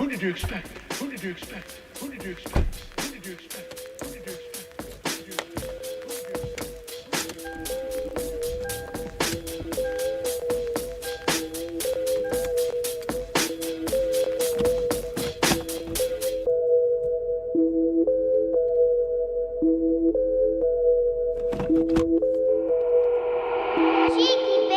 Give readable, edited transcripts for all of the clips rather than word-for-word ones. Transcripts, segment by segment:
Who did you expect? Who did you expect? Who did you expect? Who did you expect? Who did you expect?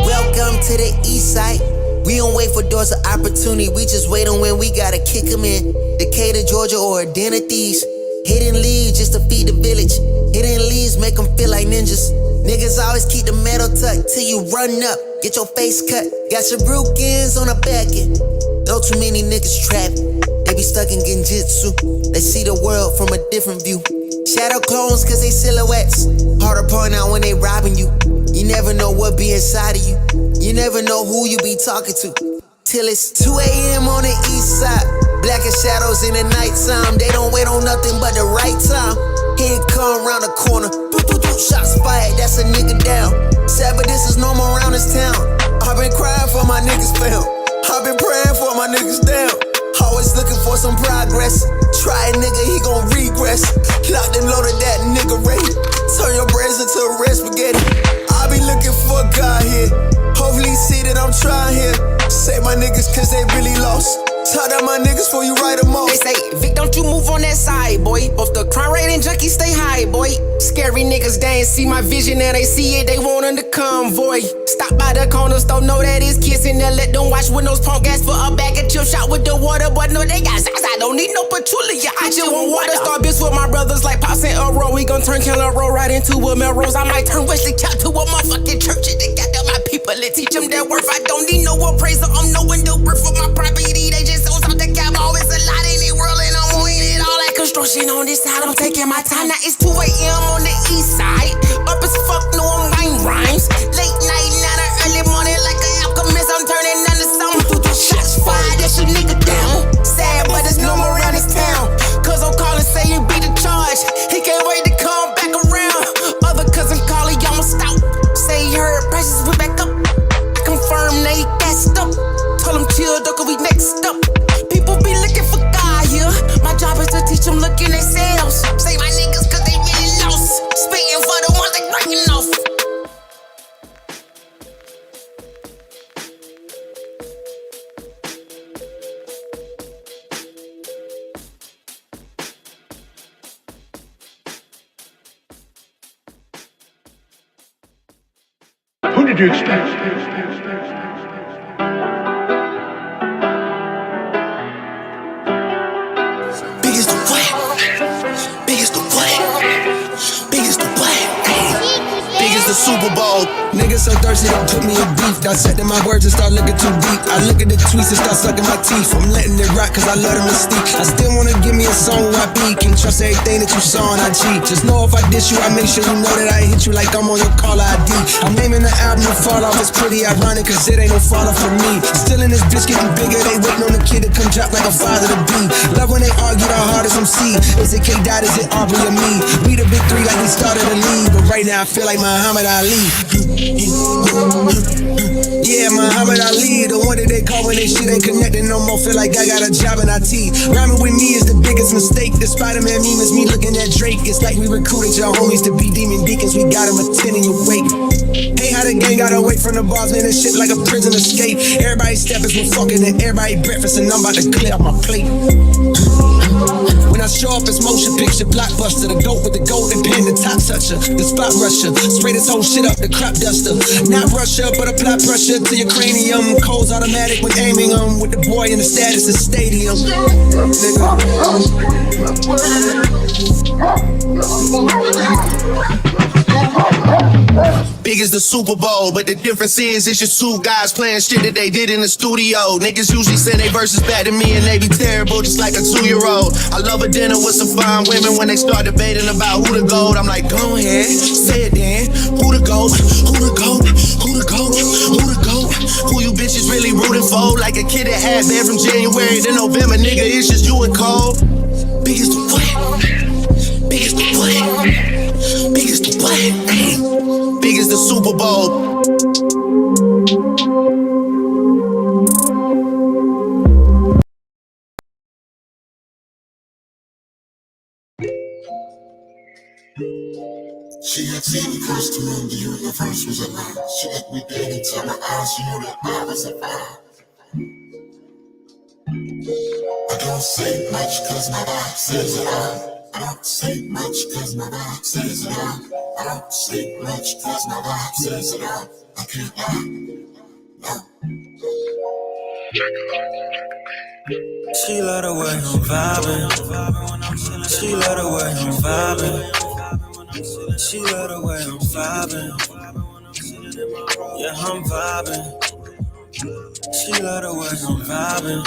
Welcome to the east side. We don't wait for doors of opportunity, we just wait on when we gotta kick them in. Decatur, Georgia, or a den of thieves. Hidden leads just to feed the village. Hidden leads make them feel like ninjas. Niggas always keep the metal tucked till you run up, get your face cut. Got your brookins on the back end. Know too many niggas trapped. They be stuck in genjutsu. They see the world from a different view. Shadow clones cause they silhouettes. Hard to point out when they robbing you. You never know what be inside of you. You never know who you be talking to. Till it's 2 a.m. on the east side. Black as shadows in the nighttime. They don't wait on nothing but the right time. Here it come around the corner. Shots fired, that's a nigga down. Sad, but this is normal around this town. I've been crying for my niggas found. I've been praying for my niggas down. Always looking for some progress. Try a nigga, he gon' regress. Locked and loaded, that nigga ready. Turn your brains into red spaghetti. I be looking for God here. Hopefully see that I'm trying here. Save my niggas cause they really lost. Talk to my niggas before you write them off. They say, Vic, don't you move on that side, boy. Both the crime rate and junkies stay high, boy. Scary niggas, they ain't see my vision and they see it, they want in the convoy. Stop by the corner store, know that it's kissing there. Let them watch windows, punk gas for a bag of chill shot with the water. But no, they got size, I don't need no patchouli. I just want water. Start bitch with my brothers like Pops and Earl. We gon' turn Killer Road right into a Melrose. I might turn Wesley Cap to a motherfucking church. They got them my people and teach them their worth. I don't need no appraiser, I'm knowing the worth of my property. They just owns out the cap, always a lot in the world, and I'm winning it all like construction on this side. I'm taking my time, now it's 2 a.m. on the east side. Up as fuck, no I'm writing rhymes. Late night, not an early morning, like an alchemist, I'm turning into something. Shots fired, that's your nigga down. Sad, but it's normal around this town. Cause I'm calling, say you beat the charge. He can't wait to come back around. Other cousin calling, y'all must stop. Say he heard prices went back up. I confirm they gassed up. Told him chill, though, cause we next up. People be looking for God here. My job is to teach them look in themselves. Say my niggas cause they really lost. Spitting for the ones they breaking off. Who did you expect? Biggest the what? Biggest the what? Biggest the what? Biggest the Super Bowl. Niggas so thirsty, don't put me in beef. Dissecting my words and start looking too deep. I look at the tweets and start sucking my teeth. I'm letting it rock cause I love the mystique. I still wanna give me a song where I be. Can trust everything that you saw on IG. Just know if I diss you, I make sure you know that I hit you like I'm on your caller ID. I'm naming the album to fall off. It's pretty ironic cause it ain't no fall off for me. Still in this bitch getting bigger. They waiting on the kid to come drop like a father to be. Love when they argue the hardest MC. Is it K-Dot, is it Aubrey or me? We the big three like we started the league. But right now I feel like Muhammad Ali. Yeah, Muhammad Ali, the one that they call when they shit ain't connected no more. Feel like I got a job in IT. Rhyming with me is the biggest mistake. The Spider-Man meme is me looking at Drake. It's like we recruited your homies to be demon deacons. We got them a 10 in your wake. Hey, how the gang got away from the bars, man, and shit like a prison escape. Everybody steppers with fucking and everybody breakfast, and I'm about to clear up my plate. When I show up, it's motion picture, blockbuster. The goat with the golden pen, the top toucher, the spot rusher. Spray this whole shit up, the crop duster. Not Russia, but apply pressure to your cranium. Codes automatic when aiming with the boy in the status of stadium. Big as the Super Bowl, but the difference is it's just two guys playing shit that they did in the studio. Niggas usually send their verses back to me and they be terrible, just like a 2-year-old. I love a dinner with some fine women. When they start debating about who the GOAT, I'm like, go ahead, say it then. Who the GOAT? Who the GOAT? Who the GOAT? Who the GOAT? Who you bitches really rooting for? Like a kid that had been from January to November, nigga, it's just you and Cole. Big as the what? Big as the what? Big as the what? Big as the Super Bowl. She had seen me cross the room, the universe was alive. She looked me dead into my eyes, she knew that I was a vibe. I don't say much cause my vibe says it all. I don't say much cause my vibe says it all. I don't say much cause my vibe says it all. I can't lie, no. She love the way I'm vibing. She love the way I'm vibing. She love the way I'm vibing. Yeah, I'm vibing. She love the way I'm vibing.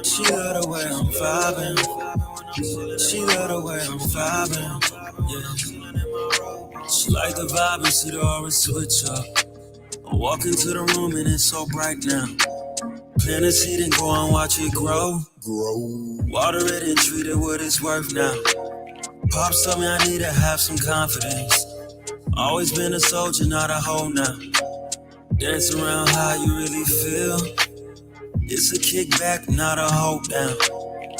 She love the way I'm vibing. She love the way I'm vibing. Yeah. She like the vibe and see the aura switch up. I walk into the room and it's so bright now. Plant a seed and go and watch it grow. Water it and treat it what it's worth now. Pops told me I need to have some confidence. Always been a soldier, not a hoe now. Dance around how you really feel. It's a kickback, not a hold down.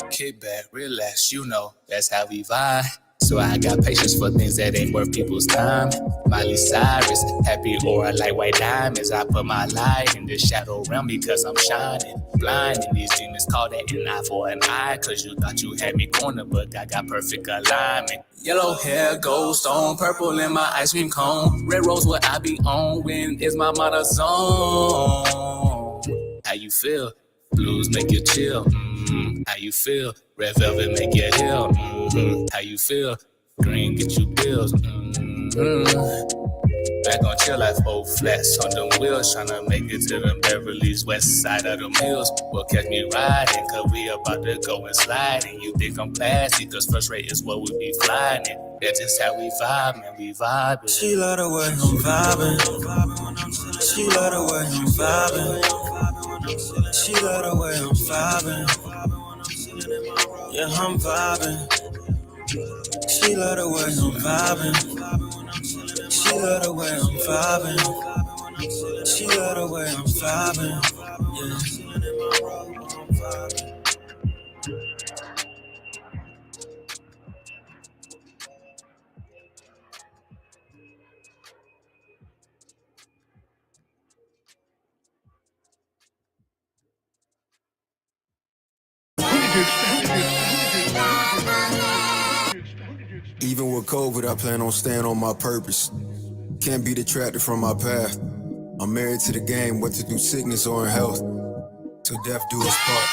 Kick back, relax, you know, that's how we vibe. So I got patience for things that ain't worth people's time. Miley Cyrus, happy aura like white diamonds. I put my light in the shadow realm because I'm shining. Blind and these demons call that an eye for an eye. Cause you thought you had me cornered, but I got perfect alignment. Yellow hair, gold stone, purple in my ice cream cone. Red rose what I be on when it's my mother zone. How you feel? Blues make you chill. How you feel? Red velvet make you heal. How you feel? Green get you bills. Back on chill life, old flats on them wheels, tryna make it to them Beverly's west side of them hills. Well, catch me riding, cause we about to go and sliding. You think I'm classy, cause first rate is what we be flying in. That's just how we vibe, man, we vibing. She love the way I'm vibing. She love the way I'm vibing. She love the way I'm vibing. Yeah, I'm vibing. She love the way I'm vibing. She love the way I'm vibing. She love the way I'm vibing. Yeah. Even with COVID, I plan on staying on my purpose. Can't be detracted from my path. I'm married to the game, whether through sickness or in health. Till death do us part.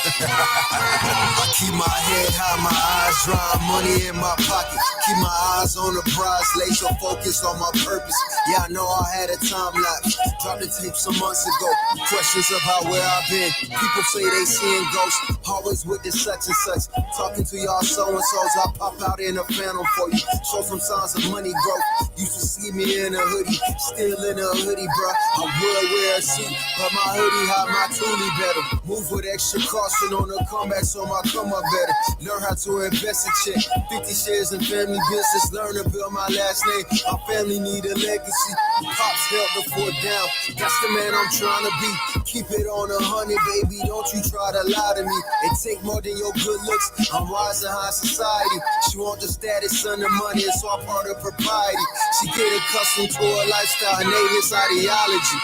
I keep my head high, my eyes dry, money in my pocket. Keep my eyes on the prize, laser focused on my purpose. Yeah, I know I had a time lapse. Dropped the tape some months ago. Questions about where I've been. People say they seeing ghosts. Always with this such and such. Talking to y'all so-and-sos. I pop out in a phantom for you. Show some signs of money growth. Used to see me in a hoodie. Still in a hoodie, bruh. I would wear a suit, but my hoodie hide my toolie better. Move with extra caution on the comeback, so my come up better. Learn how to invest in check. 50 shares in family business. Learn to build my last name. My family need a legacy. Pops held the fort down. That's the man I'm trying to be. Keep it on 100, baby. Don't you try to lie to me. It take more than your good looks. I'm rising high society. She want the status and the money. It's all part of propriety. She get accustomed to a lifestyle and this ideology.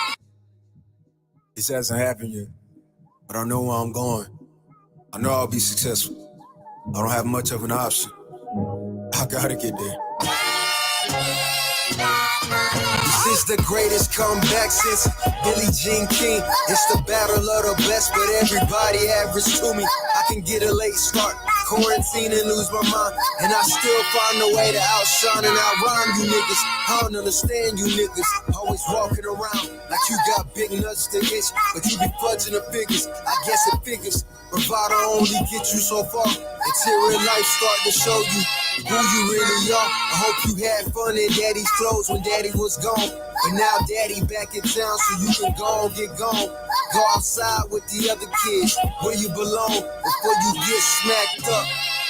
This hasn't happened yet, but I know where I'm going. I know I'll be successful. I don't have much of an option. I gotta get there. This is the greatest comeback since Billie Jean King. It's the battle of the best, but everybody average to me. I can get a late start, quarantine and lose my mind, and I still find a way to outshine and outrhyme you niggas. I don't understand you niggas, always walking around like you got big nuts to itch, but you be fudging the figures. I guess it figures, bravado only get you so far, until real life start to show you who you really are. I hope you had fun in daddy's clothes when daddy was gone, but now daddy back in town, so you can go and get gone. Go outside with the other kids where you belong before you get smacked up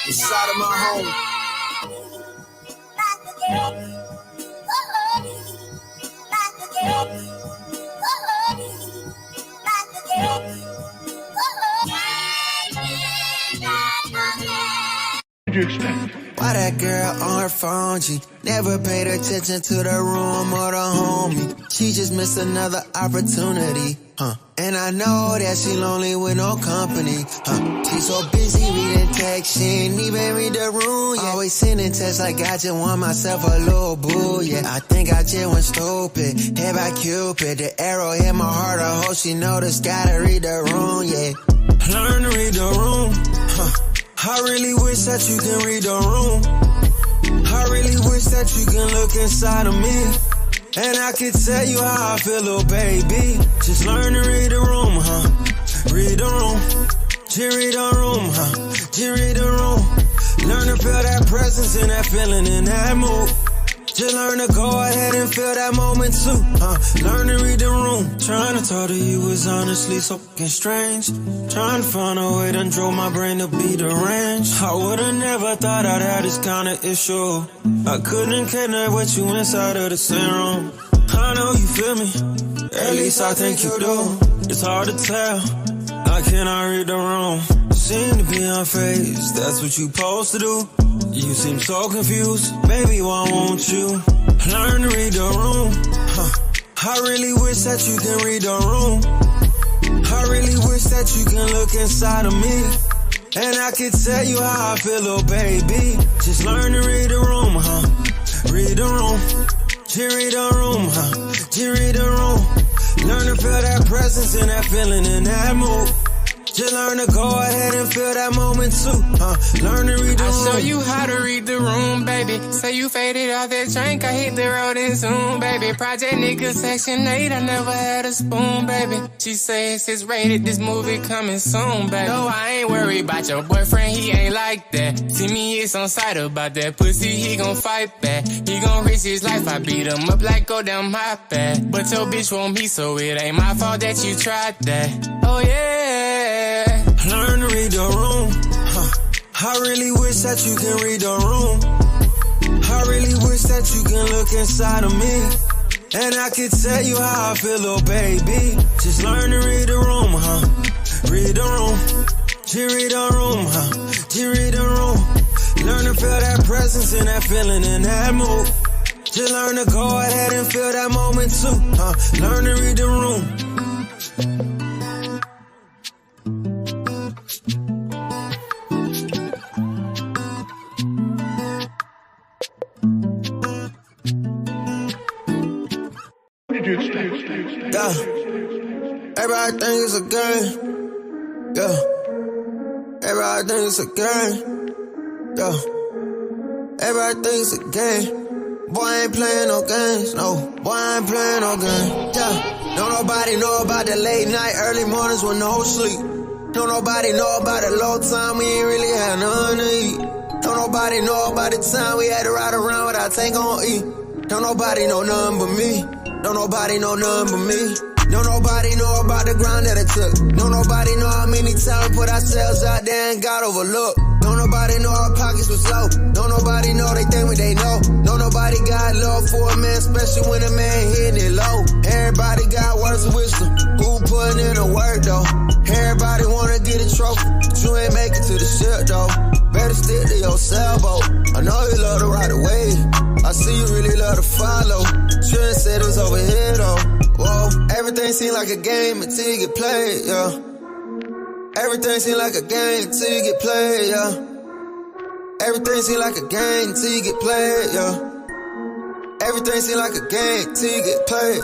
inside of my home. What did you expect? Why that girl on her phone, G? Never paid attention to the room or the homie. She just missed another opportunity, And I know that she lonely with no company, She so busy reading text, she ain't even read the room, yeah. Always sending texts like I just want myself a little boo, yeah. I think I just went stupid, hit by Cupid. The arrow hit my heart, I hope she noticed. Gotta read the room, yeah. Learn to read the room, I really wish that you can read the room. I really wish that you can look inside of me, and I can tell you how I feel, little baby. Just learn to read the room, Read the room. Just read the room, Just read the room. Learn to feel that presence and that feeling in that mood. Just learn to go ahead and feel that moment too, Learn to read the room. Trying to talk to you was honestly so fucking strange. Trying to find a way to drove my brain to be deranged. I would've never thought I'd have this kind of issue. I couldn't connect with you inside of the same room. I know you feel me, at least I think you do. It's hard to tell, I cannot read the room. You seem to be unfazed, that's what you supposed to do. You seem so confused, baby, why won't you learn to read the room? I really wish that you can read the room. I really wish that you can look inside of me, and I can tell you how I feel, little baby. Just learn to read the room, Read the room. Just read the room, Just read the room. Learn to feel that presence and that feeling in that mood. Just learn to go ahead and feel that moment too, Learn to read the room. I'll show you how to read the room, baby. Say you faded out that drink, I hit the road and zoom, baby. Project nigga section 8, I never had a spoon, baby. She says it's rated, this movie coming soon, baby. No, I ain't worried about your boyfriend, he ain't like that. See me, it's on sight about that pussy, he gon' fight back. He gon' risk his life, I beat him up like go down my path. But your bitch want me, so it ain't my fault that you tried that. Oh yeah. Learn to read the room, I really wish that you can read the room. I really wish that you can look inside of me, and I can tell you how I feel, little baby. Just learn to read the room, Read the room. Just read the room, Just read the room. Learn to feel that presence and that feeling in that mood. Just learn to go ahead and feel that moment too, Learn to read the room. Yeah, everybody think it's a game. Yeah, everybody think it's a game. Yeah, everybody think it's a game. Boy, I ain't playing no games. No, boy, I ain't playing no games. Yeah, don't nobody know about the late night, early mornings with no sleep. Don't nobody know about the low time we ain't really had nothing to eat. Don't nobody know about the time we had to ride around without tank on E. Don't nobody know nothing but me. Don't nobody know nothing but me. Don't nobody know about the grind that it took. Don't nobody know how many times we put ourselves out there and got overlooked. Don't nobody know our pockets was low. Don't nobody know they think what they know. Don't nobody got love for a man, especially when a man hitting it low. Everybody got words of wisdom. Who putting in the work though? Everybody wanna get a trophy, but you ain't make it to the ship though. Better stick to your sailboat. I know you love to ride a wave. I see you really love to follow. Trent said it was over here though. Whoa, everything seem like a game until you get played, yeah. Everything seem like a game until you get played, yeah. Everything seem like a game until you get played, yeah. Everything seem like a game till you get played.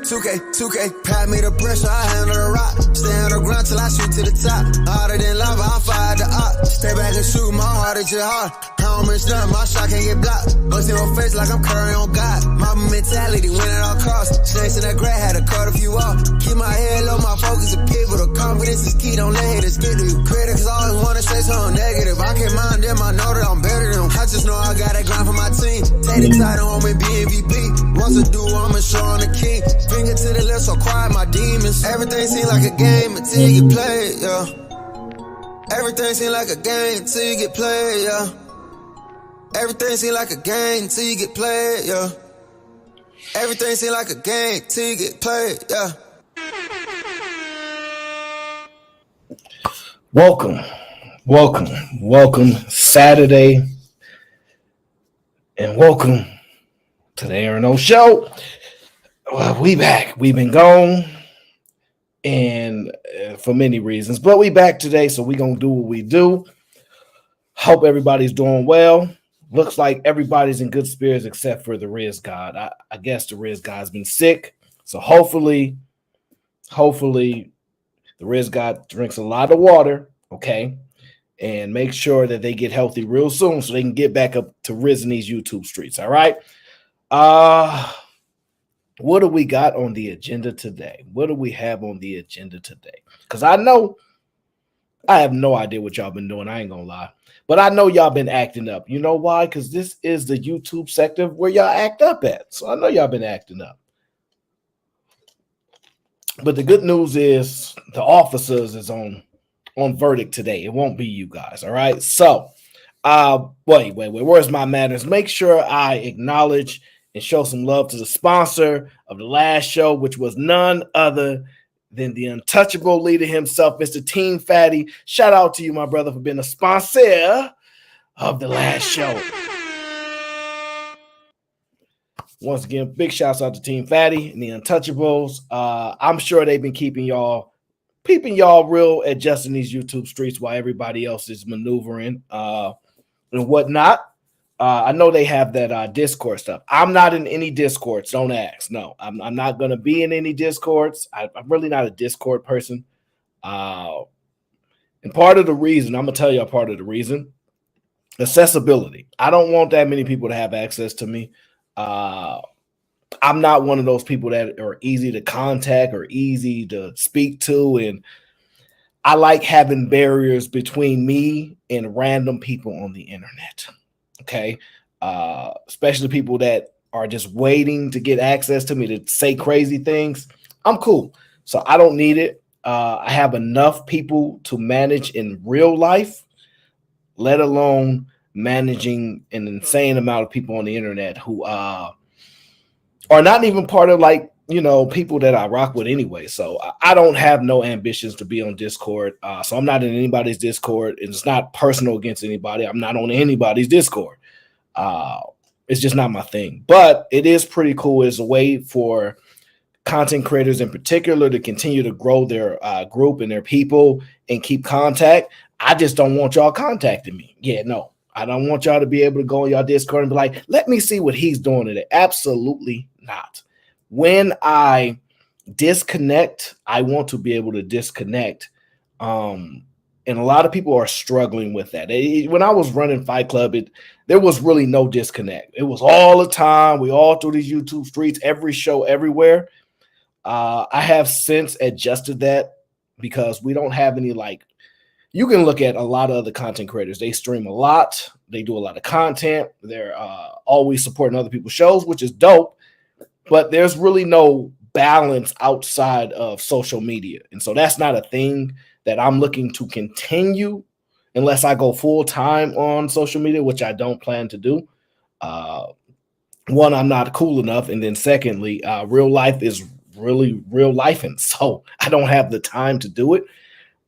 2K, pat me the pressure, I handle the rock. Stay on the ground till I shoot to the top. Harder than lava, I fire the op. Stay back and shoot, my heart is just hard. I don't miss nothing, my shot can't get blocked. Bust in my face like I'm Curry on God. My mentality win at all costs. Snakes in that grad, had to cut a few off. Keep my head low, my focus is people. The confidence is key, don't let haters get to you. Critics always wanna say something negative. I can't mind them, I know that I'm better than them. I just know I gotta grind for my team. Take the title on me, be MVP. Once I do, I'ma show on the king. Finger to the left, so quiet my demons. Everything seem like a game until you get played, yeah. Everything seem like a game until you get played, yeah. Everything seem like a game until you get played, yeah. Everything seem like a game till you get played, yeah. Welcome. Saturday, and welcome to the Aaron O Show. Well, we back. We've been gone, and for many reasons, but we back today, so we gonna do what we do. Hope everybody's doing well. Looks like everybody's in good spirits except for the Riz God. I guess the Riz God's been sick, so hopefully, the Riz God drinks a lot of water. Okay. And make sure that they get healthy real soon so they can get back up to Riz in these YouTube streets. All right. What do we got on the agenda today? What do we have on the agenda today? Because I have no idea what y'all been doing. I ain't gonna lie. But I know y'all been acting up. You know why? Because this is the YouTube sector where y'all act up at. So I know y'all been acting up. But the good news is the officers is on verdict today. It won't be you guys. All right. So wait. Where's my manners? Make sure I acknowledge and show some love to the sponsor of the last show, which was none other than the untouchable leader himself, Mr. Team Fatty. Shout out to you, my brother, for being a sponsor of the last show. Once again, big shouts out to Team Fatty and the Untouchables. I'm sure they've been keeping y'all real adjusting these YouTube streets while everybody else is maneuvering and whatnot. I know they have that Discord stuff. I'm not in any Discords. Don't ask. No, I'm not going to be in any Discords. I'm really not a Discord person. And part of the reason, I'm going to tell you part of the reason, accessibility. I don't want that many people to have access to me. I'm not one of those people that are easy to contact or easy to speak to. And I like having barriers between me and random people on the internet. Okay. Especially people that are just waiting to get access to me to say crazy things. I'm cool. So I don't need it. I have enough people to manage in real life, let alone managing an insane amount of people on the internet who are not even part of people that I rock with anyway. So I don't have no ambitions to be on Discord. So I'm not in anybody's Discord. It's not personal against anybody. I'm not on anybody's Discord. It's just not my thing. But it is pretty cool as a way for content creators in particular to continue to grow their group and their people and keep contact. I just don't want y'all contacting me. Yeah, no. I don't want y'all to be able to go on y'all Discord and be like, let me see what he's doing today. Absolutely not. When I disconnect, I want to be able to disconnect. And a lot of people are struggling with that. When I was running Fight Club, there was really no disconnect. It was all the time. We all through these YouTube streets, every show, everywhere. I have since adjusted that because we don't have any you can look at a lot of other content creators. They stream a lot. They do a lot of content. They're always supporting other people's shows, which is dope. But there's really no balance outside of social media. And so that's not a thing that I'm looking to continue unless I go full time on social media, which I don't plan to do. One, I'm not cool enough. And then secondly, real life is really real life. And so I don't have the time to do it.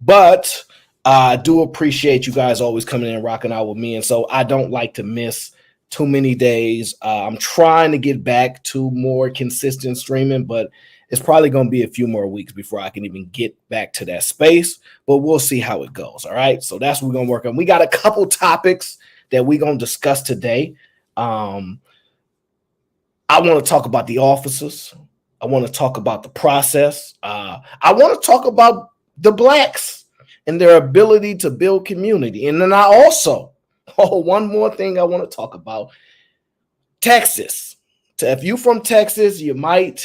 But I do appreciate you guys always coming in and rocking out with me. And so I don't like to miss too many days. I'm trying to get back to more consistent streaming, but it's probably going to be a few more weeks before I can even get back to that space. But we'll see how it goes. All right. So that's what we're going to work on. We got a couple topics that we're going to discuss today. I want to talk about the officers. I want to talk about the process. I want to talk about the Blacks and their ability to build community. And then I also, one more thing I want to talk about, Texas. If you're from Texas, you might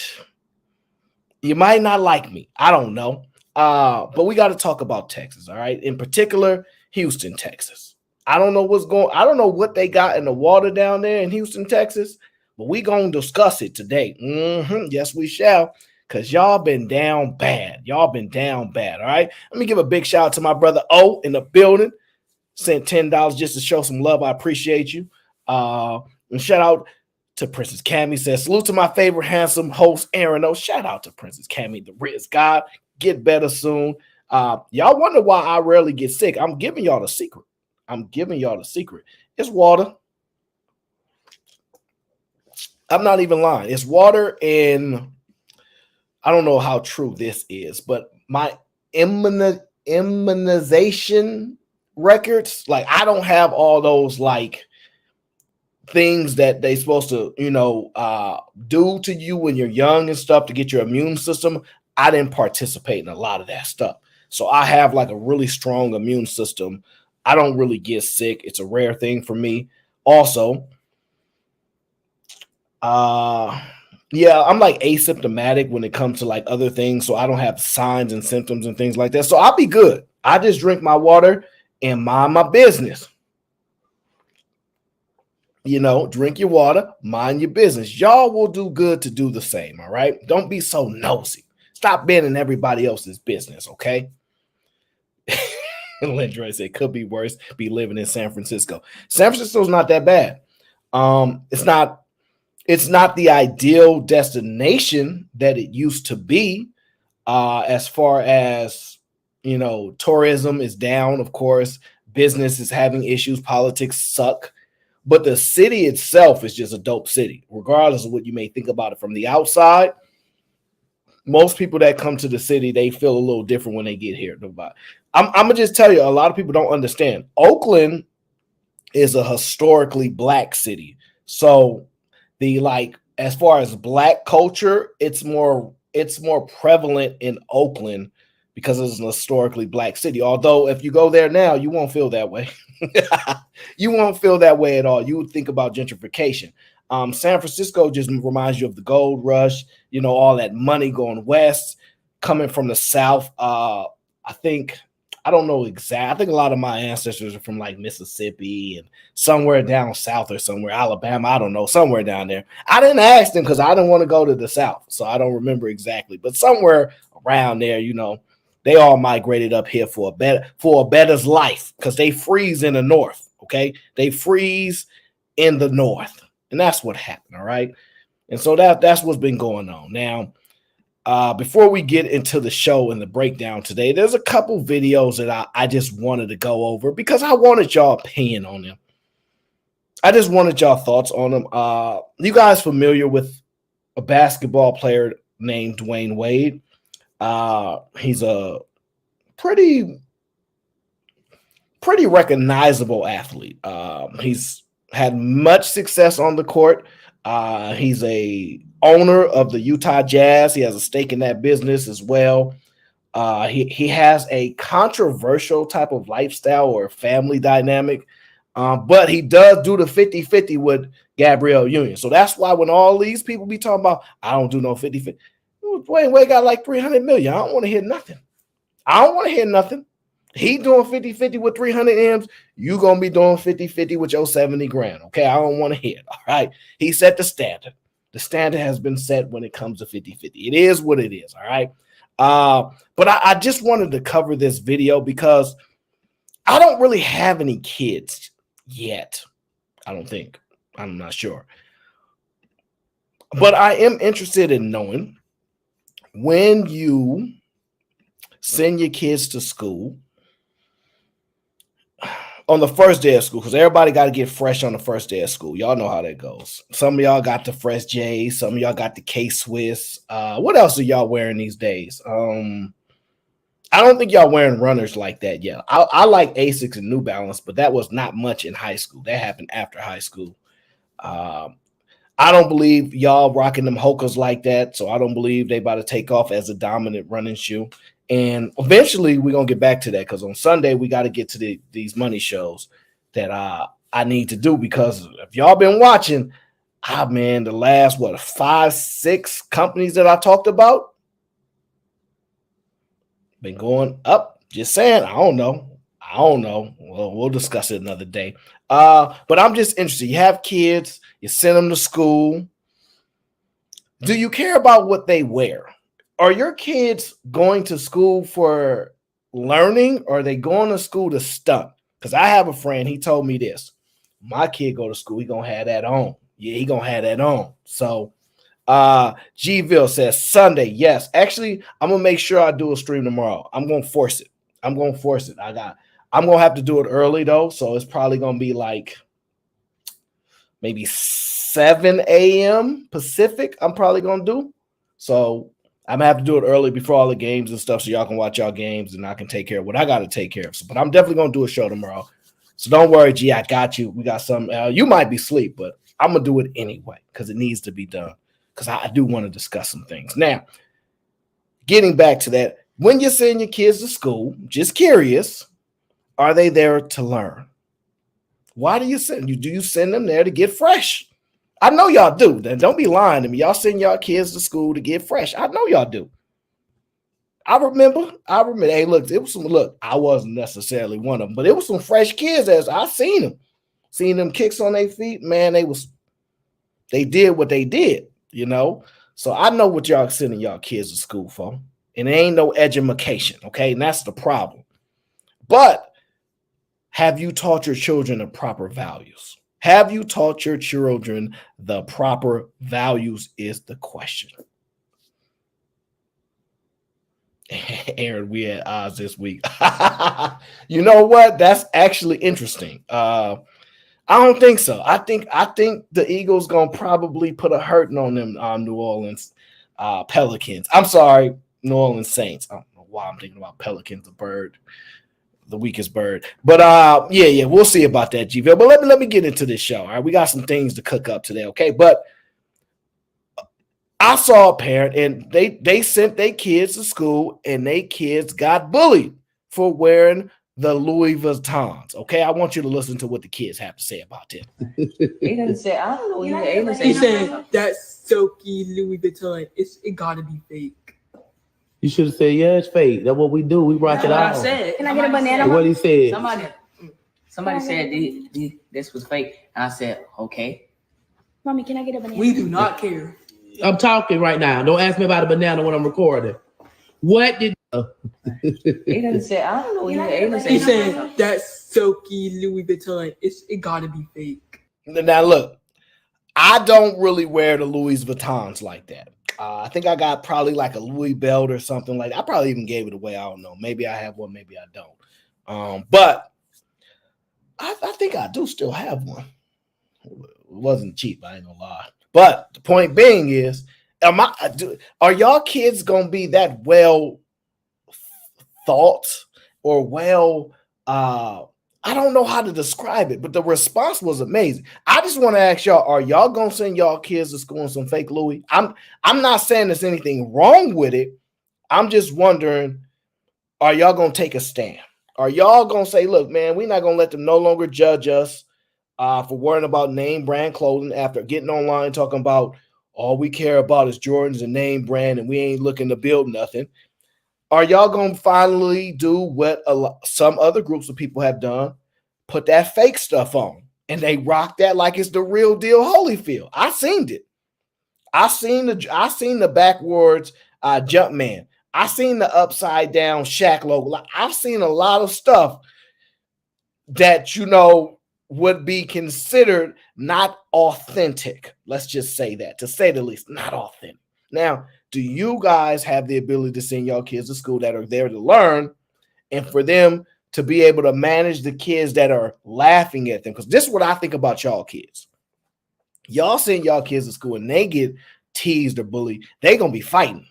not like me. I don't know. But we got to talk about Texas, all right? In particular, Houston, Texas. I don't know what they got in the water down there in Houston, Texas, but we going to discuss it today. Yes, we shall. Because y'all been down bad. All right? Let me give a big shout out to my brother O in the building. Sent $10 just to show some love. I appreciate you. And shout out to Princess Cammy. Says, salute to my favorite handsome host, Aaron O. Shout out to Princess Cammy, the Riz God. Get better soon. Y'all wonder why I rarely get sick. I'm giving y'all the secret. It's water. I'm not even lying. It's water, and I don't know how true this is, but my immunization records, like I don't have all those like things that they supposed to, do to you when you're young and stuff to get your immune system. I didn't participate in a lot of that stuff. So I have like a really strong immune system. I don't really get sick. It's a rare thing for me. Also, yeah, I'm like asymptomatic when it comes to like other things. So I don't have signs and symptoms and things like that. So I'll be good. I just drink my water and mind my business. Drink your water, mind your business. Y'all will do good to do the same. All right. Don't be so nosy. Stop being in everybody else's business. Okay. Lindre said, could be worse. Be living in San Francisco. San Francisco's not that bad. It's not the ideal destination that it used to be. As far as, tourism is down, of course, business is having issues, politics suck. But the city itself is just a dope city, regardless of what you may think about it from the outside. Most people that come to the city, they feel a little different when they get here. I'm gonna just tell you, a lot of people don't understand. Oakland is a historically black city, so as far as black culture, it's more prevalent in Oakland because it's an historically black city. Although if you go there now, you won't feel that way. You won't feel that way at all. You would think about gentrification. San Francisco just reminds you of the gold rush, all that money going west, coming from the South. I don't know exactly. I think a lot of my ancestors are from like Mississippi and somewhere down south or somewhere, Alabama. I don't know, somewhere down there. I didn't ask them because I didn't want to go to the South, so I don't remember exactly. But somewhere around there, they all migrated up here for a better life because they freeze in the north. Okay, they freeze in the north, and that's what happened. All right, and so that's what's been going on now. Before we get into the show and the breakdown today, there's a couple videos that I just wanted to go over because I wanted y'all opinion on them. I just wanted y'all thoughts on them. You guys familiar with a basketball player named Dwayne Wade? He's a pretty recognizable athlete. He's had much success on the court. He's a owner of the Utah Jazz. He has a stake in that business as well. He has a controversial type of lifestyle or family dynamic, but he does do the 50-50 with Gabrielle Union. So that's why when all these people be talking about, I don't do no 50-50. Dwayne Wade got like 300 million. I don't want to hear nothing. He doing 50-50 with 300 M's. You going to be doing 50-50 with your 70 grand. Okay, I don't want to hear it. All right. He set the standard. The standard has been set when it comes to 50-50. It is what it is. All right. But I just wanted to cover this video because I don't really have any kids yet. I don't think. I'm not sure. But I am interested in knowing when you send your kids to school on the first day of school, because everybody got to get fresh on the first day of school. Y'all know how that goes. Some of y'all got the fresh J's. Some of y'all got the K-Swiss. What else are y'all wearing these days? I don't think y'all wearing runners like that yet. I like Asics and New Balance, but that was not much in high school. That happened after high school. I don't believe y'all rocking them Hokas like that, so I don't believe they about to take off as a dominant running shoe. And eventually we're going to get back to that because on Sunday we got to get to these money shows that I need to do because if y'all been watching, the last, 5-6 companies that I talked about been going up. Just saying, I don't know. Well, we'll discuss it another day. But I'm just interested. You have kids, you send them to school. Do you care about what they wear? Are your kids going to school for learning or are they going to school to stunt? Because I have a friend, he told me this. My kid go to school, he going to have that on. Yeah, he going to have that on. So Gville says Sunday. Yes, actually, I'm going to make sure I do a stream tomorrow. I'm going to force it. I'm going to have to do it early though. So it's probably going to be like maybe 7 a.m. Pacific. I'm probably gonna do. So I'm gonna have to do it early before all the games and stuff, so y'all can watch y'all games and I can take care of what I got to take care of. So, but I'm definitely gonna do a show tomorrow. So don't worry, G. I got you. We got some. You might be asleep, but I'm gonna do it anyway because it needs to be done. Because I do want to discuss some things now. Getting back to that, when you send your kids to school, just curious, are they there to learn? Why do you send you? Do you send them there to get fresh? I know y'all do. Then don't be lying to me. Y'all send y'all kids to school to get fresh. I know y'all do. I remember. Hey, look, it was some. Look, I wasn't necessarily one of them, but it was some fresh kids as I seen them kicks on their feet. Man, they did what they did. You know, so I know what y'all sending y'all kids to school for, and it ain't no education, okay? And that's the problem. But have you taught your children the proper values? Have you taught your children the proper values is the question. Aaron, we had odds this week. You know what? That's actually interesting. I don't think so. I think the Eagles gonna probably put a hurting on them New Orleans Pelicans. I'm sorry, New Orleans Saints. I don't know why I'm thinking about Pelicans, the weakest bird. But yeah, we'll see about that, GV. But let me get into this show. All right, we got some things to cook up today, okay? But I saw a parent and they sent their kids to school and their kids got bullied for wearing the Louis Vuittons. Okay, I want you to listen to what the kids have to say about it. Aiden said, I don't know. He said, that's silky Louis Vuitton. It gotta be fake. You should have said, yeah, it's fake. That's what we do. We rock it out. I said. Can I get a banana? What he said. Somebody said this was fake. And I said, okay. Mommy, can I get a banana? We do not care. I'm talking right now. Don't ask me about a banana when I'm recording. What did Aiden said, I don't know. He said, that's silky Louis Vuitton. It gotta be fake. Now look, I don't really wear the Louis Vuittons like that. I think I got probably like a Louis belt or something like that. I probably even gave it away. I don't know. Maybe I have one, maybe I don't. But I think I do still have one. It wasn't cheap, I ain't gonna lie. But the point being is, are y'all kids gonna be that well thought or well? I don't know how to describe it, but the response was amazing. I just want to ask y'all: are y'all gonna send y'all kids to school in some fake Louis? I'm not saying there's anything wrong with it. I'm just wondering: are y'all gonna take a stand? Are y'all gonna say, "Look, man, we're not gonna let them no longer judge us for worrying about name brand clothing after getting online talking about all we care about is Jordan's and name brand, and we ain't looking to build nothing." Are y'all going to finally do what some other groups of people have done, put that fake stuff on, and they rock that like it's the real deal Holyfield? I seen it. I seen the backwards Jumpman. I seen the upside down Shaq logo. I've seen a lot of stuff that, would be considered not authentic. Let's just say that, to say the least, not authentic. Now, do you guys have the ability to send y'all kids to school that are there to learn and for them to be able to manage the kids that are laughing at them? Because this is what I think about y'all kids. Y'all send y'all kids to school and they get teased or bullied, they going to be fighting.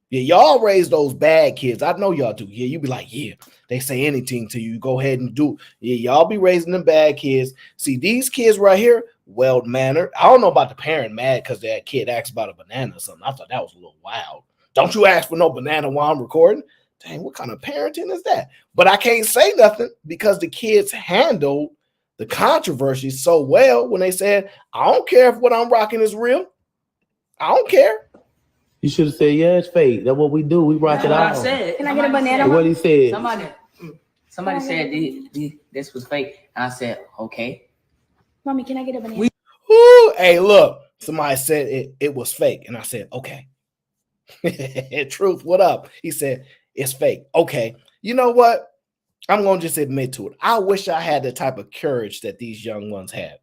Yeah, y'all raise those bad kids. I know y'all do. Yeah, you be like, yeah, they say anything to you. Go ahead and do. Yeah, y'all be raising them bad kids. See, these kids right here, well-mannered. I don't know about the parent mad because that kid asked about a banana or something. I thought that was a little wild. Don't you ask for no banana while I'm recording? Dang, what kind of parenting is that? But I can't say nothing because the kids handled the controversy so well when they said, I don't care if what I'm rocking is real. I don't care. You should have said, yeah, it's fake. That's what we do. We rock it out. I said. Can I get a banana? What he said. Somebody said this was fake. And I said, okay. Mommy, can I get a banana? Ooh, hey, look. Somebody said it was fake. And I said, okay. Truth, what up? He said, it's fake. Okay. You know what? I'm going to just admit to it. I wish I had the type of courage that these young ones had.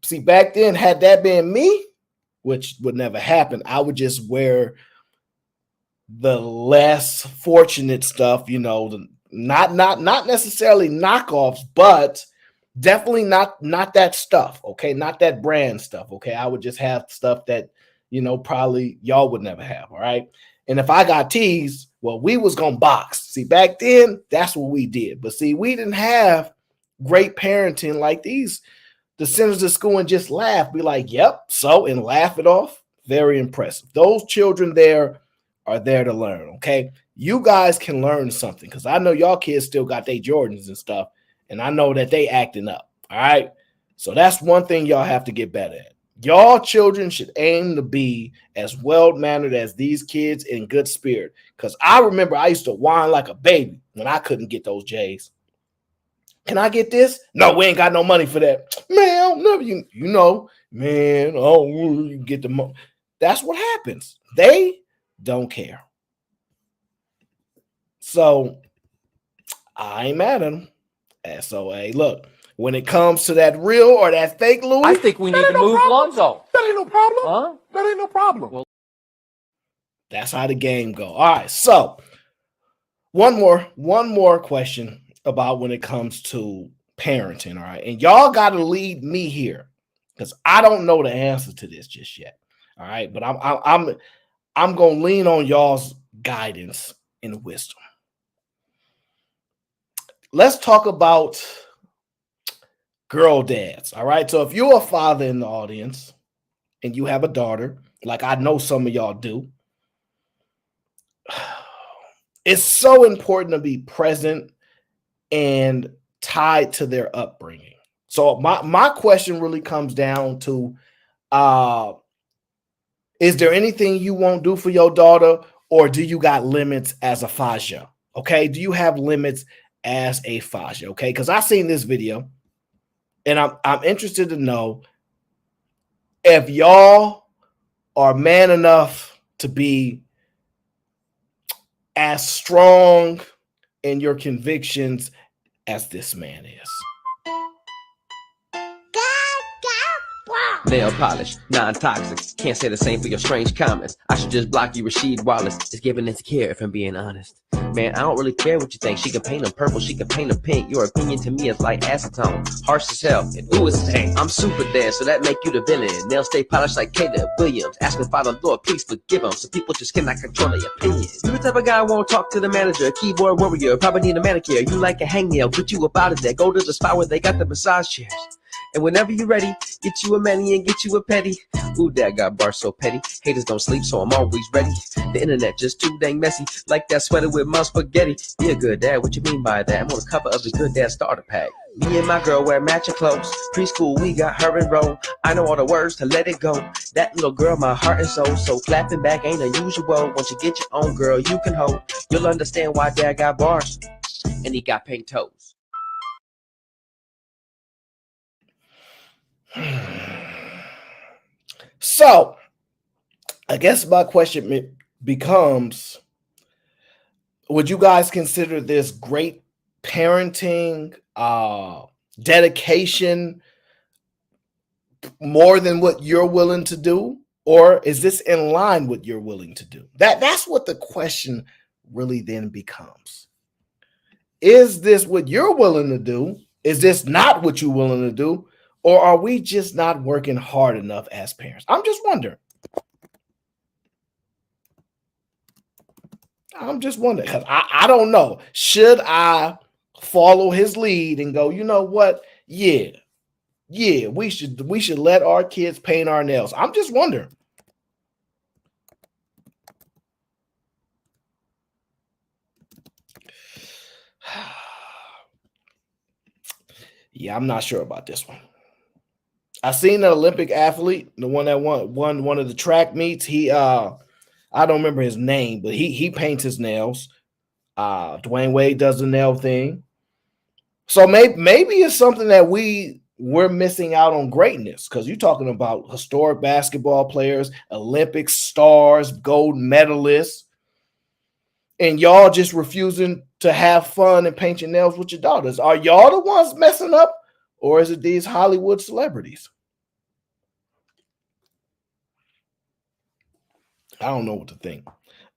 See, back then, had that been me, which would never happen, I would just wear the less fortunate stuff, not necessarily knockoffs, but Definitely not that stuff, okay? Not that brand stuff, okay? I would just have stuff that, probably y'all would never have, all right? And if I got teased, well, we was gonna box. See, back then, that's what we did. But see, we didn't have great parenting like these. The senders to school and just laugh, be like, yep, so, and laugh it off. Very impressive. Those children there are there to learn, okay? You guys can learn something because I know y'all kids still got their Jordans and stuff, and I know that they acting up, all right? So that's one thing y'all have to get better at. Y'all children should aim to be as well-mannered as these kids in good spirit because I remember I used to whine like a baby when I couldn't get those J's. Can I get this? No, we ain't got no money for that. Man, no, you know, man, oh, you get the money. That's what happens. They don't care. So I ain't mad at them. So, hey, look, when it comes to that real or that fake Louis, I think we need to move Lonzo. That ain't no problem. Huh? That ain't no problem. Well, that's how the game go. All right, so one more question about when it comes to parenting. All right, and y'all got to lead me here because I don't know the answer to this just yet. All right, but I'm gonna lean on y'all's guidance and wisdom. Let's talk about girl dads. All right, so if you're a father in the audience and you have a daughter, like I know some of y'all do, it's so important to be present and tied to their upbringing. So my question really comes down to, is there anything you won't do for your daughter, or do you got limits as a Faja? Okay, do you have limits as a Faja? Okay, because I seen this video, and I'm interested to know if y'all are man enough to be as strong in your convictions as this man is. nail polish, non-toxic. Can't say the same for your strange comments. I should just block you, Rasheed Wallace. It's giving insecure if I'm being honest. Man, I don't really care what you think. She can paint them purple, she can paint them pink. Your opinion to me is like acetone, harsh as hell. And who is pain? I'm super dead, so that make you the villain. Nails stay polished like Caleb Williams. Asking Father Lord, please forgive them. So people just cannot control their opinions. You the type of guy who won't talk to the manager, keyboard warrior, probably need a manicure. You like a hangnail, get you up out of there. Go to the spot where they got the massage chairs. And whenever you're ready, get you a mani and get you a petty. Ooh, that got bars so petty. Haters don't sleep, so I'm always ready. The internet just too dang messy, like that sweater with my spaghetti. Be a good dad, what you mean by that? I'm on the cover of the Good Dad Starter Pack. Me and my girl wear matching clothes. Preschool, we got her enrolled. I know all the words to let it go. That little girl, my heart and soul. So clapping back ain't unusual. Once you get your own girl, you can hold. You'll understand why Dad got bars and he got pink toes. So, I guess my question becomes, would you guys consider this great parenting, dedication, more than what you're willing to do? Or is this in line with what you're willing to do? That's what the question really then becomes. Is this what you're willing to do? Is this not what you're willing to do? Or are we just not working hard enough as parents? I'm just wondering. Because I don't know. Should I follow his lead and go, you know what? Yeah, we should let our kids paint our nails. I'm just wondering. Yeah, I'm not sure about this one. I seen an Olympic athlete, the one that won one of the track meets. He I don't remember his name, but he paints his nails. Dwayne Wade does the nail thing. So maybe it's something that we're missing out on greatness, because you're talking about historic basketball players, Olympic stars, gold medalists, and y'all just refusing to have fun and paint your nails with your daughters. Are y'all the ones messing up, or is it these Hollywood celebrities? I don't know what to think.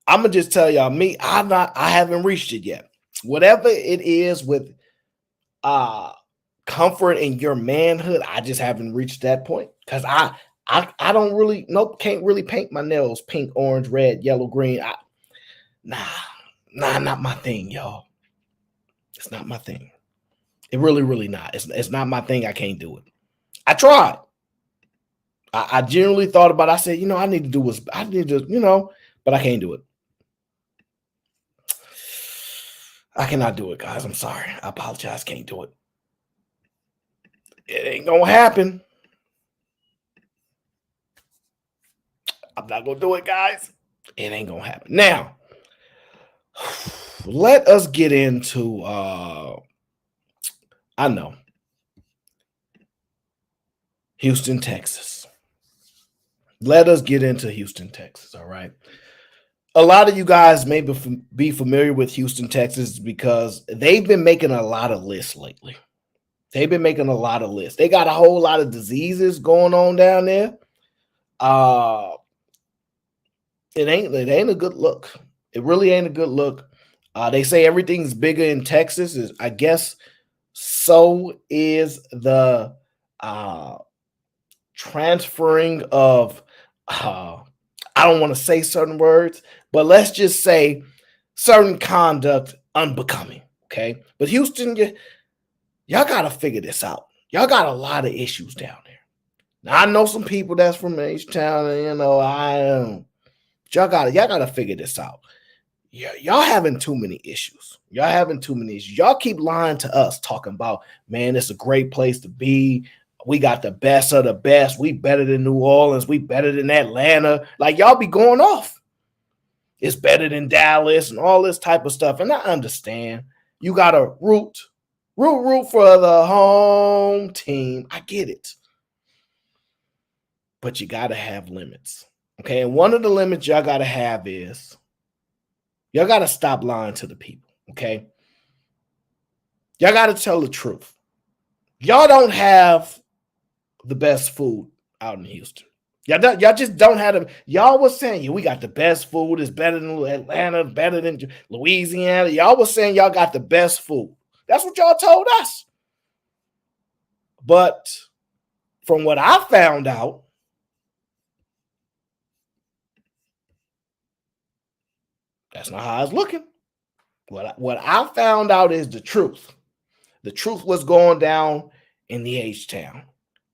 I'm gonna just tell y'all, I haven't reached it yet. Whatever it is with comfort in your manhood. I just haven't reached that point because I don't really can't really paint my nails pink, orange, red, yellow, green. Nah, not my thing, y'all. It's not my thing. It really not. It's not my thing. I can't do it. I tried. I genuinely thought about it. I said, I need to do what's I need to, but I can't do it. I cannot do it, guys. I'm sorry. I apologize. Can't do it. It ain't gonna happen. I'm not gonna do it, guys. It ain't gonna happen. Now, let us get into I know. Houston, Texas. Let us get into Houston, Texas, all right? A lot of you guys may be familiar with Houston, Texas because they've been making a lot of lists lately. They've been making a lot of lists. They got a whole lot of diseases going on down there. It ain't a good look. It really ain't a good look. They say everything's bigger in Texas. I guess so is the transferring of I don't want to say certain words, but let's just say certain conduct unbecoming. Okay. But Houston, y'all got to figure this out. Y'all got a lot of issues down there. Now, I know some people that's from H-Town, and y'all gotta figure this out. Y'all having too many issues. Y'all keep lying to us, talking about, man, it's a great place to be. We got the best of the best. We better than New Orleans. We better than Atlanta. Like, y'all be going off. It's better than Dallas and all this type of stuff. And I understand. You got to root for the home team. I get it. But you got to have limits. Okay? And one of the limits y'all got to have is y'all got to stop lying to the people. Okay? Y'all got to tell the truth. Y'all don't have the best food out in Houston. Y'all just don't have them. Y'all was saying, we got the best food. It's better than Atlanta, better than Louisiana. Y'all was saying y'all got the best food. That's what y'all told us. But from what I found out, that's not how it's looking. What I found out is the truth. The truth was going down in the H-Town.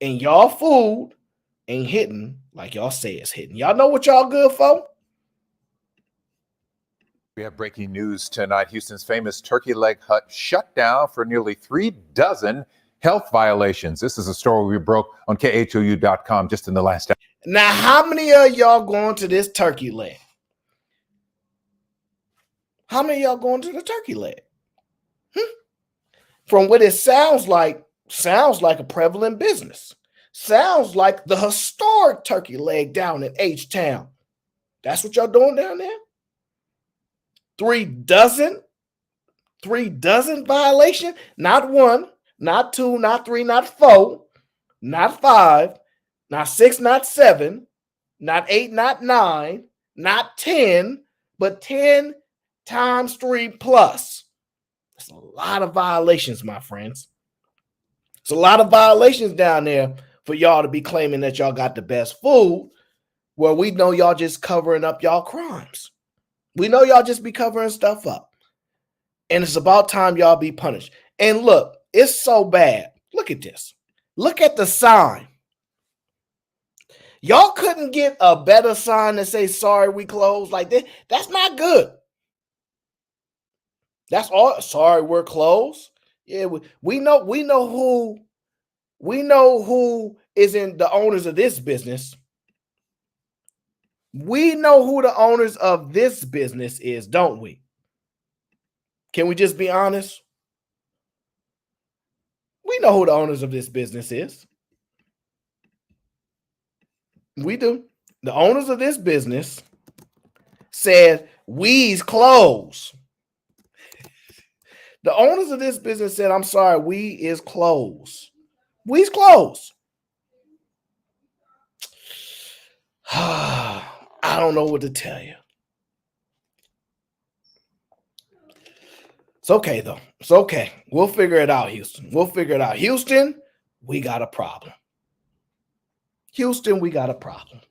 And y'all food ain't hitting like y'all say it's hitting. Y'all know what y'all good for? We have breaking news tonight. Houston's famous turkey leg hut shut down for nearly 3 dozen health violations. This is a story we broke on KHOU.com just in the last hour. Now, how many of y'all going to this turkey leg? How many of y'all going to the turkey leg? From what it sounds like a prevalent business. Sounds like the historic turkey leg down in H-Town. That's what y'all doing down there? 3 dozen? 3 dozen violation? Not 1, not 2, not 3, not 4, not 5, not 6, not 7, not 8, not 9, not 10, but 10 times 3 plus. That's a lot of violations, my friends. It's a lot of violations down there for y'all to be claiming that y'all got the best food, where we know y'all just covering up y'all crimes. We know y'all just be covering stuff up. And it's about time y'all be punished. And look, it's so bad. Look at this. Look at the sign. Y'all couldn't get a better sign that say, sorry, we closed like this. That's not good. That's all. Sorry, we're closed. Yeah, we know who is in the owners of this business. We know who the owners of this business is, don't we? Can we just be honest? We know who the owners of this business is. We do. The owners of this business said, we's closed. The owners of this business said, I'm sorry, we is closed. We's closed. I don't know what to tell you. It's okay, though. It's okay. We'll figure it out, Houston. We'll figure it out. Houston, we got a problem. Houston, we got a problem.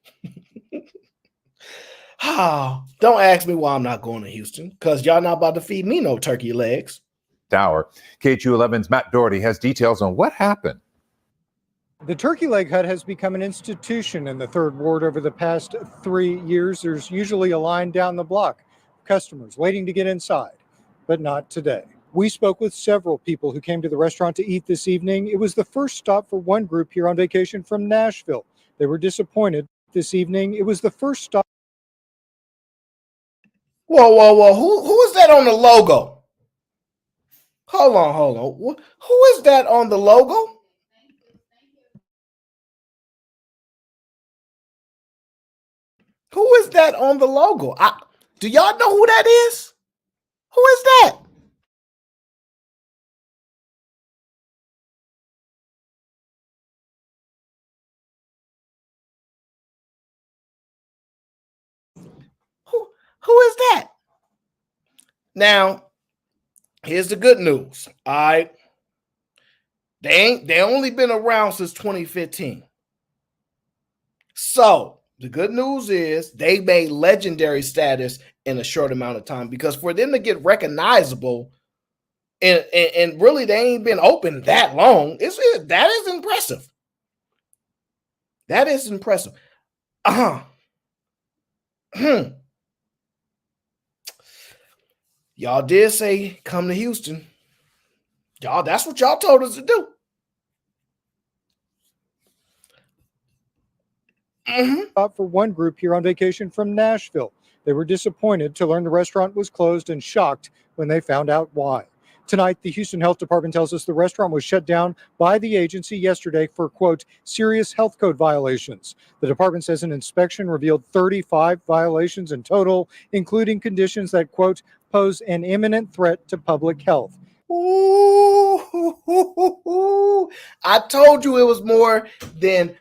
Don't ask me why I'm not going to Houston, because y'all not about to feed me no turkey legs. Hour. KHU11's Matt Doherty has details on what happened. The turkey leg hut has become an institution in the third ward over the past 3 years. There's usually a line down the block, customers waiting to get inside, but not today. We spoke with several people who came to the restaurant to eat this evening. It was the first stop for one group here on vacation from Nashville. They were disappointed this evening. It was the first stop. Whoa. Who is that on the logo? Hold on. Who is that on the logo? Who is that on the logo? Do y'all know who that is? Who is that? Who is that? Now, here's the good news. All right. They only been around since 2015. So the good news is they made legendary status in a short amount of time, because for them to get recognizable and really they ain't been open that long, that is impressive. That is impressive. Y'all did say come to Houston. Y'all, that's what y'all told us to do. For one group here on vacation from Nashville. They were disappointed to learn the restaurant was closed and shocked when they found out why. Tonight, the Houston Health Department tells us the restaurant was shut down by the agency yesterday for, quote, serious health code violations. The department says an inspection revealed 35 violations in total, including conditions that, quote, pose an imminent threat to public health. Ooh, I told you it was more than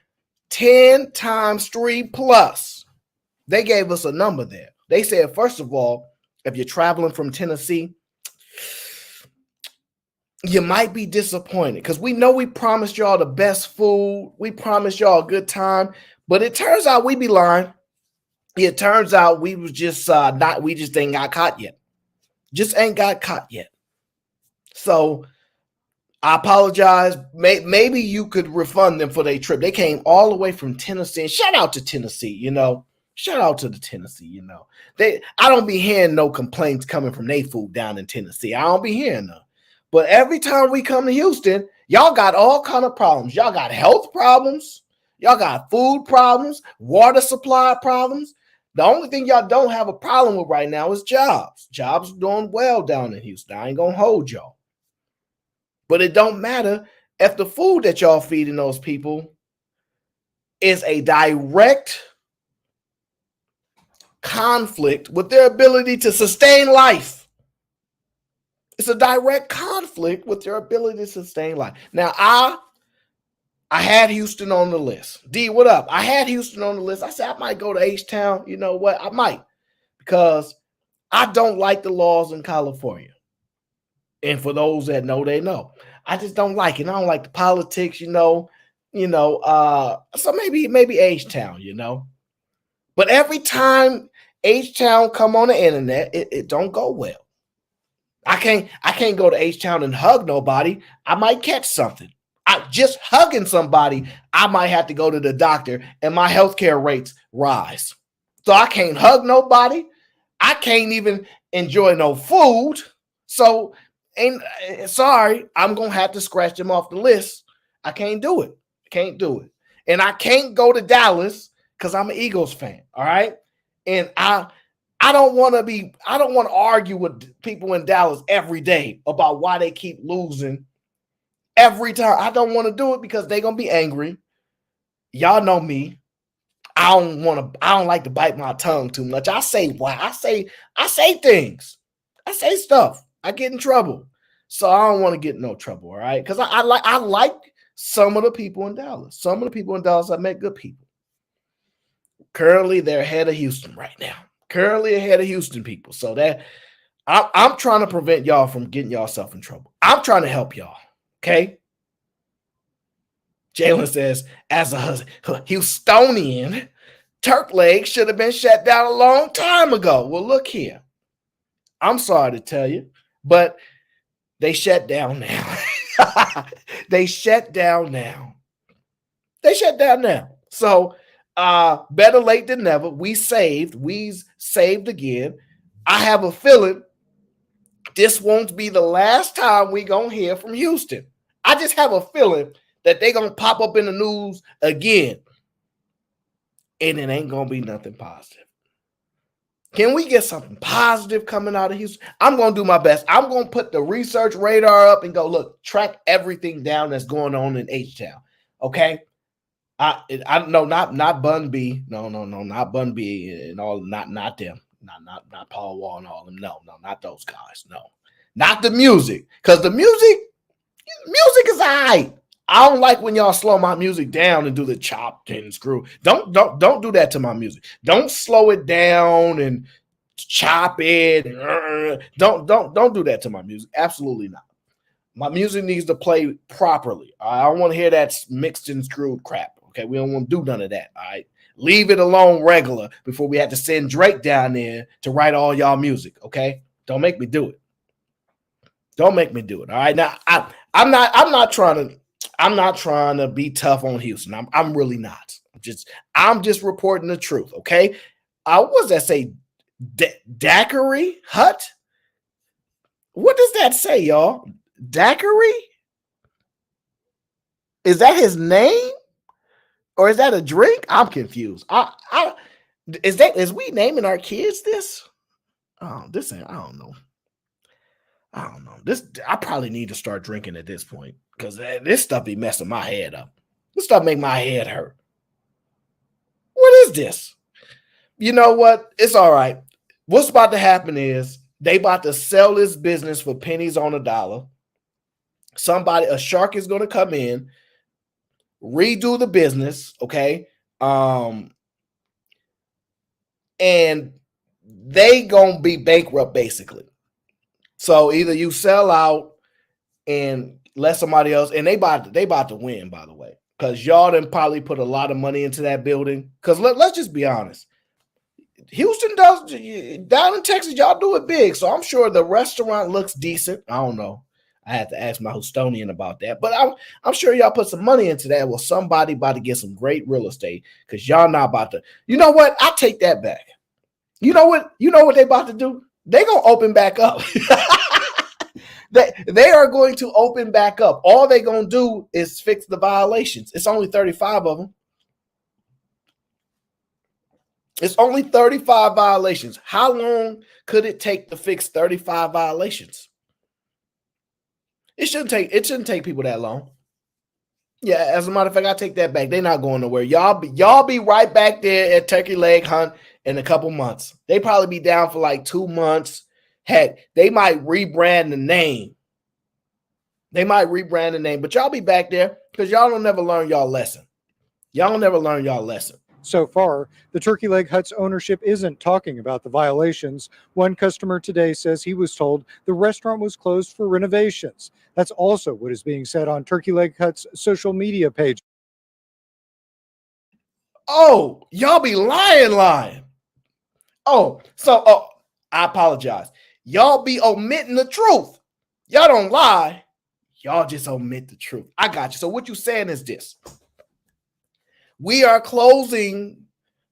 10 times 3 plus. They gave us a number there. They said, first of all, if you're traveling from Tennessee, you might be disappointed, because we know we promised y'all the best food. We promised y'all a good time, but it turns out we be lying. It turns out we was just we just ain't got caught yet. Just ain't got caught yet. So I apologize. Maybe you could refund them for their trip. They came all the way from Tennessee. And shout out to Tennessee, Shout out to the Tennessee, I don't be hearing no complaints coming from their food down in Tennessee. I don't be hearing them. But every time we come to Houston, y'all got all kind of problems. Y'all got health problems. Y'all got food problems, water supply problems. The only thing y'all don't have a problem with right now is jobs. Jobs are doing well down in Houston. I ain't gonna hold y'all. But it don't matter if the food that y'all feeding those people is a direct conflict with their ability to sustain life. It's a direct conflict with their ability to sustain life. Now, I had Houston on the list. D, what up? I had Houston on the list. I said I might go to H-Town. You know what? I might, because I don't like the laws in California. And for those that know, they know. I just don't like it. I don't like the politics, so maybe H-Town, But every time H-Town come on the internet, it don't go well. I can't go to H-Town and hug nobody. I might catch something. Just hugging somebody, I might have to go to the doctor and my healthcare rates rise. So I can't hug nobody. I can't even enjoy no food. So, sorry, I'm going to have to scratch them off the list. I can't do it. And I can't go to Dallas because I'm an Eagles fan. All right. And I don't want to argue with people in Dallas every day about why they keep losing every time. I don't want to do it because they're going to be angry. Y'all know me. I don't like to bite my tongue too much. I say things. I say stuff. I get in trouble. So I don't want to get in no trouble, all right? Because I like some of the people in Dallas. Some of the people in Dallas, I met good people. Currently, they're ahead of Houston right now. Currently ahead of Houston people. So that I'm trying to prevent y'all from getting yourself in trouble. I'm trying to help y'all. Okay. Jalen says, as a Houstonian, Turk Leg should have been shut down a long time ago. Well, look here. I'm sorry to tell you, but they shut down now. They shut down now. They shut down now. So better late than never. We saved again. I have a feeling this won't be the last time we gonna hear from Houston. I just have a feeling that they're gonna pop up in the news again. And it ain't gonna be nothing positive. Can we get something positive coming out of Houston? I'm gonna do my best. I'm gonna put the research radar up and go, look, track everything down that's going on in H-Town. Okay. I no, not Bun B. No, not Bun B and all, not them. Not Paul Wall and all of them. No, not those guys. No, not the music. Because the music is all right. I don't like when y'all slow my music down and do the chop and screw. Don't do that to my music. Don't slow it down and chop it. Don't do that to my music. Absolutely not. My music needs to play properly. I don't want to hear that mixed and screwed crap. Okay, we don't want to do none of that. All right, leave it alone regular before we have to send Drake down there to write all y'all music. Okay, don't make me do it. Don't make me do it. All right, now I'm not trying to be tough on Houston. I'm really not. I'm just reporting the truth. Okay, what does that say? Daiquiri Hut? What does that say, y'all? Daiquiri? Is that his name? Or is that a drink? I'm confused. Is we naming our kids this? Oh, this ain't, I don't know. This I probably need to start drinking at this point because this stuff be messing my head up. This stuff make my head hurt. What is this? You know what? It's all right. What's about to happen is they about to sell this business for pennies on a dollar. A shark is going to come in, redo the business, okay? And they gonna be bankrupt basically. So either you sell out and let somebody else, and they about to win, by the way, because y'all done probably put a lot of money into that building. Because let's just be honest, Houston does down in Texas, y'all do it big. So I'm sure the restaurant looks decent. I don't know. I had to ask my Houstonian about that, but I'm sure y'all put some money into that. Well, somebody about to get some great real estate because y'all not about to. You know what? I take that back. You know what? You know what they about to do? They gonna open back up. They are going to open back up. All they gonna do is fix the violations. It's only 35 of them. It's only 35 violations. How long could it take to fix 35 violations? It shouldn't take people that long. Yeah, as a matter of fact, I take that back. They're not going nowhere. Y'all be right back there at Turkey Leg Hunt in a couple months. They probably be down for like 2 months. Heck, they might rebrand the name. But y'all be back there because y'all don't never learn y'all lesson. So far, the Turkey Leg Hut's ownership isn't talking about the violations. One customer today says he was told the restaurant was closed for renovations. That's also what is being said on Turkey Leg Hut's social media page. Oh, y'all be lying. I apologize. Y'all be omitting the truth. Y'all don't lie. Y'all just omit the truth. I got you. So what you saying is this. We are closing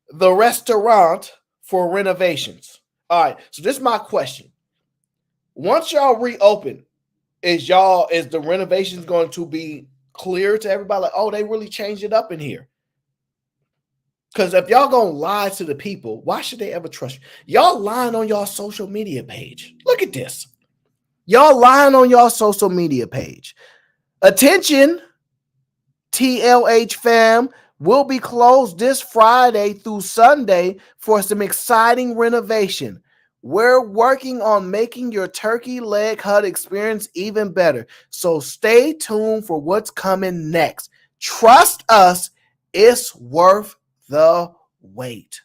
the restaurant for renovations. All right. So this is my question. Once y'all reopen, is the renovations going to be clear to everybody? Like, oh, they really changed it up in here. Because if y'all gonna lie to the people, why should they ever trust you? Y'all lying on y'all social media page. Look at this. Y'all lying on y'all social media page. Attention, TLH fam, will be closed this Friday through Sunday for some exciting renovation. We're working on making your Turkey Leg Hut experience even better. So stay tuned for what's coming next. Trust us, it's worth the wait.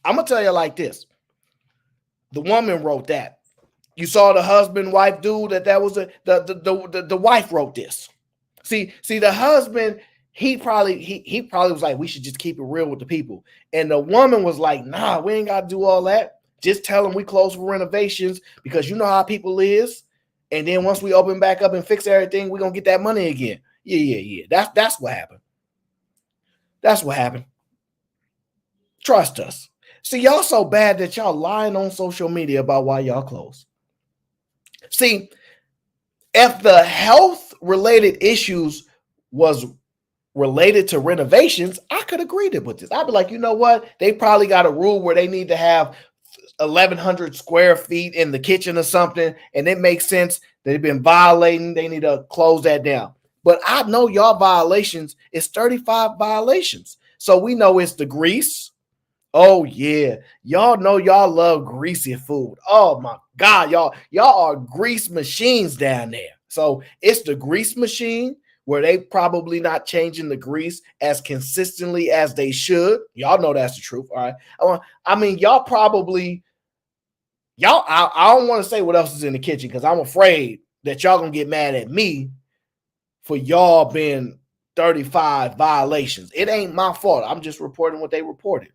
I'm gonna tell you like this. The woman wrote that. You saw the husband wife dude that was the wife wrote this. See the husband, he probably was like, we should just keep it real with the people. And the woman was like, nah, we ain't gotta do all that. Just tell them we close for renovations because you know how people is. And then once we open back up and fix everything, we're gonna get that money again. Yeah. That's what happened. That's what happened. Trust us. See, y'all so bad that y'all lying on social media about why y'all close. See, if the health-related issues was related to renovations, I could agree with this. I'd be like, you know what? They probably got a rule where they need to have 1,100 square feet in the kitchen or something, and it makes sense. They've been violating. They need to close that down. But I know y'all violations is 35 violations. So we know it's the grease. Oh, yeah. Y'all know y'all love greasy food. Oh, my God. Y'all are grease machines down there. So it's the grease machine where they probably not changing the grease as consistently as they should. Y'all know that's the truth. All right. I mean, y'all probably, I don't want to say what else is in the kitchen because I'm afraid that y'all going to get mad at me for y'all being 35 violations. It ain't my fault. I'm just reporting what they reported.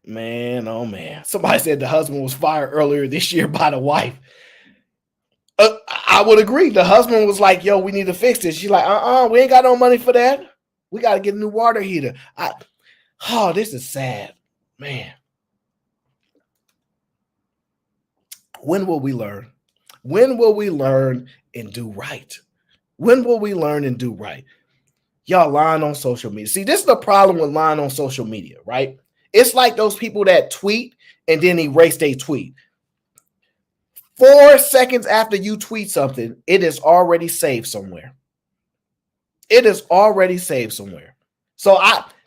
Man, oh man. Somebody said the husband was fired earlier this year by the wife. I would agree. The husband was like, yo, we need to fix this. She's like, we ain't got no money for that. We got to get a new water heater. This is sad. Man. When will we learn? When will we learn and do right? When will we learn and do right? Y'all lying on social media. See, this is the problem with lying on social media, right? It's like those people that tweet and then erase their tweet. 4 seconds after you tweet something, it is already saved somewhere. It is already saved somewhere. So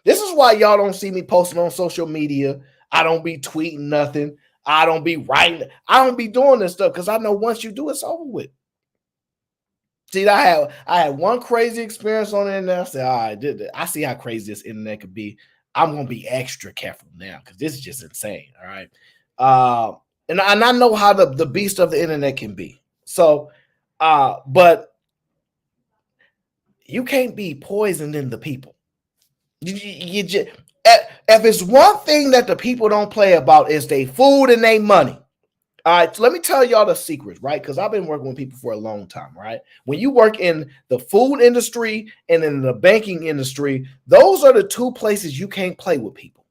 this is why y'all don't see me posting on social media. I don't be tweeting nothing. I don't be writing. I don't be doing this stuff because I know once you do, it's over with. See, I had one crazy experience on the internet. I said, all right, I see how crazy this internet could be. I'm going to be extra careful now because this is just insane. All right. And I know how the beast of the internet can be. So, but you can't be poisoning the people. You just, if it's one thing that the people don't play about is their food and their money. All right, so let me tell y'all the secrets, right? Because I've been working with people for a long time, right? When you work in the food industry and in the banking industry, those are the two places you can't play with people.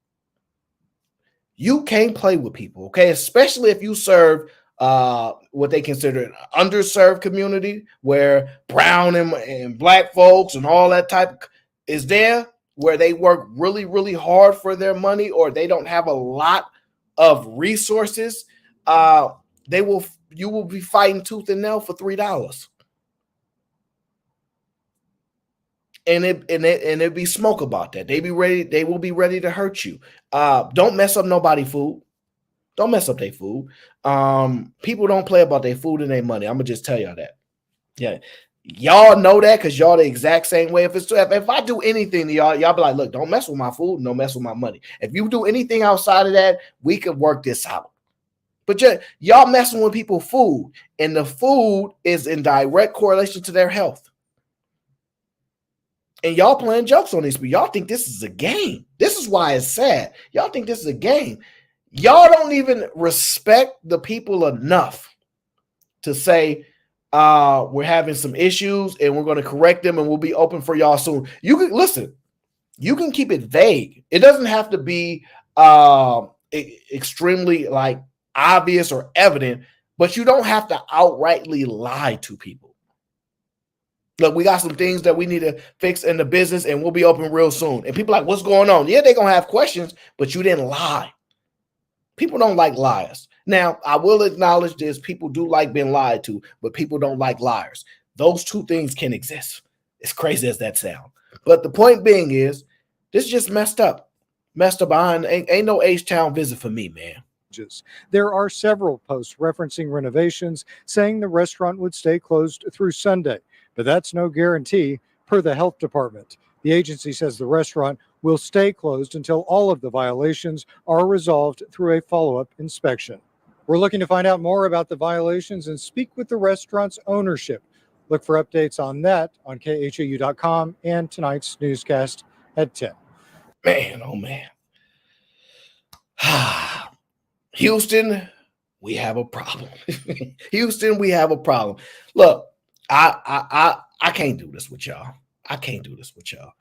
You can't play with people, okay? Especially if you serve what they consider an underserved community where brown and black folks and all that type is there, where they work really, really hard for their money or they don't have a lot of resources. You will be fighting tooth and nail for $3. And it be smoke about that. They will be ready to hurt you. Don't mess up nobody's food. Don't mess up their food. People don't play about their food and their money. I'm gonna just tell y'all that. Yeah. Y'all know that because y'all the exact same way. If I do anything to y'all be like, look, don't mess with my food, don't mess with my money. If you do anything outside of that, we could work this out. But y'all messing with people's food, and the food is in direct correlation to their health. And y'all playing jokes on these people. Y'all think this is a game. This is why it's sad. Y'all think this is a game. Y'all don't even respect the people enough to say, we're having some issues and we're going to correct them and we'll be open for y'all soon. You can listen. You can keep it vague. It doesn't have to be extremely like obvious or evident, but you don't have to outrightly lie to people. Look, we got some things that we need to fix in the business and we'll be open real soon. And people are like, what's going on? Yeah, they're going to have questions, but you didn't lie. People don't like liars. Now, I will acknowledge this. People do like being lied to, but people don't like liars. Those two things can exist. As crazy as that sounds. But the point being is, this is just messed up. Messed up behind. Ain't no H-Town visit for me, man. There are several posts referencing renovations, saying the restaurant would stay closed through Sunday. But that's no guarantee, per the health department. The agency says the restaurant will stay closed until all of the violations are resolved through a follow-up inspection. We're looking to find out more about the violations and speak with the restaurant's ownership. Look for updates on that on KHOU.com and tonight's newscast at 10. Man, oh man. Houston, we have a problem. Houston, we have a problem. Look, I can't do this with y'all. I can't do this with y'all.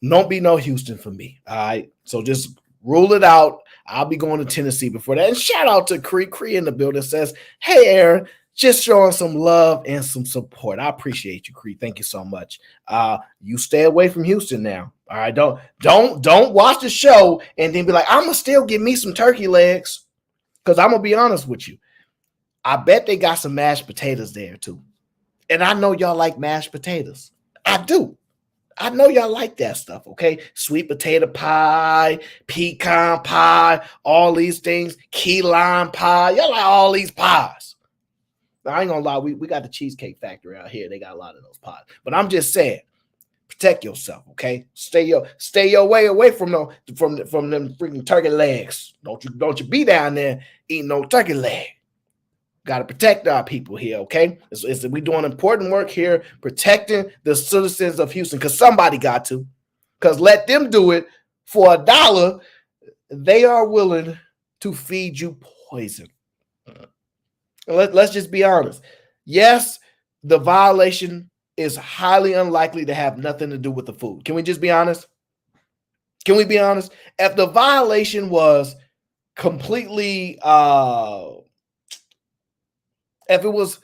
Don't be no Houston for me. All right. So just rule it out. I'll be going to Tennessee before that. And shout out to Cree in the building says, hey, Aaron, just showing some love and some support. I appreciate you, Cree. Thank you so much. You stay away from Houston now. All right. Don't watch the show and then be like, I'm gonna still get me some turkey legs. Because I'm gonna be honest with you. I bet they got some mashed potatoes there too. And I know y'all like mashed potatoes. I do. I know y'all like that stuff, okay? Sweet potato pie, pecan pie, all these things, key lime pie. Y'all like all these pies. Now, I ain't gonna lie, we got the Cheesecake Factory out here. They got a lot of those pies. But I'm just saying, protect yourself, okay? Stay your way away from them freaking turkey legs. Don't you be down there eating no turkey leg. Got to protect our people here, okay? We doing important work here, protecting the citizens of Houston, because somebody got to. Because let them do it for $1. They are willing to feed you poison. Let's just be honest. Yes, the violation is highly unlikely to have nothing to do with the food. Can we just be honest? Can we be honest? If the violation was completely if it was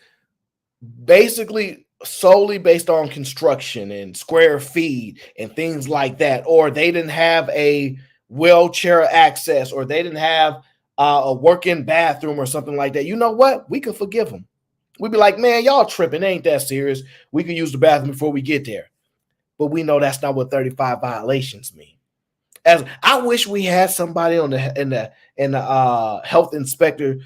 basically solely based on construction and square feet and things like that, or they didn't have a wheelchair access, or they didn't have a working bathroom or something like that, you know what? We could forgive them. We'd be like, man, y'all tripping. It ain't that serious. We could use the bathroom before we get there. But we know that's not what 35 violations mean. As I wish we had somebody on the health inspector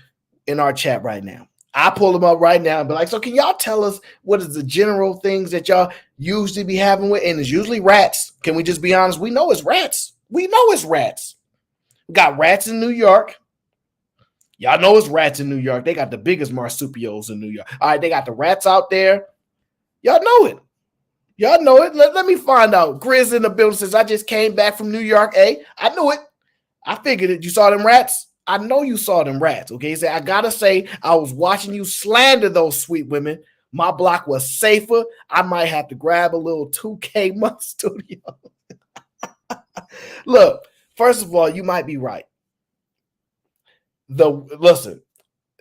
in our chat right now. I pull them up right now and be like, so can y'all tell us what is the general things that y'all usually be having with? And it's usually rats. Can we just be honest? We know it's rats. We know it's rats. We got rats in New York. Y'all know it's rats in New York. They got the biggest marsupials in New York. All right, they got the rats out there. Y'all know it. Y'all know it. Let me find out. Grizz in the building says, I just came back from New York. Hey, I knew it. I figured it. You saw them rats? I know you saw them rats, okay? He said, I got to say, I was watching you slander those sweet women. My block was safer. I might have to grab a little 2K month studio. Look, first of all, you might be right. Listen,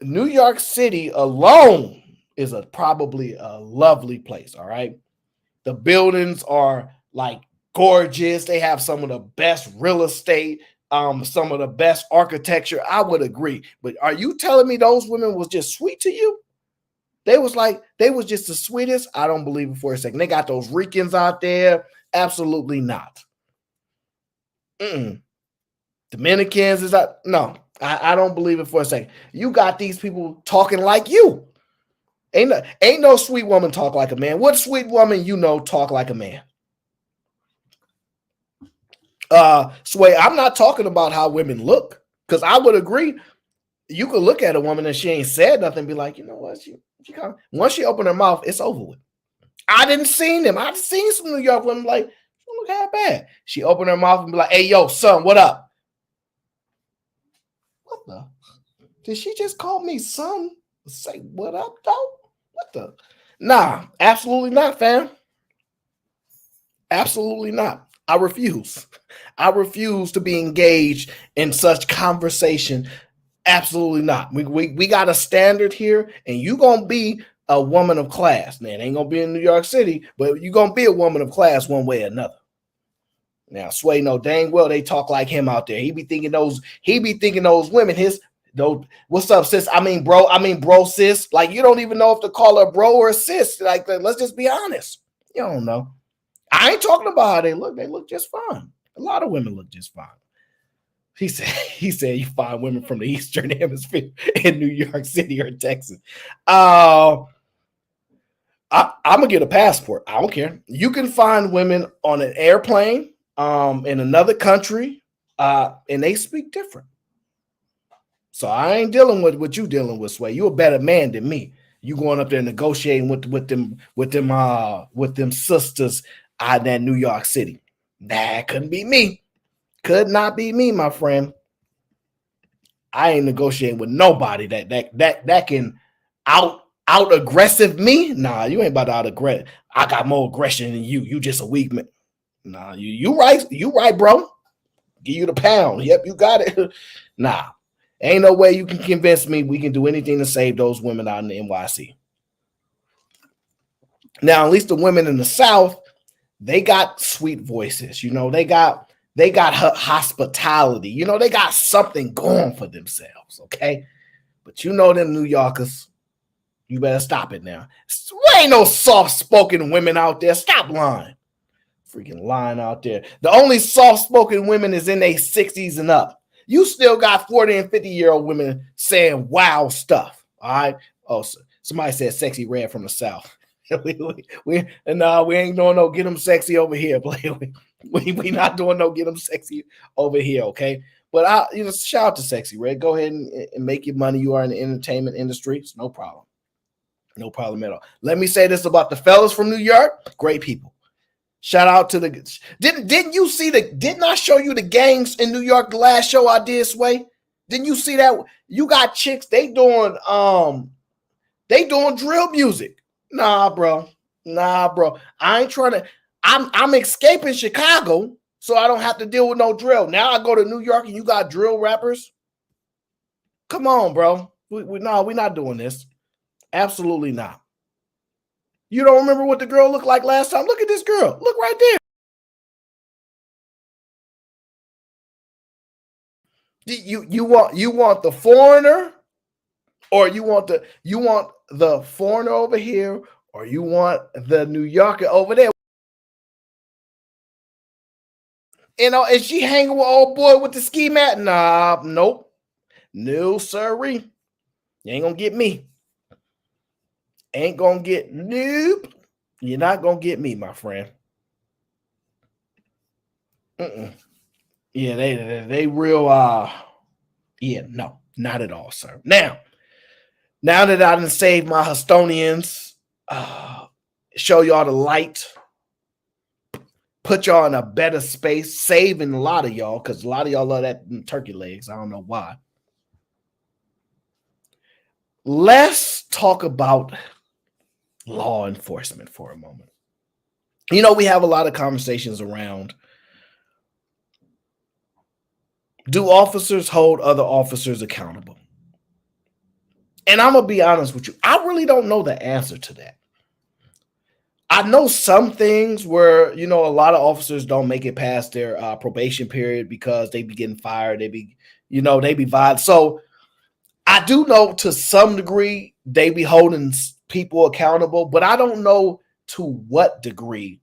New York City alone is probably a lovely place, all right? The buildings are like gorgeous. They have some of the best real estate, some of the best architecture. I would agree. But are you telling me those women was just sweet to you? They was just the sweetest? I don't believe it for a second. They got those Ricans out there. Absolutely not. Dominicans is that? No, I don't believe it for a second. You got these people talking like you. Ain't no sweet woman talk like a man. What sweet woman you know talk like a man? Sway, I'm not talking about how women look, because I would agree. You could look at a woman and she ain't said nothing and be like, you know what? Once she opened her mouth, it's over with. I didn't see them. I've seen some New York women like, don't look half bad. She opened her mouth and be like, hey, yo, son, what up? What the? Did she just call me son? Say what up, though? What the? Nah, absolutely not, fam. Absolutely not. I refuse. I refuse to be engaged in such conversation. Absolutely not. We got a standard here, and you gonna be a woman of class. Man, ain't gonna be in New York City, but you gonna be a woman of class one way or another. Now, Sway know dang well they talk like him out there. He be thinking those women, what's up, sis? I mean, bro, sis. Like, you don't even know if to call her bro or sis. Like, let's just be honest. You don't know. I ain't talking about how they look. They look just fine. A lot of women look just fine. He said you find women from the Eastern Hemisphere in New York City or Texas. I'm gonna get a passport. I don't care. You can find women on an airplane. in another country, and they speak different. So I ain't dealing with what you dealing with, Sway. You a better man than me. You going up there negotiating with them sisters out in that New York City. That couldn't be me. Could not be me, my friend. I ain't negotiating with nobody that can out aggressive me. Nah, you ain't about to out aggressive. I got more aggression than you. You just a weak man. Nah, you right. You right, bro. Give you the pound. Yep, you got it. Nah. Ain't no way you can convince me we can do anything to save those women out in the NYC. Now, at least the women in the South, they got sweet voices. You know, they got hospitality. You know, they got something going for themselves, okay? But you know them New Yorkers, you better stop it now. There ain't no soft-spoken women out there. Stop lying. Freaking lying out there. The only soft-spoken women is in their 60s and up. You still got 40 and 50-year-old women saying wow stuff. All right. Oh, somebody said sexy red from the South. we ain't doing no get them sexy over here. We not doing no get them sexy over here. Okay. But shout out to Sexy Red. Go ahead and make your money. You are in the entertainment industry. It's no problem. No problem at all. Let me say this about the fellas from New York. Great people. Shout out to the didn't you see didn't I show you the gangs in New York the last show I did, Sway? Didn't you see that? You got chicks, they doing drill music. Nah, bro. I ain't trying to, I'm escaping Chicago, so I don't have to deal with no drill. Now I go to New York and you got drill rappers. Come on, bro. We're not doing this. Absolutely not. You don't remember what the girl looked like last time? Look at this girl. Look right there. You want the foreigner, or you want the foreigner over here, or you want the New Yorker over there? You know, is she hanging with old boy with the ski mat? Nah, nope. No, sirree. You ain't gonna get me. Ain't gonna get nope. You're not gonna get me, my friend. Yeah, they real yeah, no, not at all, sir. Now that I done saved my Hostonians, show y'all the light, put y'all in a better space, saving a lot of y'all, because a lot of y'all love that turkey legs. I don't know why. Let's talk about law enforcement for a moment. You know, we have a lot of conversations around, do officers hold other officers accountable? And I'm going to be honest with you. I really don't know the answer to that. I know some things where, you know, a lot of officers don't make it past their probation period because they be getting fired. They be violent. So I do know to some degree they be holding people accountable, but I don't know to what degree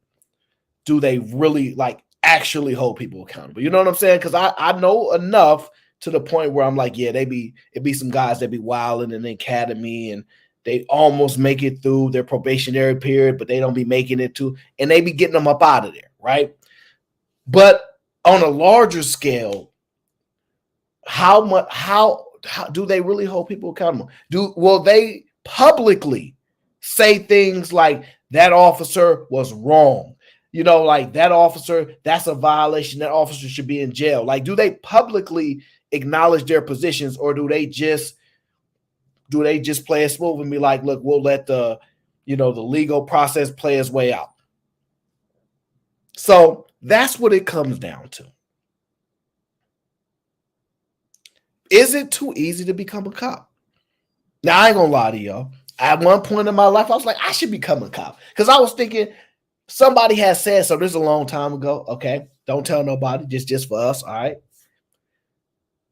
do they really actually hold people accountable. You know what I'm saying? Because I know enough to the point where I'm like, yeah, it be some guys that be wilding in the academy and they almost make it through their probationary period, but they don't be making it to, and they be getting them up out of there, right? But on a larger scale, how do they really hold people accountable? Will they publicly say things like that officer was wrong? You know, like that officer, that's a violation. That officer should be in jail. Like, do they publicly acknowledge their positions, or do they just play it smooth and be like, look, we'll let the legal process play its way out? So that's what it comes down to. Is it too easy to become a cop? Now, I ain't gonna lie to y'all. At one point in my life, I was like, I should become a cop, because I was thinking somebody has said so. This is a long time ago. Okay, don't tell nobody. Just for us. All right.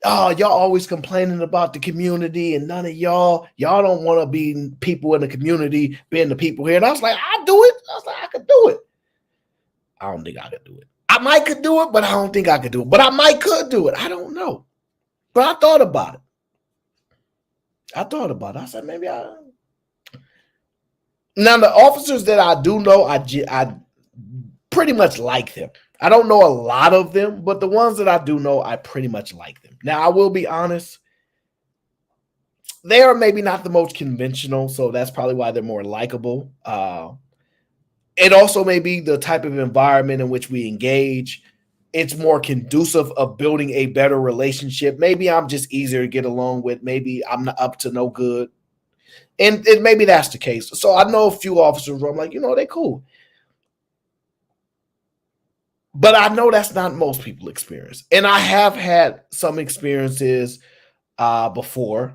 Oh, y'all always complaining about the community, and none of y'all don't want to be people in the community, being the people here. And I was like, I do it. I was like, I could do it. I don't think I could do it. I might could do it, but I don't think I could do it. But I might could do it. I don't know. But I thought about it. I said, maybe I. Now, the officers that I do know, I pretty much like them. I don't know a lot of them, but the ones that I do know, I pretty much like them. Now, I will be honest. They are maybe not the most conventional, so that's probably why they're more likable. It also may be the type of environment in which we engage. It's more conducive of building a better relationship. Maybe I'm just easier to get along with. Maybe I'm not up to no good. And maybe that's the case. So I know a few officers where I'm like, they cool. But I know that's not most people experience. And I have had some experiences before.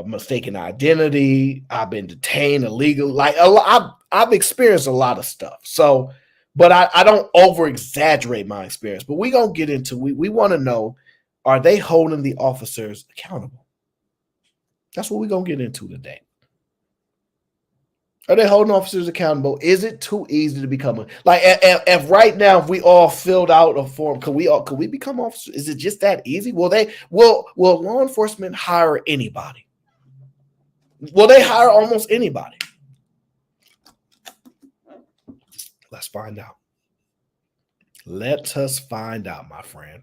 Mistaken identity. I've been detained illegally. Like I've experienced a lot of stuff. So, but I don't over exaggerate my experience. But we're gonna get into we want to know, are they holding the officers accountable? That's what we're gonna get into today. Are they holding officers accountable? Is it too easy to become if right now if we all filled out a form, could we become officers? Is it just that easy? Will law enforcement hire anybody? Will they hire almost anybody? Let's find out. Let us find out, my friend.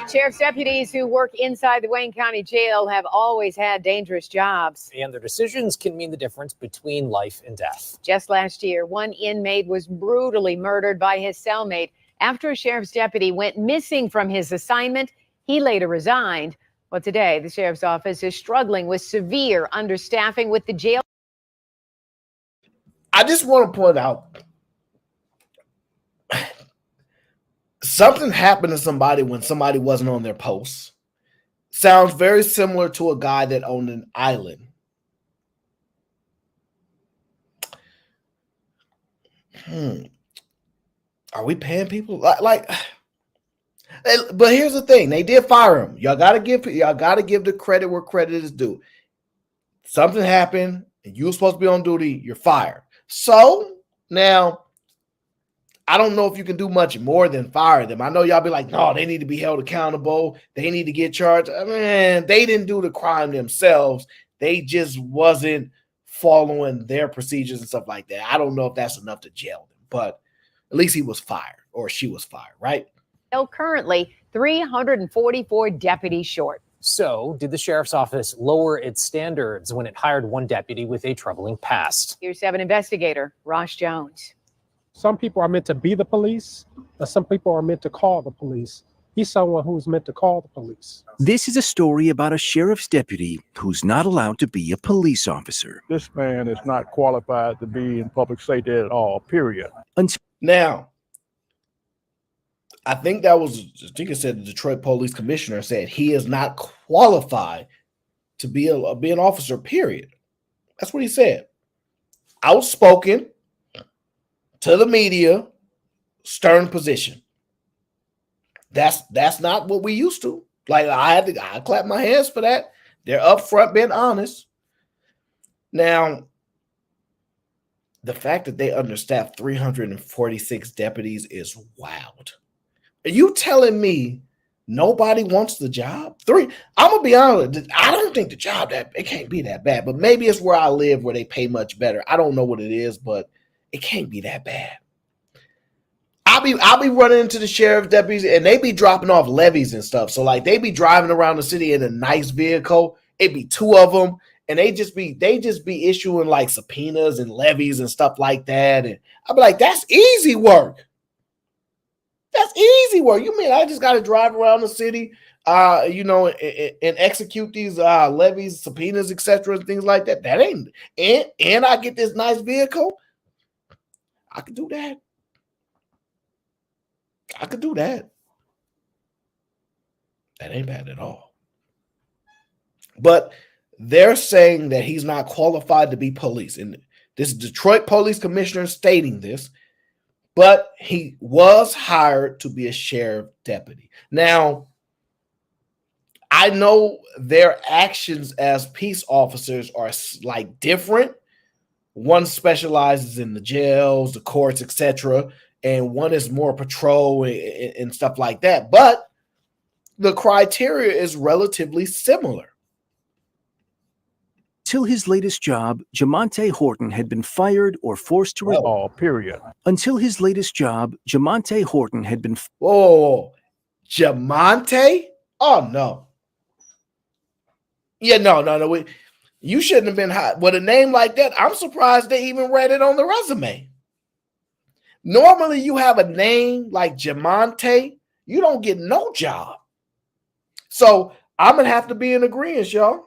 Sheriff's deputies who work inside the Wayne County Jail have always had dangerous jobs. And their decisions can mean the difference between life and death. Just last year, one inmate was brutally murdered by his cellmate after a sheriff's deputy went missing from his assignment. He later resigned. Well, today, the sheriff's office is struggling with severe understaffing with the jail. I just want to point out, something happened to somebody when somebody wasn't on their post. Sounds very similar to a guy that owned an island. Are we paying people like? But here's the thing: they did fire him. Y'all gotta give the credit where credit is due. Something happened, and you were supposed to be on duty. You're fired. So now, I don't know if you can do much more than fire them. I know y'all be like, no, they need to be held accountable. They need to get charged. Man, they didn't do the crime themselves. They just wasn't following their procedures and stuff like that. I don't know if that's enough to jail them, but at least he was fired or she was fired, right? Currently 344 deputies short. So, did the sheriff's office lower its standards when it hired one deputy with a troubling past? Here's 7 investigator Ross Jones. Some people are meant to be the police, and some people are meant to call the police. He's someone who's meant to call the police. This is a story about a sheriff's deputy who's not allowed to be a police officer. This man is not qualified to be in public safety at all, period. Now, I think it said the Detroit police commissioner said he is not qualified to be an officer, period. That's what he said. Outspoken, to the media, stern position. That's not what we used to. Like I clap my hands for that. They're upfront, being honest. Now, the fact that they understaffed 346 deputies is wild. Are you telling me nobody wants the job? I'm gonna be honest. I don't think the job it can't be that bad. But maybe it's where I live, where they pay much better. I don't know what it is, but it can't be that bad. I'll be running into the sheriff deputies, and they be dropping off levies and stuff. So like they be driving around the city in a nice vehicle. It be 2 of them, and they just be issuing like subpoenas and levies and stuff like that. And I'll be like, that's easy work. That's easy work. You mean I just got to drive around the city, and execute these levies, subpoenas, etc., and things like that? That ain't. And I get this nice vehicle. I could do that. That ain't bad at all. But they're saying that he's not qualified to be police. And this Detroit police commissioner stating this, but he was hired to be a sheriff deputy. Now, I know their actions as peace officers are like different. One specializes in the jails, the courts, etc., and one is more patrol and stuff like that. But the criteria is relatively similar. Till his latest job, Jamonte Horton had been fired or forced to resign. Oh, period. Until his latest job, Jamonte Horton had been. Whoa, Jamonte? Oh no. Yeah, no. You shouldn't have been hot with a name like that. I'm surprised they even read it on the resume. Normally, you have a name like Jamonte, you don't get no job. So I'm gonna have to be in agreement, y'all.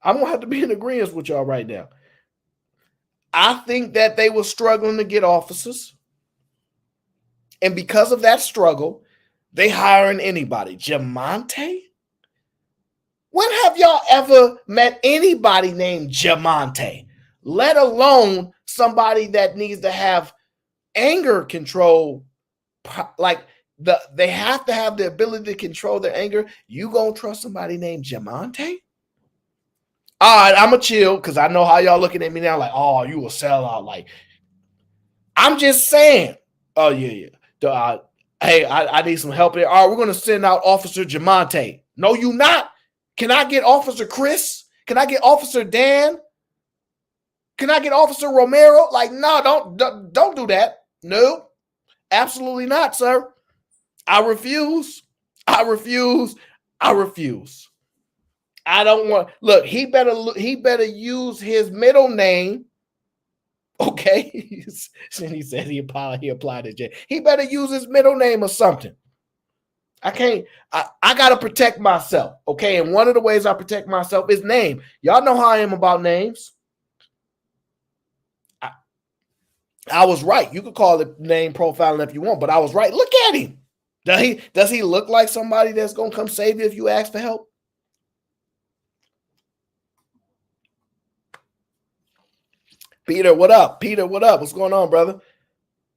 I'm gonna have to be in agreement with y'all right now. I think that they were struggling to get officers, and because of that struggle, they hiring anybody. Jamonte? When have y'all ever met anybody named Jamonte? Let alone somebody that needs to have anger control, like they have to have the ability to control their anger. You gonna trust somebody named Jamonte? All right, I'm gonna chill because I know how y'all looking at me now, like, oh, you a sellout. Like, I'm just saying. Oh yeah. Hey, I need some help here. All right, we're gonna send out Officer Jamonte. No, you not. Can I get Officer Chris? Can I get Officer Dan? Can I get Officer Romero? Like, no, don't do that. No, absolutely not, sir. I refuse. I don't want. Look, he better use his middle name. Okay, and he said he applied to jail. He better use his middle name or something. I can't. I gotta protect myself. Okay, and one of the ways I protect myself is name. Y'all know how I am about names. I was right. You could call it name profiling if you want, but I was right. Look at him. Does he look like somebody that's gonna come save you if you ask for help? Peter, what up? Peter, what up? What's going on, brother?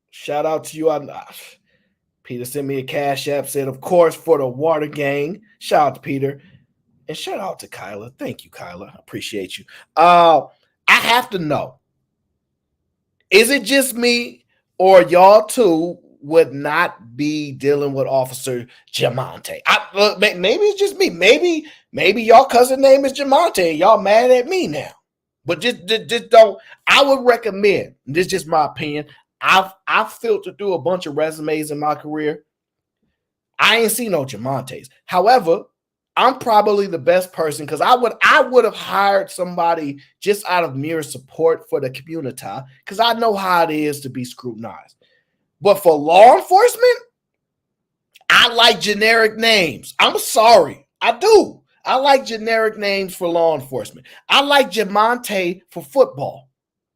Shout out to you. Peter sent me a cash app, said, of course, for the Water Gang. Shout out to Peter. And shout out to Kyla. Thank you, Kyla. I appreciate you. I have to know. Is it just me or y'all two would not be dealing with Officer Jamonte? Maybe it's just me. Maybe y'all cousin name is Jamonte and y'all mad at me now. But just don't. I would recommend, this is just my opinion, I've filtered through a bunch of resumes in my career. I ain't seen no Jamontes. However, I'm probably the best person because I would have hired somebody just out of mere support for the community because I know how it is to be scrutinized. But for law enforcement, I like generic names. I'm sorry. I do. I like generic names for law enforcement. I like Jamonte for football.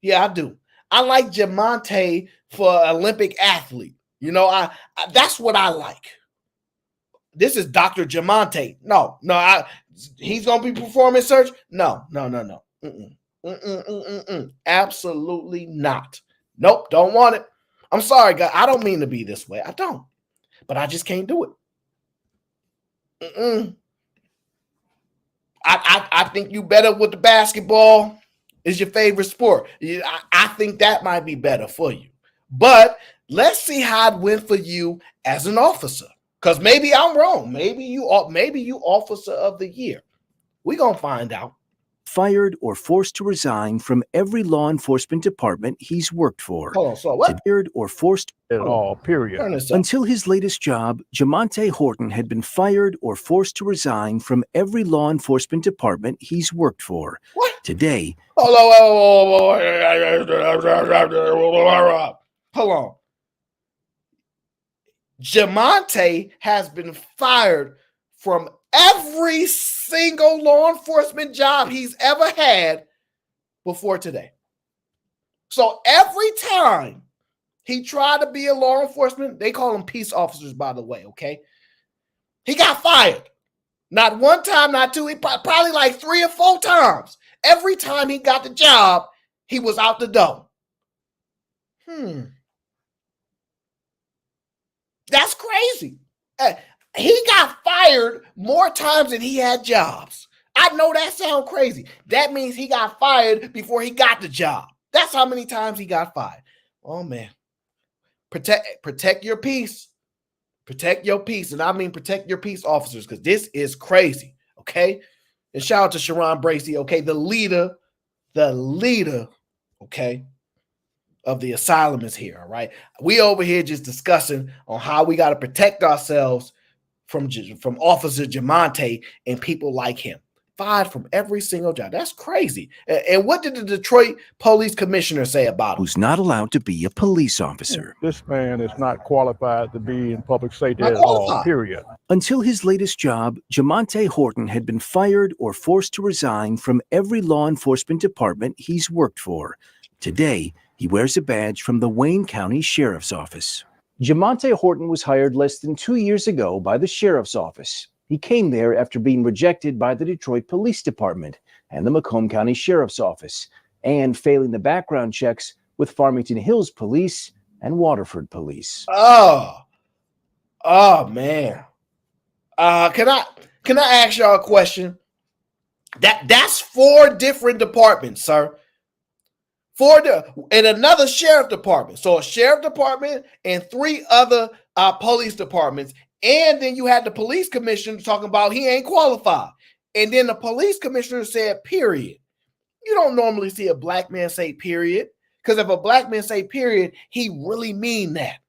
Yeah, I do. I like Jamonte for Olympic athlete. You know, I that's what I like. This is Dr. Jamonte. No, he's gonna be performing search. No. Absolutely not. Nope, don't want it. I'm sorry, guys. I don't mean to be this way. I don't, but I just can't do it. I think you better with the basketball is your favorite sport. I think that might be better for you. But let's see how it went for you as an officer. Because maybe I'm wrong. Maybe you officer of the year. We're going to find out. Fired or forced to resign from every law enforcement department he's worked for. Hold on, so what? Fired or forced at all, period. Until his latest job, Jamonte Horton had been fired or forced to resign from every law enforcement department he's worked for. What? Today. Hold on. Jamonte has been fired from every single law enforcement job he's ever had before today. So every time he tried to be a law enforcement, they call them peace officers, by the way, okay? He got fired. Not one time, not two, probably like 3 or 4 times. Every time he got the job, he was out the door. That's crazy. He got fired more times than he had jobs. I know that sounds crazy. That means he got fired before he got the job. That's how many times he got fired. Oh, man. Protect your peace. Protect your peace. And I mean protect your peace, officers, because this is crazy, okay? And shout out to Sharon Bracey, okay, the leader, okay, of the asylum is here, all right? We over here just discussing on how we got to protect ourselves from Officer Jamonte and people like him. Fired from every single job. That's crazy. And what did the Detroit police commissioner say about him? Who's not allowed to be a police officer. This man is not qualified to be in public safety at all, period. Until his latest job, Jamonte Horton had been fired or forced to resign from every law enforcement department he's worked for. Today, he wears a badge from the Wayne County Sheriff's Office. Jamonte Horton was hired less than 2 years ago by the Sheriff's Office. He came there after being rejected by the Detroit Police Department and the Macomb County Sheriff's Office, and failing the background checks with Farmington Hills Police and Waterford Police. Oh man. Can I ask y'all a question? That's 4 different departments, sir. And another sheriff department. So a sheriff department and 3 other police departments. And then you had the police commissioner talking about he ain't qualified. And then the police commissioner said, period. You don't normally see a black man say period. Because if a black man say period, he really mean that.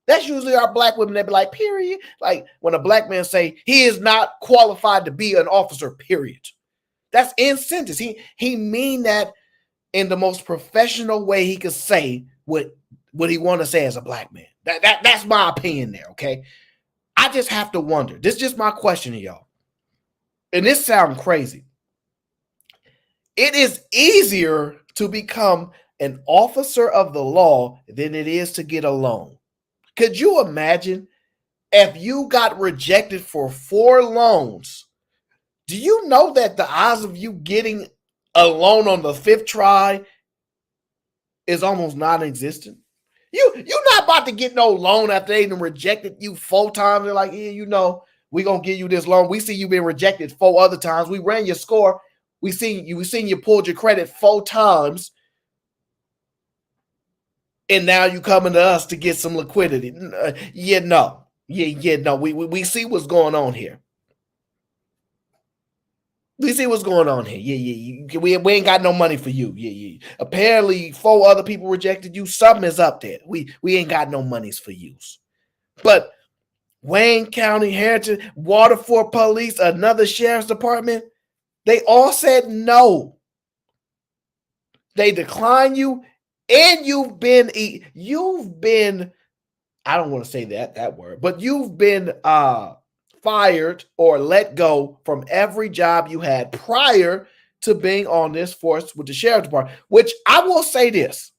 That's usually our black women. They be like, period. Like when a black man say he is not qualified to be an officer, period. That's in sentence. He mean that in the most professional way he could say what he want to say as a black man. That's my opinion there, okay? I just have to wonder. This is just my question to y'all. And this sounds crazy. It is easier to become an officer of the law than it is to get a loan. Could you imagine if you got rejected for 4 loans? Do you know that the odds of you getting a loan on the 5th try is almost non-existent? You're not about to get no loan after they even rejected you 4 times. They're like, yeah, we're going to give you this loan. We see you been rejected 4 other times. We ran your score. We seen you pulled your credit 4 times. And now you coming to us to get some liquidity. No. We see what's going on here. We see what's going on here. We ain't got no money for you. Apparently 4 other people rejected you. Something is up there. We ain't got no monies for you. But Wayne County, Harrington, Waterford Police, another sheriff's department, they all said no. They declined you, and you've been, I don't want to say that word, but you've been fired or let go from every job you had prior to being on this force with the sheriff's department, which I will say this.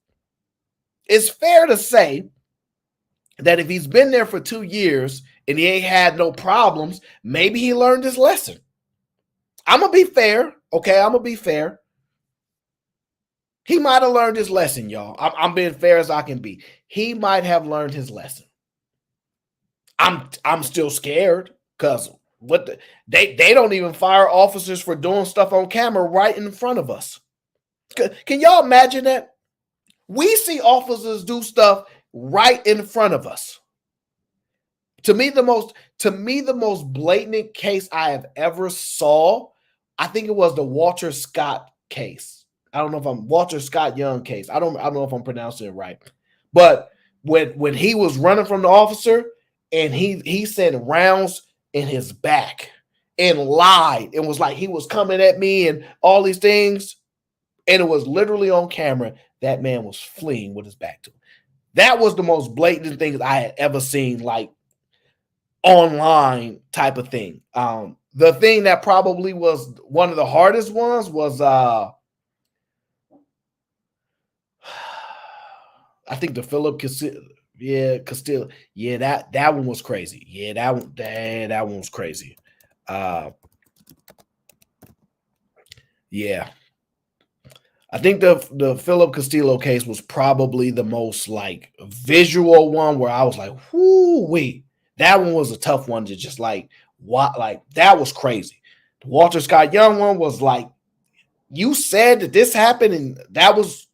It's fair to say that if he's been there for 2 years and he ain't had no problems, maybe he learned his lesson. I'm going to be fair, okay? I'm going to be fair. He might have learned his lesson, y'all. I'm being fair as I can be. He might have learned his lesson. I'm still scared because they don't even fire officers for doing stuff on camera right in front of us. Can y'all imagine that? We see officers do stuff right in front of us. To me, the most blatant case I have ever saw, I think it was the Walter Scott case. I don't know if Walter Scott Young case. I don't know if I'm pronouncing it right. But when he was running from the officer and he said rounds in his back and lied and was like he was coming at me and all these things, and it was literally on camera, that man was fleeing with his back to him. That was the most blatant thing I had ever seen, like online type of thing. The thing that probably was one of the hardest ones was I think the Philip Castillo. Yeah, that one was crazy. Yeah, that one was crazy. Yeah. I think the Philip Castillo case was probably the most like visual one where I was like, whoo-wee. That one was a tough one to just like, what, like that was crazy. The Walter Scott Young one was like, you said that this happened and that was,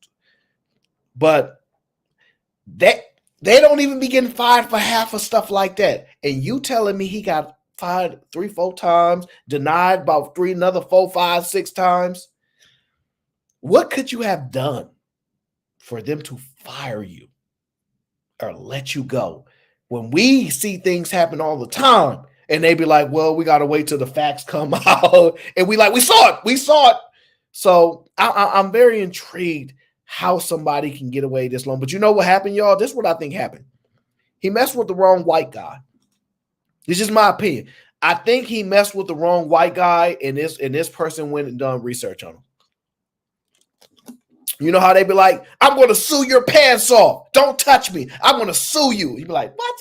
but they don't even be getting fired for half of stuff like that. And you telling me he got fired 3-4 times, denied about 3, another 4, 5, 6 times. What could you have done for them to fire you or let you go? When we see things happen all the time and they be like, well, we got to wait till the facts come out. And we saw it. So I'm very intrigued how somebody can get away this long. But you know what happened, y'all? This is what I think happened. He messed with the wrong white guy. This is my opinion. I think he messed with the wrong white guy, and this person went and done research on him. You know how they be like, I'm going to sue your pants off. Don't touch me. I'm going to sue you. You be like, what?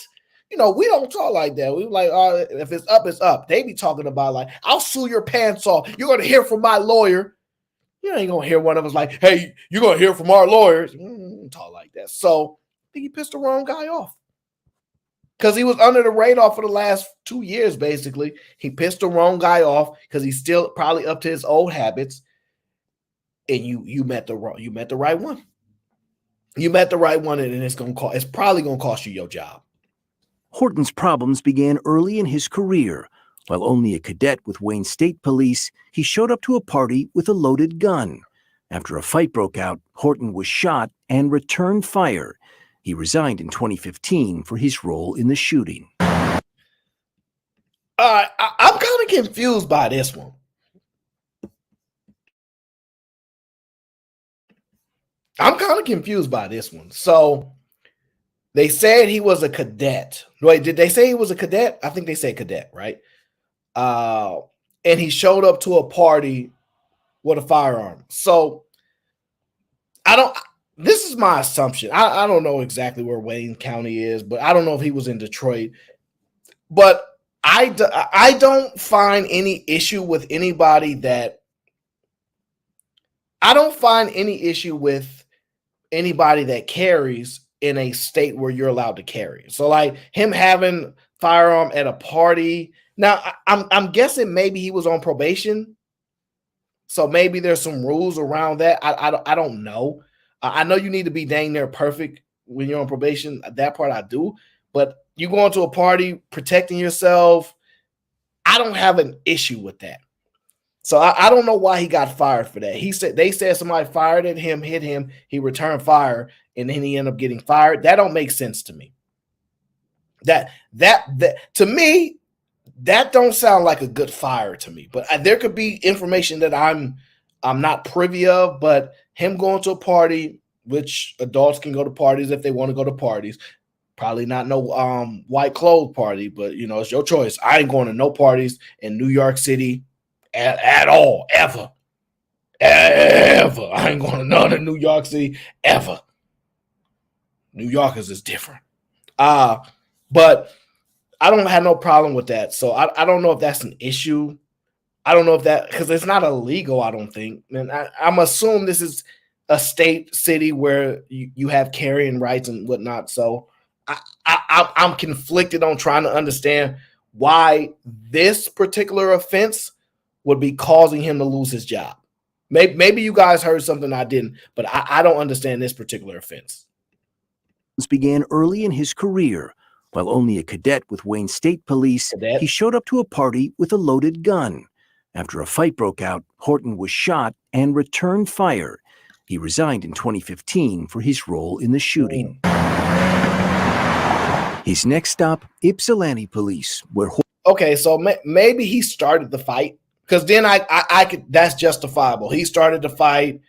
You know, we don't talk like that. We be like, if it's up, it's up. They be talking about like, I'll sue your pants off. You're going to hear from my lawyer. You ain't going to hear one of us like, hey, you're going to hear from our lawyers. Talk like that. So I think he pissed the wrong guy off. Because he was under the radar for the last 2 years, basically. He pissed the wrong guy off because he's still probably up to his old habits. And you met the right one. You met the right one, and it's probably gonna cost you your job. Horton's problems began early in his career. While only a cadet with Wayne State Police, he showed up to a party with a loaded gun. After a fight broke out, Horton was shot and returned fire. He resigned in 2015 for his role in the shooting. I'm kind of confused by this one. So they said he was a cadet. Wait, did they say he was a cadet? I think they said cadet, right? And he showed up to a party with a firearm. So this is my assumption. I don't know exactly where Wayne County is, but I don't know if he was in Detroit. But I don't find any issue with anybody that carries in a state where you're allowed to carry. So like him having firearm at a party. Now I'm guessing maybe he was on probation. So maybe there's some rules around that. I don't know. I know you need to be dang near perfect when you're on probation. That part I do. But you going to a party, protecting yourself, I don't have an issue with that. So I don't know why he got fired for that. They said somebody fired at him, hit him, he returned fire, and then he ended up getting fired. That don't make sense to me. That to me, that don't sound like a good fire to me. But there could be information that I'm not privy of. But him going to a party, which adults can go to parties if they want to go to parties. Probably not no white clothes party, but you know it's your choice. I ain't going to no parties in New York City at all, ever. I ain't going to none in New York City ever. New Yorkers is different. But I don't have no problem with that. So I don't know if that's an issue. I don't know if that, because it's not illegal, I don't think. And I'm assuming this is a state, city where you have carrying rights and whatnot. So I'm conflicted on trying to understand why this particular offense would be causing him to lose his job. Maybe you guys heard something I didn't, but I don't understand this particular offense. Began early in his career. While only a cadet with Wayne State Police, he showed up to a party with a loaded gun. After a fight broke out, Horton was shot and returned fire. He resigned in 2015 for his role in the shooting. His next stop, Ypsilanti Police, where okay, so maybe he started the fight, because then I could, that's justifiable. He started the fight,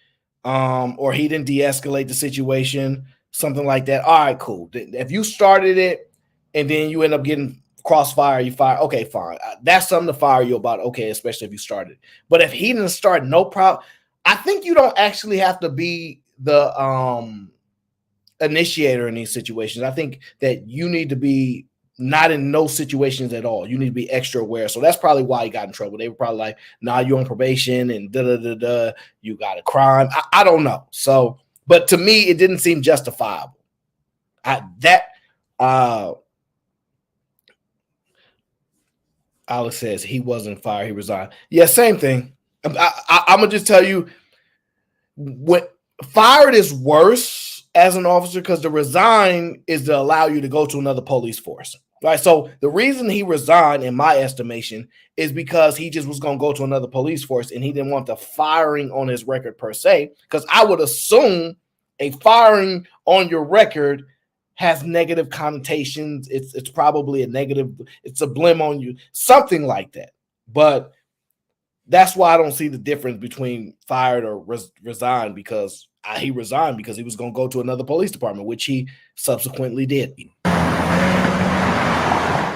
or he didn't de-escalate the situation, something like that. All right, cool. If you started it and then you end up getting crossfire, you fire. Okay, fine. That's something to fire you about. Okay, especially if you started. But if he didn't start, no problem. I think you don't actually have to be the initiator in these situations. I think that you need to be not in no situations at all. You need to be extra aware. So that's probably why he got in trouble. They were probably like, nah, you're on probation and da-da-da-da, you got a crime. I don't know. So, but to me, it didn't seem justifiable. Alex says he wasn't fired, he resigned. Yeah, same thing. I'm gonna just tell you, what fired is worse as an officer, because the resign is to allow you to go to another police force. Right. So the reason he resigned, in my estimation, is because he just was going to go to another police force and he didn't want the firing on his record per se. Because I would assume a firing on your record has negative connotations. It's probably a negative, it's a blame on you, something like that. But that's why I don't see the difference between fired or resigned, because he resigned because he was going to go to another police department, which he subsequently did.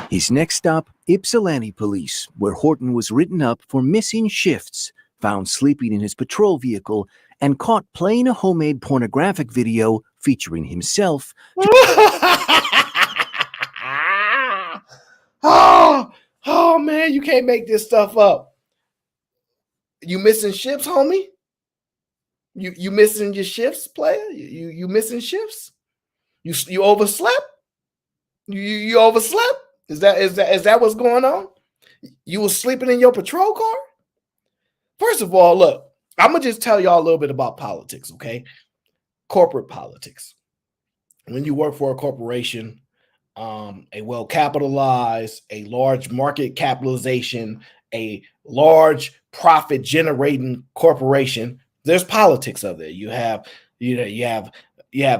His next stop, Ypsilanti Police, where Horton was written up for missing shifts, found sleeping in his patrol vehicle, and caught playing a homemade pornographic video featuring himself. Oh man, you can't make this stuff up. You missing shifts, homie? You missing your shifts, player? You missing shifts? You overslept? You overslept? Is that what's going on? You were sleeping in your patrol car? First of all, look, I'm gonna just tell y'all a little bit about politics, okay? Corporate politics. When you work for a corporation, a well-capitalized, a large market capitalization, a large profit-generating corporation, there's politics of it. You have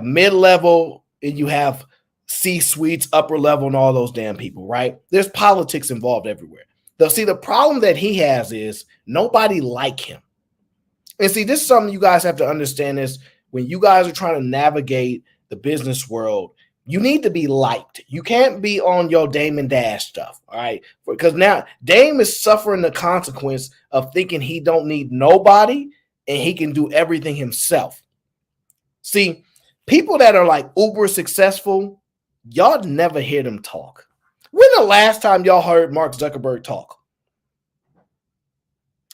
mid-level and you have C-suites, upper level, and all those damn people, right? There's politics involved everywhere. See, the problem that he has is nobody like him. And see, this is something you guys have to understand is when you guys are trying to navigate the business world, you need to be liked. You can't be on your Dame and Dash stuff, all right? Because now Dame is suffering the consequence of thinking he don't need nobody and he can do everything himself. See, people that are like uber successful, y'all never hear them talk. When the last time y'all heard Mark Zuckerberg talk?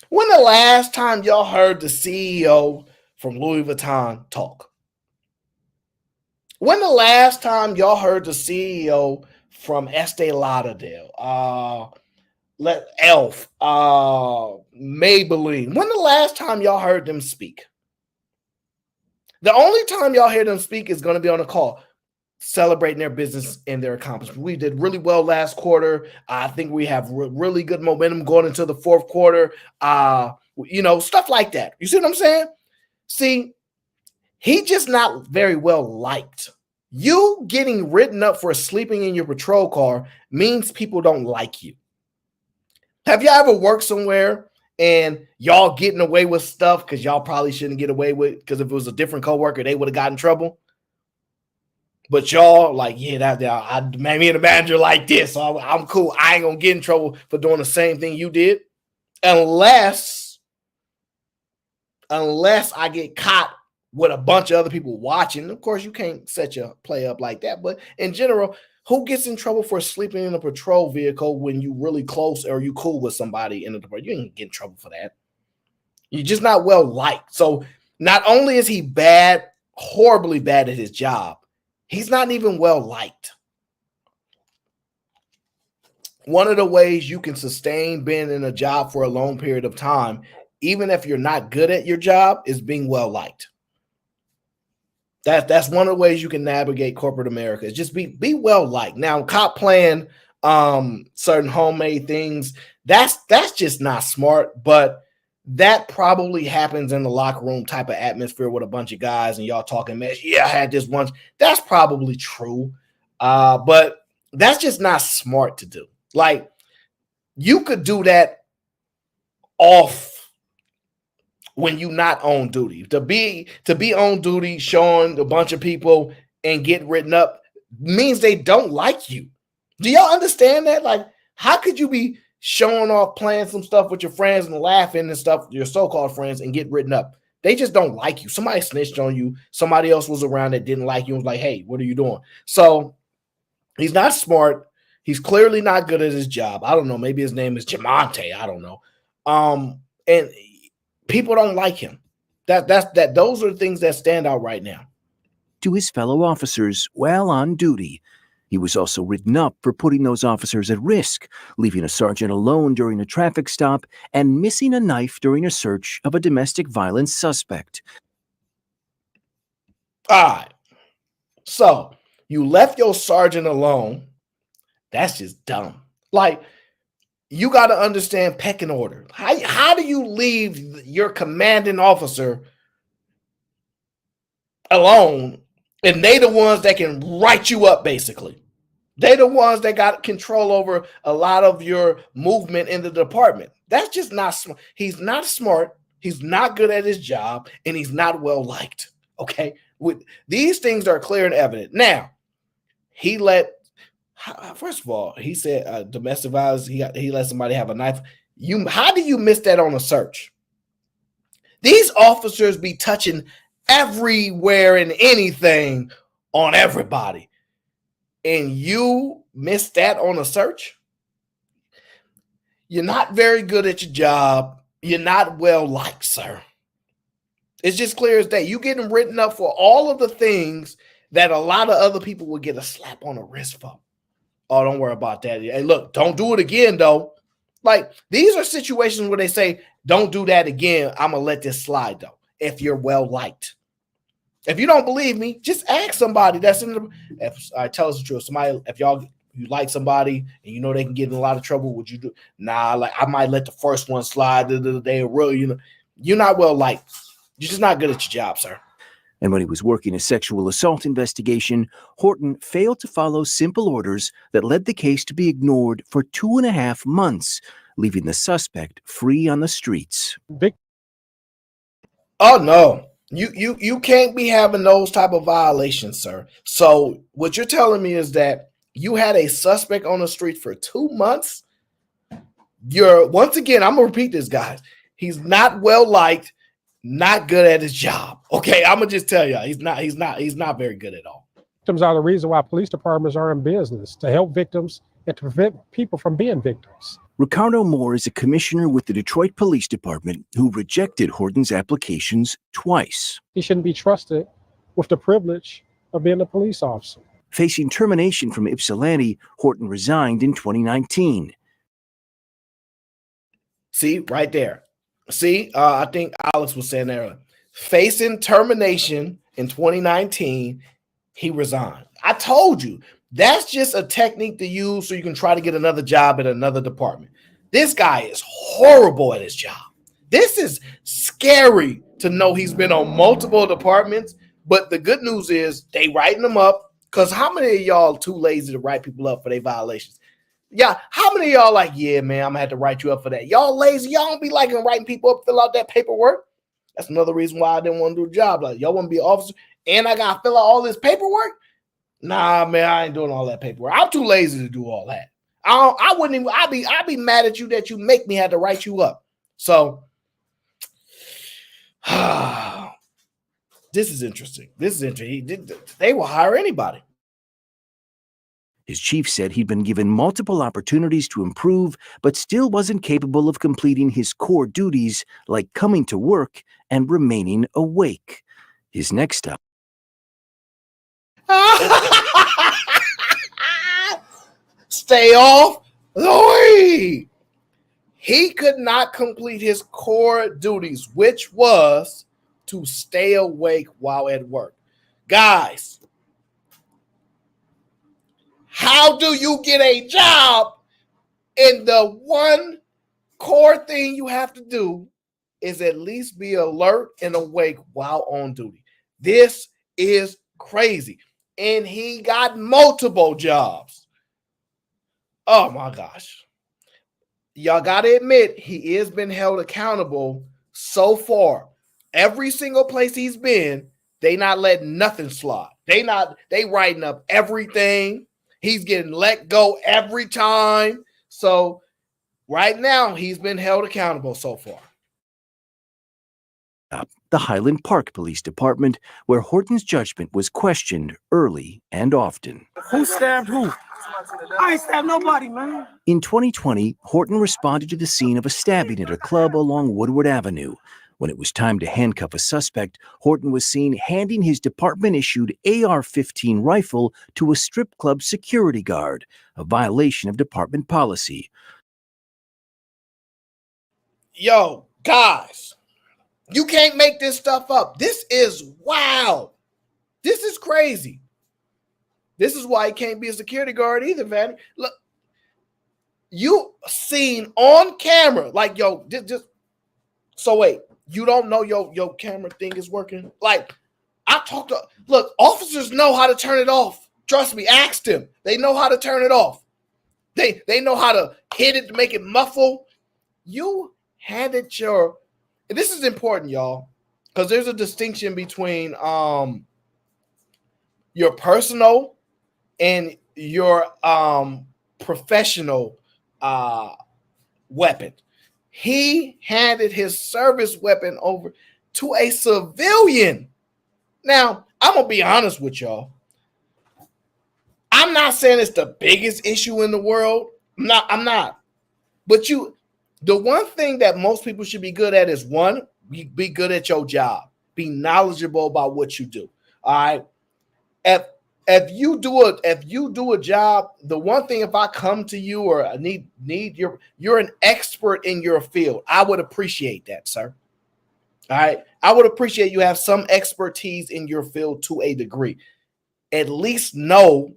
When the last time y'all heard the CEO from Louis Vuitton talk? When the last time y'all heard the CEO from Estee Lauderdale, Elf, Maybelline? When the last time y'all heard them speak? The only time y'all hear them speak is going to be on a call, celebrating their business and their accomplishments. We did really well last quarter. I think we have really good momentum going into the fourth quarter. Stuff like that. You see what I'm saying? See, he just not very well liked. You getting written up for sleeping in your patrol car means people don't like you. Have you ever worked somewhere and y'all getting away with stuff because y'all probably shouldn't get away with, because if it was a different coworker, they would have gotten in trouble? But y'all like, me and the manager like this, so I'm cool. I ain't gonna get in trouble for doing the same thing you did, unless I get caught with a bunch of other people watching. Of course, you can't set your play up like that. But in general, who gets in trouble for sleeping in a patrol vehicle when you really close or you cool with somebody in the department? You ain't get in trouble for that. You're just not well liked. So not only is he bad, horribly bad at his job, he's not even well liked. One of the ways you can sustain being in a job for a long period of time, even if you're not good at your job, is being well liked. That's one of the ways you can navigate corporate America, is just be well liked. Now, cop playing certain homemade things, that's just not smart, but that probably happens in the locker room type of atmosphere with a bunch of guys and y'all talking mess. Yeah, I had this once. That's probably true. But that's just not smart to do. Like, you could do that off when you not on duty. To be on duty, showing a bunch of people and get written up means they don't like you. Do y'all understand that? Like, how could you be showing off, playing some stuff with your friends and laughing and stuff, your so-called friends, and get written up? They just don't like you. Somebody snitched on you. Somebody else was around that didn't like you and was like, hey, what are you doing? So he's not smart. He's clearly not good at his job. I don't know. Maybe his name is Jamonte. I don't know. And people don't like him. Those are the things that stand out right now. To his fellow officers while on duty. He was also written up for putting those officers at risk, leaving a sergeant alone during a traffic stop and missing a knife during a search of a domestic violence suspect. All right. So you left your sergeant alone That's just dumb. Like, you got to understand pecking order. How do you leave your commanding officer alone and they the ones that can write you up, basically? They the ones that got control over a lot of your movement in the department. That's just not smart. He's not smart. He's not good at his job, and he's not well liked. Okay, these things are clear and evident. Now, he let. First of all, he said domestic violence. He let somebody have a knife. How do you miss that on a search? These officers be touching everywhere and anything on everybody, and you miss that on a search? You're not very good at your job. You're not well liked, sir. It's just clear as day. You getting written up for all of the things that a lot of other people would get a slap on the wrist for. Oh, don't worry about that. Hey, look, don't do it again, though. Like, these are situations where they say, don't do that again. I'm going to let this slide, though, if you're well liked. If you don't believe me, just ask somebody that's in the. If I tell us the truth, somebody, if you like somebody and you know they can get in a lot of trouble, would you do? Nah, like I might let the first one slide. They really, you're not well liked. You're just not good at your job, sir. And when he was working a sexual assault investigation, Horton failed to follow simple orders that led the case to be ignored for 2.5 months, leaving the suspect free on the streets. Oh no, you can't be having those type of violations, sir. So what you're telling me is that you had a suspect on the street for 2 months. Once again, I'm gonna repeat this, guys. He's not well liked. Not good at his job. Okay, I'm gonna just tell you, he's not very good at all. Victims are the reason why police departments are in business, to help victims and to prevent people from being victims. Ricardo Moore is a commissioner with the Detroit Police Department who rejected Horton's applications twice. He shouldn't be trusted with the privilege of being a police officer. Facing termination from Ypsilanti, Horton resigned in 2019. See, right there. See, I think Alex was saying earlier, facing termination in 2019, he resigned. I told you, that's just a technique to use so you can try to get another job at another department. This guy is horrible at his job. This is scary to know he's been on multiple departments, but the good news is they writing him up, because how many of y'all too lazy to write people up for their violations? Yeah, how many of y'all like, yeah, man, I'm gonna have to write you up for that? Y'all lazy, y'all don't be liking writing people up, fill out that paperwork. That's another reason why I didn't want to do the job. Like, y'all want to be an officer and I gotta fill out all this paperwork? Nah, man, I ain't doing all that paperwork. I'm too lazy to do all that. I wouldn't even. I'd be mad at you that you make me have to write you up. So, this is interesting. They will hire anybody. His chief said he'd been given multiple opportunities to improve, but still wasn't capable of completing his core duties like coming to work and remaining awake. His next step. Stay off the way. He could not complete his core duties, which was to stay awake while at work. Guys, how do you get a job? And the one core thing you have to do is at least be alert and awake while on duty. This is crazy. And he got multiple jobs. Oh my gosh. Y'all got to admit, he is been held accountable so far. Every single place he's been, they not letting nothing slide. They writing up everything. He's getting let go every time. So right now, he's been held accountable so far. The Highland Park Police Department, where Horton's judgment was questioned early and often. Who stabbed who? I ain't stabbed nobody, man. In 2020, Horton responded to the scene of a stabbing at a club along Woodward Avenue. When it was time to handcuff a suspect, Horton was seen handing his department-issued AR-15 rifle to a strip club security guard, a violation of department policy. Yo, guys, you can't make this stuff up. This is wild. This is crazy. This is why he can't be a security guard either, Vanny. Look, You seen on camera, like, yo, just so wait, you don't know your camera thing is working? Like, look, officers know how to turn it off. Trust me, ask them. They know how to turn it off. They know how to hit it to make it muffle. You handed this is important, y'all, because there's a distinction between your personal and your professional weapon. He handed his service weapon over to a civilian. Now, I'm gonna be honest with y'all. I'm not saying it's the biggest issue in the world. I'm not. But the one thing that most people should be good at is, one, be good at your job. Be knowledgeable about what you do. All right. If you do a job, the one thing, if I come to you or I need you're an expert in your field, I would appreciate that, sir. All right. I would appreciate you have some expertise in your field to a degree. At least know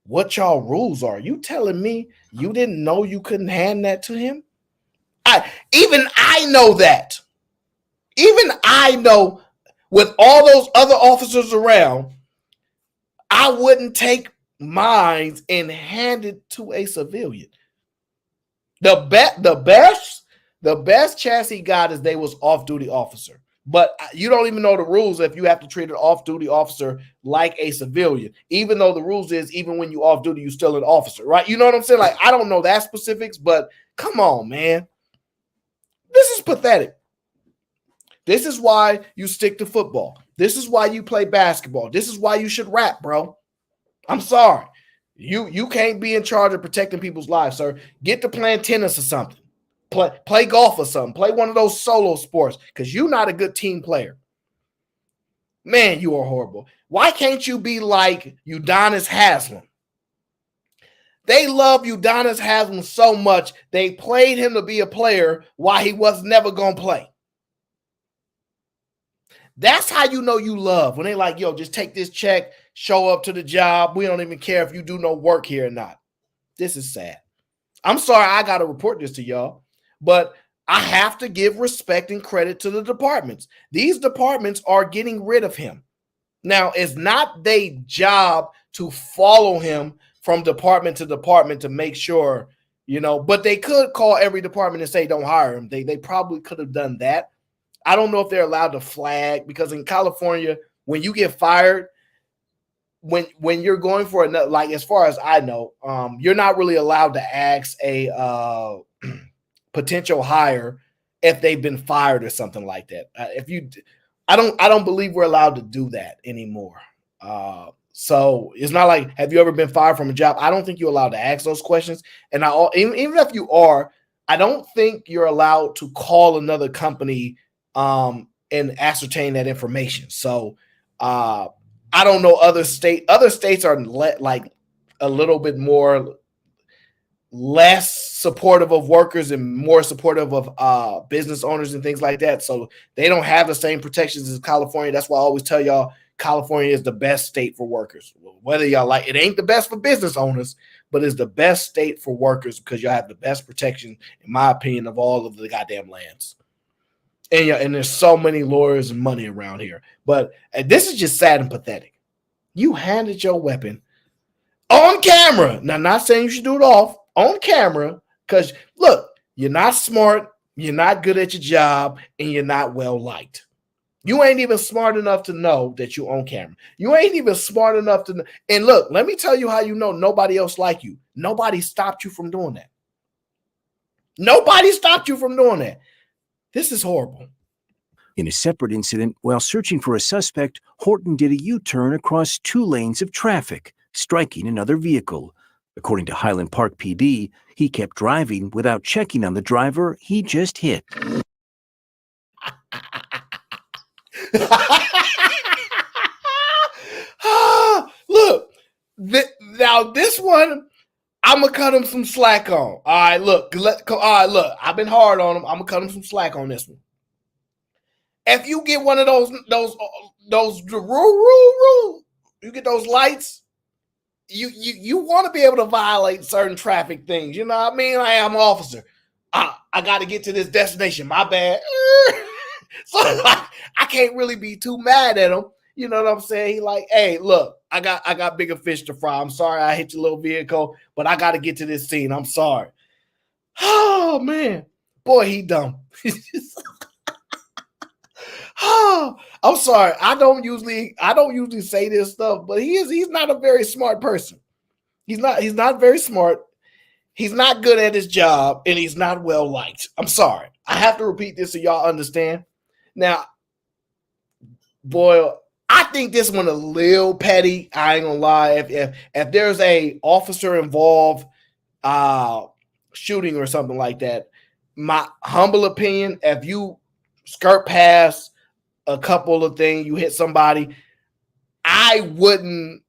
what y'all rules are. You telling me you didn't know you couldn't hand that to him? Even I know that. Even I know, with all those other officers around, I wouldn't take mine and hand it to a civilian. The best chance he got is they was off-duty officer. But you don't even know the rules if you have to treat an off-duty officer like a civilian, even though the rules is even when you off-duty, you still an officer, right? You know what I'm saying? Like, I don't know that specifics, but come on, man. This is pathetic. This is why you stick to football. This is why you play basketball. This is why you should rap, bro. I'm sorry. You can't be in charge of protecting people's lives, sir. Get to playing tennis or something. Play golf or something. Play one of those solo sports, because you're not a good team player. Man, you are horrible. Why can't you be like Udonis Haslem? They love Udonis Haslem so much, they played him to be a player while he was never going to play. That's how you know you love. When they like, yo, just take this check, show up to the job. We don't even care if you do no work here or not. This is sad. I'm sorry I got to report this to y'all, but I have to give respect and credit to the departments. These departments are getting rid of him. Now, it's not their job to follow him from department to department to make sure, but they could call every department and say, don't hire him. They probably could have done that. I don't know if they're allowed to flag, because in California, when you get fired, when you're going for another, like, as far as I know, you're not really allowed to ask a potential hire if they've been fired or something like that. I don't believe we're allowed to do that anymore. So it's not like, have you ever been fired from a job? I don't think you're allowed to ask those questions. And even if you are, I don't think you're allowed to call another company and ascertain that information. So I don't know other states are like a little bit more less supportive of workers and more supportive of business owners and things like that. So they don't have the same protections as California. That's why I always tell y'all California is the best state for workers. Whether y'all like it, ain't the best for business owners, but it's the best state for workers because y'all have the best protection, in my opinion, of all of the goddamn lands. And there's so many lawyers and money around here. But this is just sad and pathetic. You handed your weapon on camera. Now, not saying you should do it off, on camera, because, look, you're not smart, you're not good at your job, and you're not well liked. You ain't even smart enough to know that you're on camera. You ain't even smart enough to know. And look, let me tell you how you know nobody else like you. Nobody stopped you from doing that. Nobody stopped you from doing that. This is horrible. In a separate incident, while searching for a suspect, Horton did a U-turn across 2 lanes of traffic, striking another vehicle. According to Highland Park PD, he kept driving without checking on the driver he just hit. Look, now this one, I'm going to cut him some slack on. All right, look. I've been hard on him. I'm going to cut him some slack on this one. If you get one of those, you get those lights, you want to be able to violate certain traffic things. You know what I mean? Like, I'm an officer. I got to get to this destination. My bad. So like, I can't really be too mad at him. You know what I'm saying? He like, hey, look, I got bigger fish to fry. I'm sorry I hit your little vehicle, but I got to get to this scene. I'm sorry. Oh man, boy, he dumb. Oh, I'm sorry. I don't usually say this stuff, but he's not a very smart person. He's not very smart. He's not good at his job, and he's not well liked. I'm sorry. I have to repeat this so y'all understand. Now, boy, I think this one a little petty. I ain't gonna lie. If there's a officer involved shooting or something like that, my humble opinion, if you skirt past a couple of things, you hit somebody, I wouldn't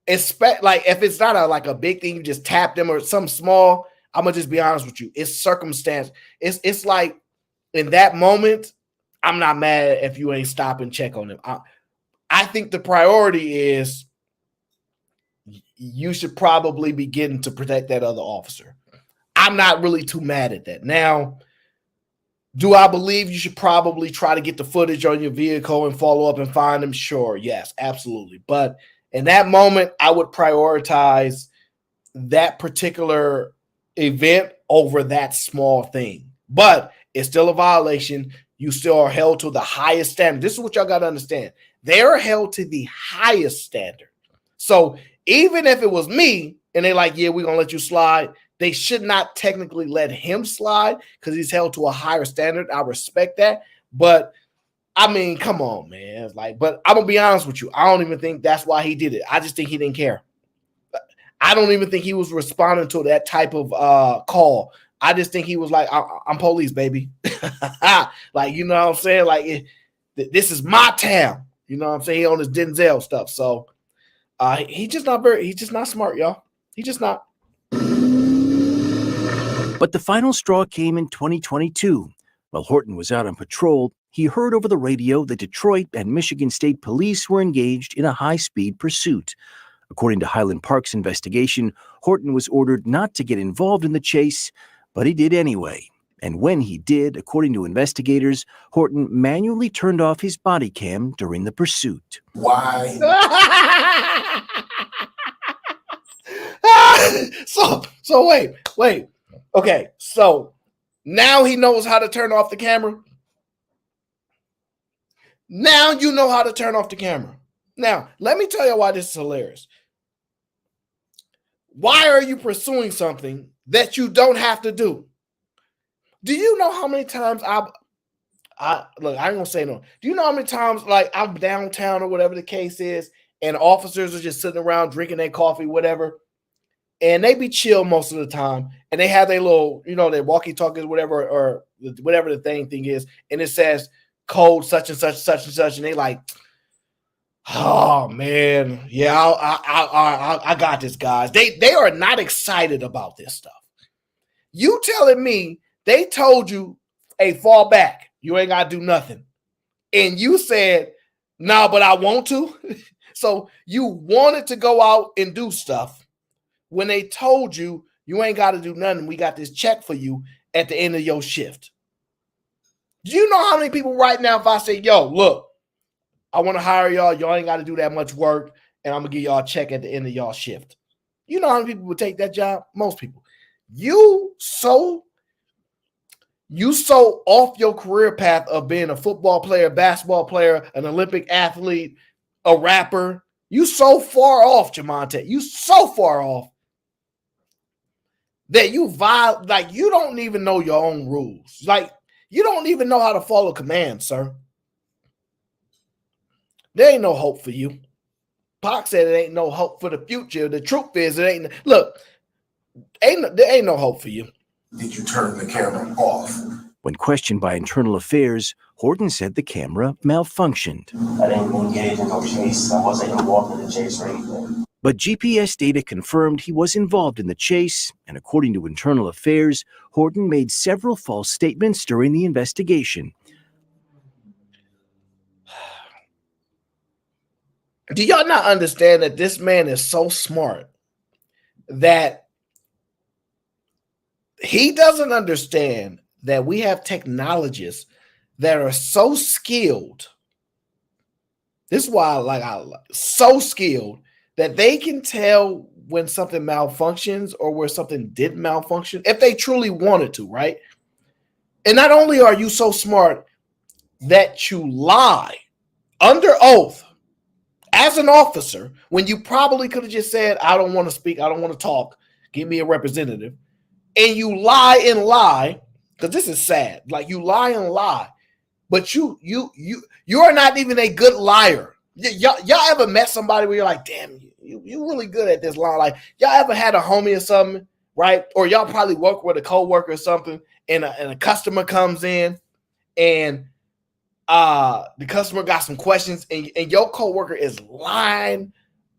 expect, like, if it's not like a big thing, you just tap them or something small. I'm gonna just be honest with you. It's circumstance. It's like in that moment, I'm not mad if you ain't stop and check on them. I think the priority is you should probably be getting to protect that other officer. I'm not really too mad at that. Now, do I believe you should probably try to get the footage on your vehicle and follow up and find them? Sure, yes, absolutely. But in that moment, I would prioritize that particular event over that small thing. But it's still a violation. You still are held to the highest standard. This is what y'all got to understand. They're held to the highest standard. So even if it was me and they're like, yeah, we're going to let you slide, they should not technically let him slide because he's held to a higher standard. I respect that. But I mean, come on, man. It's like, but I'm going to be honest with you. I don't even think that's why he did it. I just think he didn't care. I don't even think he was responding to that type of call. I just think he was like, I'm police, baby. Like, you know what I'm saying? Like, this is my town. You know what I'm saying? He on his Denzel stuff. So he's just not smart, y'all. He's just not. But the final straw came in 2022. While Horton was out on patrol, he heard over the radio that Detroit and Michigan State Police were engaged in a high-speed pursuit. According to Highland Park's investigation, Horton was ordered not to get involved in the chase, but he did anyway. And when he did, according to investigators, Horton manually turned off his body cam during the pursuit. Why? So wait. Okay, so now he knows how to turn off the camera. Now you know how to turn off the camera. Now, let me tell you why this is hilarious. Why are you pursuing something that you don't have to do? Do you know how many times look, I ain't gonna say no. Do you know how many times, like, I'm downtown or whatever the case is, and officers are just sitting around drinking their coffee, whatever, and they be chill most of the time, and they have their little, their walkie-talkies, whatever, or whatever the thing is, and it says code such and such, such and such, and they like, oh man, yeah, I got this, guys. They are not excited about this stuff. You telling me they told you, hey, fall back, you ain't gotta do nothing, and you said, no, but I want to. So you wanted to go out and do stuff when they told you you ain't got to do nothing. We got this check for you at the end of your shift. Do you know how many people right now, if I say, yo, look, I want to hire y'all ain't got to do that much work, and I'm going to give y'all a check at the end of y'all shift. You know how many people would take that job? Most people. You so off your career path of being a football player, basketball player, an Olympic athlete, a rapper. You so far off, Jamonte. You so far off that you don't even know your own rules. Like, you don't even know how to follow commands, sir. There ain't no hope for you. Pac said it ain't no hope for the future. The truth is, there ain't no hope for you. Did you turn the camera off? When questioned by Internal Affairs, Horton said the camera malfunctioned. I didn't engage in no chase. I wasn't involved in the chase or anything. But GPS data confirmed he was involved in the chase, and according to Internal Affairs, Horton made several false statements during the investigation. Do y'all not understand that this man is so smart that he doesn't understand that we have technologists that are so skilled. This is why so skilled that they can tell when something malfunctions or where something did malfunction if they truly wanted to, right? And not only are you so smart that you lie under oath as an officer when you probably could have just said, I don't want to speak, I don't want to talk, give me a representative, and you lie, because this is sad. Like, you lie, but you are not even a good liar. Y'all ever met somebody where you're like, damn, you really good at this lie? Like, y'all ever had a homie or something, right? Or y'all probably work with a coworker or something, and a customer comes in, and the customer got some questions, and your coworker is lying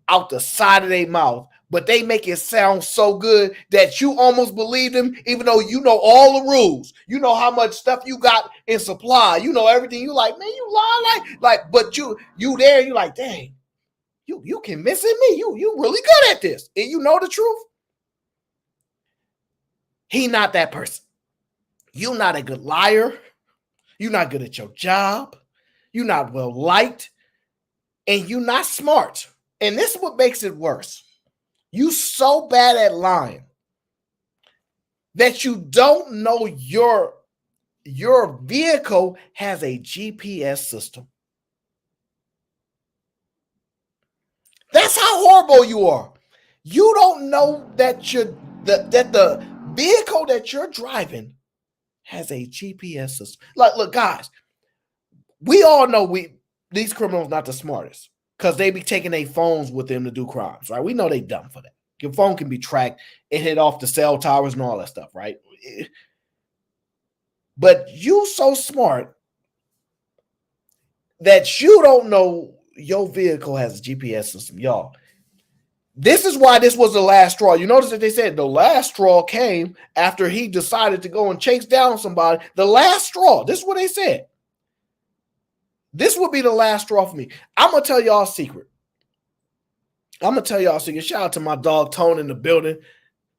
out the side of their mouth, but they make it sound so good that you almost believe them, even though you know all the rules. You know how much stuff you got in supply. You know everything. You like, man, you lie but you there. You like, dang, you convincing me. You really good at this, and you know the truth. He not that person. You're not a good liar. You're not good at your job. You're not well liked, and you're not smart. And this is what makes it worse. You so bad at lying that you don't know your vehicle has a GPS system. That's how horrible you are. You don't know that the vehicle that you're driving has a GPS system. Like, look, guys, we all know these criminals not the smartest, because they be taking their phones with them to do crimes, right? We know they dumb for that. Your phone can be tracked and hit off the cell towers and all that stuff, right? But you so smart that you don't know your vehicle has a GPS system, y'all. This is why this was the last straw. You notice that they said the last straw came after he decided to go and chase down somebody. The last straw. This is what they said. This would be the last straw for me. I'm going to tell y'all a secret. Shout out to my dog Tone in the building.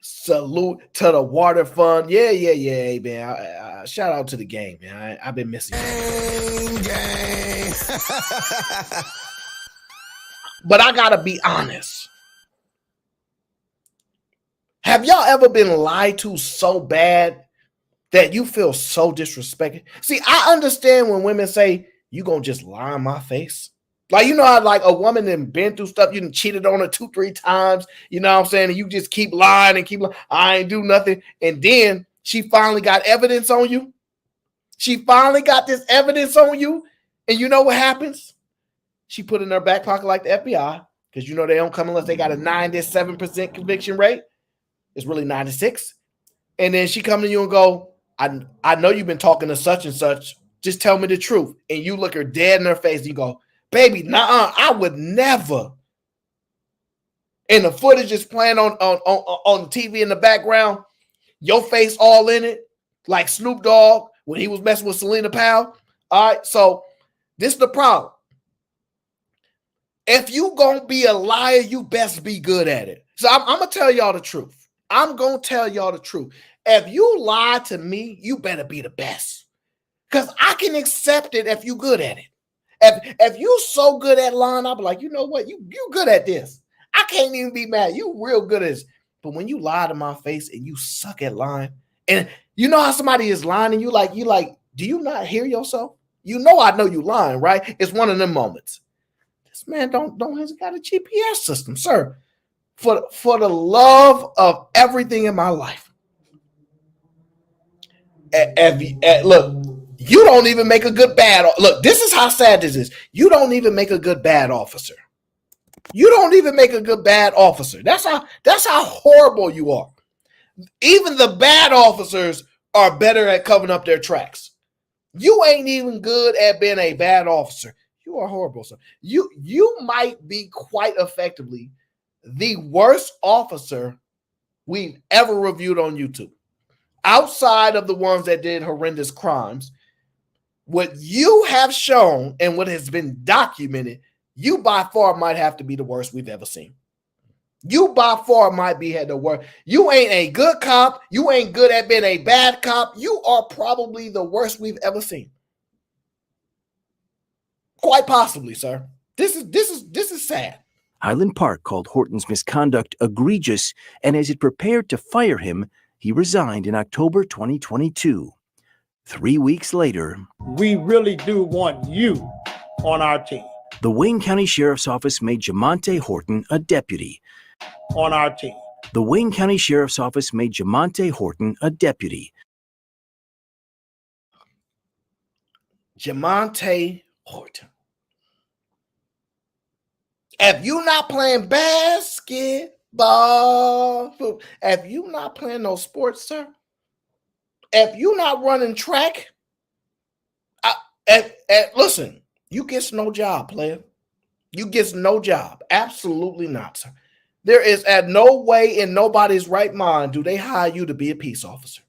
Salute to the water fund. Yeah, man. Shout out to the game, man. I've been missing you. Gang. But I got to be honest. Have y'all ever been lied to so bad that you feel so disrespected? See, I understand when women say, you gonna just lie in my face? Like, you know how like a woman that been through stuff, you done cheated on her 2-3 times, you know what I'm saying? And you just keep lying and keep lying. I ain't do nothing. And then she finally got evidence on you. She finally got this evidence on you. And you know what happens? She put it in her back pocket like the FBI, because you know they don't come unless they got a 97% conviction rate. It's really 96. And then she come to you and go, I know you've been talking to such and such. Just tell me the truth. And you look her dead in her face and you go, baby, nah, I would never. And the footage is playing on the TV in the background. Your face all in it, like Snoop Dogg when he was messing with Selena Powell. All right, so this is the problem. If you gonna be a liar, you best be good at it. So I'm gonna tell y'all the truth. If you lie to me, you better be the best. Because I can accept it if you good at it. If you so good at lying, I'll be like, you know what? You good at this. I can't even be mad. You real good at this. But when you lie to my face and you suck at lying, and you know how somebody is lying and you like, do you not hear yourself? You know I know you lying, right? It's one of them moments. This man don't has got a GPS system, sir. For the love of everything in my life. Look, you don't even make a good bad. Look, this is how sad this is. You don't even make a good bad officer. That's how horrible you are. Even the bad officers are better at covering up their tracks. You ain't even good at being a bad officer. You are horrible, sir. You might be quite effectively the worst officer we've ever reviewed on YouTube. Outside of the ones that did horrendous crimes, what you have shown and what has been documented, you by far might have to be the worst we've ever seen. You by far might be the worst. You ain't a good cop. You ain't good at being a bad cop. You are probably the worst we've ever seen. Quite possibly, sir. This is sad. Highland Park called Horton's misconduct egregious, and as it prepared to fire him, he resigned in October 2022. 3 weeks later, We really do want you on our team. the Wayne County Sheriff's Office made Jamonte Horton a deputy. On our team. The Wayne County Sheriff's Office made Jamonte Horton a deputy. Jamonte Horton. If you not playing basketball, if you not playing no sports, sir, if you not running track, listen, you get no job, player. You get no job. Absolutely not, sir. There is at no way in nobody's right mind do they hire you to be a peace officer.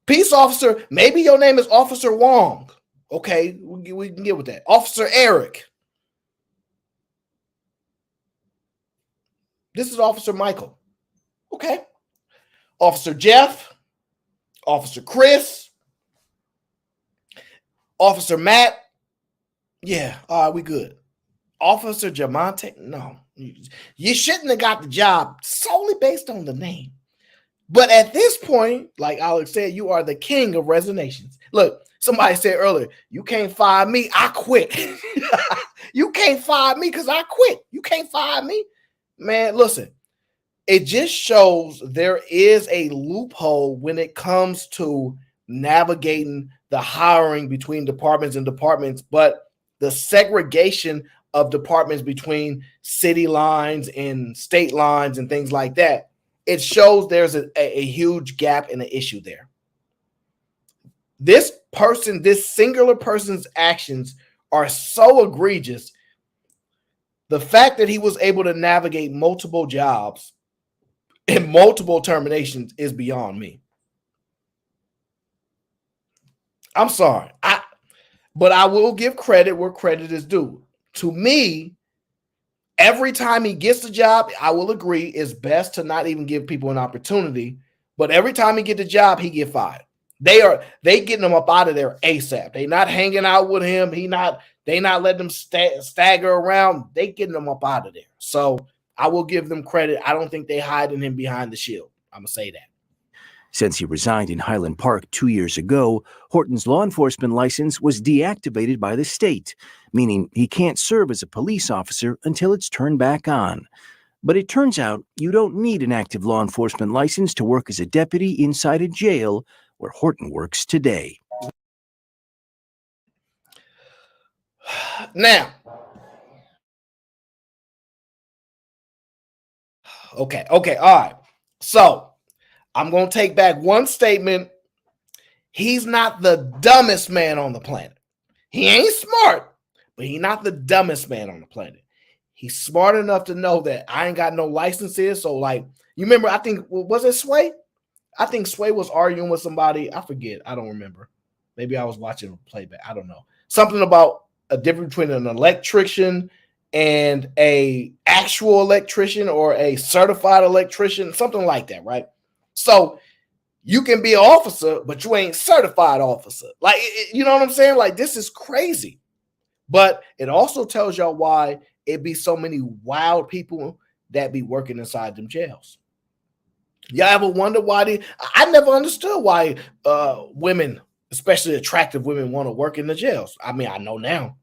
Peace officer, maybe your name is Officer Wong. Okay, we can get with that. Officer Eric. This is Officer Michael. Okay. Officer Jeff. Officer Chris. Officer Matt. Yeah, all right, we good. Officer Jamonte, no. You shouldn't have got the job solely based on the name. But at this point, like Alex said, you are the king of resignations. Look, somebody said earlier, you can't fire me, I quit. You can't fire me because I quit. You can't fire me. Man, listen, it just shows there is a loophole when it comes to navigating the hiring between departments and departments, but the segregation of departments between city lines and state lines and things like that, it shows there's a huge gap and an issue there. This singular person's actions are so egregious. The fact that he was able to navigate multiple jobs and multiple terminations is beyond me. I'm sorry. But I will give credit where credit is due. To me, every time he gets the job, I will agree, it's best to not even give people an opportunity. But every time he get the job, he get fired. They getting him up out of there ASAP. They not hanging out with him. They not letting him stagger around. They getting him up out of there. So I will give them credit. I don't think they hiding him behind the shield. I'm gonna say that. Since he resigned in Highland Park 2 years ago, Horton's law enforcement license was deactivated by the state, meaning he can't serve as a police officer until it's turned back on. But it turns out you don't need an active law enforcement license to work as a deputy inside a jail where Horton works today. Now, okay, all right. So I'm going to take back one statement. He's not the dumbest man on the planet. He ain't smart, but he's not the dumbest man on the planet. He's smart enough to know that I ain't got no licenses. So, like, you remember, I think, was it Sway? I think Sway was arguing with somebody. I forget. I don't remember. Maybe I was watching a playback. I don't know. Something about a difference between an electrician and a actual electrician or a certified electrician, something like that, right? So you can be an officer, but you ain't certified officer. Like, you know what I'm saying? Like, this is crazy. But it also tells y'all why it be so many wild people that be working inside them jails. Y'all ever wonder why I never understood why women, especially attractive women, want to work in the jails. I mean, I know now.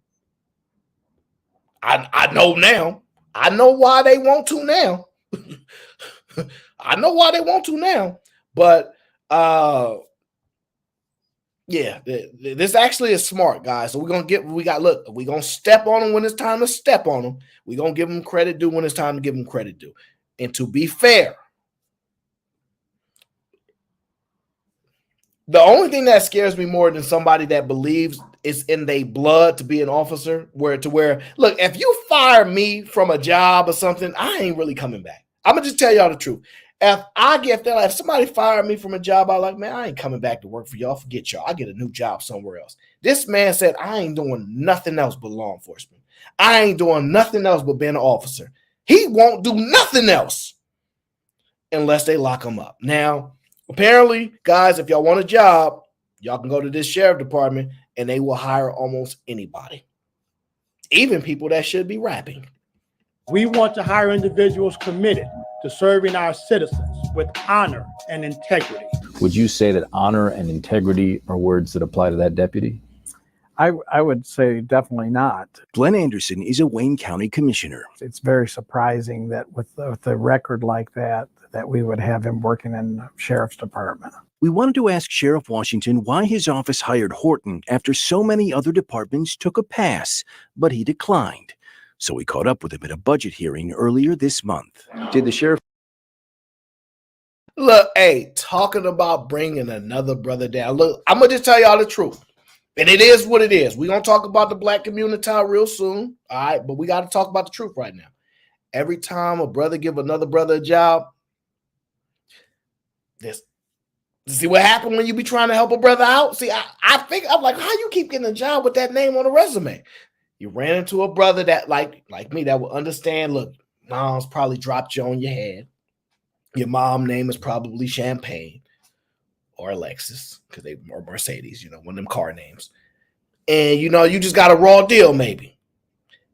I know now. I know why they want to now. I know why they want to now. But yeah, this actually is smart, guys. So we're gonna step on them when it's time to step on them. We're gonna give them credit due when it's time to give them credit due. And to be fair, the only thing that scares me more than somebody that believes it's in their blood to be an officer, where look, if you fire me from a job or something, I ain't really coming back. I'm gonna just tell y'all the truth. If somebody fired me from a job, I'm like, man, I ain't coming back to work for y'all. Forget y'all. I get a new job somewhere else. This man said, I ain't doing nothing else but law enforcement. I ain't doing nothing else but being an officer. He won't do nothing else unless they lock him up. Now, apparently, guys, if y'all want a job, y'all can go to this sheriff department and they will hire almost anybody, even people that should be rapping. We want to hire individuals committed to serving our citizens with honor and integrity. Would you say that honor and integrity are words that apply to that deputy? I would say definitely not. Glenn Anderson is a Wayne County commissioner. It's very surprising that with a record like that we would have him working in the sheriff's department. We wanted to ask Sheriff Washington why his office hired Horton after so many other departments took a pass, but he declined. So we caught up with him at a budget hearing earlier this month. Did the sheriff? Look, hey, talking about bringing another brother down. Look, I'm going to just tell y'all the truth. And it is what it is. We're going to talk about the black community real soon. All right. But we got to talk about the truth right now. Every time a brother give another brother a job, see what happened when you be trying to help a brother out? See, I think, I'm like, how you keep getting a job with that name on the resume? You ran into a brother that like me that will understand, look, mom's probably dropped you on your head. Your mom name is probably Champagne or Alexis, because they are Mercedes, one of them car names. And, you just got a raw deal maybe.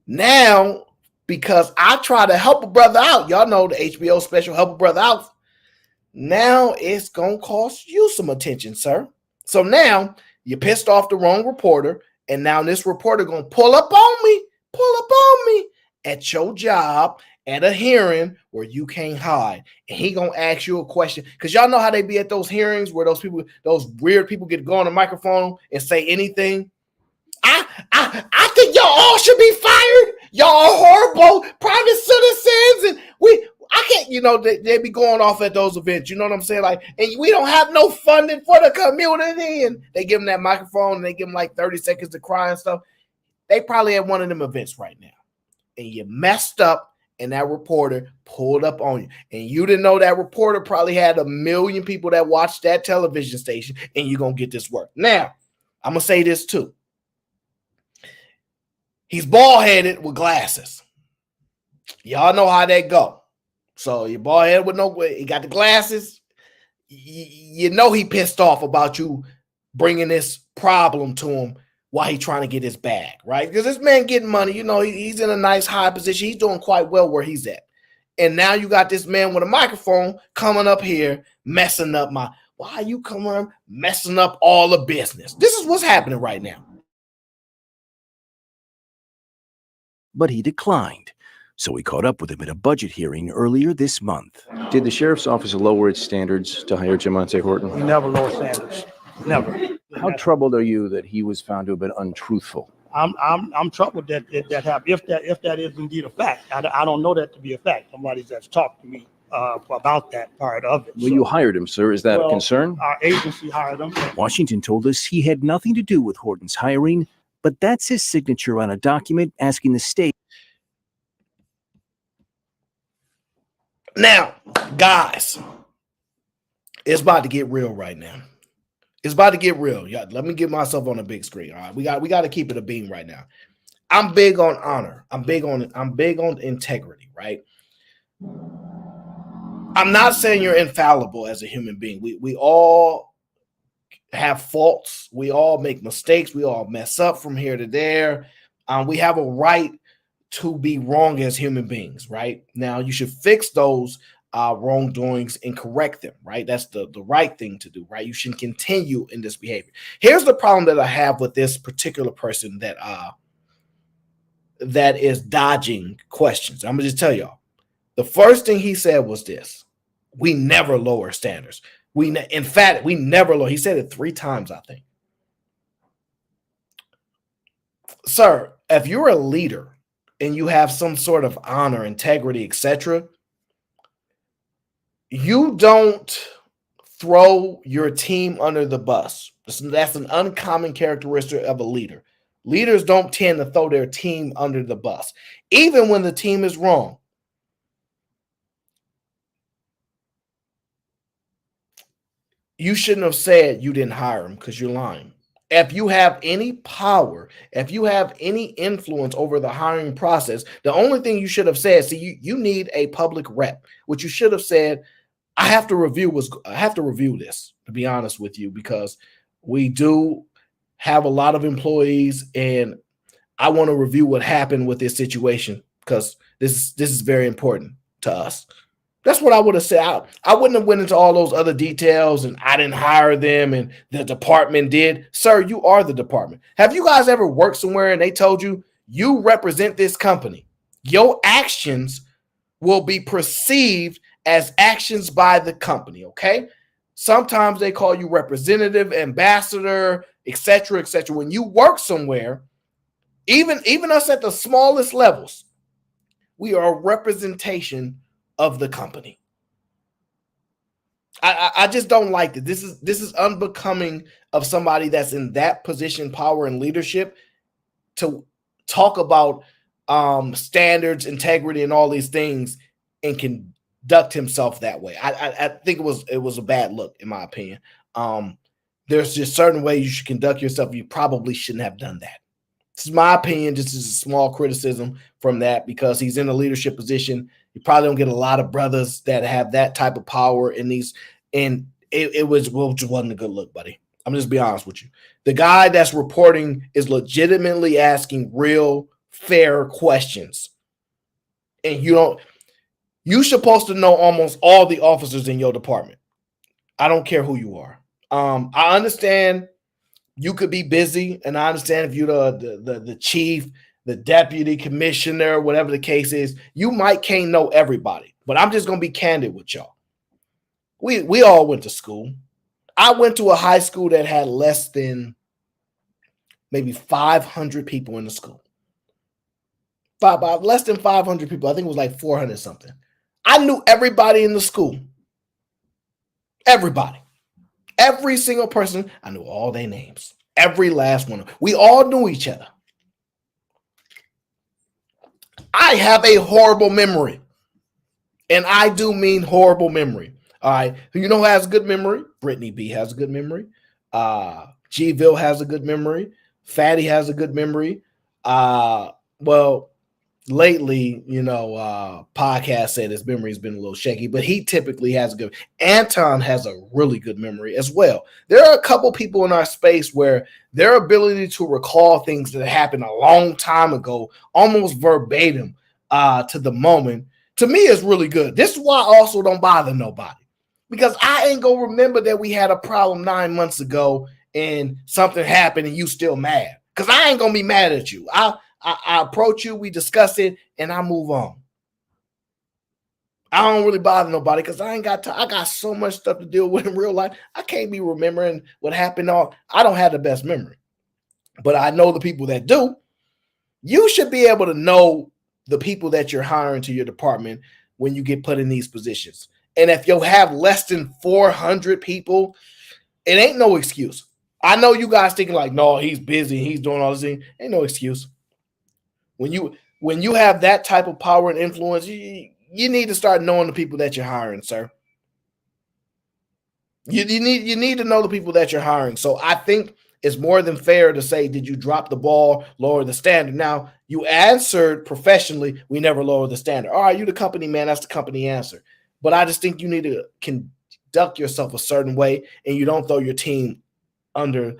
Now, because I try to help a brother out, y'all know the HBO special, Help a Brother Out. Now it's going to cost you some attention, sir. So now you pissed off the wrong reporter, and now this reporter going to pull up on me at your job at a hearing where you can't hide. And he going to ask you a question. Because y'all know how they be at those hearings where those weird people get to go on the microphone and say anything. I think y'all all should be fired. Y'all are horrible private citizens. And I can't, they be going off at those events. You know what I'm saying? Like, and we don't have no funding for the community. And they give them that microphone and they give them like 30 seconds to cry and stuff. They probably at one of them events right now. And you messed up and that reporter pulled up on you. And you didn't know that reporter probably had 1 million people that watched that television station and you're going to get this work. Now, I'm going to say this too. He's bald-headed with glasses. Y'all know how that go. So you're bald-headed with he got the glasses. You know he pissed off about you bringing this problem to him while he trying to get his bag, right? Because this man getting money, he's in a nice high position. He's doing quite well where he's at. And now you got this man with a microphone coming up here, messing up why you coming up messing up all the business? This is what's happening right now. But he declined. So we caught up with him at a budget hearing earlier this month. Did the sheriff's office lower its standards to hire Jamonte Horton? We never lower standards. Never. How troubled are you that he was found to have been untruthful? I'm troubled that happened. If that is indeed a fact, I don't know that to be a fact. Somebody that's talked to me about that part of it. Well, you hired him, sir. Is that a concern? Our agency hired him. Washington told us he had nothing to do with Horton's hiring, but that's his signature on a document asking the state. Now, guys, it's about to get real right now. It's about to get real. Yeah, let me get myself on a big screen. All right, we got to keep it a beam right now. I'm big on honor. I'm big on integrity, right? I'm not saying you're infallible as a human being. We all have faults. We all make mistakes. We all mess up from here to there. We have a right to be wrong as human beings, right? Now, you should fix those wrongdoings and correct them, right? That's the right thing to do, right? You shouldn't continue in this behavior. Here's the problem that I have with this particular person that is dodging questions. I'm gonna just tell y'all. The first thing he said was this: we never lower standards. In fact, we never lower. He said it 3 times, I think. Sir, if you're a leader and you have some sort of honor, integrity, etc., you don't throw your team under the bus. That's an uncommon characteristic of a leader. Leaders don't tend to throw their team under the bus, even when the team is wrong. You shouldn't have said you didn't hire him because you're lying. If you have any power, if you have any influence over the hiring process, the only thing you should have said, see, you need a public rep. What you should have said, I have to review this, to be honest with you, because we do have a lot of employees and I want to review what happened with this situation because this is very important to us. That's what I would have said. I wouldn't have went into all those other details and I didn't hire them and the department did. Sir, you are the department. Have you guys ever worked somewhere and they told you, you represent this company? Your actions will be perceived as actions by the company, okay? Sometimes they call you representative, ambassador, etc., etc. When you work somewhere, even us at the smallest levels, we are a representation of the company. I just don't like it. This is unbecoming of somebody that's in that position, power, and leadership to talk about standards, integrity, and all these things and conduct himself that way. I think it was a bad look, in my opinion. There's just certain ways you should conduct yourself. You probably shouldn't have done that. This is my opinion. Just as a small criticism from that, because he's in a leadership position. You probably don't get a lot of brothers that have that type of power in these. And it just wasn't a good look, buddy. I'm just be honest with you. The guy that's reporting is legitimately asking real, fair questions. And you're supposed to know almost all the officers in your department. I don't care who you are. I understand you could be busy, and I understand if you're the chief, the deputy commissioner, whatever the case is, you can't know everybody. But I'm just gonna be candid with y'all. We all went to school. I went to a high school that had less than maybe 500 people in the school. Less than 500 people. I think it was like 400 something. I knew everybody in the school. Everybody. Every single person. I knew all their names. Every last one. We all knew each other. I have a horrible memory. And I do mean horrible memory. All right. You know who has a good memory? Brittany B has a good memory. G-Ville has a good memory. Fatty has a good memory. Well, lately, podcast said his memory's been a little shaky, but he typically has a good. Anton has a really good memory as well. There are a couple people in our space where their ability to recall things that happened a long time ago, almost verbatim, to the moment, to me is really good. This is why I also don't bother nobody, because I ain't gonna remember that we had a problem 9 months ago and something happened and you still mad, because I ain't gonna be mad at you. I approach you, we discuss it, and I move on. I don't really bother nobody because I got so much stuff to deal with in real life. I can't be remembering what happened. I don't have the best memory, but I know the people that do. You should be able to know the people that you're hiring to your department when you get put in these positions. And if you have less than 400 people, it ain't no excuse. I know you guys thinking like, no, he's busy, he's doing all this thing. Ain't no excuse. When you have that type of power and influence, you need to start knowing the people that you're hiring, sir. You need to know the people that you're hiring. So I think it's more than fair to say, did you drop the ball, lower the standard? Now, you answered professionally, we never lower the standard. All right, you the company man, that's the company answer. But I just think you need to conduct yourself a certain way, and you don't throw your team under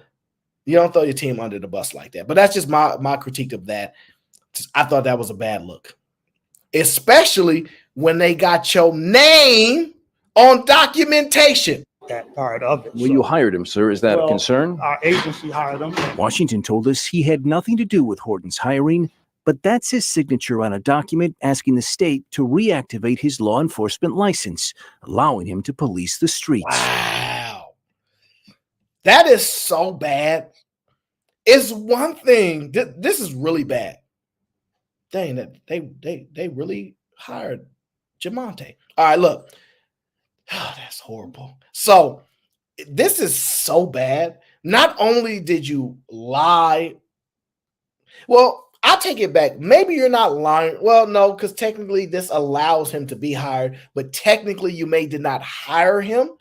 the bus like that. But that's just my critique of that. I thought that was a bad look, especially when they got your name on documentation. That part of it. Well, you hired him, sir. Is that a concern? Our agency hired him. Washington told us he had nothing to do with Horton's hiring, but that's his signature on a document asking the state to reactivate his law enforcement license, allowing him to police the streets. Wow. That is so bad. It's one thing. This is really bad. Dang, that they really hired Jamonte. All right, look. Oh, that's horrible. So this is so bad. Not only did you lie. Well, I'll take it back. Maybe you're not lying. Well, no, because technically this allows him to be hired, but technically you did not hire him,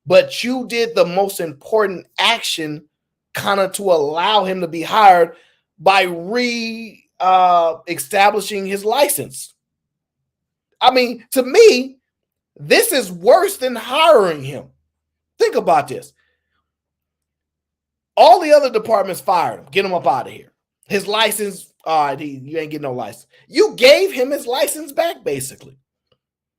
but you did the most important action kind of to allow him to be hired by establishing his license. I mean, to me, this is worse than hiring him. Think about this. All the other departments fired him. Get him up out of here. His license, you ain't getting no license. You gave him his license back, basically.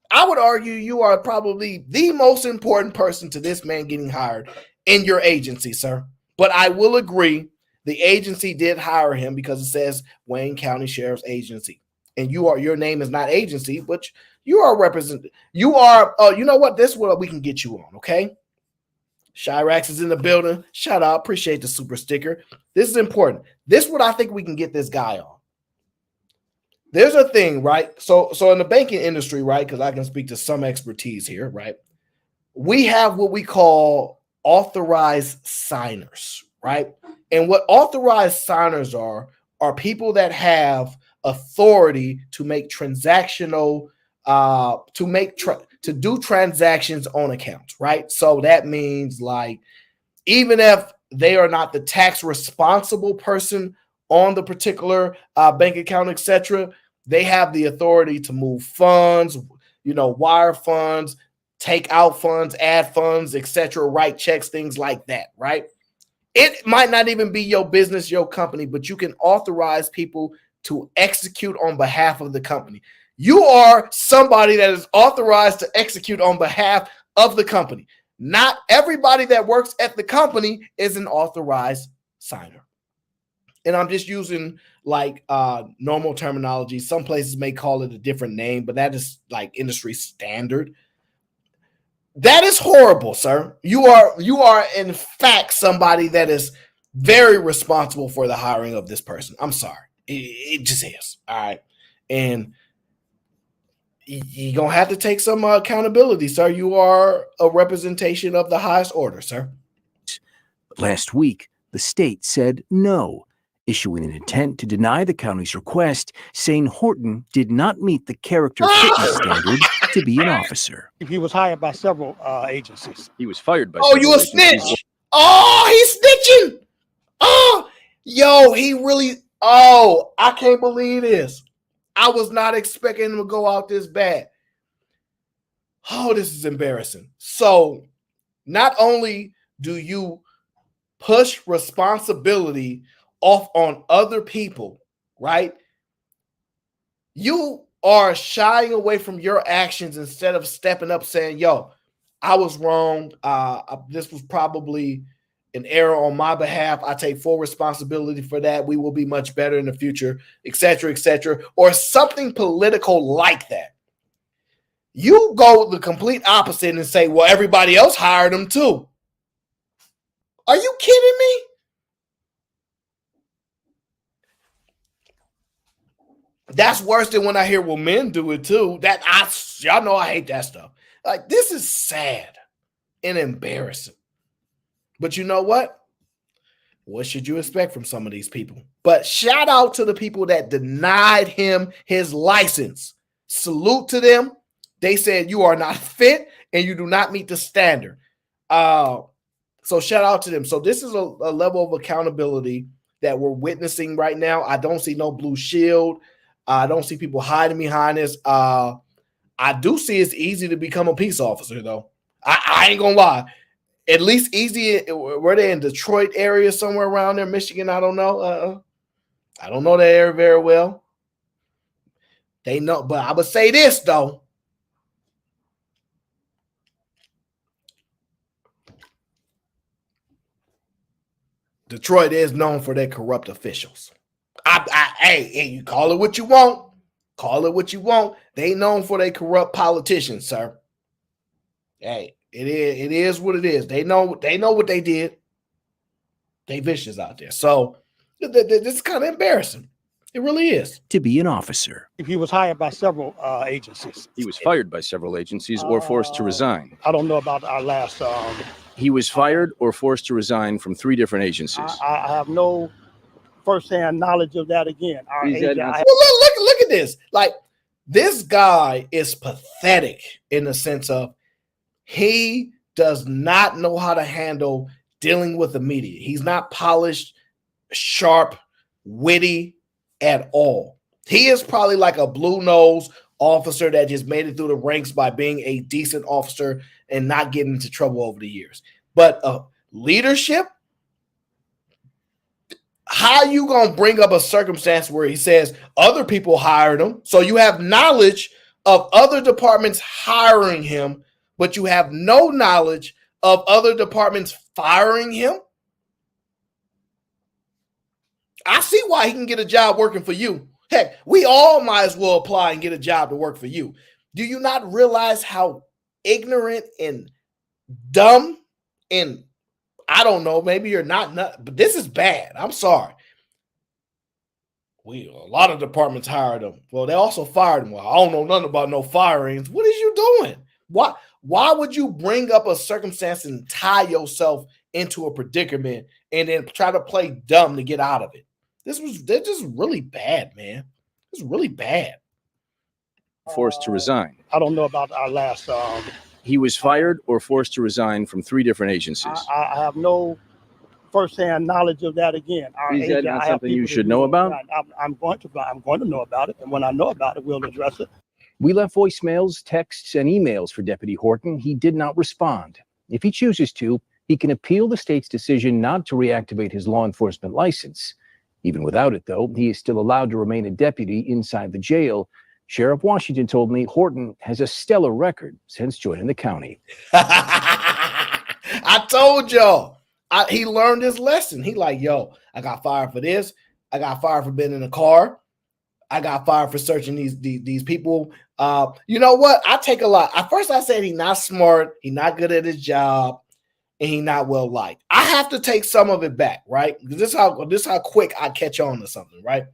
I would argue you are probably the most important person to this man getting hired in your agency, sir. But I will agree, the agency did hire him because it says Wayne County Sheriff's Agency. And your name is not agency, but you are represented. You are, you know what? This is what we can get you on, okay? Chirax is in the building. Shout out. Appreciate the super sticker. This is important. This is what I think we can get this guy on. There's a thing, right? So in the banking industry, right? Because I can speak to some expertise here, right? We have what we call authorized signers, right? And what authorized signers are people that have authority to make transactional, to do transactions on accounts, right? So that means like, even if they are not the tax responsible person on the particular bank account, etc., they have the authority to move funds, wire funds, take out funds, add funds, etc., write checks, things like that, right? It might not even be your business, your company, but you can authorize people to execute on behalf of the company. You are somebody that is authorized to execute on behalf of the company. Not everybody that works at the company is an authorized signer. And I'm just using like normal terminology. Some places may call it a different name, but that is like industry standard. That is horrible, sir. You are in fact somebody that is very responsible for the hiring of this person. I'm sorry. It just is. All right. And you're going to have to take some accountability, sir. You are a representation of the highest order, sir. Last week, the state said no, issuing an intent to deny the county's request, saying Horton did not meet the character fitness standard to be an officer. He was hired by several agencies. He was fired by you a snitch. Oh, he's snitching. Oh, yo, he really, I can't believe this. I was not expecting him to go out this bad. Oh, this is embarrassing. So not only do you push responsibility off on other people, right? You are shying away from your actions instead of stepping up saying, yo, I was wrong. This was probably an error on my behalf. I take full responsibility for that. We will be much better in the future, et cetera, or something political like that. You go the complete opposite and say, well, everybody else hired him too. Are you kidding me? That's worse than when I hear, well, men do it too. Y'all know I hate that stuff. Like, this is sad and embarrassing. But you know what? What should you expect from some of these people? But shout out to the people that denied him his license. Salute to them. They said you are not fit and you do not meet the standard. So shout out to them. So this is a level of accountability that we're witnessing right now. I don't see no blue shield. I don't see people hiding behind this. I do see it's easy to become a peace officer, though. I ain't gonna lie. At least easy. Were they in Detroit area somewhere around there, Michigan? I don't know. I don't know that area very well. They know, but I would say this though. Detroit is known for their corrupt officials. Hey, you call it what you want. Call it what you want. They known for their corrupt politicians, sir. Hey, it is what it is. They know what they did. They vicious out there. So this is kind of embarrassing. It really is. To be an officer. He was hired by several agencies. He was fired by several agencies or forced to resign. I don't know about our last. He was fired or forced to resign from 3 different agencies. I have no firsthand knowledge of that again. Well, look at this. Like, this guy is pathetic in the sense of he does not know how to handle dealing with the media. He's not polished, sharp, witty at all. He is probably like a blue-nose officer that just made it through the ranks by being a decent officer and not getting into trouble over the years. But leadership, how you gonna bring up a circumstance where he says other people hired him? So you have knowledge of other departments hiring him, but you have no knowledge of other departments firing him? I see why he can get a job working for you. Heck, we all might as well apply and get a job to work for you. Do you not realize how ignorant and dumb and I don't know, maybe you're not, but this is bad. I'm sorry. A lot of departments hired him. Well, they also fired him. Well, I don't know nothing about no firings. What is you doing? Why would you bring up a circumstance and tie yourself into a predicament and then try to play dumb to get out of it? This is really bad, man. It's really bad. Forced to resign. I don't know about our last. He was fired or forced to resign from 3 different agencies. I have no firsthand knowledge of that. Again, Is that not something you should know about? I'm going to know about it, and when I know about it, we'll address it. We left voicemails, texts, and emails for Deputy Horton. He did not respond. If he chooses to, he can appeal the state's decision not to reactivate his law enforcement license. Even without it, though, he is still allowed to remain a deputy inside the jail. Sheriff Washington told me Horton has a stellar record since joining the county. I told y'all. He learned his lesson. He like, yo, I got fired for this. I got fired for being in a car. I got fired for searching these people. You know what? I take a lot. At first, I said he's not smart. He's not good at his job. And he's not well liked. I have to take some of it back, right? Because this is how quick I catch on to something, right?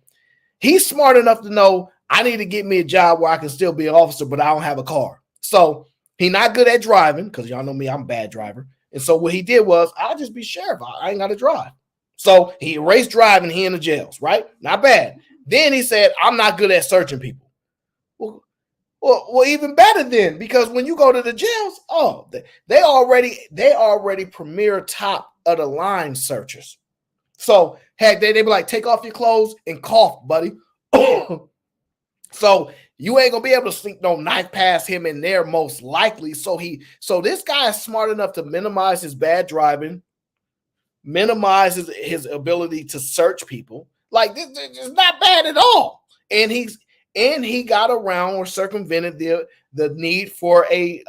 He's smart enough to know I need to get me a job where I can still be an officer, but I don't have a car. So he's not good at driving, because y'all know me, I'm a bad driver. And so what he did was, I'll just be sheriff. I ain't got to drive. So he erased driving, he in the jails, right? Not bad. Then he said, I'm not good at searching people. Well, even better then, because when you go to the jails, they already premier top of the line searchers. So heck, they be like, take off your clothes and cough, buddy. So you ain't gonna be able to sneak no knife past him in there, most likely. So this guy is smart enough to minimize his bad driving, minimize his ability to search people. Like this is not bad at all. And he got around or circumvented the need for a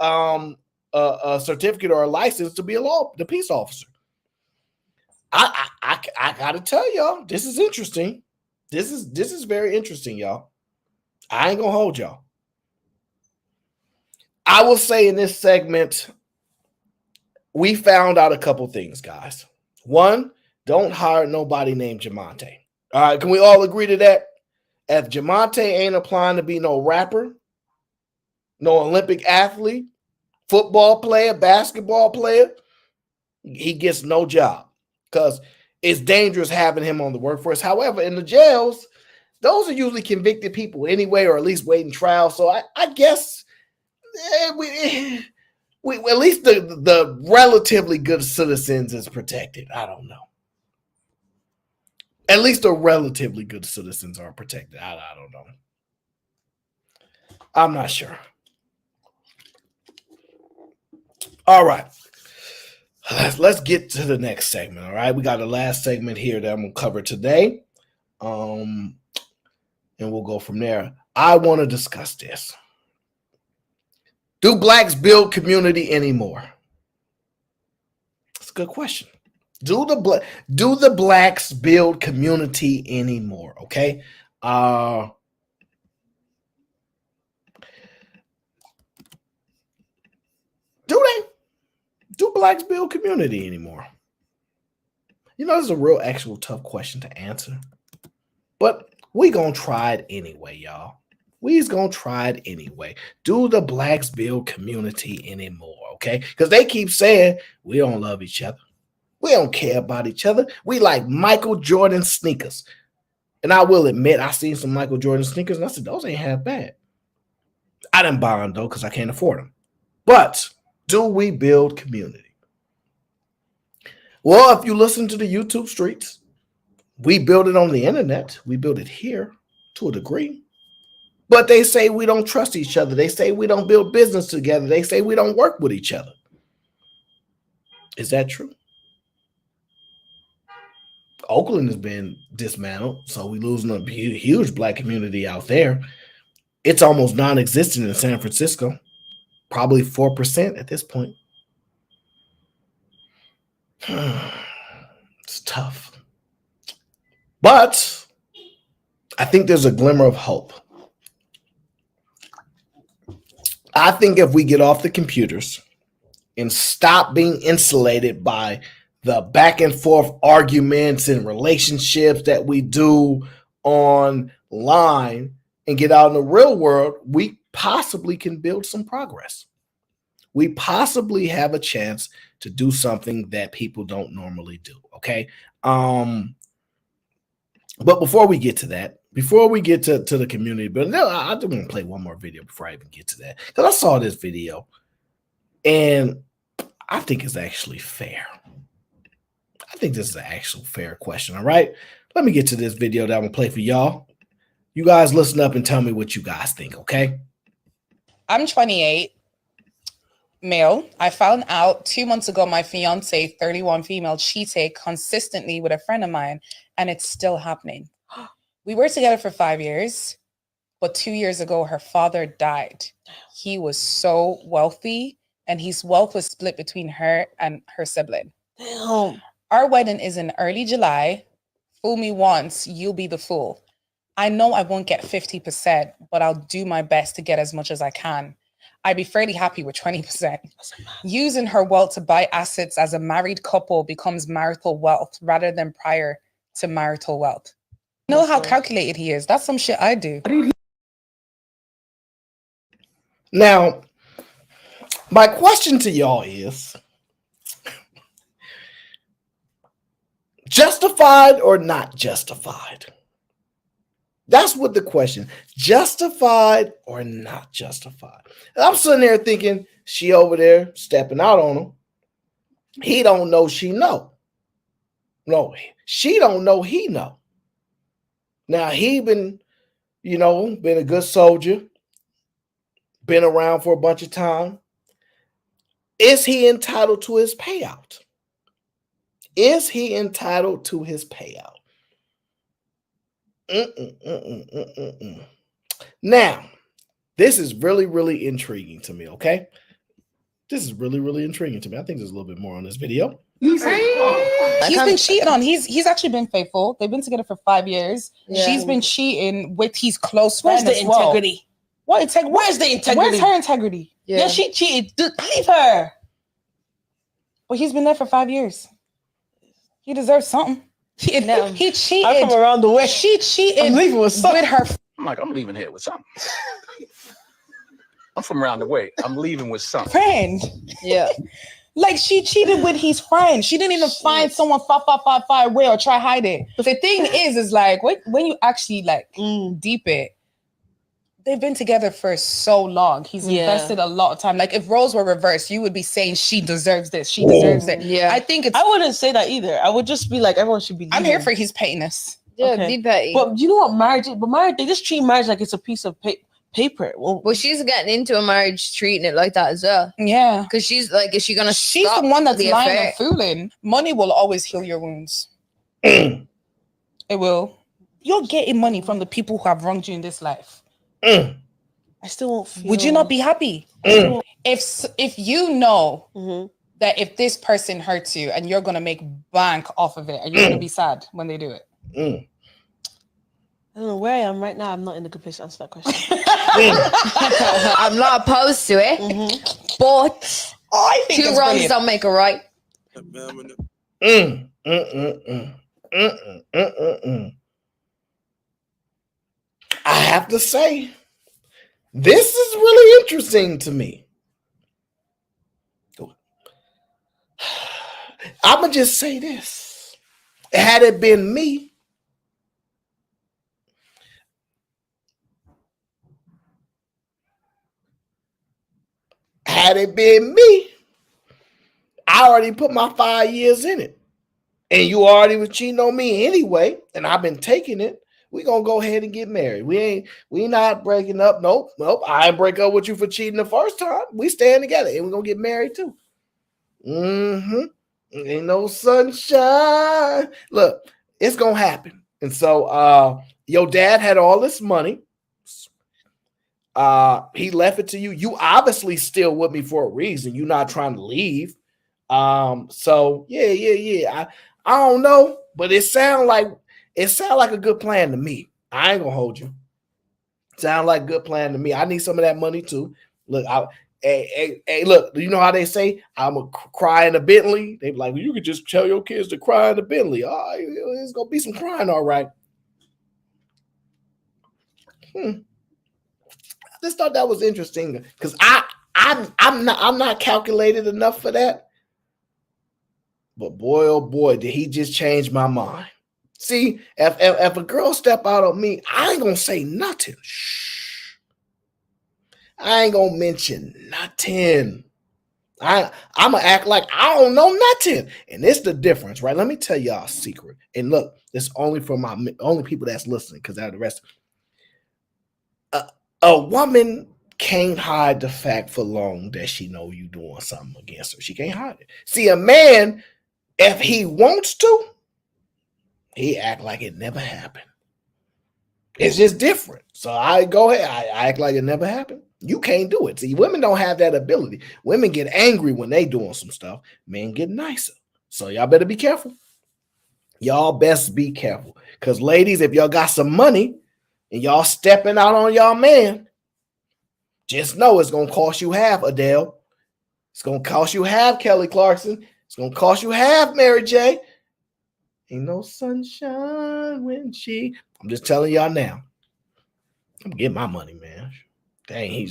certificate or a license to be the peace officer. I gotta tell y'all, this is interesting. This is very interesting, y'all. I ain't gonna hold y'all. I will say in this segment, we found out a couple things, guys. One, don't hire nobody named Jamonte. All right, can we all agree to that? If Jamonte ain't applying to be no rapper, no Olympic athlete, football player, basketball player, he gets no job because it's dangerous having him on the workforce. However, in the jails, those are usually convicted people anyway, or at least waiting trial. So I guess we at least the relatively good citizens is protected. I don't know. At least the relatively good citizens are protected. I don't know. I'm not sure. All right. Let's get to the next segment. All right. We got the last segment here that I'm going to cover today. And we'll go from there. I want to discuss this. Do blacks build community anymore? That's a good question. Do the blacks build community anymore? Okay. Do blacks build community anymore? You know, this is a real actual tough question to answer. But we gonna try it anyway, y'all. We's gonna try it anyway. Do the blacks build community anymore? Okay. Because they keep saying we don't love each other. We don't care about each other. We like Michael Jordan sneakers. And I will admit, I seen some Michael Jordan sneakers and I said, those ain't half bad. I didn't buy them though, because I can't afford them. But do we build community? Well, if you listen to the YouTube streets, we build it on the internet. We build it here to a degree. But they say we don't trust each other. They say we don't build business together. They say we don't work with each other. Is that true? Oakland has been dismantled, so we're losing a huge Black community out there. It's almost non-existent in San Francisco, probably 4% at this point. It's tough. But I think there's a glimmer of hope. I think if we get off the computers and stop being insulated by the back and forth arguments and relationships that we do online and get out in the real world, we possibly can build some progress. We possibly have a chance to do something that people don't normally do. Okay. But before we get to that, before we get to the community building, I do want to play one more video before I even get to that, because I saw this video and I think it's actually fair. I think this is an actual fair question. All right. Let me get to this video that I'm going to play for y'all. You guys listen up and tell me what you guys think. Okay. I'm 28, male. I found out 2 months ago my fiance, 31 female, cheated consistently with a friend of mine, and it's still happening. We were together for 5 years, but 2 years ago, her father died. He was so wealthy, and his wealth was split between her and her sibling. Damn. Our wedding is in early July. Fool me once, you'll be the fool. I know I won't get 50%, but I'll do my best to get as much as I can. I'd be fairly happy with 20%. Using her wealth to buy assets as a married couple becomes marital wealth rather than prior to marital wealth. You know how calculated he is. That's some shit I do. Now, my question to y'all is, justified or not justified? That's what the question. Justified or not justified? And I'm sitting there thinking, she over there stepping out on him. He don't know she know. No, she don't know he know. Now he been a good soldier, been around for a bunch of time. Is he entitled to his payout? Is he entitled to his payout? Now, this is really, really intriguing to me, okay? This is really, really intriguing to me. I think there's a little bit more on this video. He's been cheating on. He's actually been faithful. They've been together for 5 years. Yeah. She's been cheating with his close Where's friend the as well. integrity? What integrity? Where's the integrity? Where's her integrity? Yeah, she cheated. Leave her. Well, he's been there for 5 years. He deserves something. He cheated. I'm from around the way. She cheated. I'm leaving with something. With her. I'm like, I'm leaving here with something. I'm from around the way. I'm leaving with something. Friend. Yeah. Like, she cheated with his friend. She didn't even find someone far away or try hide it. But the thing is like, when you actually deep it, they've been together for so long. He's invested a lot of time. Like, if roles were reversed, you would be saying she deserves this. She deserves it. Yeah. I wouldn't say that either. I would just be like, everyone should be. I'm here for his pettiness. Yeah, be petty. But you know what marriage is? But marriage, they just treat marriage like it's a piece of paper. Well, she's getting into a marriage treating it like that as well. Yeah. Because she's like, is she gonna She's stop the one that's the lying affair? and fooling. Money will always heal your wounds. It will. You're getting money from the people who have wronged you in this life. I still won't feel. Would you not be happy? If you know that if this person hurts you and you're gonna make bank off of it, are you gonna be sad when they do it? I don't know where I am right now. I'm not in a good place to answer that question. I'm not opposed to it, but I think two it's wrongs brilliant. don't make a right. I have to say, this is really interesting to me. I'm going to just say this. Had it been me, I already put my 5 years in it. and you already was cheating on me anyway, and I've been taking it, we gonna go ahead and get married. We not breaking up. Nope. I ain't break up with you for cheating the first time. We staying together, and we're gonna get married too. Ain't no sunshine. Look, it's gonna happen. And so your dad had all this money. He left it to you. You obviously still with me for a reason. You're not trying to leave. So yeah. I don't know, but it sound like a good plan to me. I ain't gonna hold you. Sound like a good plan to me. I need some of that money too. Look, hey, look, you know how they say I'm a cry in a Bentley? They be like, well, you could just tell your kids to cry in a Bentley. Oh, it's gonna be some crying, all right. I just thought that was interesting because I'm not calculated enough for that. But boy, oh boy, did he just change my mind. See, if a girl step out on me, I ain't gonna say nothing. Shh. I ain't gonna mention nothing. I'm gonna act like I don't know nothing. And it's the difference, right? Let me tell y'all a secret. And look, it's only for my only people that's listening, because out of the rest, a woman can't hide the fact for long that she know you doing something against her. She can't hide it. See, a man, if he wants to, he act like it never happened. It's just different. So I go ahead. I act like it never happened. You can't do it. See, women don't have that ability. Women get angry when they doing some stuff. Men get nicer. So y'all better be careful. Y'all best be careful. Because ladies, if y'all got some money and y'all stepping out on y'all man, just know it's going to cost you half, Adele. It's going to cost you half, Kelly Clarkson. It's going to cost you half, Mary J. Ain't no sunshine when she... I'm just telling y'all now. I'm getting my money, man. Dang,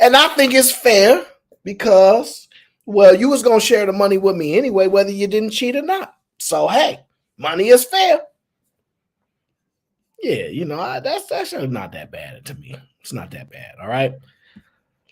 and I think it's fair because, well, you was going to share the money with me anyway, whether you didn't cheat or not. So, hey, money is fair. Yeah, you know, that's actually not that bad to me. It's not that bad, all right?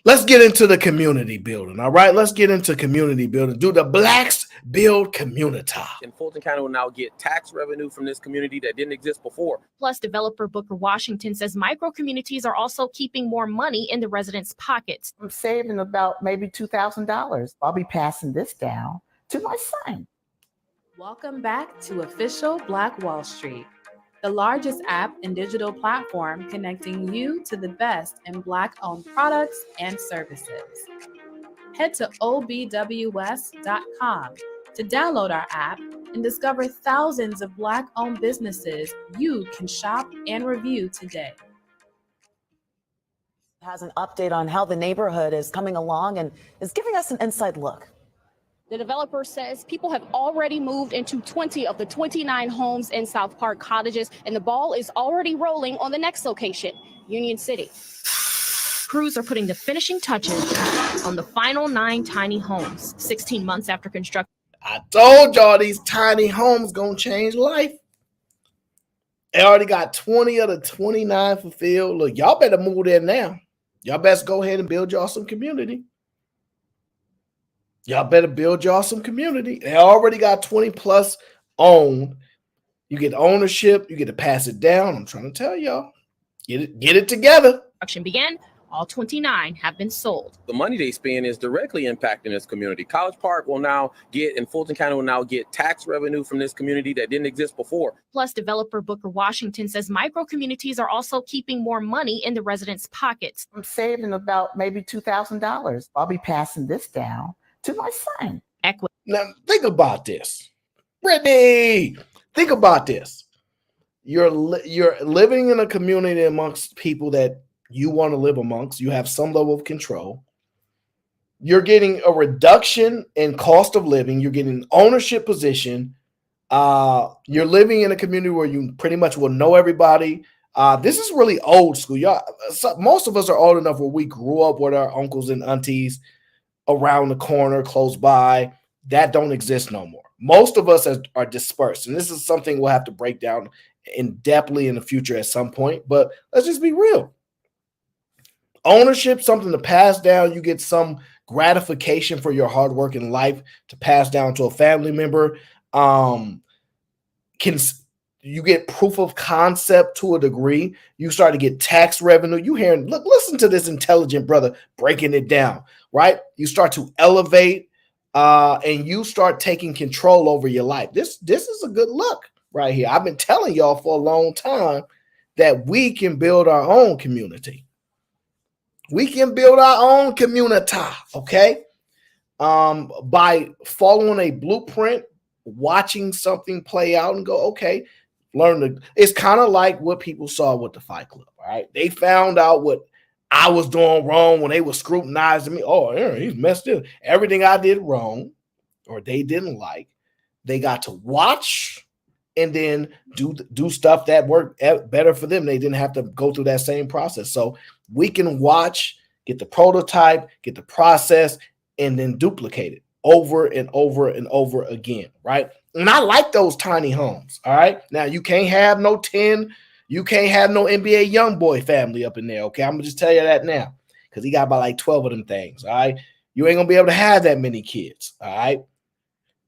Let's get into the community building, all right? Let's get into community building. Do the blacks build community? And Fulton County will now get tax revenue from this community that didn't exist before. Plus, developer Booker Washington says micro communities are also keeping more money in the residents' pockets. I'm saving about maybe $2,000. I'll be passing this down to my son. Welcome back to Official Black Wall Street, the largest app and digital platform connecting you to the best in Black-owned products and services. Head to obws.com to download our app and discover thousands of Black-owned businesses you can shop and review today. Has an update on how the neighborhood is coming along and is giving us an inside look. The developer says people have already moved into 20 of the 29 homes in South Park Cottages, and the ball is already rolling on the next location, Union City. Crews are putting the finishing touches on the final 9 tiny homes, 16 months after construction. I told y'all these tiny homes gonna change life. They already got 20 of the 29 fulfilled. Look, y'all better move there now. Y'all best go ahead and build y'all some community. Y'all better build y'all some community. They already got 20 plus owned. You get ownership. You get to pass it down. I'm trying to tell y'all. Get it together. Construction began. All 29 have been sold. The money they spend is directly impacting this community. College Park will now get, and Fulton County will now get tax revenue from this community that didn't exist before. Plus, developer Booker Washington says micro communities are also keeping more money in the residents' pockets. I'm saving about maybe $2,000. I'll be passing this down to my son. Now, think about this. Brittany, think about this. You're living in a community amongst people that you want to live amongst. You have some level of control. You're getting a reduction in cost of living. You're getting an ownership position. You're living in a community where you pretty much will know everybody. This is really old school. Y'all, most of us are old enough where we grew up with our uncles and aunties around the corner, close by. That don't exist no more. Most of us are dispersed. And this is something we'll have to break down in depthly in the future at some point. But let's just be real. Ownership, something to pass down. You get some gratification for your hard work in life to pass down to a family member. Can you get proof of concept to a degree? You start to get tax revenue. You hearing, look, listen to this intelligent brother breaking it down, right? You start to elevate and you start taking control over your life. This is a good look right here. I've been telling y'all for a long time that we can build our own community. We can build our own community, okay? By following a blueprint, watching something play out and go, okay, it's kind of like what people saw with the Fight Club, right? They found out what I was doing wrong when they were scrutinizing me. Oh, Aaron, he's messed up. Everything I did wrong or they didn't like, they got to watch and then do stuff that worked better for them. They didn't have to go through that same process. So we can watch, get the prototype, get the process, and then duplicate it over and over and over again, right? And I like those tiny homes, all right? Now, you can't have no 10, you can't have no NBA young boy family up in there, okay? I'm going to just tell you that now because he got about like 12 of them things, all right? You ain't going to be able to have that many kids, all right?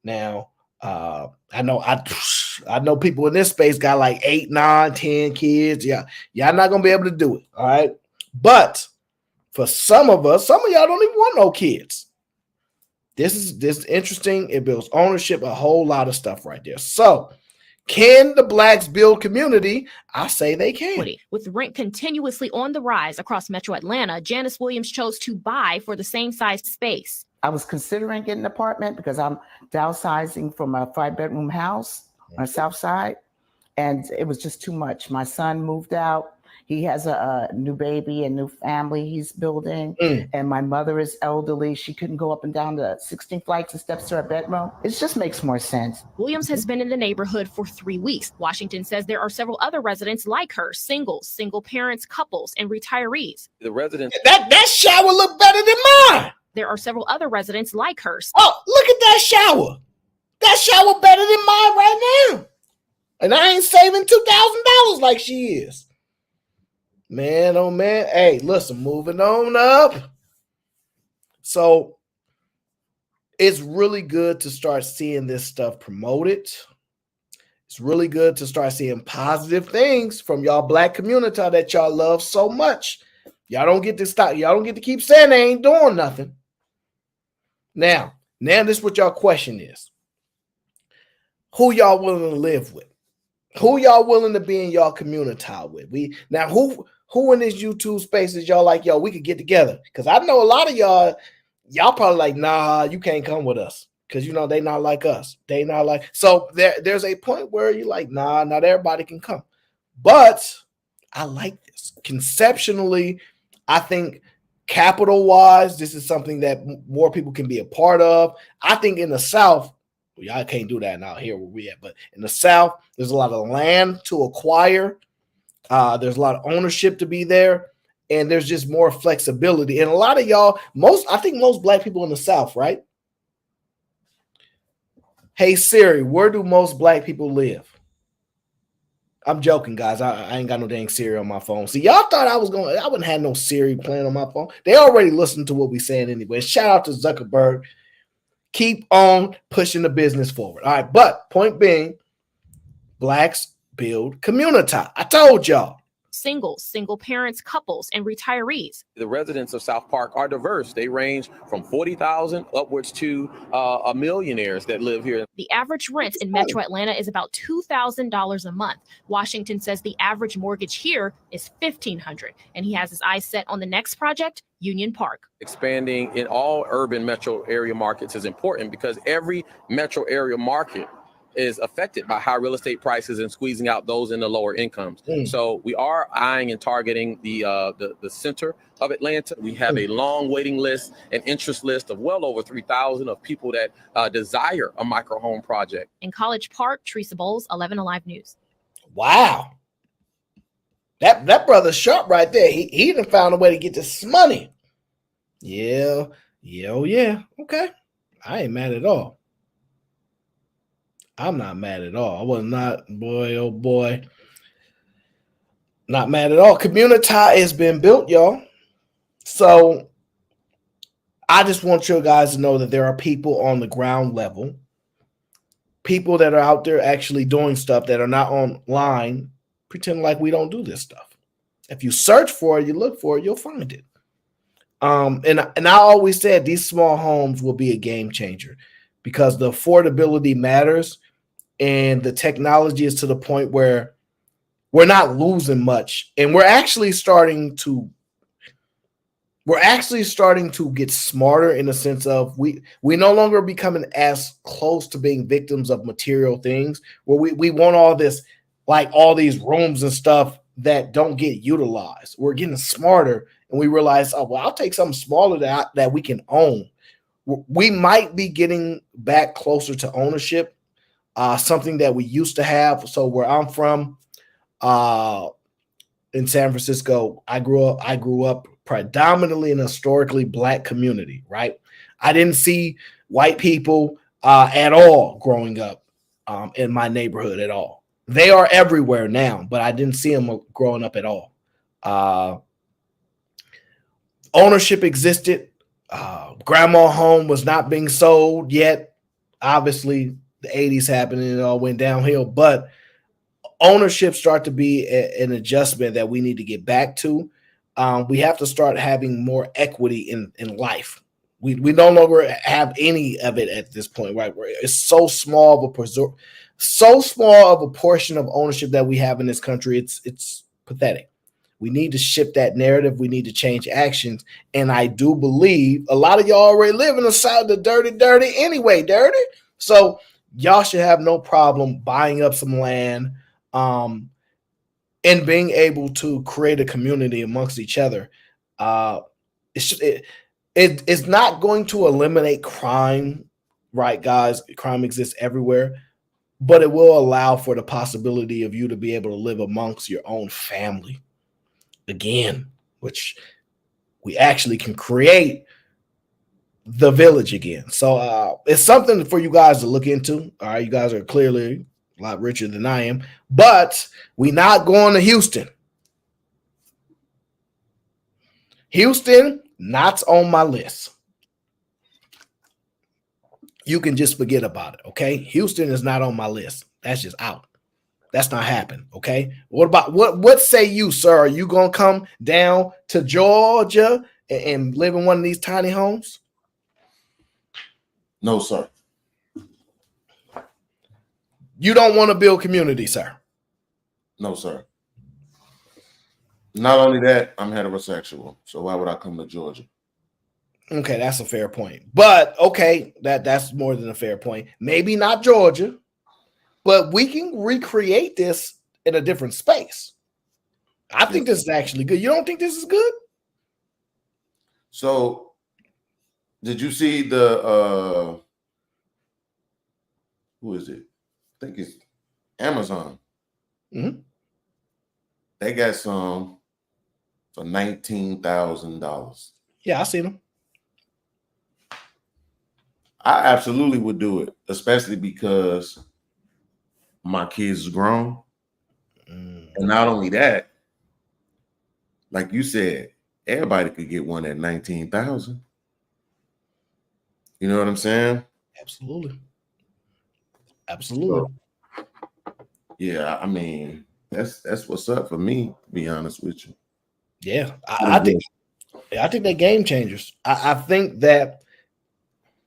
Now, I know people in this space got like 8, 9, 10 kids. Yeah, y'all not going to be able to do it, all right? But for some of us, some of y'all don't even want no kids. This is interesting. It builds ownership, a whole lot of stuff right there. So, can the blacks build community? I say they can. With rent continuously on the rise across Metro Atlanta, Janice Williams chose to buy for the same size space. I was considering getting an apartment because I'm downsizing from a 5-bedroom house on the south side, and it was just too much. My son moved out. He has a new baby, a new family he's building. And my mother is elderly. She couldn't go up and down the 16 flights of steps to her bedroom. It just makes more sense. Williams has been in the neighborhood for 3 weeks. Washington says there are several other residents like her, singles, single parents, couples, and retirees. The residents. That shower look better than mine. There are several other residents like her. Oh, look at that shower. That shower better than mine right now. And I ain't saving $2,000 like she is. Man, oh man. Hey, listen, moving on up. So it's really good to start seeing this stuff promoted. It's really good to start seeing positive things from y'all black community that y'all love so much. Y'all don't get to stop. Y'all don't get to keep saying they ain't doing nothing. Now this is what y'all question is. Who y'all willing to live with? Who y'all willing to be in y'all community with? Who in this YouTube spaces y'all like, yo, we could get together? Because I know a lot of y'all probably like, nah, you can't come with us. Because, you know, they not like us. They not like. So there's a point where you're like, nah, not everybody can come. But I like this. Conceptually, I think capital-wise, this is something that more people can be a part of. I think in the South, well, y'all can't do that out here where we at. But in the South, there's a lot of land to acquire. There's a lot of ownership to be there, and there's just more flexibility. And a lot of y'all, I think most black people in the South, right? Hey Siri, where do most black people live? I'm joking, guys. I ain't got no dang Siri on my phone. See, y'all thought I wouldn't have no Siri playing on my phone. They already listened to what we saying anyway. Shout out to Zuckerberg. Keep on pushing the business forward. All right, but point being, blacks build community. I told y'all. Singles, single parents, couples, and retirees. The residents of South Park are diverse. They range from 40,000 upwards to millionaires that live here. The average rent in Metro Atlanta is about $2,000 a month. Washington says the average mortgage here is $1,500, and he has his eyes set on the next project, Union Park. Expanding in all urban metro area markets is important because every metro area market is affected by high real estate prices and squeezing out those in the lower incomes. So we are eyeing and targeting the center of Atlanta. We have a long waiting list and interest list of well over 3,000 of people that desire a micro home project. In College Park, Teresa Bowles, 11 Alive News. Wow. That brother's sharp right there. He done found a way to get this money. Yeah. Okay. I ain't mad at all. I'm not mad at all. I was not, boy, oh boy. Not mad at all. Community has been built, y'all. So I just want you guys to know that there are people on the ground level, people that are out there actually doing stuff that are not online pretend like we don't do this stuff. If you search for it, you look for it, you'll find it. And I always said these small homes will be a game changer because the affordability matters and the technology is to the point where we're not losing much, and we're actually starting to get smarter in the sense of we no longer becoming as close to being victims of material things where we want all this, like all these rooms and stuff that don't get utilized. We're getting smarter and we realize, oh, well, I'll take something smaller that we can own. We might be getting back closer to ownership, something that we used to have. So where I'm from, in San Francisco, I grew up predominantly in a historically Black community, right? I didn't see white people at all growing up in my neighborhood at all. They are everywhere now, but I didn't see them growing up at all. Ownership existed. Grandma home was not being sold yet. Obviously, the 80s happened and it all went downhill, but ownership start to be an adjustment that we need to get back to. We have to start having more equity in life. We no longer have any of it at this point, right? It's so small of a portion of ownership that we have in this country. It's pathetic. We need to shift that narrative. We need to change actions. And I do believe a lot of y'all already live in the South, the dirty anyway, dirty. So y'all should have no problem buying up some land and being able to create a community amongst each other. It's not going to eliminate crime, right, guys? Crime exists everywhere, but it will allow for the possibility of you to be able to live amongst your own family again, which we actually can create the village again. So it's something for you guys to look into. All right, you guys are clearly a lot richer than I am, but we're not going to Houston. Houston, not on my list. You can just forget about it, okay? Houston is not on my list. That's just out. That's not happening, okay? What about what say you, sir? Are you gonna come down to Georgia and live in one of these tiny homes? No, sir. You don't want to build community, sir? No, sir. Not only that, I'm heterosexual, so why would I come to Georgia? Okay, that's a fair point. But okay, that's more than a fair point. Maybe not Georgia, but we can recreate this in a different space. I think this is actually good. You don't think this is good? So, did you see the who is it? I think it's Amazon. Mm-hmm. They got some for $19,000. Yeah, I seen them. I absolutely would do it, especially because my kids is grown. And not only that, like you said, everybody could get one at 19,000. You know what I'm saying? Absolutely. Absolutely. So, yeah, I mean, that's what's up for me, to be honest with you. Yeah, I think they're game changers. I think that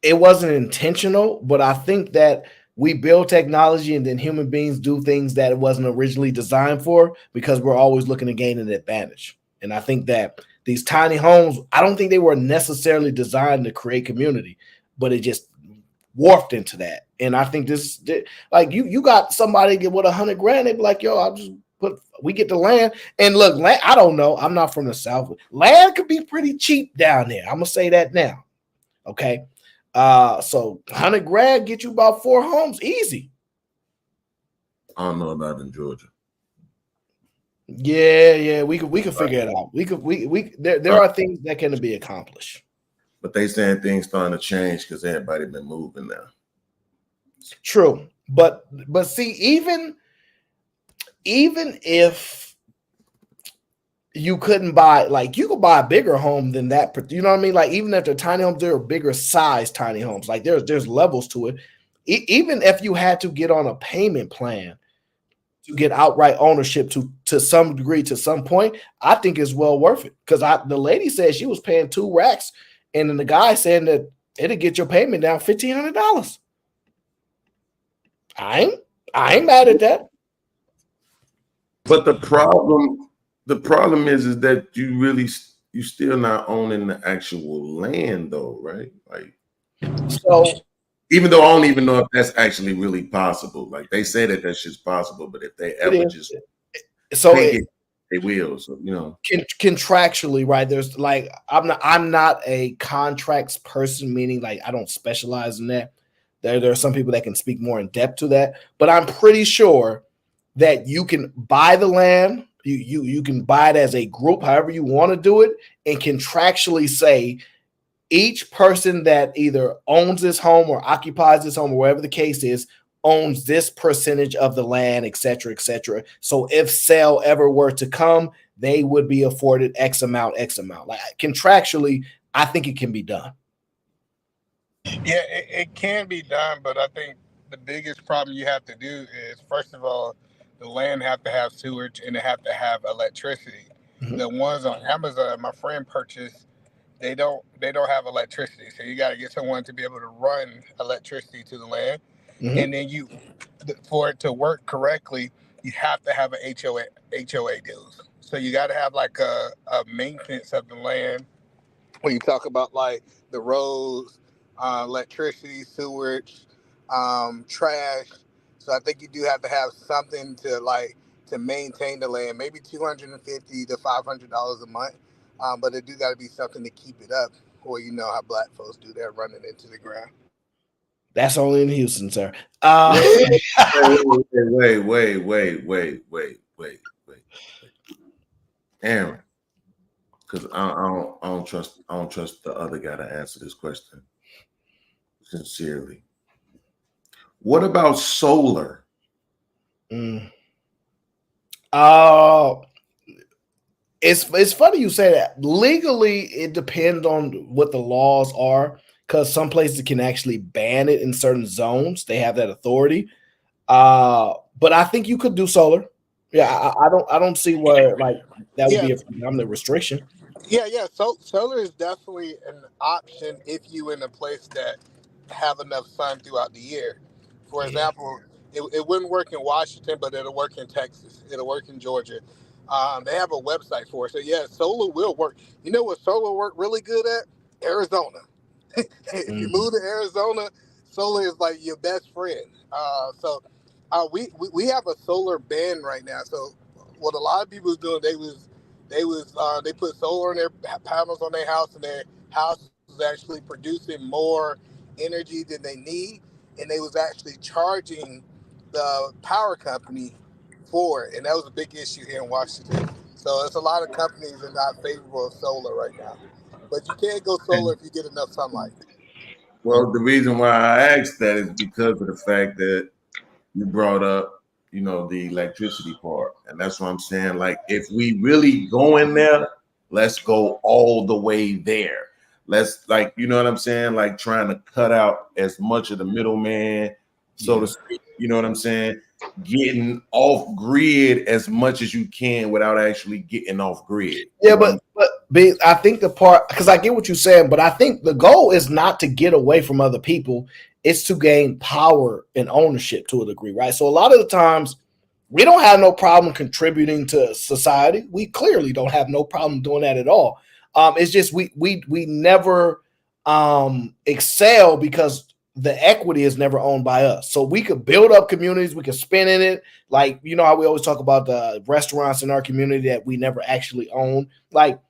it wasn't intentional, but I think that we build technology and then human beings do things that it wasn't originally designed for because we're always looking to gain an advantage. And I think that these tiny homes, I don't think they were necessarily designed to create community, but it just warped into that. And I think this, like you got somebody get with $100,000, they be like, yo, we get the land. And look, land, I don't know. I'm not from the South. Land could be pretty cheap down there. I'm gonna say that now. Okay. So $100,000 get you about 4 homes easy. I don't know about in Georgia. Yeah, we could figure it out. There are things that can be accomplished. But they saying things starting to change because everybody been moving now. True, but see, even if you couldn't buy, like, you could buy a bigger home than that, you know what I mean? Like, even if they're tiny homes, there are bigger size tiny homes. Like there's levels to it. even if you had to get on a payment plan to get outright ownership to some degree, to some point, I think it's well worth it. Because the lady said she was paying $2 and then the guy saying that it'll get your payment down $1,500. I ain't mad at that. But the problem is that you still not owning the actual land though, right? Like, so even though I don't even know if that's actually really possible. Like they say that shit's possible, but if they ever just they will. So contractually, right? There's like I'm not a contracts person, meaning like I don't specialize in that. There are some people that can speak more in depth to that, but I'm pretty sure that you can buy the land, you can buy it as a group, however you want to do it, and contractually say each person that either owns this home or occupies this home or whatever the case is owns this percentage of the land, et cetera, et cetera. So if sale ever were to come, they would be afforded X amount. Like contractually, I think it can be done. Yeah, it can be done, but I think the biggest problem you have to do is, first of all, the land have to have sewage and it have to have electricity. Mm-hmm. The ones on Amazon, my friend purchased, they don't have electricity. So you got to get someone to be able to run electricity to the land. Mm-hmm. And then for it to work correctly, you have to have an HOA deals. So you got to have like a maintenance of the land when you talk about like the roads, electricity, sewage, trash. So I think you do have to have something to maintain the land, maybe $250 to $500 a month. But it do got to be something to keep it up, or you know how black folks do that, running into the ground. That's only in Houston, sir. Wait. Aaron, because I don't trust the other guy to answer this question sincerely. What about solar? It's funny you say that. Legally, it depends on what the laws are, because some places can actually ban it in certain zones. They have that authority. But I think you could do solar. Yeah, I don't see where like that would be a predominant restriction. Yeah. So solar is definitely an option if you in a place that have enough sun throughout the year. For example, it wouldn't work in Washington, but it'll work in Texas. It'll work in Georgia. They have a website for it. So yeah, solar will work. You know what solar work really good at? Arizona. If you move to Arizona, solar is like your best friend. We have a solar ban right now. So what a lot of people was doing, they put solar on their panels on their house, and their house was actually producing more energy than they need, and they was actually charging the power company for it, and that was a big issue here in Washington. So it's a lot of companies are not favorable of solar right now, but you can't go solar if you get enough sunlight. Well, the reason why I asked that is because of the fact that you brought up, the electricity part. And that's what I'm saying. Like, if we really go in there, let's go all the way there. Let's, like, you know what I'm saying? Like, trying to cut out as much of the middleman, so to speak. You know what I'm saying? Getting off grid as much as you can without actually getting off grid. Yeah, but I think the part, because I get what you're saying, but I think the goal is not to get away from other people. It's to gain power and ownership to a degree, right? So a lot of the times we don't have no problem contributing to society. We clearly don't have no problem doing that at all. It's just we never excel because the equity is never owned by us. So we could build up communities, we could spend in it. Like, you know how we always talk about the restaurants in our community that we never actually own. Like,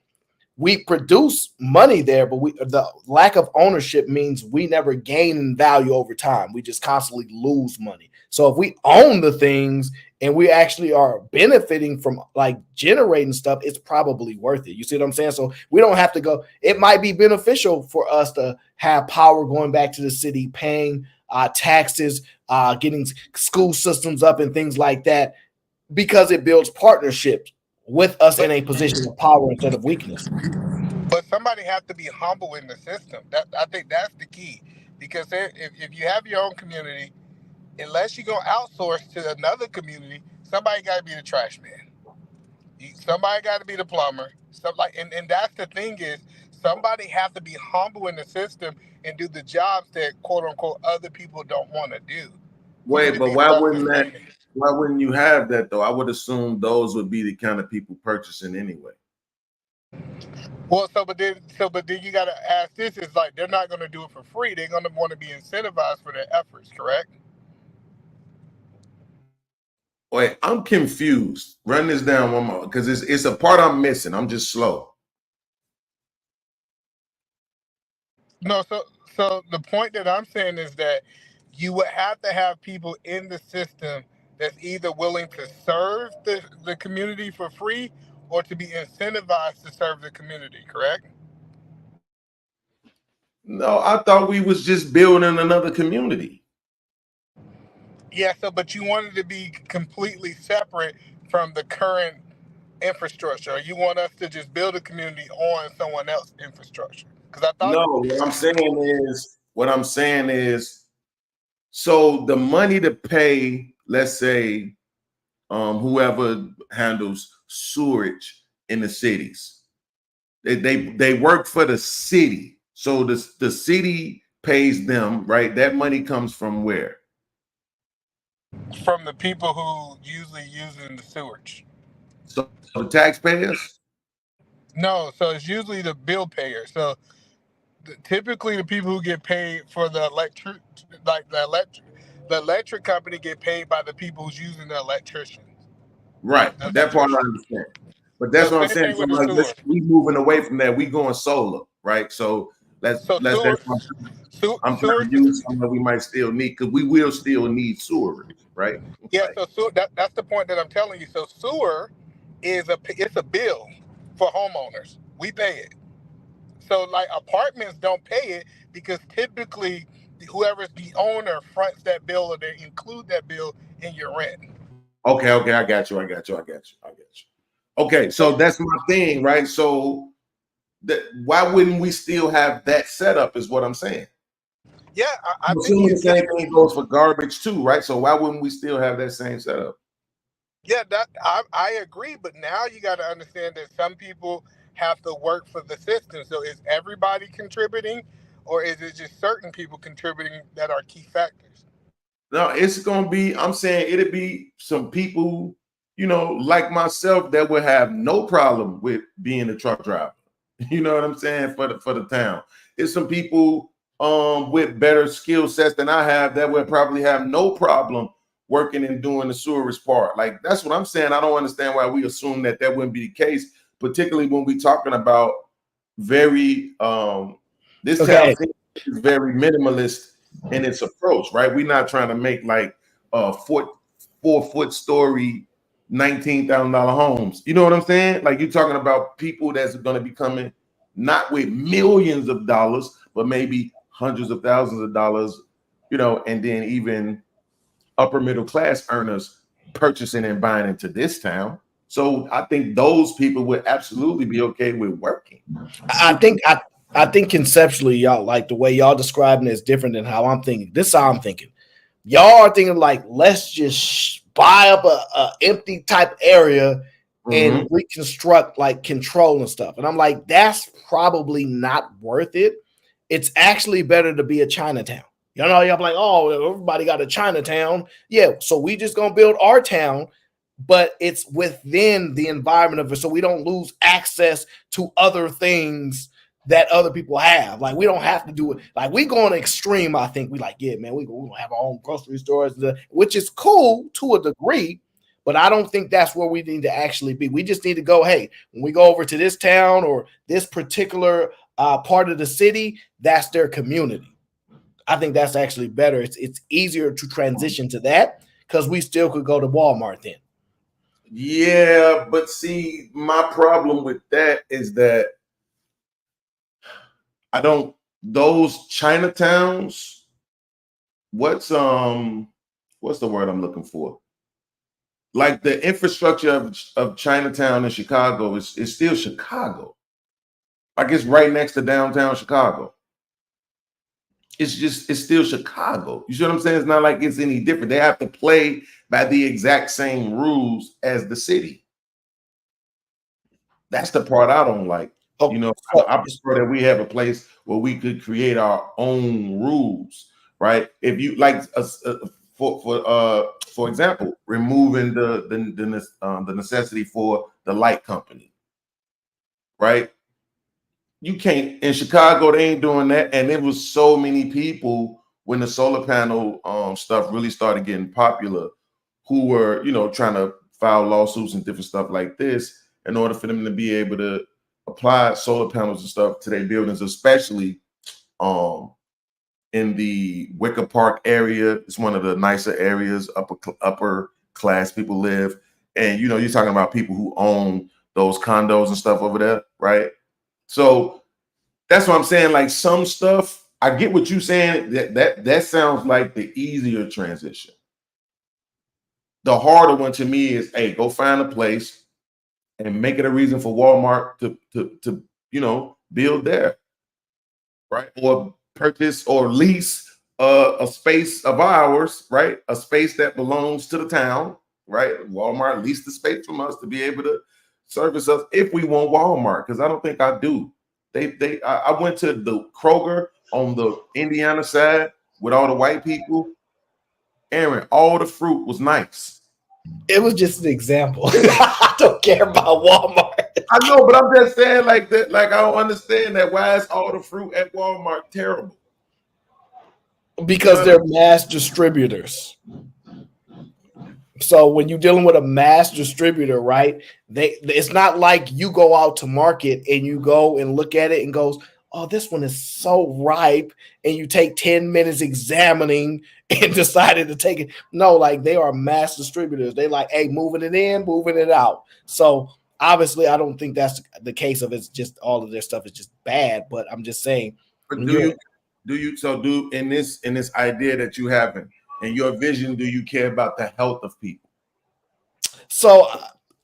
we produce money there, but the lack of ownership means we never gain in value over time. We just constantly lose money. So if we own the things and we actually are benefiting from like generating stuff, it's probably worth it. You see what I'm saying? So we don't have to go. It might be beneficial for us to have power going back to the city, paying taxes, getting school systems up and things like that, because it builds partnerships with us in a position of power instead of weakness. But somebody have to be humble in the system. I think that's the key. Because if you have your own community, unless you're going to outsource to another community, somebody got to be the trash man. Somebody got to be the plumber. Stuff like, and that's the thing is, somebody have to be humble in the system and do the jobs that quote unquote other people don't want to do. Wait, but why wouldn't you have that though? I would assume those would be the kind of people purchasing anyway. Well, but then you got to ask this: is like they're not going to do it for free. They're going to want to be incentivized for their efforts, correct? Wait, I'm confused. Run this down one more because it's a part I'm missing. I'm just slow. No, so the point that I'm saying is that you would have to have people in the system that's either willing to serve the community for free or to be incentivized to serve the community, correct? No, I thought we was just building another community. Yeah, but you wanted to be completely separate from the current infrastructure. Or you want us to just build a community on someone else's infrastructure? Because I thought. No, what I'm saying is, so the money to pay, let's say, whoever handles sewerage in the cities, they work for the city. So the city pays them, right? That money comes from where? From the people who usually using the sewage. So the taxpayers? No, so it's usually the bill payer. So typically the people who get paid for the electric company get paid by the people who's using the electrician. Right. That part I understand. But that's what I'm saying. So like, we moving away from that. We going solar, right? So I'm trying to use something that we might still need because we will still need sewerage, right? Yeah, so that's the point that I'm telling you. So sewer it's a bill for homeowners. We pay it. So like apartments don't pay it because typically whoever's the owner fronts that bill or they include that bill in your rent. Okay, I got you. Okay, so that's my thing, right? So why wouldn't we still have that setup is what I'm saying. Yeah, I'm assuming the same thing goes for garbage too, right? So why wouldn't we still have that same setup? Yeah, I agree, but now you got to understand that some people have to work for the system. So is everybody contributing, or is it just certain people contributing that are key factors? No, it's gonna be. I'm saying it'll be some people, like myself, that would have no problem with being a truck driver. You know what I'm saying for the town. It's some people with better skill sets than I have that would probably have no problem working and doing the sewerage part. Like that's what I'm saying. I don't understand why we assume that wouldn't be the case, particularly when we're talking about very this town is very minimalist in its approach, right? We're not trying to make like 4-foot story $19,000 homes. You know what I'm saying? Like you're talking about people that's going to be coming not with millions of dollars, but maybe hundreds of thousands of dollars, and then even upper middle class earners purchasing and buying into this town. So I think those people would absolutely be okay with working. I think conceptually, y'all, like the way y'all describing it is different than how I'm thinking. This is how I'm thinking. Y'all are thinking like, let's just buy up a empty type area and reconstruct like control and stuff. And I'm like, that's probably not worth it. It's actually better to be a Chinatown. Y'all be like, oh, everybody got a Chinatown. Yeah, so we just gonna build our town, but it's within the environment of it, so we don't lose access to other things that other people have. Like we don't have to do it. Like we going extreme. I think we like, yeah, man, we gonna have our own grocery stores, which is cool to a degree, but I don't think that's where we need to actually be. We just need to go, hey, when we go over to this town or this particular part of the city, that's their community. I think that's actually better. It's easier to transition to that because we still could go to Walmart then. Yeah, but see, my problem with that is that those Chinatowns, what's the word I'm looking for? Like the infrastructure of Chinatown in Chicago is still Chicago. Like it's right next to downtown Chicago. it's still Chicago. You see what I'm saying? It's not like it's any different. They have to play by the exact same rules as the city. That's the part I don't like. You know, I prefer that we have a place where we could create our own rules, right? If you like, for example, removing the necessity for the light company, right? You can't in Chicago. They ain't doing that, and there was so many people when the solar panel stuff really started getting popular, who were trying to file lawsuits and different stuff like this in order for them to be able to apply solar panels and stuff to their buildings, especially in the Wicker Park area. It's one of the nicer areas, upper class people live, and you're talking about people who own those condos and stuff over there, right? So that's what I'm saying. Like some stuff, I get what you're saying. That sounds like the easier transition. The harder one to me is, hey, go find a place and make it a reason for Walmart to build there, right? Or purchase or lease a space of ours, right? A space that belongs to the town, right? Walmart leased the space from us to be able to service us if we want Walmart, because I don't think I do. I went to the Kroger on the Indiana side with all the white people. Aaron, all the fruit was nice. It was just an example. I don't care about Walmart. I know, but I'm just saying like that. Like I don't understand that. Why is all the fruit at Walmart terrible? Because they're mass distributors. So when you're dealing with a mass distributor, right? It's not like you go out to market and you go and look at it and goes, oh, this one is so ripe, and you take 10 minutes examining and decided to take it. No, like they are mass distributors. They like, hey, moving it in, moving it out. So obviously, I don't think that's the case of it's just all of their stuff is just bad. But I'm just saying. But do you in this idea that you having in your vision, do you care about the health of people? So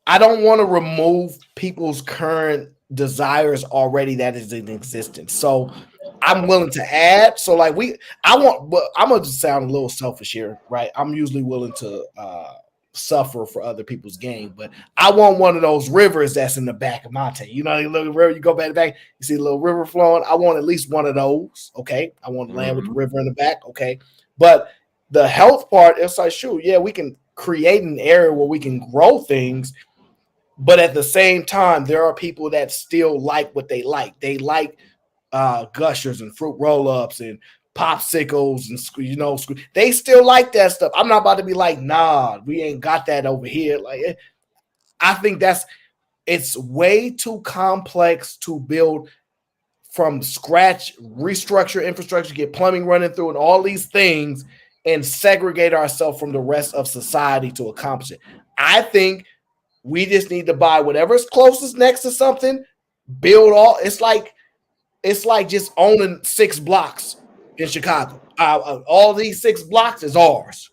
I don't want to remove people's current desires already that is in existence. So I'm willing to add. So like I'm gonna just sound a little selfish here, right? I'm usually willing to suffer for other people's gain, but I want one of those rivers that's in the back of my tank. You know, you look at the river, you go back to back, you see a little river flowing. I want at least one of those. Okay, I want land with the river in the back. Okay, but the health part, it's like, shoot, yeah, we can create an area where we can grow things. But at the same time, there are people that still like what they like. They like gushers and fruit roll-ups and popsicles and they still like that stuff. I'm not about to be like, nah, we ain't got that over here. Like, I think it's way too complex to build from scratch, restructure infrastructure, get plumbing running through, and all these things, and segregate ourselves from the rest of society to accomplish it. I think we just need to buy whatever's closest next to something, build all. It's like just owning 6 blocks in Chicago. All these 6 blocks is ours.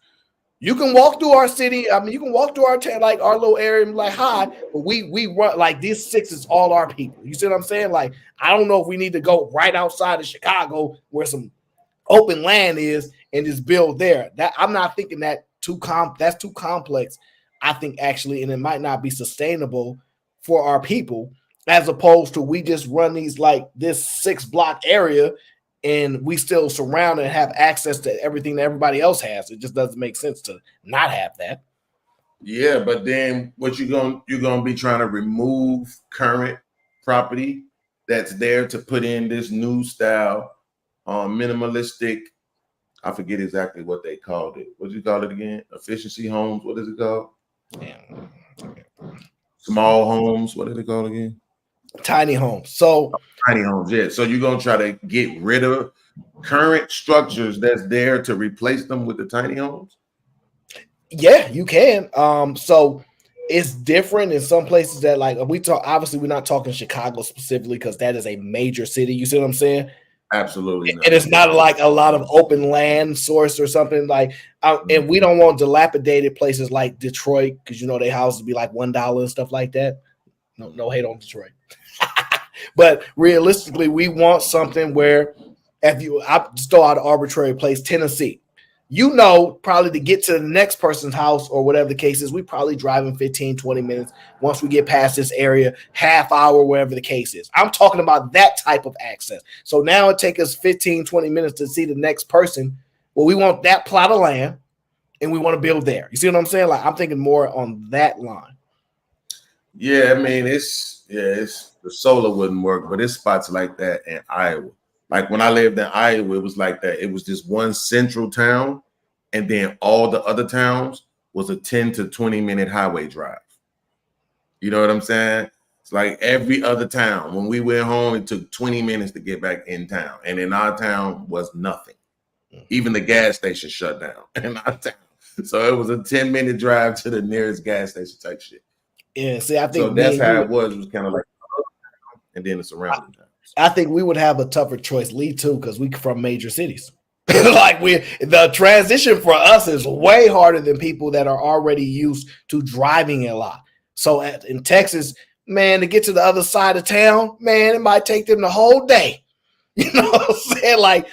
You can walk through our city. I mean, you can walk through our town, like our little area, and like, hi, but we run like these 6 is all our people. You see what I'm saying? Like, I don't know if we need to go right outside of Chicago where some open land is and just build there. That I'm not thinking that's too complex. I think actually, and it might not be sustainable for our people, as opposed to we just run these like this 6 block area and we still surround and have access to everything that everybody else has. It just doesn't make sense to not have that. Yeah, but then what you're gonna be trying to remove current property that's there to put in this new style, minimalistic. I forget exactly what they called it. What did you call it again? Efficiency homes. What is it called? Small homes. What is it called again? Tiny homes. So tiny homes. Yeah. So you're gonna try to get rid of current structures that's there to replace them with the tiny homes. Yeah, you can. So it's different in some places that like we talk. Obviously, we're not talking Chicago specifically because that is a major city. You see what I'm saying? Absolutely not. And it's not like a lot of open land source or something like, and we don't want dilapidated places like Detroit because their houses be like $1 and stuff like that. No hate on Detroit, but realistically, we want something where if I just throw out an arbitrary place, Tennessee. You know, probably to get to the next person's house or whatever the case is, we probably driving 15, 20 minutes once we get past this area, half hour, wherever the case is. I'm talking about that type of access. So now it takes us 15, 20 minutes to see the next person. Well, we want that plot of land and we want to build there. You see what I'm saying? Like, I'm thinking more on that line. Yeah, I mean, it's the solar wouldn't work, but it's spots like that in Iowa. Like when I lived in Iowa, it was like that. It was just one central town, and then all the other towns was a 10 to 20-minute highway drive. You know what I'm saying? It's like every other town. When we went home, it took 20 minutes to get back in town. And in our town was nothing. Even the gas station shut down in our town. So it was a 10-minute drive to the nearest gas station type shit. Yeah, see, I think so that's how it was. It was kind of like, and then the surrounding towns. I think we would have a tougher choice, Lee, too, because we from major cities. Like the transition for us is way harder than people that are already used to driving a lot. So in Texas, man, to get to the other side of town, man, it might take them the whole day. You know what I'm saying? Like,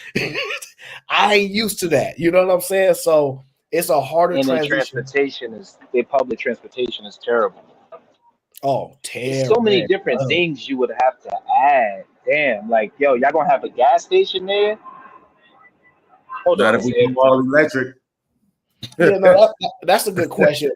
I ain't used to that. You know what I'm saying? So it's a harder transition. Their public transportation is terrible. Oh, There's terrible. so many different things you would have to add. Damn, like, yo, y'all gonna have a gas station there? Hold Not on, if we go all electric. Yeah, no, that's a good question.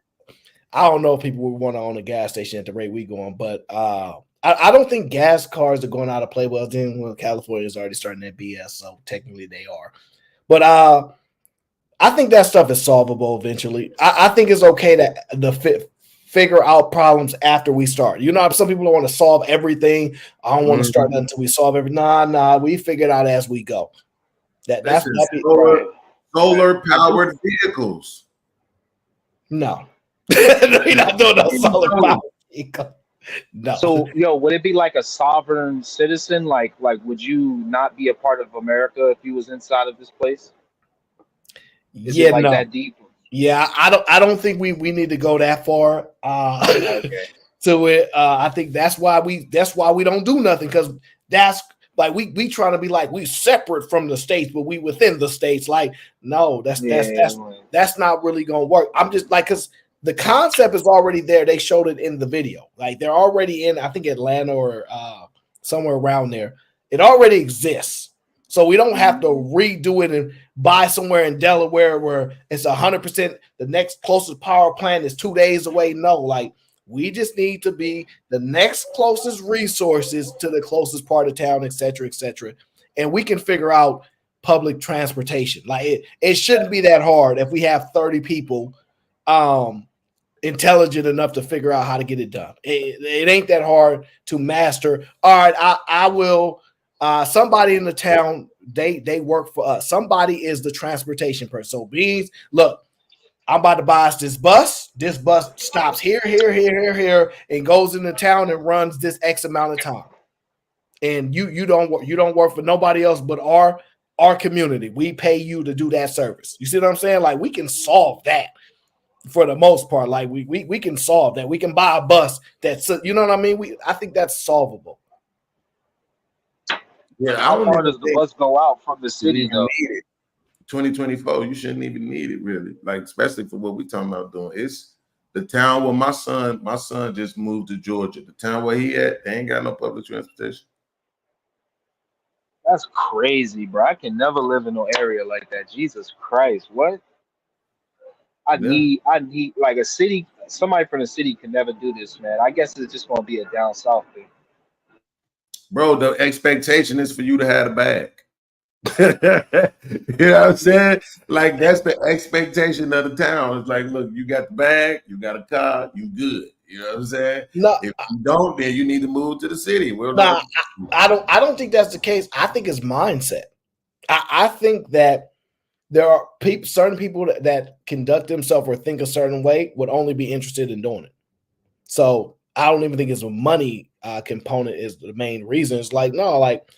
I don't know if people would want to own a gas station at the rate we going, but I don't think gas cars are going out of play. Well, then California is already starting that BS, so technically they are. But I think that stuff is solvable eventually. I think it's okay to figure out problems after we start. You know, some people don't want to solve everything. I don't want to start until we solve everything. Nah, we figure it out as we go. That's solar powered vehicles. No. We're not doing no solar power vehicle. No. So, yo, would it be like a sovereign citizen? Like, would you not be a part of America if you was inside of this place? Is it like that deep? Yeah, I don't think we need to go that far. Okay. So I think that's why we don't do nothing, because that's like we trying to be like we separate from the states, but we within the states. Like, no, that's not really gonna work. I'm just like, because the concept is already there. They showed it in the video. Like, they're already in, I think, Atlanta or somewhere around there. It already exists. So we don't have to redo it and buy somewhere in Delaware where it's 100%. The next closest power plant is 2 days away. No, like, we just need to be the next closest resources to the closest part of town, et cetera, and we can figure out public transportation. Like, it shouldn't be that hard if we have 30 people intelligent enough to figure out how to get it done. It ain't that hard to master. All right, I will. Somebody in the town, they work for us. Somebody is the transportation person. So Beans, look, I'm about to buy us this bus. This bus stops here, and goes into town and runs this X amount of time. And you don't work for nobody else but our community. We pay you to do that service. You see what I'm saying? Like, we can solve that for the most part. Like, we can solve that. We can buy a bus that's, you know what I mean? I think that's solvable. Yeah, how far does the bus go out from the city though? 2024, you shouldn't even need it, really. Like, especially for what we're talking about doing. It's the town where my son just moved to Georgia. The town where he at, they ain't got no public transportation. That's crazy, bro. I can never live in no area like that. Jesus Christ, what? I need like a city. Somebody from the city can never do this, man. I guess it's just gonna be a down south thing. Bro, the expectation is for you to have a bag. You know what I'm saying? Like, that's the expectation of the town. It's like, look, you got the bag, you got a car, you good. You know what I'm saying? No, if you don't, then you need to move to the city. I don't think that's the case. I think it's mindset. I think that there are certain people that conduct themselves or think a certain way would only be interested in doing it. So I don't even think it's a money component is the main reason. It's like, no, like,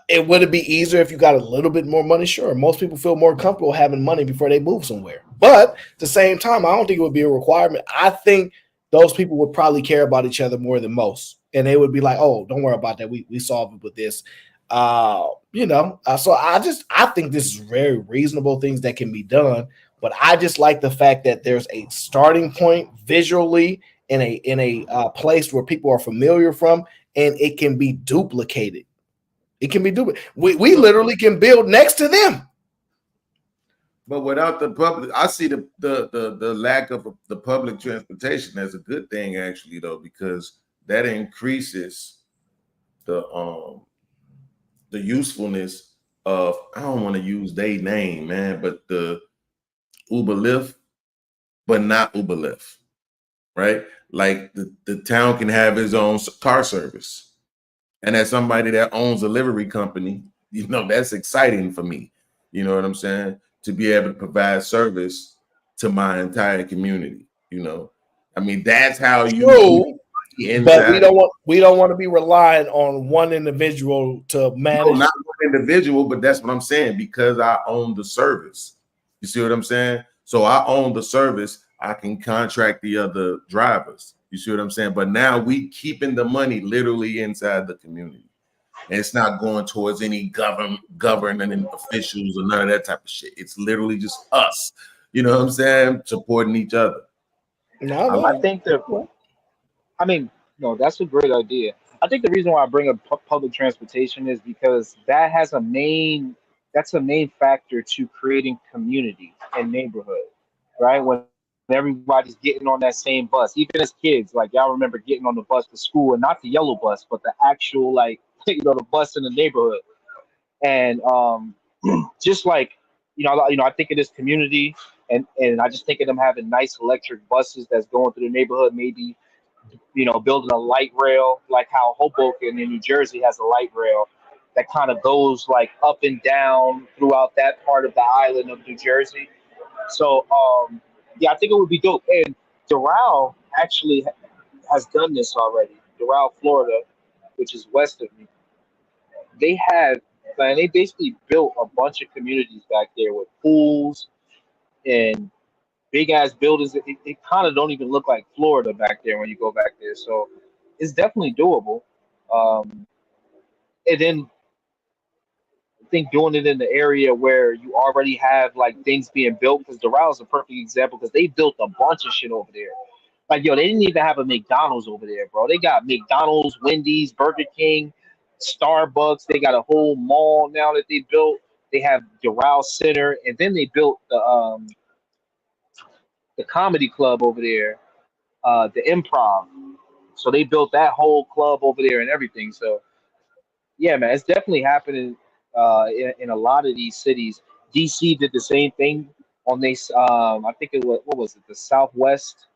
it would it be easier if you got a little bit more money? Sure. Most people feel more comfortable having money before they move somewhere. But at the same time, I don't think it would be a requirement. I think those people would probably care about each other more than most. And they would be like, oh, don't worry about that. We solve it with this. So I think this is very reasonable things that can be done, but I just like the fact that there's a starting point visually in a place where people are familiar from, and it can be duplicated. It can be duplicated. We literally can build next to them. But without the public, I see the lack of the public transportation as a good thing, actually, though, because that increases the usefulness of, I don't want to use their name, man, but the Uber Lyft, but not Uber Lyft, right? Like the town can have its own car service. And as somebody that owns a livery company, that's exciting for me. You know what I'm saying? To be able to provide service to my entire community. I mean, that's how you. But we don't want to be relying on one individual to manage. No, not one individual, but that's what I'm saying, because I own the service. You see what I'm saying? So I own the service. I can contract the other drivers. You see what I'm saying? But now we keeping the money literally inside the community. And it's not going towards any governing officials or none of that type of shit. It's literally just us. You know what I'm saying? Supporting each other. I think that's a great idea. I think the reason why I bring up public transportation is because that's a main factor to creating community and neighborhood, right? When everybody's getting on that same bus, even as kids, like y'all remember getting on the bus to school, and not the yellow bus, but the actual the bus in the neighborhood. And just like I think of this community, and I just think of them having nice electric buses that's going through the neighborhood, maybe building a light rail, like how Hoboken in New Jersey has a light rail that kind of goes like up and down throughout that part of the island of New Jersey. So I think it would be dope. And Doral actually has done this already. Doral, Florida, which is west of me. They basically built a bunch of communities back there with pools and big ass buildings. It kind of don't even look like Florida back there when you go back there. So it's definitely doable. And then I think doing it in the area where you already have like things being built, because Doral is a perfect example, because they built a bunch of shit over there. Like, they didn't even have a McDonald's over there, bro. They got McDonald's, Wendy's, Burger King, Starbucks. They got a whole mall now that they built. They have Doral Center, and then they built the comedy club over there, the Improv. So they built that whole club over there and everything. So yeah, man, it's definitely happening in a lot of these cities. DC did the same thing on this. I think it was, what was it? The Southwest.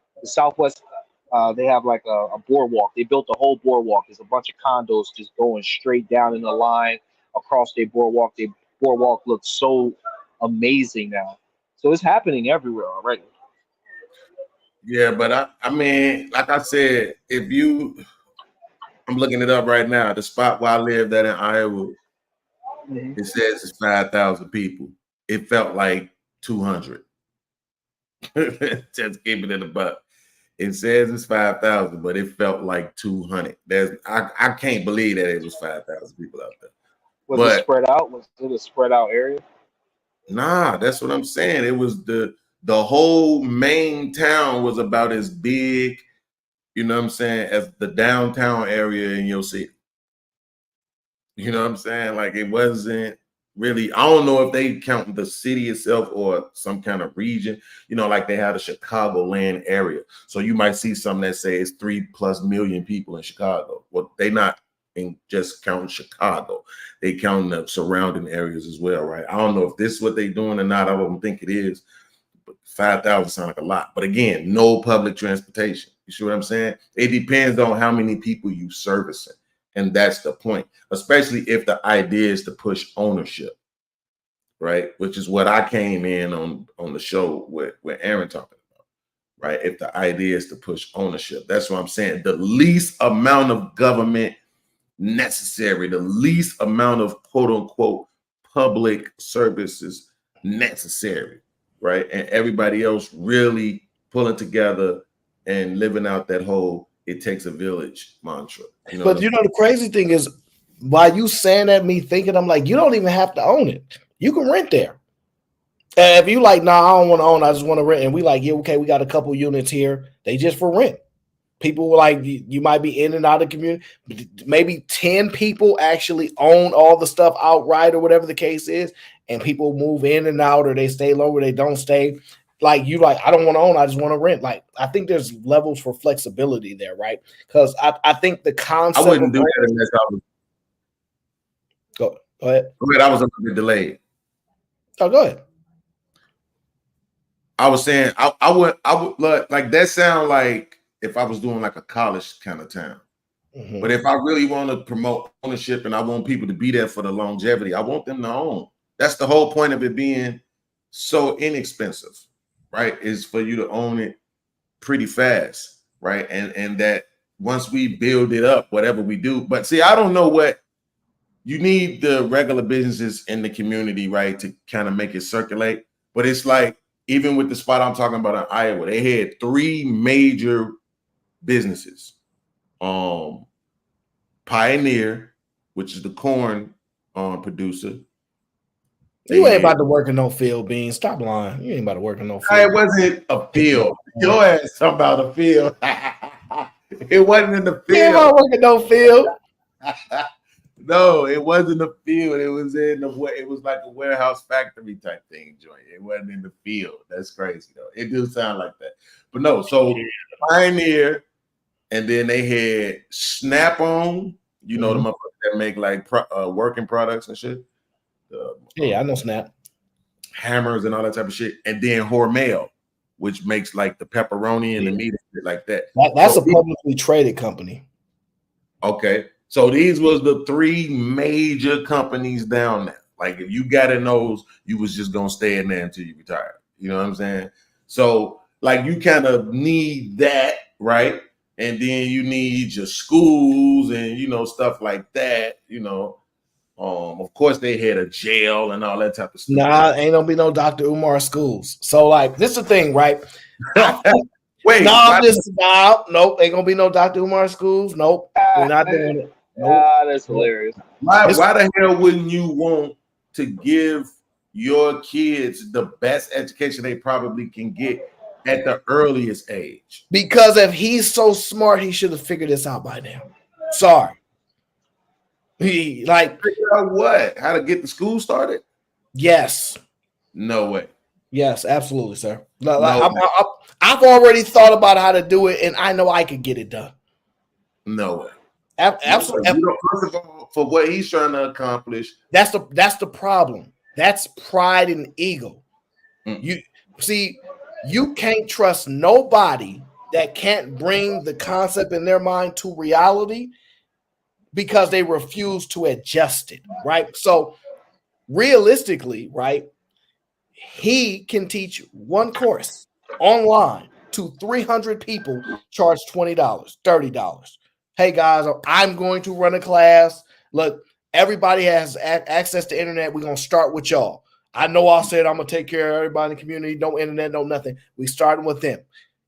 They have like a boardwalk. They built a whole boardwalk. There's a bunch of condos just going straight down in a line across their boardwalk. Their boardwalk looks so amazing now. So it's happening everywhere already. Yeah, but I mean, like I said, I'm looking it up right now. The spot where I lived at in Iowa, it says it's 5,000 people. It felt like 200. Just keep it in the buck. It says it's 5,000, but it felt like 200. I can't believe that it was 5,000 people out there. Was it spread out? Was it a spread out area? Nah, that's what I'm saying. It was the whole main town was about as big, you know what I'm saying, as the downtown area in your city. You know what I'm saying? Like, it wasn't really, I don't know if they count the city itself or some kind of region, like they have the Chicagoland area. So you might see something that says 3+ million people in Chicago. Well, they not just counting Chicago. They count the surrounding areas as well, right? I don't know if this is what they're doing or not. I don't think it is. But 5,000 sounds like a lot. But again, no public transportation. You see what I'm saying? It depends on how many people you servicing. And that's the point, especially if the idea is to push ownership, right? Which is what I came in on the show with Aaron talking about, right? If the idea is to push ownership, that's what I'm saying. The least amount of government necessary, the least amount of quote unquote public services necessary, right? And everybody else really pulling together and living out that whole "it takes a village" mantra. But the crazy thing is, while you saying that, me thinking, I'm like, you don't even have to own it. You can rent there. If you like, nah, I don't want to own, I just want to rent. And we like, yeah, okay, we got a couple units here. They just for rent. People were like, you might be in and out of the community. Maybe 10 people actually own all the stuff outright or whatever the case is. And people move in and out, or they stay longer, they don't stay. Like you, like, I don't want to own, I just want to rent. Like, I think there's levels for flexibility there, right? Because I think the concept. I wouldn't do that unless I was. Go ahead. Go ahead. I was a bit delayed. Oh, go ahead. I was saying I would like that sound like if I was doing like a college kind of town. Mm-hmm. But if I really want to promote ownership and I want people to be there for the longevity, I want them to own. That's the whole point of it being so inexpensive, right? Is for you to own it pretty fast, right? And that once we build it up, whatever we do. But see, I don't know what you need the regular businesses in the community, right, to kind of make it circulate. But it's like, even with the spot I'm talking about in Iowa, they had 3 major businesses. Pioneer, which is the corn producer. You ain't about to work in no field, Beans. Stop lying. You ain't about to work in no field. It wasn't a field. Your ass talking about a field. It wasn't in the field. You ain't about to work in no field. No, it wasn't a field. It was in the way. It was like a warehouse factory type thing joint. It wasn't in the field. That's crazy though. It do sound like that, but no. So Pioneer, and then they had Snap-on. You know the motherfuckers that make like working products and shit. Yeah, I know Snap. Hammers and all that type of shit, and then Hormel, which makes like the pepperoni and the meat and shit like that. That's a publicly traded company. Okay. So these was the 3 major companies down there. Like if you got in those, you was just gonna stay in there until you retire. You know what I'm saying? So like you kind of need that, right? And then you need your schools and stuff like that. Of course they had a jail and all that type of stuff. Nah, ain't gonna be no Dr. Umar schools. So like this is the thing, right? Wait, nope, ain't gonna be no Dr. Umar schools. Nope, we're not doing it. Nope. That's hilarious. Why the hell wouldn't you want to give your kids the best education they probably can get at the earliest age? Because if he's so smart, he should have figured this out by now. Sorry. He like figure out what? How to get the school started? Yes. No way. Yes, absolutely, sir. I've already thought about how to do it, and I know I could get it done. No way. Absolutely. First of all, for what he's trying to accomplish, that's the problem. That's pride and ego. You see, you can't trust nobody that can't bring the concept in their mind to reality because they refuse to adjust it, right? So realistically, right, he can teach one course online to 300 people, charge $20, $30. Hey guys, I'm going to run a class. Look, everybody has access to internet. We're going to start with y'all. I know I said I'm going to take care of everybody in the community. No internet, no nothing. We starting with them.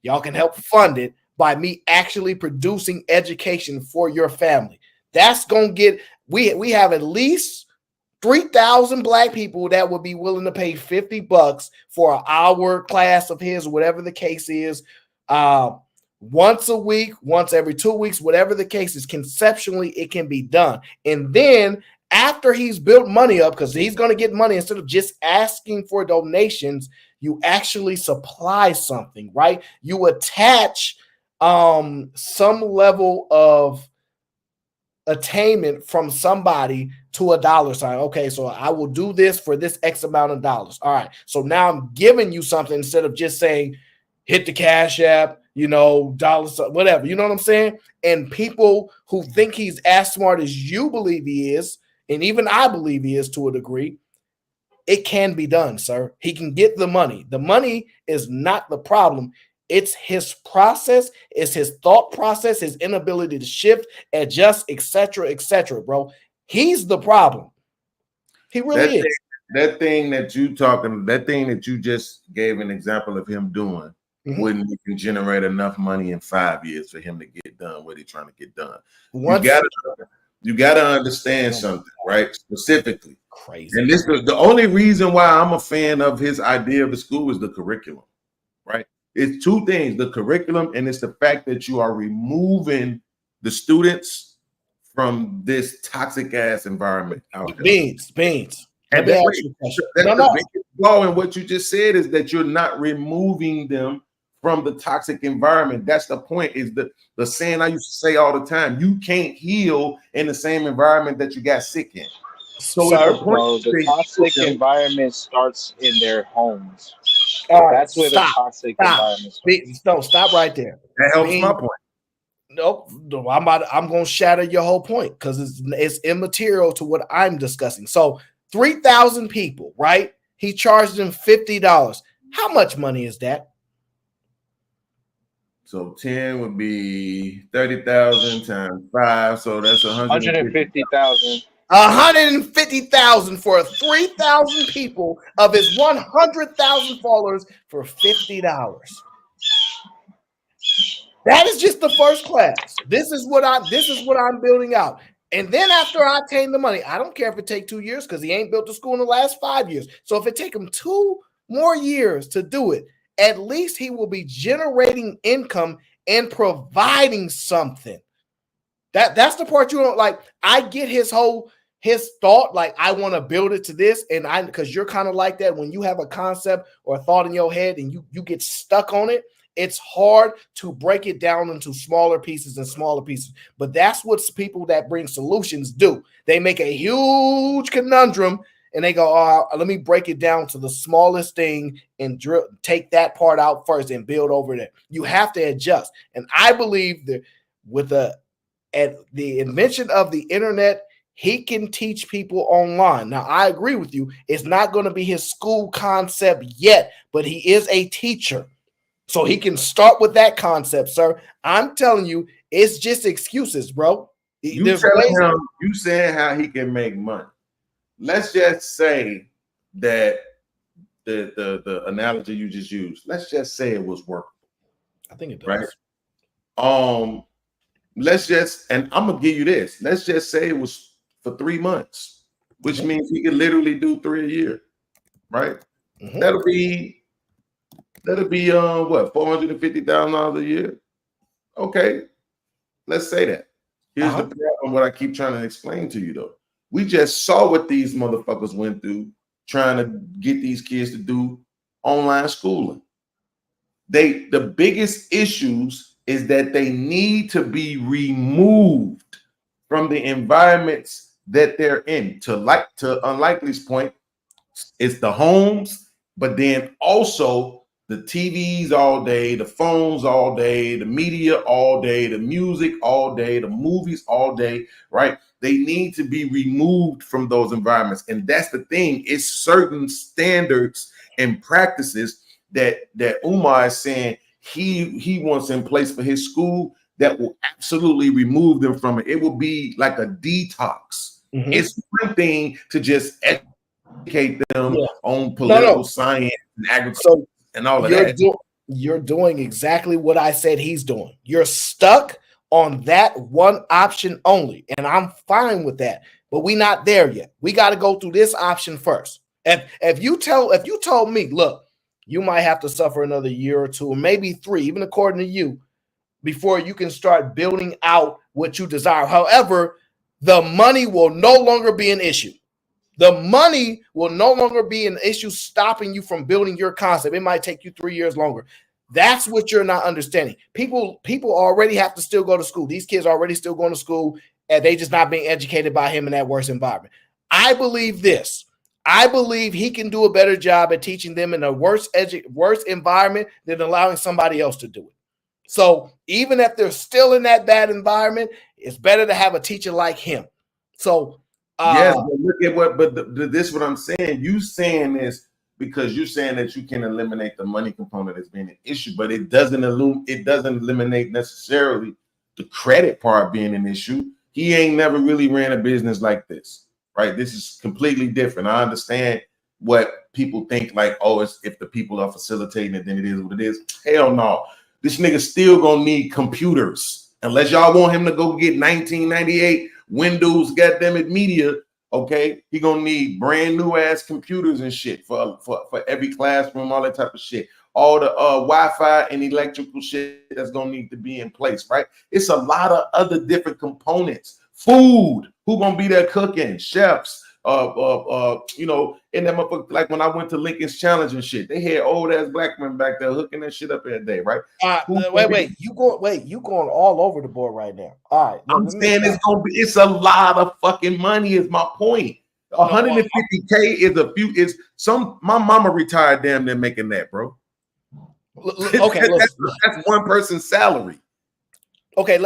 Y'all can help fund it by me actually producing education for your family. That's going to get, we have at least 3,000 Black people that would be willing to pay $50 for an hour class of his, whatever the case is. Once a week, once every 2 weeks, whatever the case is, conceptually, it can be done. And then after he's built money up, because he's going to get money instead of just asking for donations, you actually supply something, right? You attach some level of attainment from somebody to a dollar sign. Okay, so I will do this for this X amount of dollars. All right, so now I'm giving you something instead of just saying, hit the Cash App, dollars, whatever. You know what I'm saying? And people who think he's as smart as you believe he is, and even I believe he is to a degree, it can be done, sir. He can get the money. The money is not the problem. It's his process, it's his thought process, his inability to shift, adjust, etc., bro. He's the problem. He really is. That thing that you just gave an example of him doing wouldn't even generate enough money in 5 years for him to get done what he's trying to get done. You got to understand something, right? Specifically. Crazy. And this the only reason why I'm a fan of his idea of the school is the curriculum, right? It's two things, the curriculum, and it's the fact that you are removing the students from this toxic ass environment out there. Beans. And that's the biggest flaw in what you just said is that you're not removing them from the toxic environment. That's the point, is the saying I used to say all the time, you can't heal in the same environment that you got sick in. So the toxic environment starts in their homes. That's where the toxic environment starts. No, stop right there. That helps my point. Nope, I'm going to shatter your whole point because it's immaterial to what I'm discussing. So 3,000 people, right? He charged them $50. How much money is that? So 10 would be 30,000 times 5, so that's 150,000. 150,000 for 3,000 people of his 100,000 followers for $50. That is just the first class. This is what I'm building out. And then after I obtain the money, I don't care if it take 2 years because he ain't built the school in the last 5 years. So if it take him 2 more years to do it, at least he will be generating income and providing something. That's the part you don't like. I get his thought, like I want to build it to this, and because you're kind of like that when you have a concept or a thought in your head and you get stuck on it. It's hard to break it down into smaller pieces and smaller pieces. But that's what people that bring solutions do. They make a huge conundrum and they go, oh, let me break it down to the smallest thing and take that part out first and build over there. You have to adjust. And I believe that with the invention of the internet, he can teach people online. Now, I agree with you. It's not going to be his school concept yet, but he is a teacher. So he can start with that concept, sir. I'm telling you, it's just excuses, bro. You saying how he can make money. Let's just say that the analogy you just used, let's just say it was workable. I think it does. Right? Let's just, and I'm gonna give you this. Let's just say it was for 3 months, which means he could literally do 3 a year, right? Mm-hmm. That'll be what, $450,000 a year? Okay, let's say that. Here's the problem. What I keep trying to explain to you, though, we just saw what these motherfuckers went through trying to get these kids to do online schooling. The biggest issues is that they need to be removed from the environments that they're in. To Unlikely's point, it's the homes, but then also the TVs all day, the phones all day, the media all day, the music all day, the movies all day, right? They need to be removed from those environments. And that's the thing. It's certain standards and practices that Umar is saying he wants in place for his school that will absolutely remove them from it. It will be like a detox. Mm-hmm. It's one thing to just educate them on political science and agriculture and all of that. You're doing exactly what I said he's doing. You're stuck on that one option only, and I'm fine with that. But we're not there yet. We got to go through this option first. If you told me, look, you might have to suffer another year or two, or maybe 3, even according to you, before you can start building out what you desire. However, the money will no longer be an issue. The money will no longer be an issue stopping you from building your concept. It might take you 3 years longer. That's what you're not understanding. People already have to still go to school. These kids are already still going to school, and they just not being educated by him in that worse environment. I believe this. I believe he can do a better job at teaching them in a worse environment than allowing somebody else to do it. So even if they're still in that bad environment, it's better to have a teacher like him. So yes, but look at this is what I'm saying. You saying this because you're saying that you can eliminate the money component as being an issue, but it doesn't eliminate necessarily the credit part being an issue. He ain't never really ran a business like this, right? This is completely different. I understand what people think, like, oh, it's if the people are facilitating it, then it is what it is. Hell no. This nigga still gonna need computers. Unless y'all want him to go get 1998 Windows, goddamn it, media. Okay, he gonna need brand new ass computers and shit for every classroom, all that type of shit. All the Wi-Fi and electrical shit that's gonna need to be in place, right? It's a lot of other different components. Food, who gonna be there cooking? Chefs, you know, and that motherfucker, like when I went to Lincoln's Challenge and shit, they had old ass black men back there hooking that shit up every day, right? You going all over the board right now. All right, I'm saying it's a lot of fucking money. Is my point. 150K is a few. Is some? My mama retired damn near making that, bro. Okay, that's one person's salary. Okay,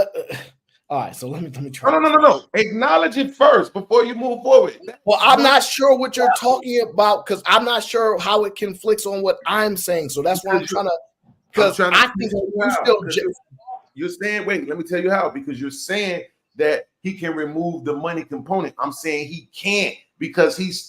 all right. So let me try. No. Acknowledge it first before you move forward. Well, I'm not sure what you're talking about because I'm not sure how it conflicts on what I'm saying. So that's why I'm trying to. Because I think you're saying, wait, let me tell you how. Because you're saying that he can remove the money component. I'm saying he can't because it's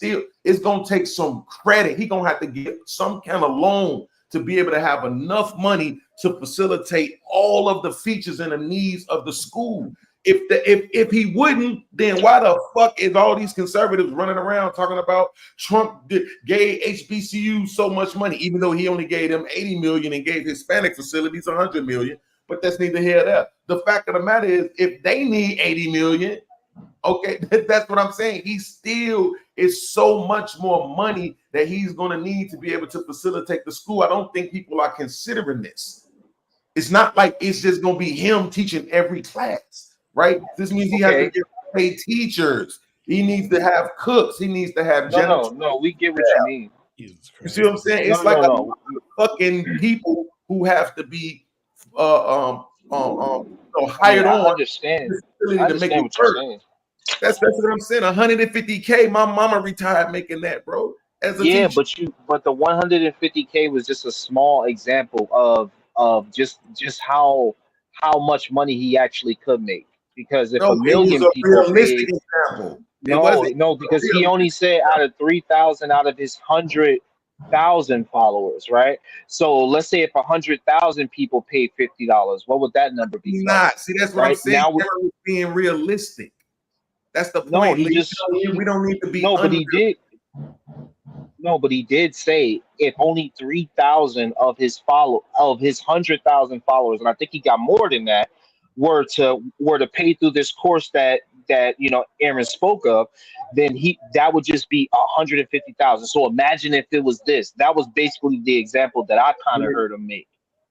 gonna take some credit. He gonna have to get some kind of loan to be able to have enough money to facilitate all of the features and the needs of the school. If he wouldn't, then why the fuck is all these conservatives running around talking about Trump gave HBCU so much money, even though he only gave them 80 million and gave Hispanic facilities 100 million? But that's neither here nor there. The fact of the matter is, if they need 80 million, okay, that's what I'm saying. He still is so much more money that he's going to need to be able to facilitate the school. I don't think people are considering this. It's not like it's just going to be him teaching every class, right? This means he has to get paid teachers. He needs to have cooks. He needs to have janitors. No, we get what you mean. You see what I'm saying? It's like a lot of fucking people who have to be hired on. I understand what you're saying. That's what I'm saying. 150K. My mama retired making that, bro. As a teacher. but the 150K was just a small example of just how much money he actually could make. Because if a million people paid, because he only said out of 3,000 out of his 100,000 followers, right? So let's say if 100,000 people paid $50, what would that number be? See, that's what I'm saying. Now we're being realistic. That's the point. No, we don't need to be. No, but he did. No, but he did say if only 3,000 of his 100,000 followers, and I think he got more than that, were to pay through this course that Aaron spoke of, then that would just be 150,000. So imagine if it was this. That was basically the example that I kind of heard him make.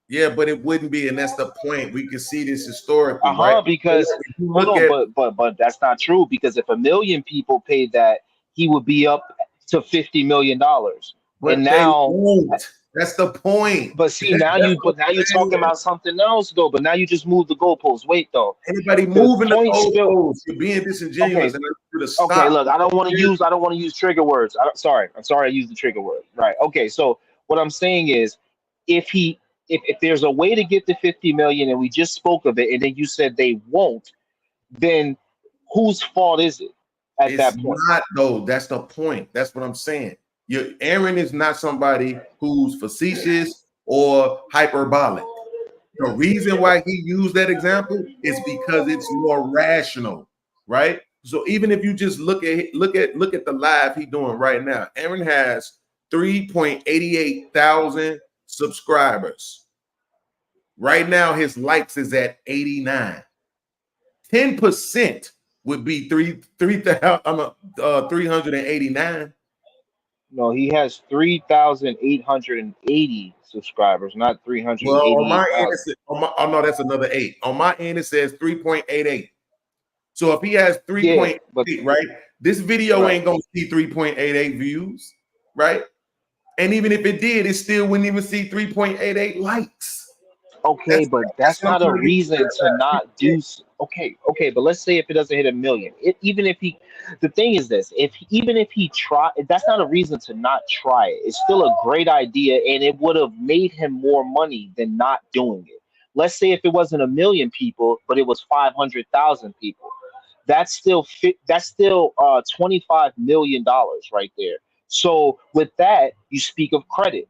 Yeah, but it wouldn't be, and that's the point. We can see this historically, right? Because but that's not true. Because if 1 million people paid that, he would be up to $50 million. But and now that's the point. But see, now you're talking about something else, though. But now you just moved the goalposts. Wait, though. Anybody moving the goalposts? You're being disingenuous. Okay, look, I don't want to use trigger words. I'm sorry I used the trigger word. Right. Okay, so what I'm saying is, if there's a way to get to 50 million, and we just spoke of it, and then you said they won't, then whose fault is it at that point? It's not, though. That's the point. That's what I'm saying. Aaron is not somebody who's facetious or hyperbolic. The reason why he used that example is because it's more rational, right? So even if you just look at the live he's doing right now, Aaron has 3.88 thousand subscribers. Right now, his likes is at 89. 10% would be 389. No, he has 3,880 subscribers, not 380. Well, on my end, no, that's another 8. On my end, it says 3.88. So if he has 3.8, right, this video ain't gonna see 3.88 views, right? And even if it did, it still wouldn't even see 3.88 likes. Okay, but that's not a reason to not do. Okay, but let's say if it doesn't hit 1 million, the thing is this: even if he try, that's not a reason to not try it. It's still a great idea, and it would have made him more money than not doing it. Let's say if it wasn't 1 million people, but it was 500,000 people. That's still $25 million right there. So with that, you speak of credit.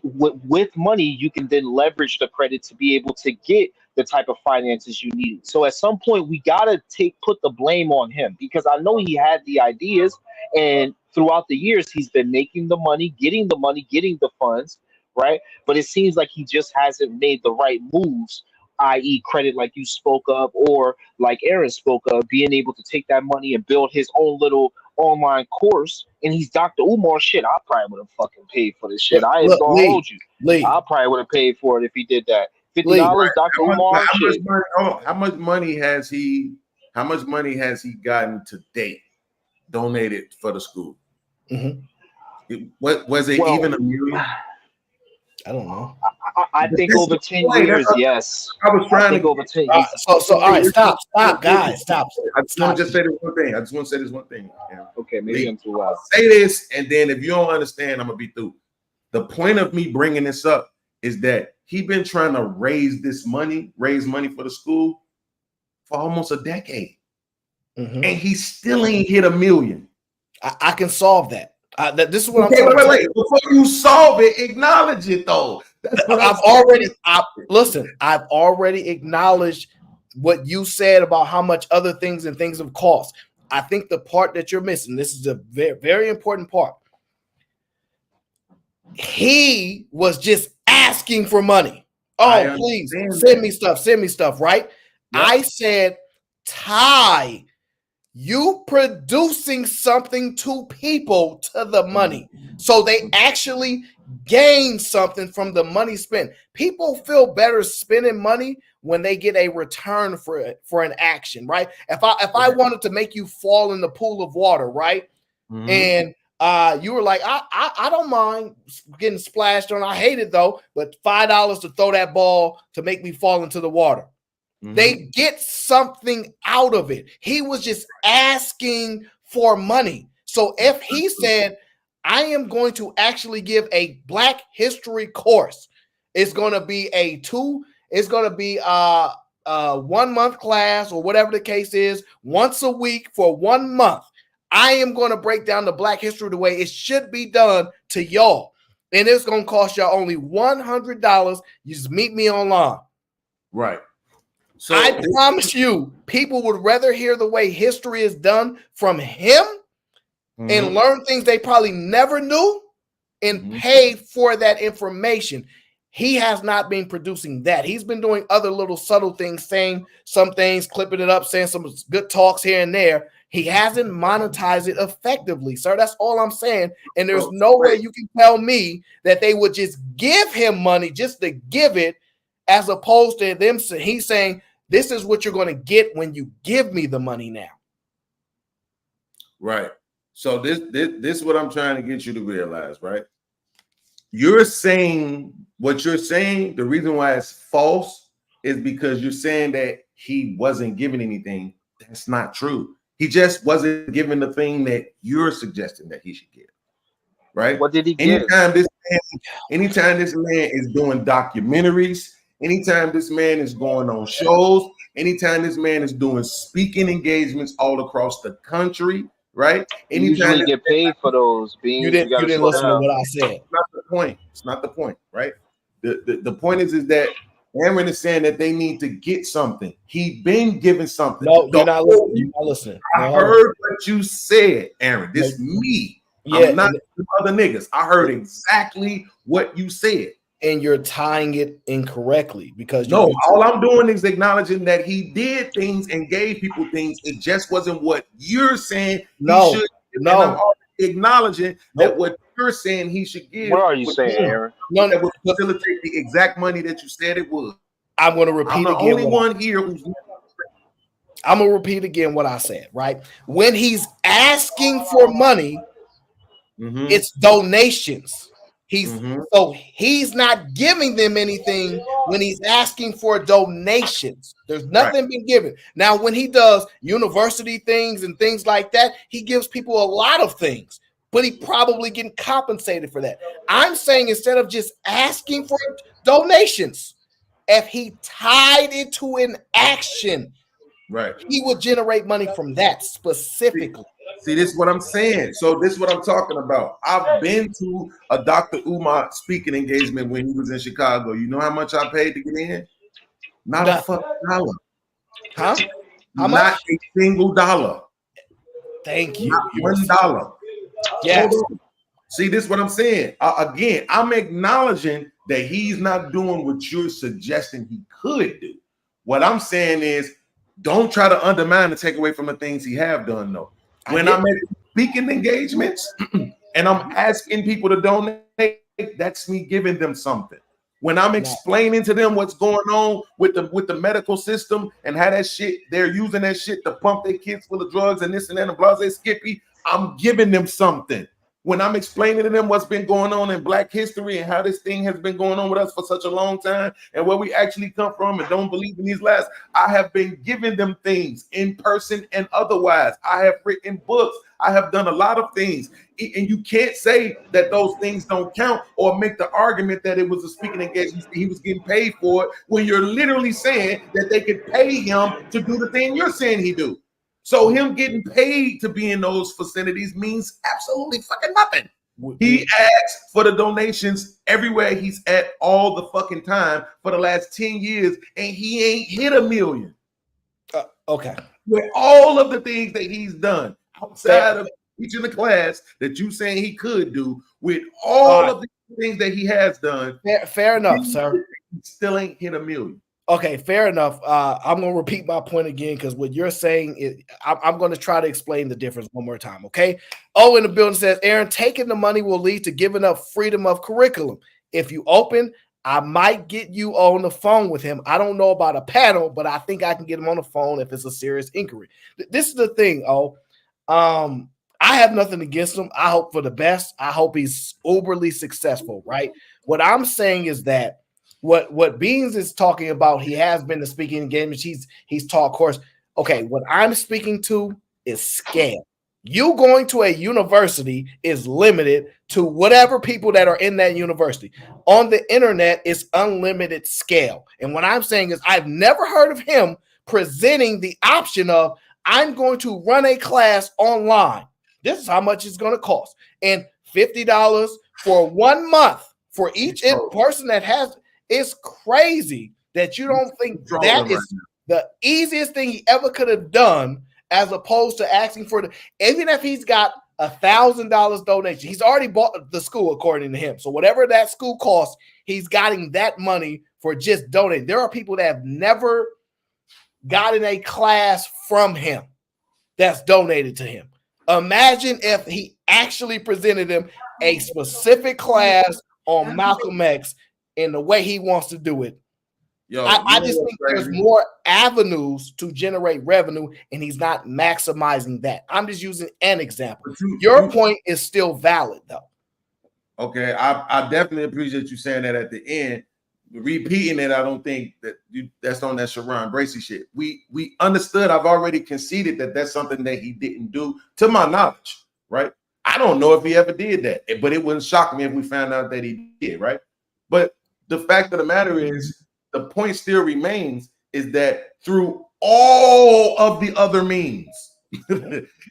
with money, you can then leverage the credit to be able to get the type of finances you need. So at some point, we gotta put the blame on him, because I know he had the ideas, and throughout the years, he's been making the money, getting the funds, right? But it seems like he just hasn't made the right moves, i.e., credit, like you spoke of, or like Aaron spoke of, being able to take that money and build his own little online course. And he's Dr. Umar. Shit, I probably would have fucking paid for this shit. I ain't gonna hold you. I probably would have paid for it if he did that. $50, Dr. Umar. How much money has he gotten to date donated for the school? What was it, even $1 million? I don't know. I think over 10 years, yes. I was trying to over 10 years. So all right, stop, guys, stop. I just want to say this one thing. Yeah. Okay, maybe I'm too loud. Say this, and then if you don't understand, I'm gonna be through. The point of me bringing this up is that he been trying to raise money for the school for almost a decade, and he still ain't hit $1 million. I can solve that. This is what I'm saying. Wait. Before you solve it, acknowledge it though. That's what I've already acknowledged what you said about how much other things and things have cost. I think the part that you're missing, this is a very, very important part. He was just asking for money. Oh, please send me stuff, right? Yep. I said, Ty, you producing something to people to the money. So they actually gain something from the money spent. People feel better spending money when they get a return for an action, right? If I wanted to make you fall in the pool of water, right? And you were like, I don't mind getting splashed on. I hate it though, but $5 to throw that ball to make me fall into the water. They get something out of it. He was just asking for money. So if he said, I am going to actually give a Black History course, it's going to be a 1 month class or whatever the case is, once a week for 1 month. I am going to break down the Black History the way it should be done to y'all. And it's going to cost y'all only $100. You just meet me online. Right. So I promise you, people would rather hear the way history is done from him and learn things they probably never knew and pay for that information. He has not been producing that. He's been doing other little subtle things, saying some things, clipping it up, saying some good talks here and there. He hasn't monetized it effectively, sir. That's all I'm saying. And there's no way you can tell me that they would just give him money just to give it, as opposed to them. He's saying, this is what you're going to get when you give me the money now. Right. So this is what I'm trying to get you to realize, right? You're saying what you're saying. The reason why it's false is because you're saying that he wasn't giving anything. That's not true. He just wasn't giving the thing that you're suggesting that he should give. Right? What did he give? Anytime this man is doing documentaries, anytime this man is going on shows, anytime this man is doing speaking engagements all across the country, right? You usually get paid for those. You didn't listen to what I said. It's not the point. It's not the point, right? The point is that Aaron is saying that they need to get something. He been giving something. No, you're not listening. You're not listening. I heard what you said, Aaron. This me. Yeah, I'm not the other niggas. I heard exactly what you said. And you're tying it incorrectly because all I'm doing is acknowledging that he did things and gave people things. It just wasn't what you're saying. I'm acknowledging that what you're saying he should give. What are you saying, Aaron? That would facilitate the exact money that you said it would. I'm going to repeat again. I'm the only one here who's. I'm going to repeat again what I said. Right when he's asking for money, it's donations. So he's not giving them anything when he's asking for donations. There's nothing been given. Now, when he does university things and things like that, he gives people a lot of things, but he probably getting compensated for that. I'm saying instead of just asking for donations, if he tied it to an action, right, he would generate money from that specifically. See, this is what I'm saying. So this is what I'm talking about. I've been to a Dr. Umar speaking engagement when he was in Chicago. You know how much I paid to get in? Not a fucking dollar. Huh? How Not much? a single dollar. Thank you. Not $1. Yes. Hold on. See, this is what I'm saying. Again, I'm acknowledging that he's not doing what you're suggesting he could do. What I'm saying is, don't try to undermine and take away from the things he have done, though. When I'm at speaking engagements and I'm asking people to donate, that's me giving them something. When I'm explaining to them what's going on with the medical system and how that shit, they're using that shit to pump their kids full of drugs and this and that and blase skippy, I'm giving them something. When I'm explaining to them what's been going on in Black history and how this thing has been going on with us for such a long time and where we actually come from and don't believe in these lies, I have been giving them things in person and otherwise. I have written books. I have done a lot of things. And you can't say that those things don't count or make the argument that it was a speaking engagement, he was getting paid for it, when you're literally saying that they could pay him to do the thing you're saying he do. So him getting paid to be in those facilities means absolutely fucking nothing. He asks for the donations everywhere he's at all the fucking time for the last 10 years, and he ain't hit $1 million. Okay. With all of the things that he's done outside of teaching the class that you saying he could do, with all of the things that he has done. Fair enough, sir. He still ain't hit $1 million. Okay, fair enough. I'm going to repeat my point again because what you're saying is I'm going to try to explain the difference one more time, okay? Oh, in the building says, Aaron, taking the money will lead to giving up freedom of curriculum. If you open, I might get you on the phone with him. I don't know about a panel, but I think I can get him on the phone if it's a serious inquiry. This is the thing, I have nothing against him. I hope for the best. I hope he's uberly successful, right? What I'm saying is that what Beans is talking about, he has been to speaking engagements. He's taught course. Okay, what I'm speaking to is scale. You going to a university is limited to whatever people that are in that university. On the internet, it's unlimited scale. And what I'm saying is I've never heard of him presenting the option of, I'm going to run a class online. This is how much it's going to cost. And $50 for 1 month for each person that has. It's crazy that you don't think that is the easiest thing he ever could have done, as opposed to asking for even if he's got $1,000 donation, he's already bought the school according to him. So whatever that school costs, he's getting that money for just donating. There are people that have never gotten a class from him that's donated to him. Imagine if he actually presented him a specific class on Malcolm X in the way he wants to do it. I just think there's more avenues to generate revenue, and he's not maximizing that. I'm just using an example. Your point is still valid, though. Okay, I definitely appreciate you saying that at the end. Repeating it, I don't think that's on that Sharon Bracey shit. We understood. I've already conceded that that's something that he didn't do, to my knowledge, right? I don't know if he ever did that, but it wouldn't shock me if we found out that he did, right? But the fact of the matter is, the point still remains, is that through all of the other means,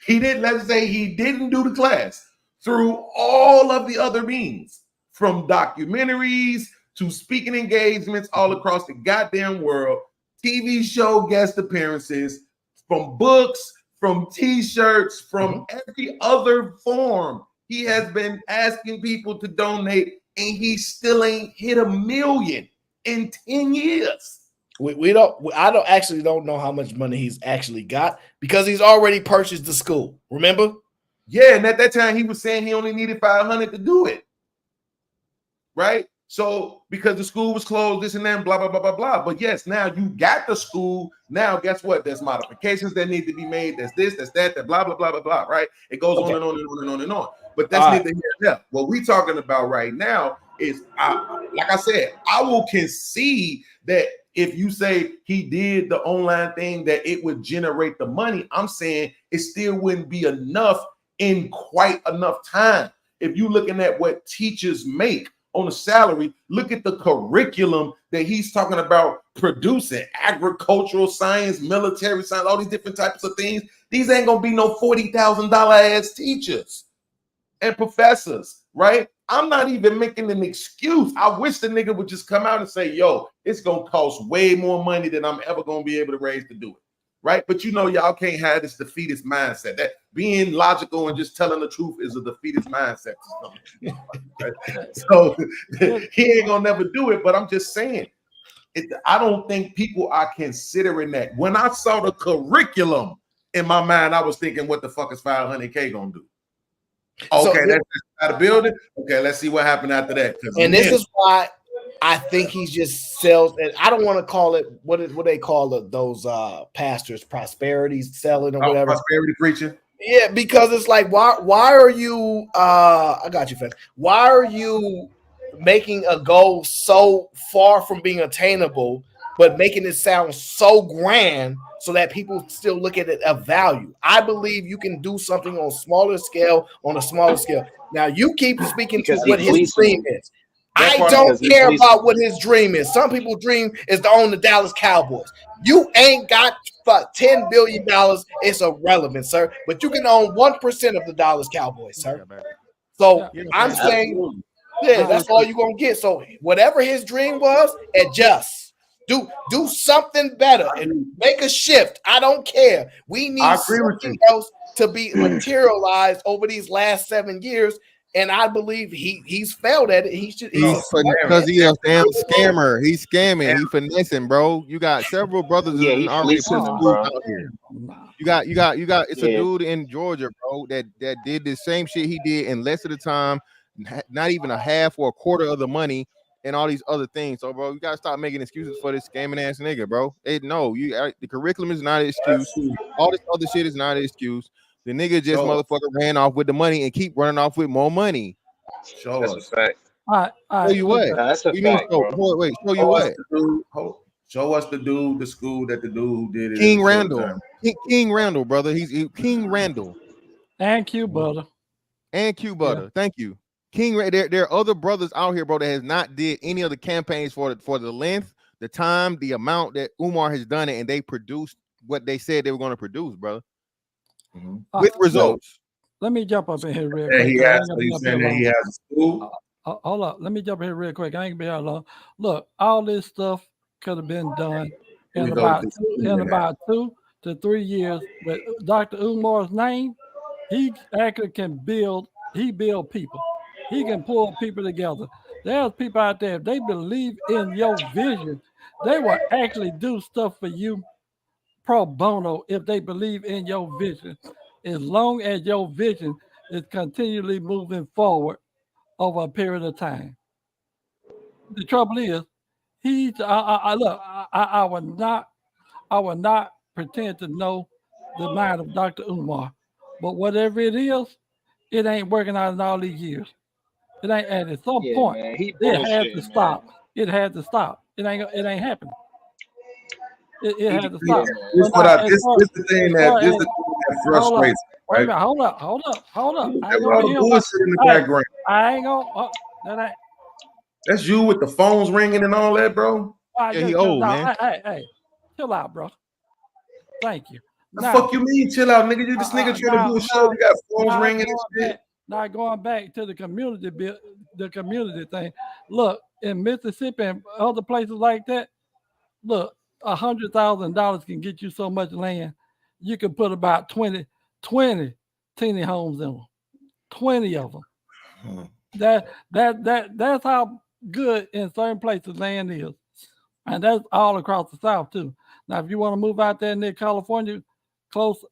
he didn't, let's say he didn't do the class, through all of the other means, from documentaries to speaking engagements all across the goddamn world, TV show guest appearances, from books, from t-shirts, from every other form, he has been asking people to donate, and he still ain't hit $1 million in 10 years. I don't know how much money he's actually got, because he's already purchased the school. Remember? Yeah, and at that time he was saying he only needed $500 to do it. Right? So because the school was closed, this and that, blah, blah, blah, blah, blah. But yes, now you got the school. Now guess what? There's modifications that need to be made. There's this, that's that, blah, blah, blah, blah, blah, right? It goes on and on and on and on and on. But that's neither here nor there. What we're talking about right now is, like I said, I will concede that if you say he did the online thing, that it would generate the money. I'm saying it still wouldn't be enough in quite enough time. If you're looking at what teachers make on a salary, look at the curriculum that he's talking about producing: agricultural science, military science, all these different types of things. These ain't gonna be no $40,000 ass teachers and professors, right? I'm not even making an excuse. I wish the nigga would just come out and say, yo, it's gonna cost way more money than I'm ever gonna be able to raise to do it, right? But you know, y'all can't have this defeatist mindset. That being logical and just telling the truth is a defeatist mindset. Right? So he ain't gonna never do it, but I'm just saying, I don't think people are considering that. When I saw the curriculum in my mind, I was thinking, what the fuck is 500K gonna do? Okay, that's just out of building. Okay, let's see what happened after that. And this is why I think he just sells. And I don't want to call it what they call it, those pastors, prosperity selling or whatever. Prosperity preaching. Yeah, because it's like, why are you? I got you, Fed. Why are you making a goal so far from being attainable, but making it sound so grand so that people still look at it of value? I believe you can do something on a smaller scale. Now you keep speaking to what his dream is. I don't care about what his dream is. Some people's dream is to own the Dallas Cowboys. You ain't got $10 billion. It's irrelevant, sir. But you can own 1% of the Dallas Cowboys, sir. So I'm saying, yeah, that's all you're gonna get. So whatever his dream was, adjust. Do something better and make a shift. I don't care. We need something else to be materialized over these last 7 years. And I believe he's failed at it. Because he's a damn scammer. He's scamming. He's finessing, bro. You got several brothers that already put schools out here. You got. It's a dude in Georgia, bro, that did the same shit he did in less of the time, not even a half or a quarter of the money, and all these other things. So, bro, you gotta stop making excuses for this scamming ass nigga, bro. The curriculum is not an excuse. All this other shit is not an excuse. The nigga just motherfucker ran off with the money and keep running off with more money. That's a fact. Show you what? That's a fact, bro. Wait, show you what? Show us the school that the dude who did it. King Randall. King Randall, brother. He's King Randall. And Q Butter. Yeah. Thank you. King, there are other brothers out here, bro, that has not did any of the campaigns for the length, the time, the amount that Umar has done it, and they produced what they said they were going to produce, brother. With results. Let me jump up in here real Yeah, quick. he has a school. Hold up. Let me jump in here real quick. I ain't gonna be here long. Look, all this stuff could have been done in about 2 to 3 years. With Dr. Umar's name, he actually can build people. He can pull people together. There's people out there, if they believe in your vision, they will actually do stuff for you pro bono if they believe in your vision, as long as your vision is continually moving forward over a period of time. The trouble is, I would not pretend to know the mind of Dr. Umar, but whatever it is, it ain't working out in all these years. It ain't, and at some point, man, it had to stop. It had to stop. It ain't happening. It had to stop. This is the thing that frustrates. Wait a minute, hold up. There's a lot of bullshit in the background. I ain't gonna. That's you with the phones ringing and all that, bro. He old, man. Hey, chill out, bro. Thank you. The fuck you mean, chill out, nigga? You this nigga trying to do a show. You got phones ringing and shit. Now going back to the community thing. Look, in Mississippi and other places like that, look, $100,000 can get you so much land. You can put about 20 teeny homes in them. 20 of them. That's how good in certain places land is. And that's all across the South too. Now, if you want to move out there near California, close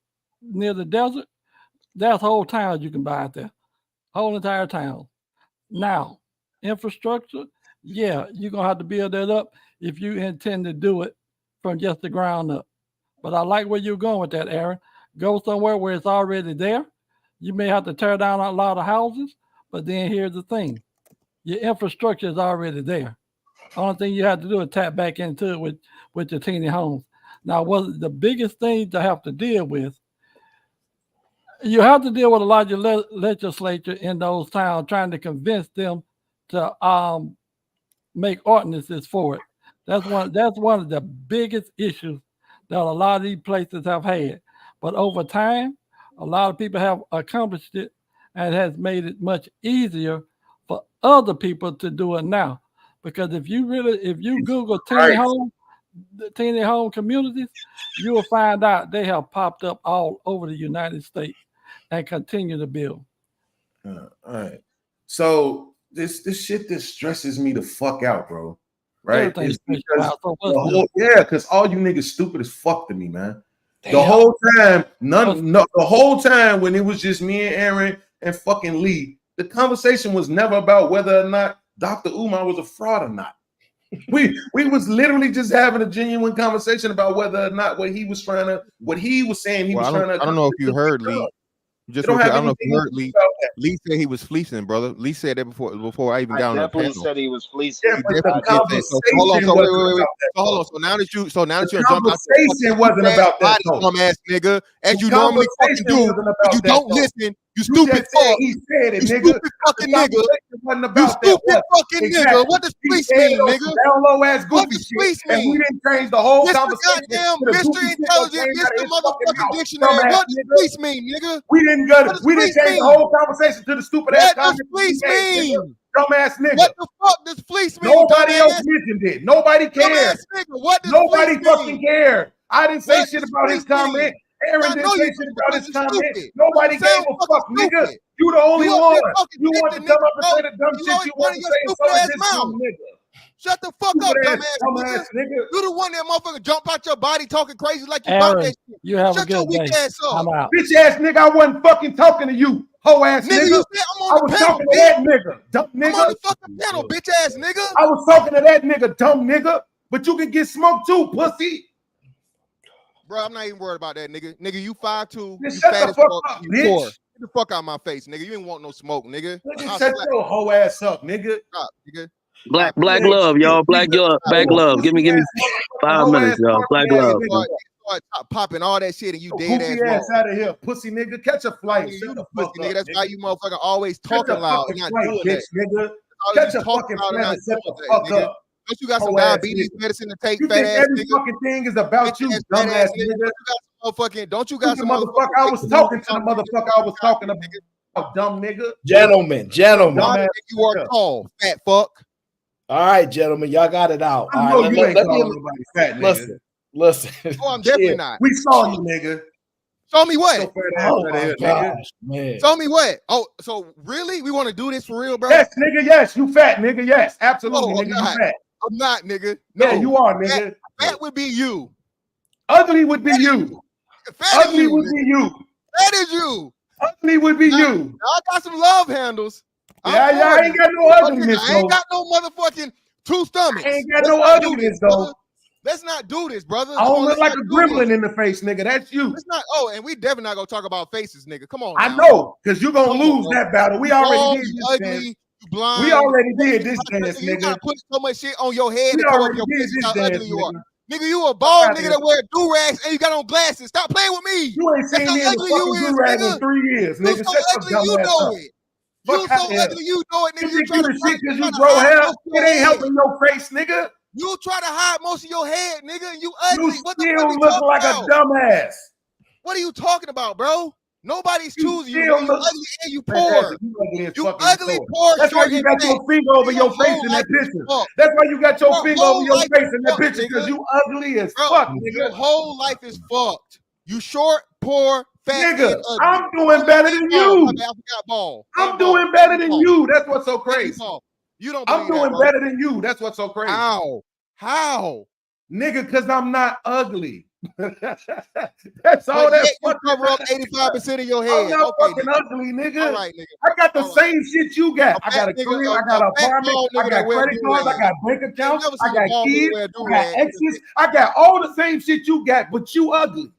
near the desert, there's whole towns you can buy out there. Whole entire town. Now, infrastructure, yeah, you're gonna have to build that up if you intend to do it from just the ground up. But I like where you're going with that, Aaron. Go somewhere where it's already there. You may have to tear down a lot of houses, but then here's the thing. Your infrastructure is already there. Only thing you have to do is tap back into it with your teeny homes. Now, what the biggest thing to have to deal with, you have to deal with a lot of your legislature in those towns trying to convince them to make ordinances for it. That's one of the biggest issues that a lot of these places have had. But over time, a lot of people have accomplished it and has made it much easier for other people to do it now. Because if you Google teeny home communities, you will find out they have popped up all over the United States and continue to build. All right. So this shit that stresses me the fuck out, bro. Right? It's because because all you niggas stupid as fuck to me, man. Damn. The whole time, the whole time when it was just me and Aaron and fucking Lee, the conversation was never about whether or not Dr. Umar was a fraud or not. We was literally just having a genuine conversation about whether or not what he was saying he was trying to. I don't know if you heard Lee. Just I don't know if you heard Lee. Lee said he was fleecing, brother. Lee said that before I even got on the panel. Said he was fleecing. Yeah, but the conversation hold on. So now that you're jump out the conversation wasn't about that. Dumbass nigga, as you normally fucking do. You don't listen. You stupid fuck. He said it, you nigga. Stupid fucking nigga. You stupid fucking nigga. What does fleece mean, nigga? What does fleece mean? We didn't change the whole conversation. Goddamn Mr. Intelligent, Mr. Motherfucking Dictionary. What does fleece mean, nigga? We didn't change the whole conversation to the stupid ass comment. What does fleece mean? Dumbass nigga. What the fuck does fleece mean? Nobody else mentioned it. Nobody cared. What does Nobody fleece fucking mean? cared. I didn't say shit about his comment. Aaron didn't say shit about his comment. Nobody gave a fuck, nigga. You the only one. You want to come up and say the dumb shit you want to say. So is this dumb nigga. Shut the fuck up, dumbass nigga. You the one that motherfucker jump out your body talking crazy like you about that shit. You have Shut a good your weak day. ass up. I'm out. Bitch ass nigga, I wasn't fucking talking to you. Hoe ass nigga. You said I'm on I was the panel, talking to that nigga. Dumb nigga. I'm on the fucking panel, bitch ass nigga. I was talking to that nigga, dumb nigga. But you can get smoked too, pussy. Bro, I'm not even worried about that, nigga. Nigga, you 5'2", you shut fat the as fuck fuck, up, you bitch. poor. Get the fuck out of my face, nigga. You ain't want no smoke, nigga. Shut your hoe ass up, nigga. Stop, nigga. Black love, y'all. Black love. Give me 5 minutes, y'all. Black love. Start popping all that shit and you dead Goofy ass out of here, pussy nigga. Catch a flight. Nigga, you the pussy nigga. That's why you motherfucker always talking loud and not doing bitch, that. nigga. Catch a fucking flight and shut the fuck up. Don't you got some diabetes medicine to take, fat ass every nigga? Fucking thing is about you, dumbass nigga. Don't you got some motherfucker? I was talking to the motherfucker I was talking about, dumb nigga. Gentlemen. You are tall, fat fuck. All right, gentlemen, y'all got it out. I know you ain't calling nobody fat, nigga. Listen. Oh, I'm definitely not. We saw you, nigga. Show me what? Oh my gosh, man. Show me what? Oh, so really? We want to do this for real, bro? Yes, nigga. Yes, you fat, nigga. Yes, absolutely, No, nigga. You fat. I'm not, nigga. No, yeah, you are, nigga. Fat would be you. Ugly would be you. Ugly would be you. That is you. Ugly would be you. I got some love handles. Yeah, I ain't got no ugliness, I ain't got no motherfucking two stomachs. I ain't got no ugliness, though. Let's not do this, brother. I don't look like a gremlin in the face, nigga. That's you. It's not. Oh, and we definitely not gonna talk about faces, nigga. Come on. I know, because you're gonna lose that battle. We already did this ugly, dance. Blind. We already did this dance, You nigga. gotta put so much shit on your head We to cover up already your did face. this How dance, ugly you are. nigga. Nigga, you a bald nigga that wear do-rags and you got on glasses. Stop playing with me. You ain't seen me in the fucking do-rag in 3 years, nigga. You so ugly, you know it. You so ugly, you know it, nigga. You think you shit because you grow hair? It ain't helping your face, nigga. You try to hide most of your head, nigga, and you ugly. You what the still fuck look like a dumbass. What are you talking about, bro? Nobody's choosing you. still You look- ugly and you poor. You ugly, poor, That's why short, you and got fat. your finger over your face in that picture. That's why you got your finger over your face in that picture, because you ugly as fuck, nigga. Your whole life is fucked. You short, poor, fat, Nigga, and ugly. I'm doing better than you. I'm doing better than you. That's what's so crazy. You don't. I'm doing better than you. That's what's so crazy. How? How? Nigga, because I'm not ugly. That's all But that yet you cover up 85% of your head. I'm not Okay, fucking ugly, nigga. All right, nigga. I got the same shit you got. I got a nigga, career, a- I got a an fat apartment, bald I nigga got that wear credit cards, I do-rags. got bank accounts, never I seen a got bald nigga kids, wear I got do-rags. exes, I got all the same shit you got, but you ugly.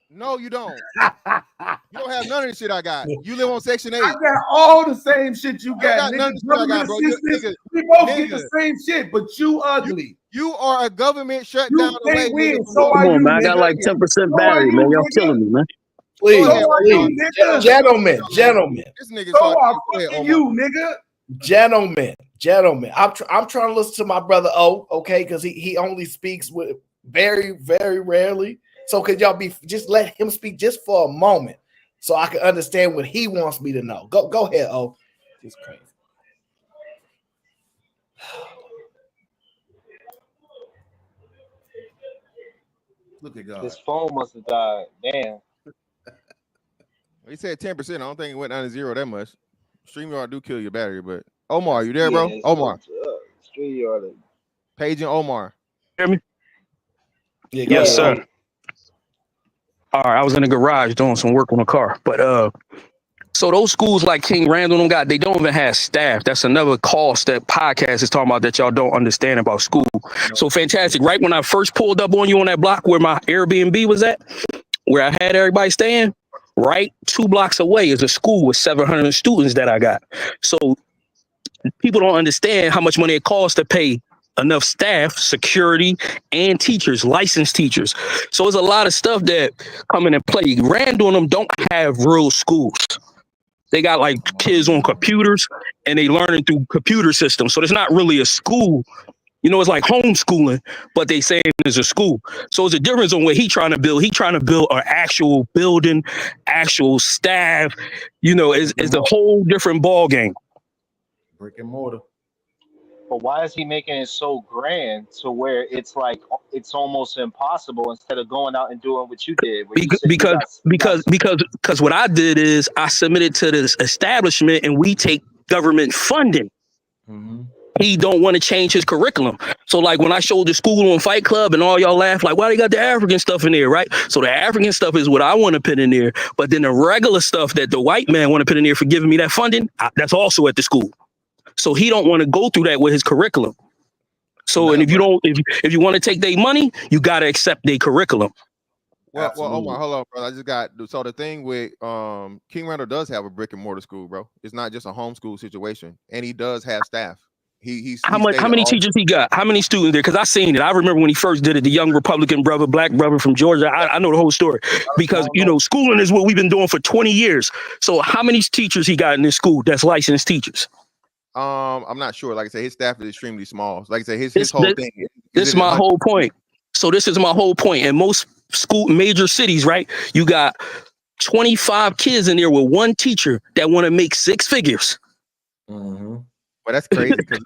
No, you don't. You don't have none of the shit I got. You live on Section 8. I got all the same shit you I got, got none nigga. of the shit I got, bro. You- Assistance, nigga, we both get nigga. the same shit, but you ugly. You are a government shutdown You away. can't win, nigga, so from are Come on, you, man. I got nigga. like 10% So are battery, you, man. Y'all nigga. killing me, man. Please, So are you, please. nigga. Gentlemen. This nigga So are fucking you, nigga. Gentlemen. I'm trying to listen to my brother O, okay, because he only speaks with very, very rarely. So could y'all just let him speak just for a moment so I can understand what he wants me to know. Go ahead, O. It's crazy. Look at God. His phone must have died. Damn. He said 10%. I don't think it went down to 0 that much. StreamYard do kill your battery, but Omar, you there, bro? Omar. StreamYard. Paige and Omar. Hear me? Yeah, yes, sir. All right, I was in the garage doing some work on the car, but so those schools like King Randall they don't even have staff. That's another cost that podcast is talking about that y'all don't understand about school. So fantastic. Right when I first pulled up on you on that block where my Airbnb was at, where I had everybody staying, right 2 blocks away is a school with 700 students that I got. So people don't understand how much money it costs to pay enough staff, security, and teachers, licensed teachers. So there's a lot of stuff that come in and play. Randall and them don't have real schools. They got like kids on computers and they learning through computer systems. So it's not really a school. You know, it's like homeschooling, but they saying it's a school. So it's a difference on what he trying to build. He trying to build an actual building, actual staff. You know, it's a whole different ball game. Brick and mortar. But why is he making it so grand to where it's like it's almost impossible instead of going out and doing what you did? Where Because what I did is I submitted to this establishment and we take government funding. Mm-hmm. He don't want to change his curriculum. So like when I showed the school on Fight Club and all y'all laugh like, why they got the African stuff in there, right? So the African stuff is what I want to put in there. But then the regular stuff that the white man want to put in there for giving me that funding, that's also at the school. So he don't want to go through that with his curriculum. So and if you want to take their money, you got to accept their curriculum. Well, Omar, hold on, bro. I just got so the thing with King Randall does have a brick and mortar school, bro. It's not just a homeschool situation, and he does have staff. How many teachers he got? How many students there? Because I seen it. I remember when he first did it. The young Republican brother, black brother from Georgia. I know the whole story because you know schooling is what we've been doing for 20 years. So how many teachers he got in this school that's licensed teachers? I'm not sure. Like I said, his staff is extremely small. Like I said, his whole thing. This is my whole point. So this is my whole point. In most major cities, right? You got 25 kids in there with one teacher that want to make 6 figures. Mm-hmm. Well, that's crazy because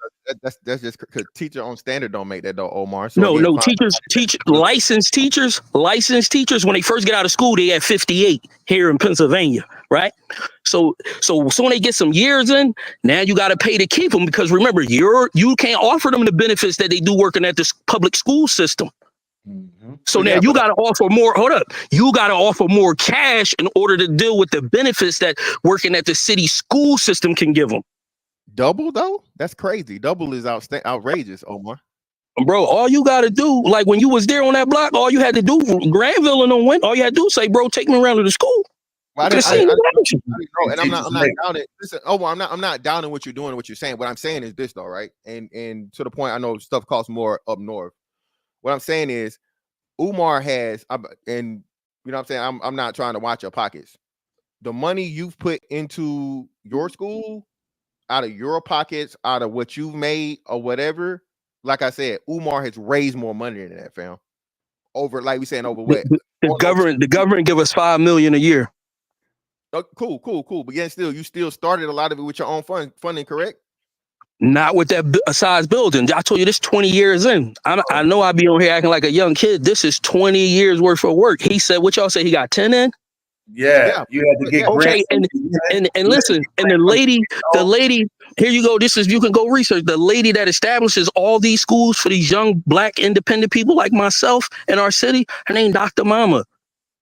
that's just because teacher on standard don't make that though, Omar. So no, licensed teachers. When they first get out of school, they have 58 here in Pennsylvania, right? So when they get some years in, now you got to pay to keep them because remember, you can't offer them the benefits that they do working at this public school system. Mm-hmm. So now you got to offer more. Hold up, you got to offer more cash in order to deal with the benefits that working at the city school system can give them. Double though? That's crazy. Double is outrageous, Omar. Bro, all you got to do, like when you was there on that block, all you had to do, Granville and went. All you had to do is say, "Bro, take me around to the school." Well, and I'm not doubting. Listen, Omar, I'm not doubting what you're doing and what you're saying. What I'm saying is this, though, right? And to the point, I know stuff costs more up north. What I'm saying is, Umar has, and you know what I'm saying. I'm not trying to watch your pockets. The money you've put into your school, out of your pockets, out of what you've made or whatever, like I said, Umar has raised more money than that, fam. Over, like we saying, over what? The government give us $5 million a year. Oh, cool. But yet still, you still started a lot of it with your own funding, correct? Not with that size building. I told you this 20 years in. I know I be on here acting like a young kid. This is 20 years worth of work. He said, what y'all say? He got 10 in? Yeah, you had to get okay, and listen, and the lady, here you go. This is, you can go research. The lady that establishes all these schools for these young black independent people like myself in our city, her name Dr. Mama.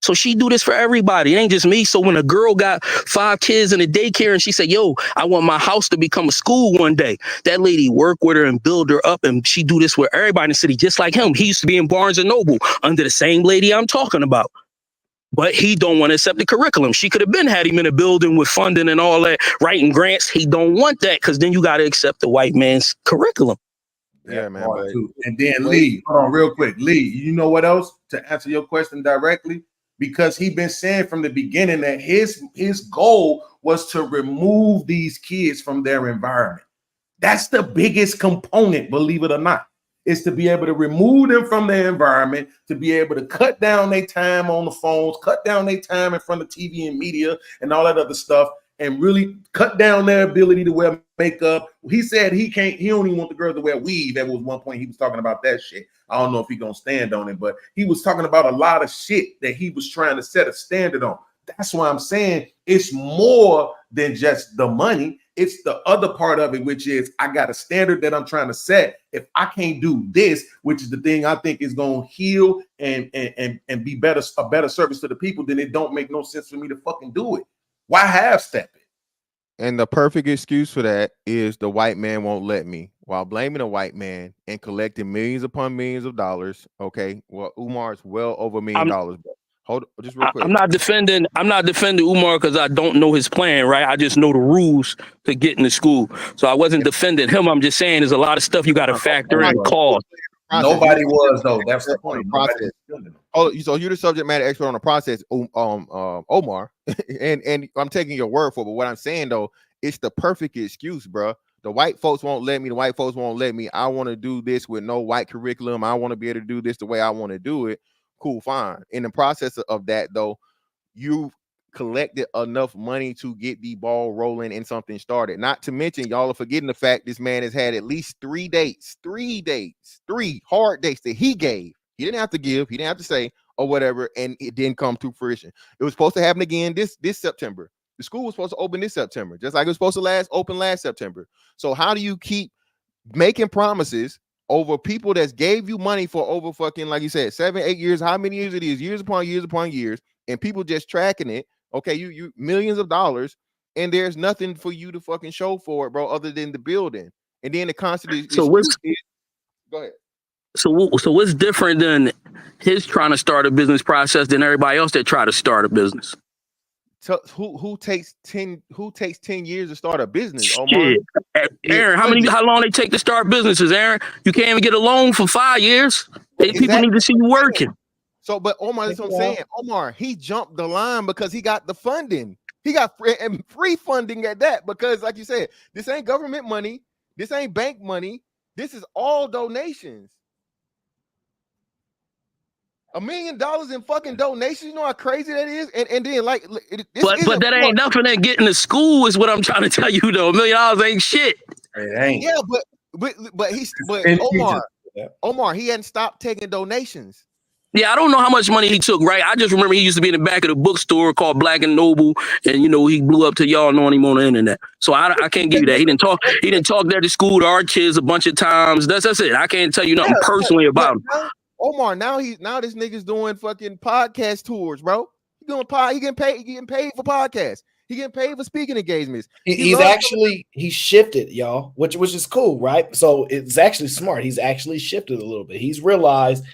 So she do this for everybody. It ain't just me. So when a girl got 5 kids in a daycare and she said, yo, I want my house to become a school one day, that lady work with her and build her up. And she do this with everybody in the city, just like him. He used to be in Barnes and Noble under the same lady I'm talking about. But he don't want to accept the curriculum. She could have been had him in a building with funding and all that, writing grants. He don't want that because then you got to accept the white man's curriculum. Yeah, man. And then Lee, hold on real quick. Lee, you know what else to answer your question directly? Because he been saying from the beginning that his goal was to remove these kids from their environment. That's the biggest component, believe it or not. is to be able to remove them from their environment, to be able to cut down their time on the phones, cut down their time in front of TV and media and all that other stuff, and really cut down their ability to wear makeup. He said he don't even want the girls to wear weave. That was one point he was talking about that shit. I don't know if he gonna stand on it, but he was talking about a lot of shit that he was trying to set a standard on. That's why I'm saying it's more than just the money. It's the other part of it, which is I got a standard that I'm trying to set. If I can't do this, which is the thing I think is going to heal and be a better service to the people, then it don't make no sense for me to fucking do it. Why half step it? And the perfect excuse for that is the white man won't let me, while blaming a white man and collecting millions upon millions of dollars. Okay, well, Umar's well over $1 million, bro. Hold just real quick. I'm not defending Umar because I don't know his plan, right? I just know the rules to get into school. So I wasn't defending him. I'm just saying there's a lot of stuff you got to factor in cost. Nobody was though. That's the point. Process. Oh, so you're the subject matter expert on the process, Omar, and I'm taking your word for it. But what I'm saying though, it's the perfect excuse, bro. The white folks won't let me. The white folks won't let me. I want to do this with no white curriculum. I want to be able to do this the way I want to do it. Cool, fine. In the process of that, though, you collected enough money to get the ball rolling and something started. Not to mention, y'all are forgetting the fact this man has had at least 3 hard dates that he gave. He didn't have to give, he didn't have to say or whatever, and it didn't come to fruition. It was supposed to happen again this September. The school was supposed to open this September, just like it was supposed to open last September. So how do you keep making promises over people that gave you money for over fucking, like you said, 7, 8 years, how many years it is, years upon years, and people just tracking it? Okay, you millions of dollars, and there's nothing for you to fucking show for it, bro, other than the building. And then the constant go ahead. So what's different than his trying to start a business process than everybody else that try to start a business? So who takes 10 years to start a business? Shit. Aaron, how long they take to start businesses, Aaron? You can't even get a loan for 5 years. People need to see you working. So, but Omar, that's what I'm saying. Omar, he jumped the line because he got the funding. He got free funding at that, because like you said, this ain't government money. This ain't bank money. This is all donations. $1 million in fucking donations. You know how crazy that is? And then like, but that ain't nothing that getting to school is what I'm trying to tell you though. $1 million ain't shit. It ain't. Yeah, but Omar, he hadn't stopped taking donations. Yeah, I don't know how much money he took, right? I just remember he used to be in the back of the bookstore called Black and Noble, and he blew up to y'all knowing him on the internet. So I can't give you that. He didn't talk there to school to our kids a bunch of times. That's it. I can't tell you nothing personally about him. Omar, now this nigga's doing fucking podcast tours, bro. He getting paid for podcasts. He getting paid for speaking engagements. He shifted, y'all, which is cool, right? So it's actually smart. He's actually shifted a little bit. He's realized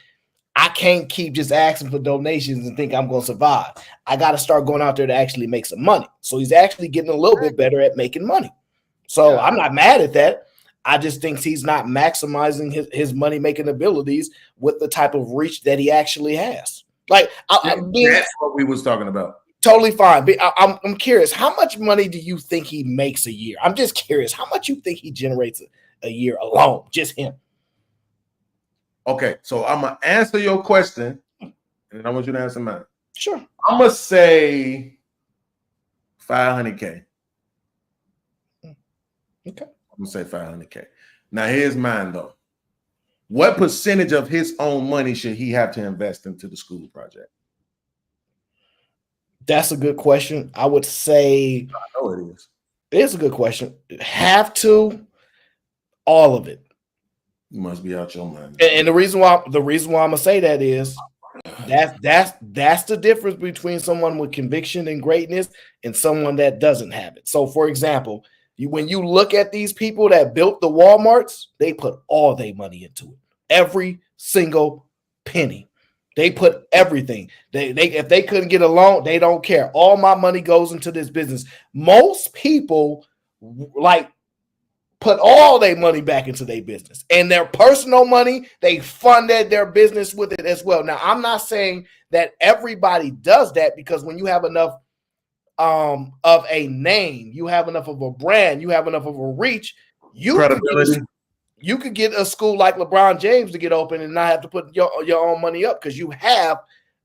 I can't keep just asking for donations and think I'm going to survive. I got to start going out there to actually make some money. So he's actually getting a little bit better at making money. So I'm not mad at that. I just think he's not maximizing his money making abilities with the type of reach that he actually has. Like that's what we was talking about. Totally fine. But I'm curious, how much money do you think he makes a year? I'm just curious, how much you think he generates a year alone, just him? Okay, so I'm gonna answer your question, and I want you to answer mine. Sure. I'm gonna say $500K. Okay. I'm gonna say $500K. Now here's mine though. What percentage of his own money should he have to invest into the school project? That's a good question. I would say I know it is. It is a good question. Have to, all of it. You must be out your mind. And the reason why I'm gonna say that is that's the difference between someone with conviction and greatness and someone that doesn't have it. So, for example, when you look at these people that built the Walmarts, they put all their money into it, every single penny. They put everything. They if they couldn't get a loan, they don't care. All my money goes into this business. Most people put all their money back into their business, and their personal money, they funded their business with it as well. Now, I'm not saying that everybody does that, because when you have enough of a name, you have enough of a brand, you have enough of a reach, you You could get a school like LeBron James to get open and not have to put your own money up because you have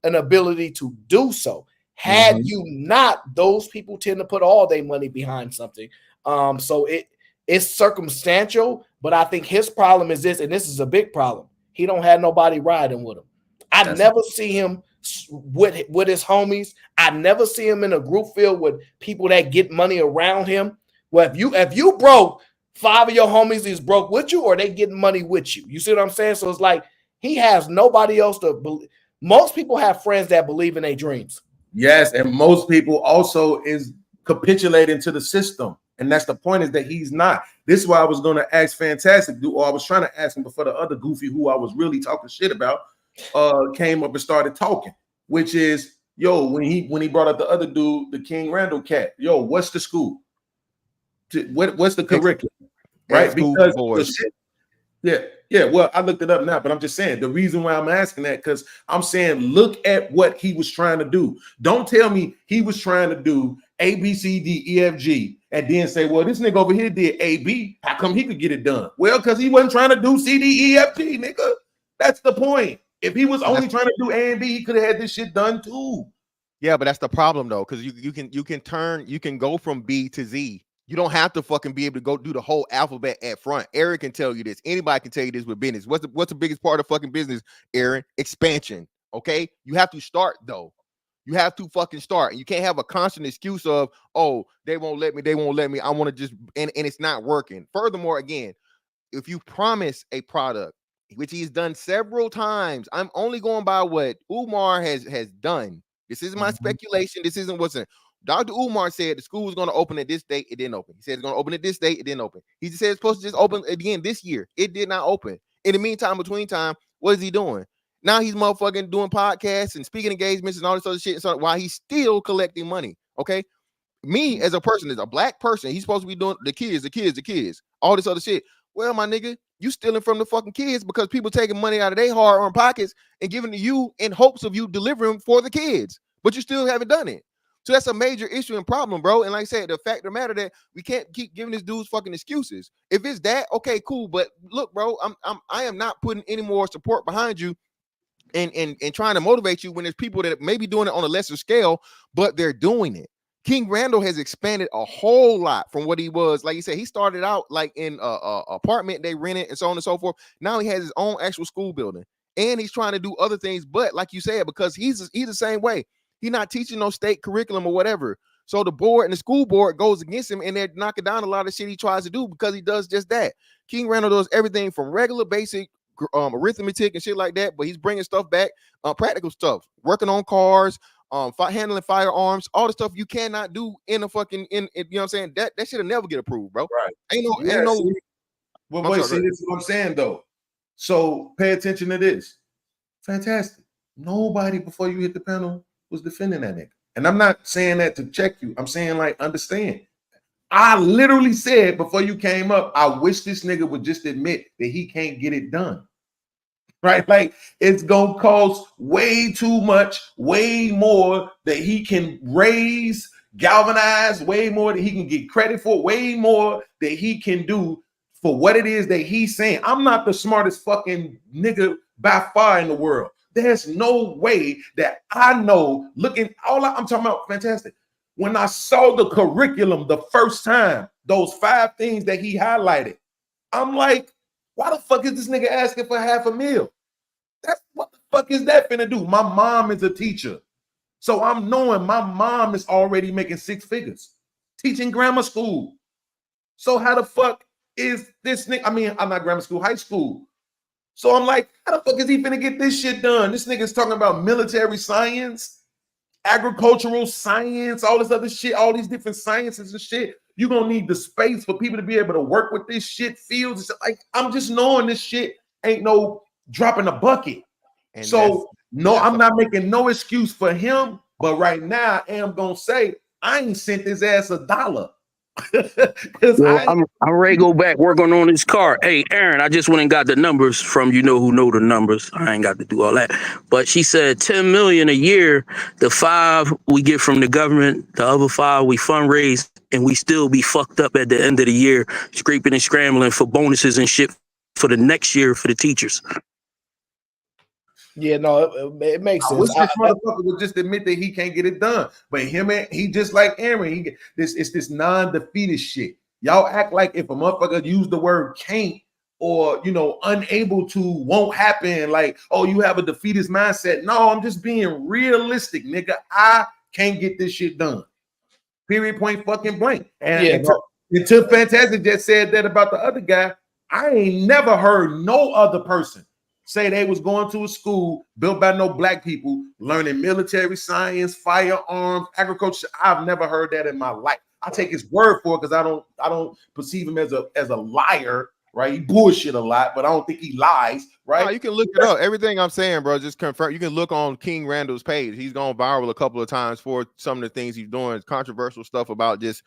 an ability to do so. Had you not, those people tend to put all their money behind something. So it's circumstantial, but I think his problem is this, and this is a big problem. He don't have nobody riding with him. I never see him with his homies. I never see him in a group filled with people that get money around him. Well, if you broke, 5 of your homies is broke with you, or they getting money with you. You see what I'm saying? So it's like he has nobody else to believe. Most people have friends that believe in their dreams. Yes, and most people also is capitulating to the system. And that's the point, is that he's not. This is why I was going to ask Fantastic, or I was trying to ask him before the other goofy who I was really talking shit about came up and started talking, which is, yo, when he brought up the other dude, the King Randall cat, yo, what's the school? What's the curriculum? Right? Because the shit, yeah. Well, I looked it up now, but I'm just saying the reason why I'm asking that, because I'm saying look at what he was trying to do. Don't tell me he was trying to do A, B, C, D, E, F, G, and then say, well, this nigga over here did A, B. How come he could get it done? Well, because he wasn't trying to do C, D, E, F, G, nigga. That's the point. If he was only trying to do A and B, he could have had this shit done too. Yeah, but that's the problem though, because you can go from B to Z. You don't have to fucking be able to go do the whole alphabet at front. Eric can tell you this. Anybody can tell you this with business. What's the biggest part of fucking business, Aaron? Expansion. Okay, you have to start though. You have to fucking start, and you can't have a constant excuse of, oh, they won't let me. They won't let me. I want to just and it's not working. Furthermore, again, if you promise a product, which he's done several times, I'm only going by what Umar has done. This isn't my speculation. This isn't what's in. Dr. Umar said the school was going to open at this date. It didn't open. He said it's going to open at this date. It didn't open. He just said it's supposed to just open again this year. It did not open. In the meantime, between time, what is he doing? Now he's motherfucking doing podcasts and speaking engagements and all this other shit. So while he's still collecting money, okay? Me as a person, as a black person, he's supposed to be doing the kids, all this other shit. Well, my nigga, you stealing from the fucking kids because people taking money out of their hard-earned pockets and giving to you in hopes of you delivering for the kids, but you still haven't done it. So that's a major issue and problem, bro. And like I said, the fact of the matter that we can't keep giving this dudes fucking excuses. If it's that, okay, cool. But look, bro, I am not putting any more support behind you and trying to motivate you when there's people that may be doing it on a lesser scale, but they're doing it. King Randall has expanded a whole lot from what he was. Like you said, he started out like in a apartment they rented and so on and so forth. Now he has his own actual school building, and he's trying to do other things. But like you said, because he's the same way. He's not teaching no state curriculum or whatever. So the board and the school board goes against him, and they're knocking down a lot of shit he tries to do because he does just that. King Randall does everything from regular basic arithmetic and shit like that, but he's bringing stuff back, practical stuff, working on cars, handling firearms, all the stuff you cannot do in a fucking you know what I'm saying? That shit'll never get approved, bro. Right. Ain't no. See? Well, wait, see, this is what I'm saying though. So pay attention to this. Fantastic. Nobody before you hit the panel was defending that nigga. And I'm not saying that to check you. I'm saying, like, understand. I literally said before you came up, I wish this nigga would just admit that he can't get it done. Right? Like, it's gonna cost way too much, way more that he can raise, galvanize, way more that he can get credit for, way more that he can do for what it is that he's saying. I'm not the smartest fucking nigga by far in the world. There's no way that I know, I'm talking about fantastic. When I saw the curriculum the first time, those 5 things that he highlighted, I'm like, why the fuck is this nigga asking for $500,000? What the fuck is that finna do? My mom is a teacher. So I'm knowing my mom is already making 6 figures, teaching grammar school. So how the fuck is this nigga? I mean, I'm not grammar school, high school. So I'm like, how the fuck is he finna get this shit done? This nigga's talking about military science, agricultural science, all this other shit, all these different sciences and shit. You're gonna need the space for people to be able to work with this shit fields. Like, I'm just knowing this shit ain't no dropping a bucket. And so I'm not making no excuse for him, but right now I am gonna say I ain't sent his ass $1. Well, I'm ready to go back working on his car. Hey, Aaron, I just went and got the numbers from who know the numbers. I ain't got to do all that. But she said 10 million a year, the 5 we get from the government, the other 5 we fundraise, and we still be fucked up at the end of the year, scraping and scrambling for bonuses and shit for the next year for the teachers. Yeah, no, it makes I sense. wish this motherfucker would just admit that he can't get it done. But he just like Aaron. It's this non-defeated shit. Y'all act like if a motherfucker use the word can't or unable to won't happen. Like, oh, you have a defeatist mindset. No, I'm just being realistic, nigga. I can't get this shit done. Period. Point fucking blank. And until Fantastic just said that about the other guy, I ain't never heard no other person say they was going to a school built by no black people, learning military science, firearms, agriculture. I've never heard that in my life. I take his word for it because I don't perceive him as a liar, right? He bullshit a lot, but I don't think he lies, right? No, you can look it up. Everything I'm saying, bro, just confirm. You can look on King Randall's page. He's gone viral a couple of times for some of the things he's doing, controversial stuff about just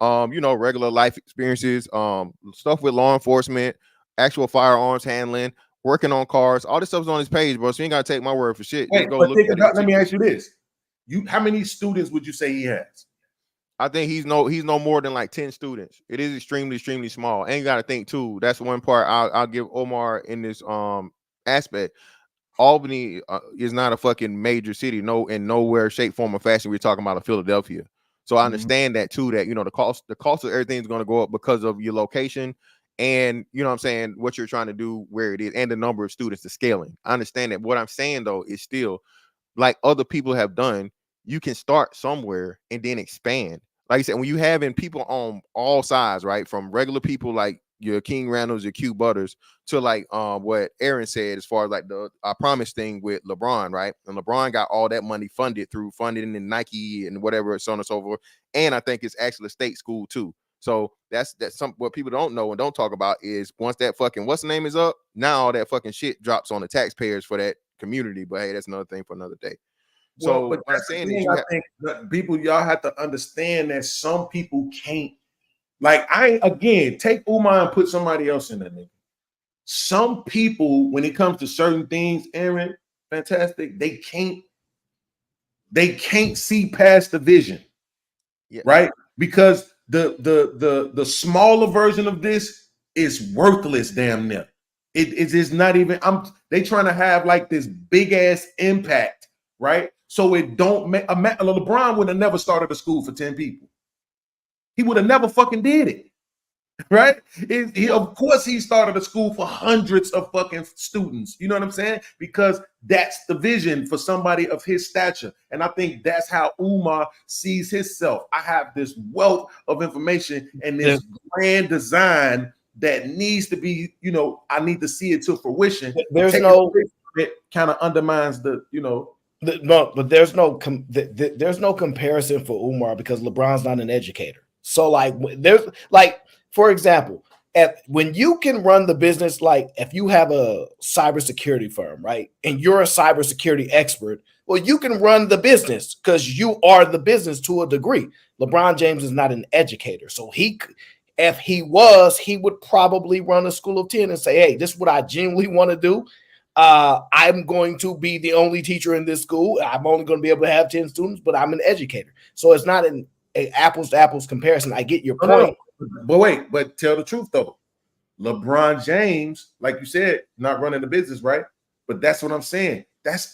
regular life experiences, stuff with law enforcement, actual firearms handling, working on cars. All this stuff's on his page, bro. So you ain't gotta take my word for shit. Wait, go look at it. let me ask you this: how many students would you say he has? I think he's no more than like 10 students. It is extremely small. And you got to think too. That's one part I'll give Omar in this aspect. Albany is not a fucking major city. No, in nowhere, shape, form, or fashion. We're talking about a Philadelphia. So I understand that too. That the cost of everything is going to go up because of your location. And what I'm saying, what you're trying to do, where it is, and the number of students, the scaling. I understand that. What I'm saying though is still, like other people have done, you can start somewhere and then expand. Like I said, when you having people on all sides, right, from regular people like your King Randalls, your Q Butters, to like what Aaron said as far as like the I Promise thing with LeBron, right? And LeBron got all that money funded through funding in Nike and whatever, so on and so forth. And I think it's actually a state school too. So that's some what people don't know and don't talk about is once that fucking what's the name is up, now all that fucking shit drops on the taxpayers for that community. But hey, that's another thing for another day. So what I'm saying is, I think that y'all have to understand that some people can't. Like take Umar and put somebody else in there, nigga. Some people, when it comes to certain things, Aaron, Fantastic, they can't see past the vision, right? Because the smaller version of this is worthless, damn near. It is not even. They trying to have like this big ass impact, right? So it don't make LeBron would have never started a school for 10 people. He would have never fucking did it, right? Of course, he started a school for hundreds of fucking students. You know what I'm saying? Because that's the vision for somebody of his stature. And I think that's how Umar sees himself. I have this wealth of information and this grand design that needs to be, I need to see it to fruition. It kind of undermines the. No, but there's no comparison for Umar because LeBron's not an educator. So for example, when you can run the business, like if you have a cybersecurity firm, right, and you're a cybersecurity expert, well, you can run the business because you are the business to a degree. LeBron James is not an educator, so if he was, he would probably run a school of 10 and say, "Hey, this is what I genuinely want to do. I'm going to be the only teacher in this school. I'm only going to be able to have 10 students, but I'm an educator." So it's not an apples to apples comparison. I get your point. But tell the truth though. LeBron James, like you said, not running the business, right? But that's what I'm saying.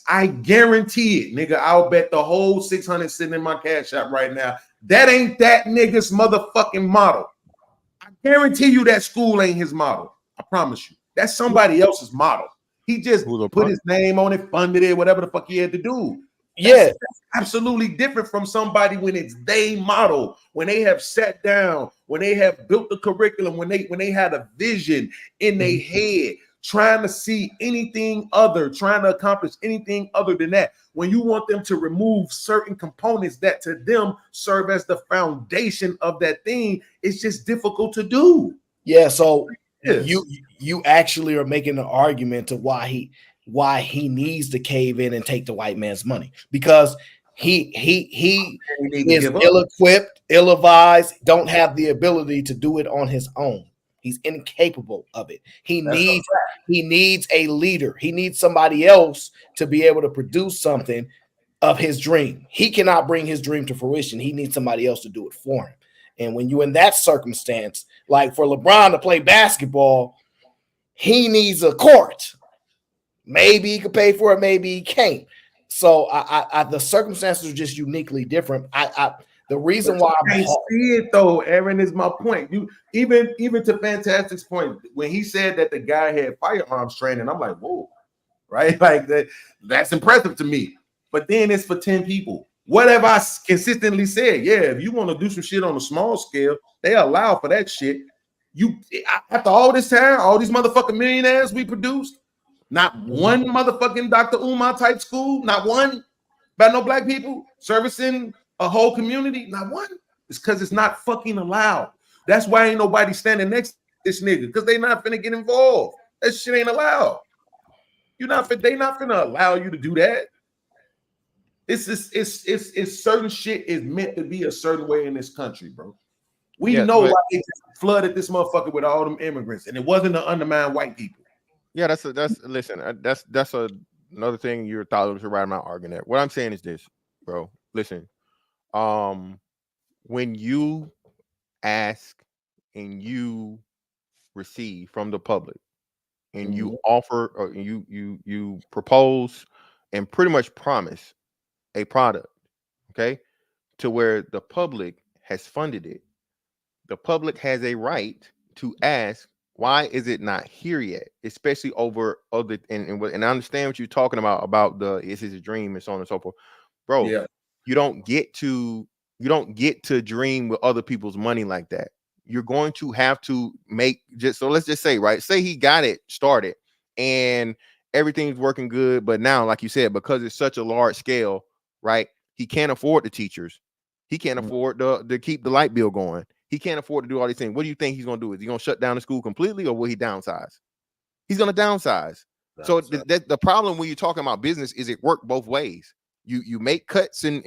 I guarantee it, nigga. I'll bet the whole 600 sitting in my cash app right now. That ain't that nigga's motherfucking model. I guarantee you that school ain't his model. I promise you. That's somebody else's model. He just put his name on it, funded it, whatever the fuck he had to do. That's absolutely different from somebody when it's they model, when they have sat down, when they have built the curriculum, when they had a vision in their head, trying to see anything other, trying to accomplish anything other than that. When you want them to remove certain components that to them serve as the foundation of that thing, it's just difficult to do. Yeah, so you actually are making an argument to why he needs to cave in and take the white man's money, because he is ill-equipped, ill-advised, don't have the ability to do it on his own. He's incapable of it. He needs a leader. He needs somebody else to be able to produce something of his dream. He cannot bring his dream to fruition. He needs somebody else to do it for him. And when you're in that circumstance, like for LeBron to play basketball, he needs a court. Maybe he could pay for it, maybe he can't. So I the circumstances are just uniquely different. The reason why I can't see it though, Aaron, is my point. You even to Fantastic's point, when he said that the guy had firearms training, I'm like, whoa, right? Like that's impressive to me. But then it's for 10 people. What have I consistently said? Yeah, if you want to do some shit on a small scale, they allow for that shit. After all this time, all these motherfucking millionaires we produced, not one motherfucking Dr. Umar type school, not one by no black people servicing a whole community, not one. It's because it's not fucking allowed. That's why ain't nobody standing next to this nigga, because they not finna get involved. That shit ain't allowed. They not finna allow you to do that. It's certain shit is meant to be a certain way in this country, bro. We know why they just flooded this motherfucker with all them immigrants, and it wasn't to undermine white people. Yeah, that's another thing you thought was right about arguing that. What I'm saying is this, bro. Listen, when you ask and you receive from the public, and you offer or you propose and pretty much promise a product, okay, to where the public has funded it, the public has a right to ask, why is it not here yet? Especially over other and I understand what you're talking about the is this a dream and so on and so forth, bro. Yeah. You don't get to dream with other people's money like that. You're going to have to make let's just say, right? Say he got it started and everything's working good, but now, like you said, because it's such a large scale, right? He can't afford the teachers. He can't afford to keep the light bill going. He can't afford to do all these things. What do you think he's going to do? Is he going to shut down the school completely, or will he downsize? He's going to downsize. So the problem when you're talking about business is it work both ways. You make cuts and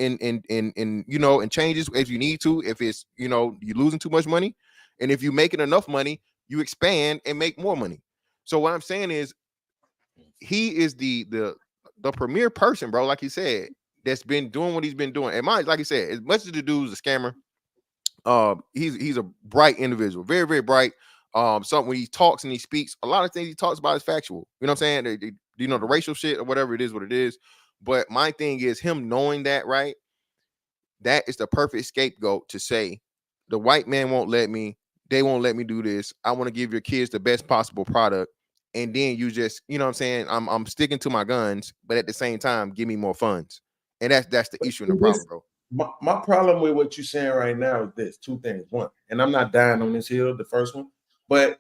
changes if you need to. If it's you're losing too much money, and if you're making enough money, you expand and make more money. So what I'm saying is, he is the premier person, bro. Like you said, that's been doing what he's been doing. And like you said, as much as the dude's a scammer, he's a bright individual, very, very bright. Something when he talks and he speaks, a lot of things he talks about is factual. You know what I'm saying? The racial shit or whatever it is, what it is. But my thing is him knowing that, right? That is the perfect scapegoat to say, the white man won't let me. They won't let me do this. I want to give your kids the best possible product. And then you just, you know what I'm saying? I'm sticking to my guns, but at the same time, give me more funds. And that's the issue and the problem, bro. My problem with what you're saying right now is this: two things. One, and I'm not dying on this hill, the first one, but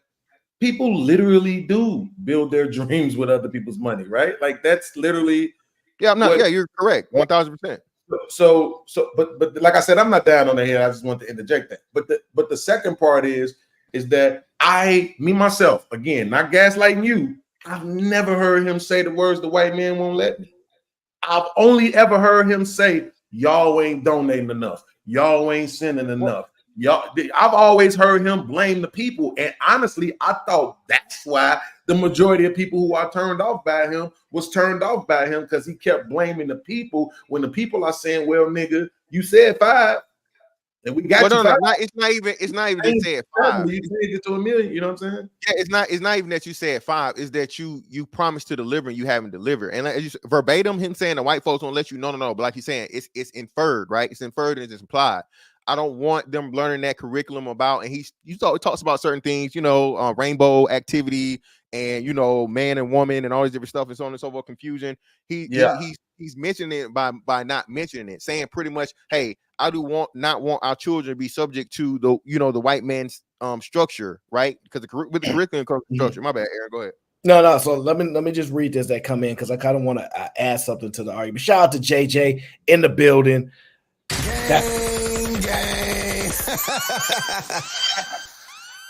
people literally do build their dreams with other people's money, right? Like that's literally. Yeah, you're correct, 1,000%. So, but like I said, I'm not down on the hill. I just want to interject that. But the second part is that myself, again, not gaslighting you. I've never heard him say the words, "The white man won't let me." I've only ever heard him say, "Y'all ain't donating enough. Y'all ain't sending enough. I've always heard him blame the people. And honestly, I thought that's why the majority of people who are turned off by him was turned off by him, because he kept blaming the people when the people are saying, well, nigga, you said 5. And we got you. No, it's not even that said 5. You changed it to $1 million. You know what I'm saying? Yeah, it's not even that you said 5. Is that you promised to deliver and you haven't delivered. And like, verbatim, him saying the white folks won't let you. No. But like he's saying, it's inferred, right? It's inferred and it's implied. I don't want them learning that curriculum about. And he talks about certain things, rainbow activity and man and woman and all these different stuff and so on and so forth. Confusion. He's mentioning it by not mentioning it, saying pretty much, hey, I do not want our children to be subject to the white man's structure, right? Because with the curriculum comes structure. My bad, Aaron. Go ahead. No. So let me just read this that come in, because I kind of want to add something to the argument. Shout out to JJ in the building.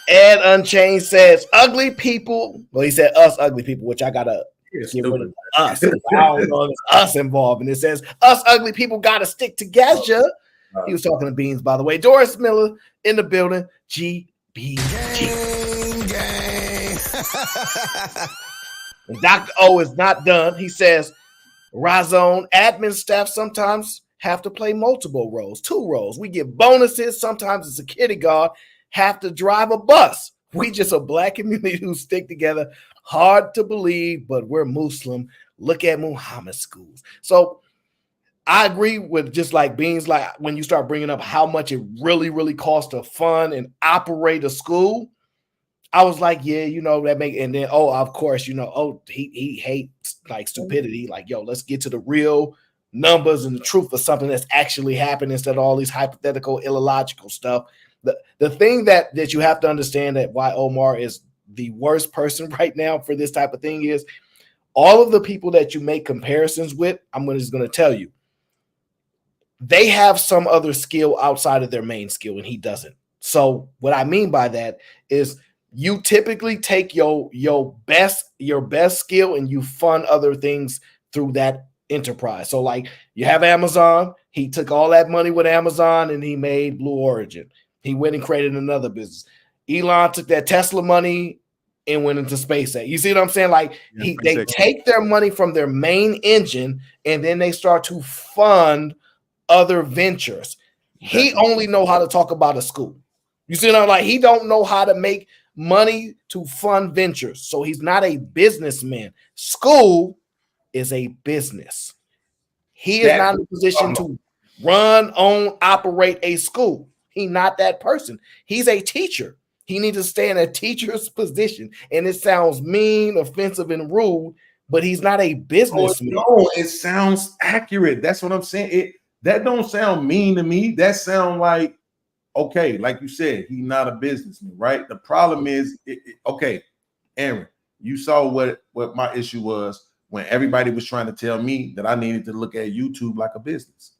Ed Unchained says, ugly people. Well, he said us ugly people, which I gotta get rid of us. I don't know if it's us involved. And it says, us ugly people gotta stick together. He was talking to Beans, by the way. Doris Miller in the building. GBG. And Dr. O is not done. He says, Razone admin staff sometimes have to play multiple roles, 2 roles. We give bonuses. Sometimes the security guard have to drive a bus. We just a black community who stick together. Hard to believe, but we're Muslim. Look at Muhammad schools. So I agree with just like Beans, like when you start bringing up how much it really, really costs to fund and operate a school. I was like, yeah, you know, that make, and then, oh, of course, you know, oh, he hates like stupidity. Like, yo, let's get to the real numbers and the truth of something that's actually happened instead of all these hypothetical, illogical stuff. The thing that you have to understand that why Omar is the worst person right now for this type of thing is all of the people that you make comparisons with, I'm just going to tell you, they have some other skill outside of their main skill, and he doesn't. So what I mean by that is you typically take your best skill and you fund other things through that enterprise. So like you have Amazon, he took all that money with Amazon and he made Blue Origin. He went and created another business. Elon took that Tesla money and went into SpaceX. You see what I'm saying? Like they take their money from their main engine and then they start to fund other ventures. He only know how to talk about a school. You see what I'm like? He don't know how to make money to fund ventures. So he's not a businessman. School is a business. He is not in a position to run, own, operate a school. He's not that person. He's a teacher. He needs to stay in a teacher's position. And it sounds mean, offensive, and rude, but he's not a businessman. No, it sounds accurate. That's what I'm saying. That don't sound mean to me. That sound like, okay, like you said, he's not a businessman, right? The problem is, okay, Aaron, you saw what my issue was when everybody was trying to tell me that I needed to look at YouTube like a business.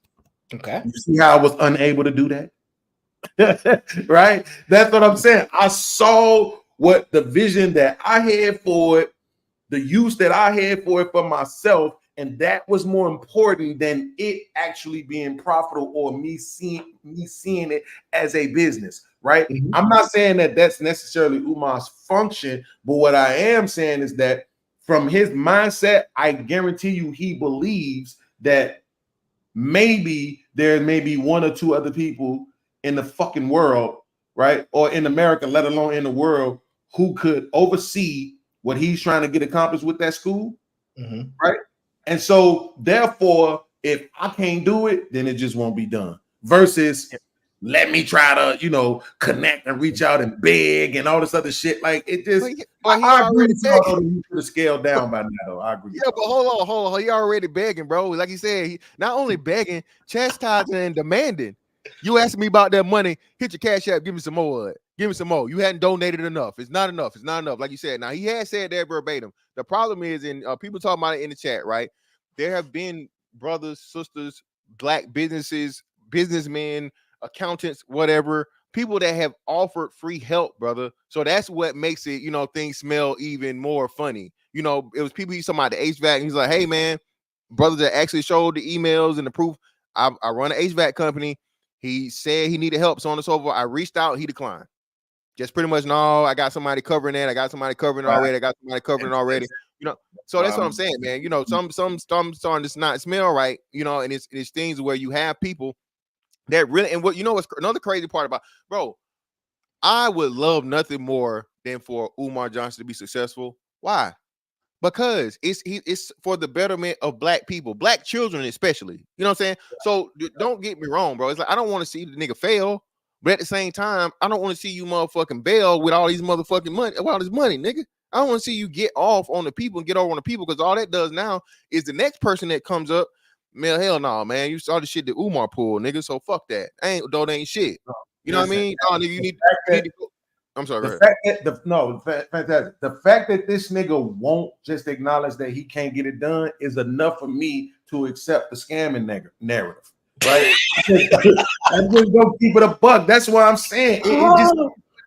Okay. You see how I was unable to do that? Right? That's what I'm saying. I saw what the vision that I had for it, the use that I had for it for myself, and that was more important than it actually being profitable or me seeing it as a business, right? Mm-hmm. I'm not saying that that's necessarily Umar's function, but what I am saying is that from his mindset, I guarantee you he believes that maybe there may be one or two other people in the fucking world, right? Or in America, let alone in the world, who could oversee what he's trying to get accomplished with that school, right? And so, therefore, if I can't do it, then it just won't be done. Versus, let me try to, connect and reach out and beg and all this other shit. Like it just. But he already begging. You could have scaled down by now. I agree. Yeah, but hold on. He already begging, bro. Like you said, he not only begging, chastising and demanding. You asked me about that money. Hit your cash app. Give me some more. Give me some more. You hadn't donated enough. It's not enough. It's not enough. Like you said. Now he had said that verbatim. The problem is, and people talking about it in the chat, right? There have been brothers, sisters, black businesses, businessmen, accountants, whatever, people that have offered free help, brother. So that's what makes it, things smell even more funny. It was people he's talking about the HVAC, and he's like, hey man, brothers that actually showed the emails and the proof. I run an HVAC company. He said he needed help, so on and so forth. I reached out, he declined. Just pretty much, no, I got somebody covering that. I got somebody covering it already. I got somebody covering it already. So that's what I'm saying, man. Some starting to not smell right, and it's things where you have people that really, and what's another crazy part about, bro, I would love nothing more than for Umar Johnson to be successful. Why? Because it's for the betterment of black people, black children especially. You know what I'm saying? So don't get me wrong, bro. It's like I don't want to see the nigga fail, but at the same time, I don't want to see you motherfucking bail with all these motherfucking money, all this money, nigga. I don't want to see you get off on the people and get over on the people, because all that does now is the next person that comes up, man, hell no, man. You saw the shit that Umar pulled, nigga. So fuck that. Ain't shit. You know what I mean? No, nigga, you need to go. I'm sorry. Fantastic. The fact that this nigga won't just acknowledge that he can't get it done is enough for me to accept the scamming narrative, right? I'm just gonna keep it a buck. That's what I'm saying. It just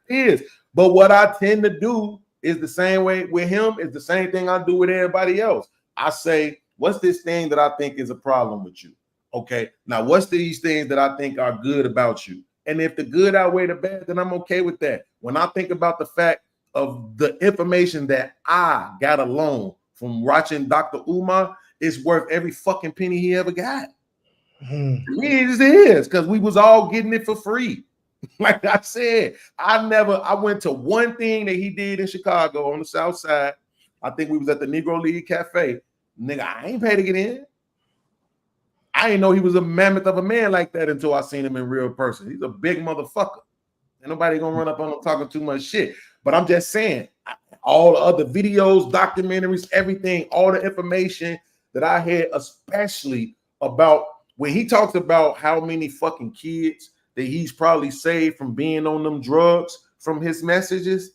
is. But what I tend to do is the same way with him. Is the same thing I do with everybody else. I say, what's this thing that I think is a problem with you? Okay. Now, what's these things that I think are good about you? And if the good outweigh the bad, then I'm okay with that. When I think about the fact of the information that I got alone from watching Dr. Umar, it's worth every fucking penny he ever got. To me, it is, because we was all getting it for free. Like I said, I went to one thing that he did in Chicago on the South Side. I think we was at the Negro League Cafe. Nigga, I ain't paid to get in. I didn't know he was a mammoth of a man like that until I seen him in real person. He's a big motherfucker. Ain't nobody gonna run up on him talking too much shit. But I'm just saying, all the other videos, documentaries, everything, all the information that I had, especially about when he talks about how many fucking kids that he's probably saved from being on them drugs from his messages,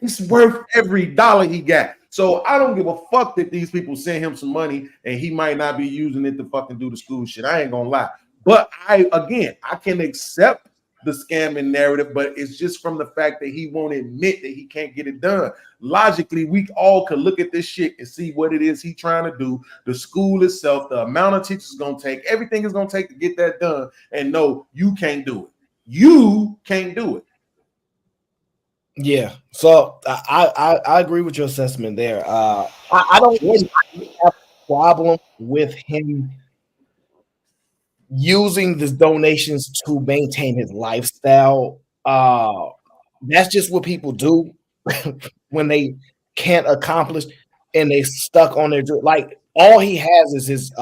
it's worth every dollar he got. So I don't give a fuck that these people send him some money and he might not be using it to fucking do the school shit. I ain't gonna lie. But I can accept the scamming narrative, but it's just from the fact that he won't admit that he can't get it done. Logically, we all could look at this shit and see what it is he's trying to do, the school itself, the amount of teachers gonna take, everything is gonna take to get that done, and no, you can't do it. You can't do it. Yeah, so I agree with your assessment there. I don't really have a problem with him using the donations to maintain his lifestyle. That's just what people do when they can't accomplish and they stuck on their dream. Like all he has is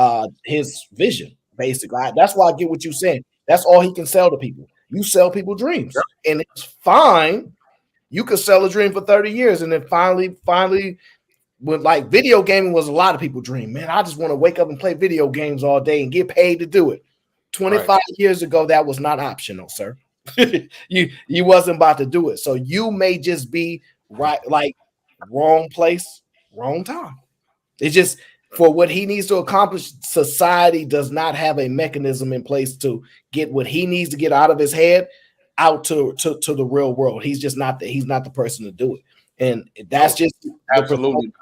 his vision, basically. That's why I get what you're saying. That's all he can sell to people. You sell people dreams, and it's fine. You could sell a dream for 30 years, and then finally, when like video gaming was a lot of people dream, man, I just want to wake up and play video games all day and get paid to do it. 25 years ago, that was not optional, sir. you wasn't about to do it. So you may just be right, like wrong place, wrong time. It's just for what he needs to accomplish. Society does not have a mechanism in place to get what he needs to get out of his head out to the real world. He's just not he's not the person to do it. And that's just absolutely.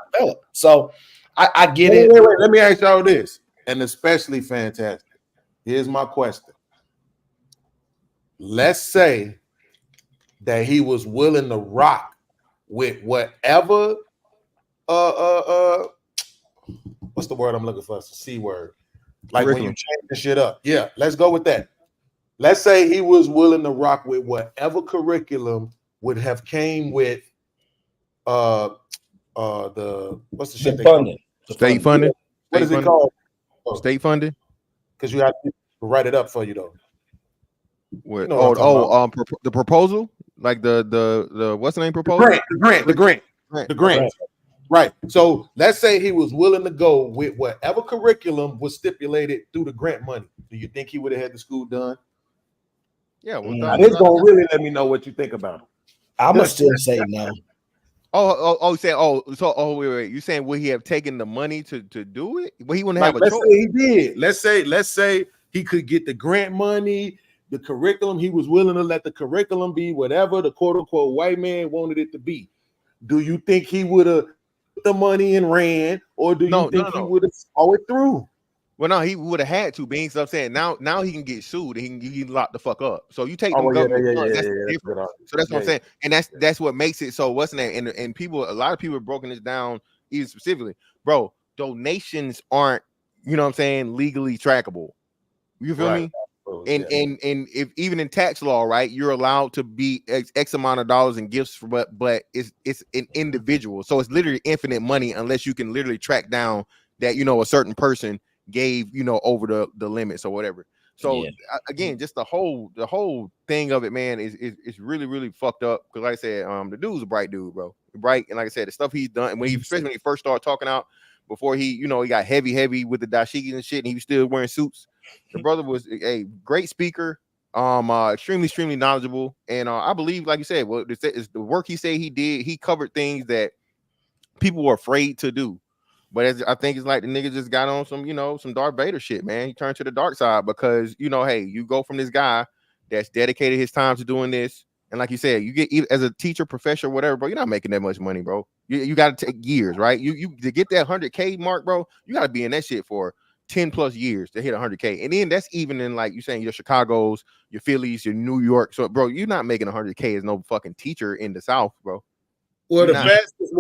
So I get it. Wait, let me ask y'all this, and especially fantastic. Here's my question. Let's say that he was willing to rock with whatever what's the word I'm looking for? It's a C word. Like when you change the shit up. Yeah, let's go with that. Let's say he was willing to rock with whatever curriculum would have came with the what's the shit? Funding. State funding. What is it called? State funding. Because you have to write it up for you though. What? You know the proposal, like the what's the name proposal? The grant. Right. So let's say he was willing to go with whatever curriculum was stipulated through the grant money. Do you think he would have had the school done? Yeah. It's gonna really let me know what you think about it. I'm gonna still say no. Wait. You saying would he have taken the money to do it? Well, he wouldn't have a choice. Let's say he did. Let's say he could get the grant money, the curriculum. He was willing to let the curriculum be whatever the quote unquote white man wanted it to be. Do you think he would have put the money and ran, or do you think he would have saw it through? Well, no, he would have had to. Being so I'm saying now he can get sued and he can lock the fuck up. So you take them So that's what I'm saying, and that's what makes it so. What's the name? And people, a lot of people have broken this down even specifically, bro. Donations aren't, you know what I'm saying, legally trackable. You feel me? And if even in tax law, right, you're allowed to be X amount of dollars in gifts, but it's an individual, so it's literally infinite money unless you can literally track down that a certain person gave over the limits or whatever. So again, just the whole thing of it, man, is really fucked up. Because like I said, the dude's a bright dude, bro, bright, and like I said, the stuff he's done, especially when he first started talking out, before he got heavy with the dashikis and shit, and he was still wearing suits. The brother was a great speaker, extremely knowledgeable, and I believe, like you said, it's the work he said he did. He covered things that people were afraid to do. But I think it's like the nigga just got on some Darth Vader shit, man. He turned to the dark side because, hey, you go from this guy that's dedicated his time to doing this. And like you said, you get as a teacher, professor, whatever, bro, you're not making that much money, bro. You got to take years, right? You to get that 100K mark, bro, you got to be in that shit for 10 plus years to hit 100K. And then that's even in, like you're saying, your Chicago's, your Phillies, your New York. So, bro, you're not making 100K as no fucking teacher in the South, bro. Well, the fastest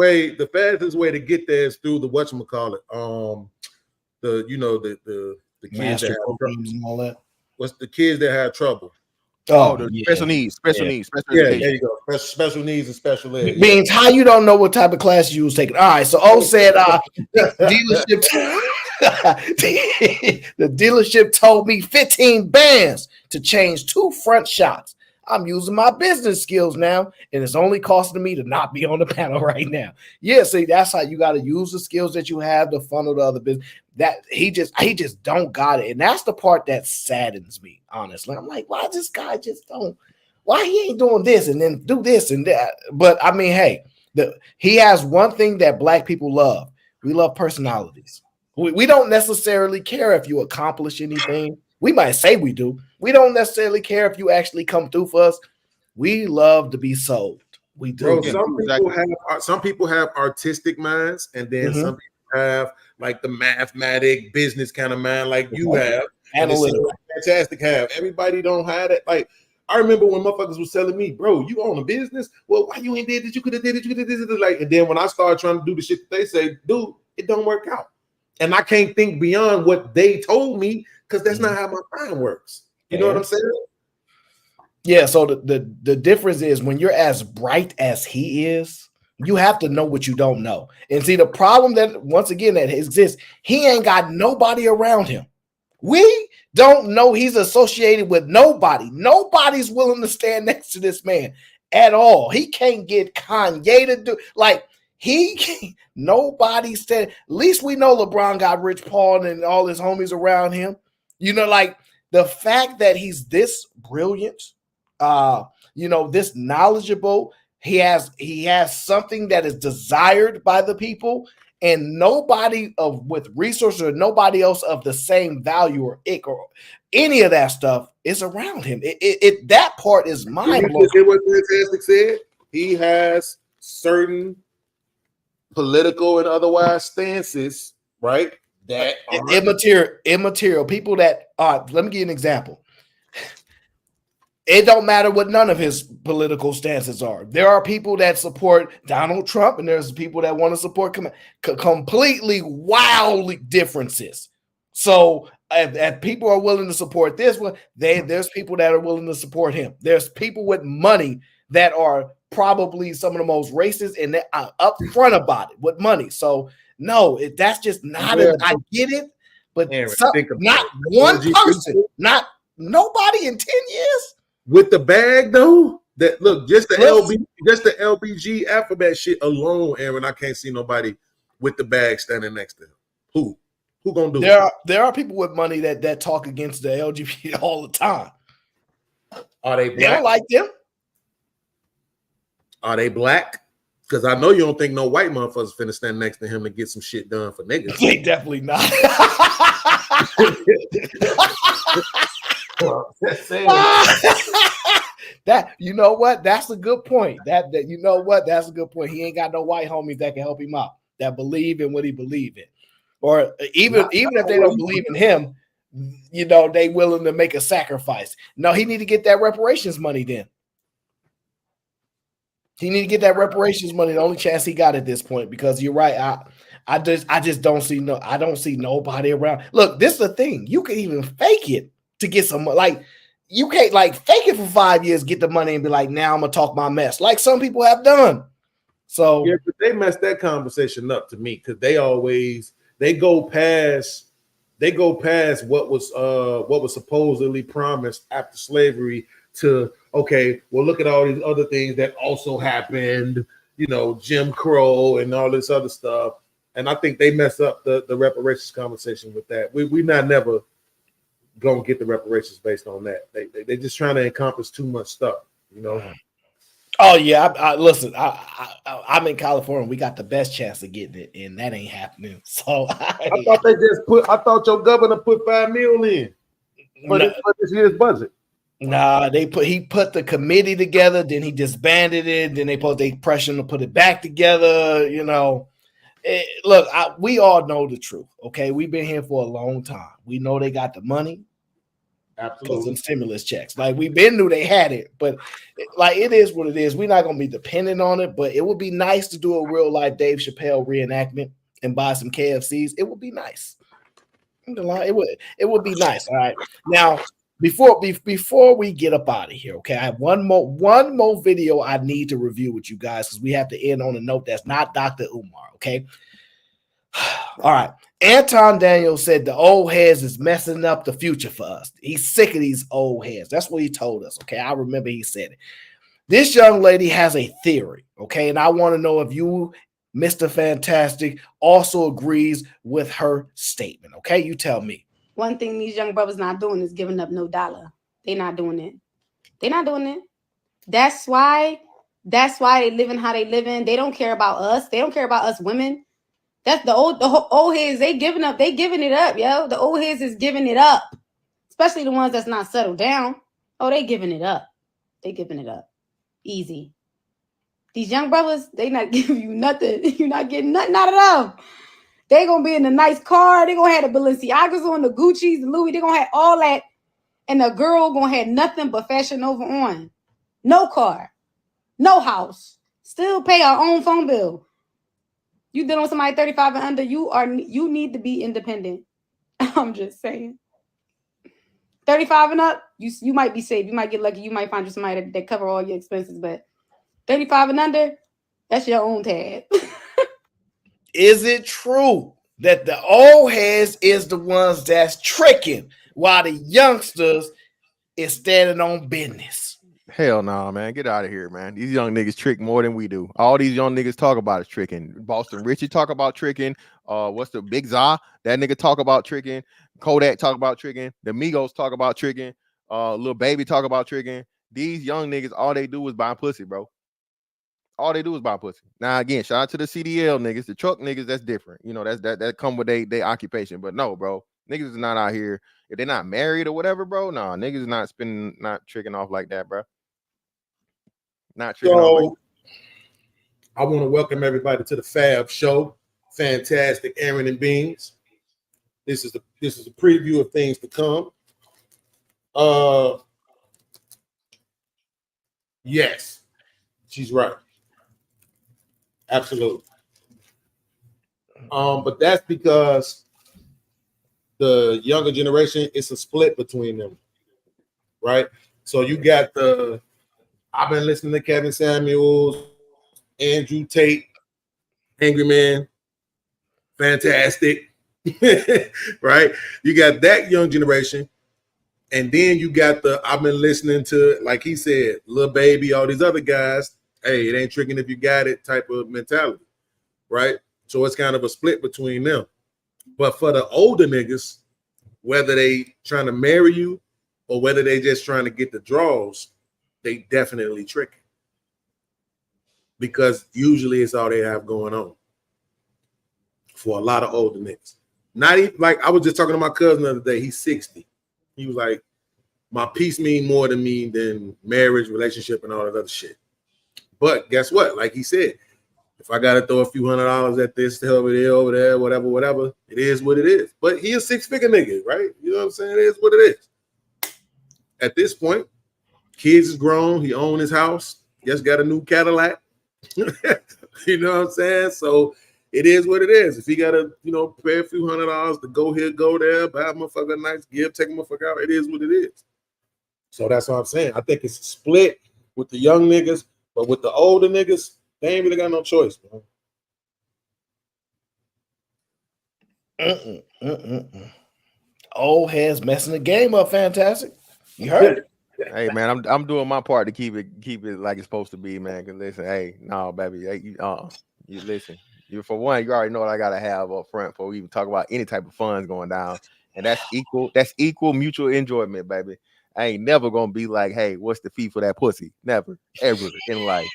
way to get there is through the whatchamacallit. The kids that have trouble. And all that. What's the kids that have trouble? the yeah. special needs, special Yeah, education. there you go. Special needs and special ed. Yeah. Means how you don't know what type of class you was taking. All right, so O said dealership the dealership told me 15 bands to change 2 front shots. I'm using my business skills now, and it's only costing me to not be on the panel right now. Yeah, see, that's how you got to use the skills that you have to funnel the other business. That he just don't got it, and that's the part that saddens me, honestly. I'm like, why this guy just don't? Why he ain't doing this and then do this and that? But I mean, hey, he has one thing that Black people love. We love personalities. We don't necessarily care if you accomplish anything. We might say we do. We don't necessarily care if you actually come through for us. We love to be sold. We do. Bro, some people have artistic minds, and then some people have like the mathematic business kind of mind, like you have. Analytical. Fantastic have. Everybody don't have that. Like, I remember when motherfuckers was telling me, bro, you own a business? Well, why you ain't did this? You could have did it. You could have did it. Like, and then when I started trying to do the shit that they say, dude, it don't work out. And I can't think beyond what they told me because that's not how my mind works. You know what I'm saying? Yeah. So the difference is when you're as bright as he is, you have to know what you don't know. And see, the problem that once again that exists, he ain't got nobody around him. We don't know he's associated with nobody. Nobody's willing to stand next to this man at all. He can't get Kanye to do like nobody said. At least we know LeBron got Rich Paul and all his homies around him. You know, like the fact that he's this brilliant, this knowledgeable. He has something that is desired by the people. And nobody with resources or nobody else of the same value or ick or any of that stuff is around him. That part is mind blowing. What Fantastic said, he has certain political and otherwise stances, right? That immaterial people that let me give you an example. It don't matter what none of his political stances are. There are people that support Donald Trump, and there's people that want to support completely wildly differences. So if people are willing to support this one, there's people that are willing to support him. There's people with money that are probably some of the most racist and they're upfront about it with money. So no, that's just not it. I get it, but not one person, not nobody in 10 years. With the bag though, that look, just the LBG alphabet shit alone, Aaron, I can't see nobody with the bag standing next to him. Who gonna do it? There are people with money that talk against the LGBT all the time. Are they black? They don't like them. Are they black? Because I know you don't think no white motherfuckers finna stand next to him to get some shit done for niggas. They definitely not. That you know what? That's a good point. That you know what? That's a good point. He ain't got no white homies that can help him out, that believe in what he believe in. Or even if they don't believe in him, they willing to make a sacrifice. No, he need to get that reparations money then. He need to get that reparations money. The only chance he got at this point, because you're right. I just don't see I don't see nobody around. Look, this is the thing. You can even fake it to get some, like, you can't like fake it for 5 years, get the money and be like, now I'm gonna talk my mess, like some people have done. So yeah, but they messed that conversation up to me because they go past what was supposedly promised after slavery to, okay, well, look at all these other things that also happened, Jim Crow and all this other stuff. And I think they mess up the reparations conversation with that. We not never gonna get the reparations based on that. They just trying to encompass too much stuff, Oh yeah, listen. I'm in California. We got the best chance of getting it, and that ain't happening. So I thought your governor put $5 million in for this year's budget. Nah, he put the committee together, then he disbanded it, then they pressure him to put it back together. Look, we all know the truth. Okay, we've been here for a long time. We know they got the money. Absolutely. Some stimulus checks. Like we've been knew they had it, but like it is what it is. We're not gonna be dependent on it, but it would be nice to do a real life Dave Chappelle reenactment and buy some KFCs. It would be nice. It would be nice. All right. Now, Before we get up out of here, okay, I have one more video I need to review with you guys because we have to end on a note that's not Dr. Umar, okay? All right. Anton Daniel said the old heads is messing up the future for us. He's sick of these old heads. That's what he told us, okay? I remember he said it. This young lady has a theory, okay? And I want to know if you, Mr. Fantastic, also agrees with her statement, okay? You tell me. One thing these young brothers not doing is giving up no dollar. They not doing it. They not doing it. That's why they living how they living. They don't care about us. They don't care about us women. That's the old heads. They giving up. They giving it up, yo. The old heads is giving it up. Especially the ones that's not settled down. Oh, they giving it up. They giving it up. Easy. These young brothers, they not giving you nothing. You're not getting nothing out of them. They gonna be in a nice car. They gonna have the Balenciagas on, the Gucci's, the Louis. They gonna have all that, and the girl gonna have nothing but Fashion Nova on. No car, no house. Still pay our own phone bill. You dealing with somebody 35 and under? You need to be independent. I'm just saying. 35 and up, you might be safe. You might get lucky. You might find you somebody that cover all your expenses. But 35 and under, that's your own tab. Is it true that the old heads is the ones that's tricking while the youngsters is standing on business? Hell no, man. Get out of here, man. These young niggas trick more than we do. All these young niggas talk about is tricking. Boston Richie talk about tricking. What's the Big Za? That nigga talk about tricking. Kodak talk about tricking. The Migos talk about tricking. Lil Baby talk about tricking. These young niggas, all they do is buy pussy, bro. All they do is buy pussy. Now again, shout out to the CDL niggas, the truck niggas. That's different. You know, that come with their occupation. But no, bro, niggas is not out here. If they're not married or whatever, bro, nah, niggas is not tricking off like that, bro. Not tricking off like that. I want to welcome everybody to the Fab Show. Fantastic, Aaron and Beans. This is a preview of things to come. Yes, she's right. Absolutely. But that's because the younger generation, it's a split between them, right? So you got I've been listening to Kevin Samuels, Andrew Tate, Angry Man, Fantastic, right? You got that young generation, and then you got I've been listening to, like he said, Lil Baby, all these other guys. Hey, it ain't tricking if you got it type of mentality, right? So it's kind of a split between them. But for the older niggas, whether they trying to marry you or whether they just trying to get the draws, they definitely tricking. Because usually it's all they have going on for a lot of older niggas. Not even, like, I was just talking to my cousin the other day. He's 60. He was like, my peace mean more to me than marriage, relationship, and all that other shit. But guess what? Like he said, if I gotta throw a few $100 at this, over there, whatever, it is what it is. But he a 6-figure nigga, right? You know what I'm saying? It is what it is. At this point, kids is grown. He owned his house. Just got a new Cadillac. You know what I'm saying? So it is what it is. If he gotta, pay a few $100 to go here, go there, buy a motherfucker a nice gift, take a motherfucker out, it is what it is. So that's what I'm saying. I think it's split with the young niggas. But with the older niggas, they ain't really got no choice, man. Old heads messing the game up. Fantastic. You heard it. Hey man, I'm doing my part to keep it like it's supposed to be, man. Cause listen, hey, no, baby, hey, you listen. For one, you already know what I gotta have up front before we even talk about any type of funds going down, and that's equal mutual enjoyment, baby. I ain't never gonna be like, hey, what's the fee for that pussy? Never, ever in life.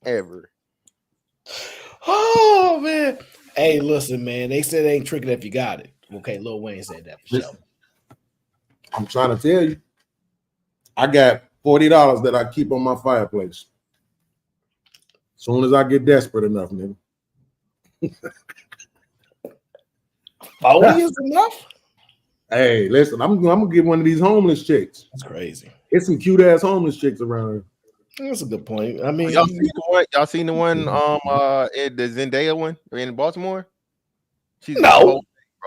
Ever. Oh man. Hey, listen, man. They said they ain't tricking if you got it. Okay, Lil Wayne said that for sure. I'm trying to tell you. I got $40 that I keep on my fireplace. As soon as I get desperate enough, nigga. 40 is enough? Hey, listen, I'm gonna get one of these homeless chicks. That's crazy. It's some cute ass homeless chicks around here. That's a good point. I mean, y'all seen the one, the Zendaya one in Baltimore? She's no,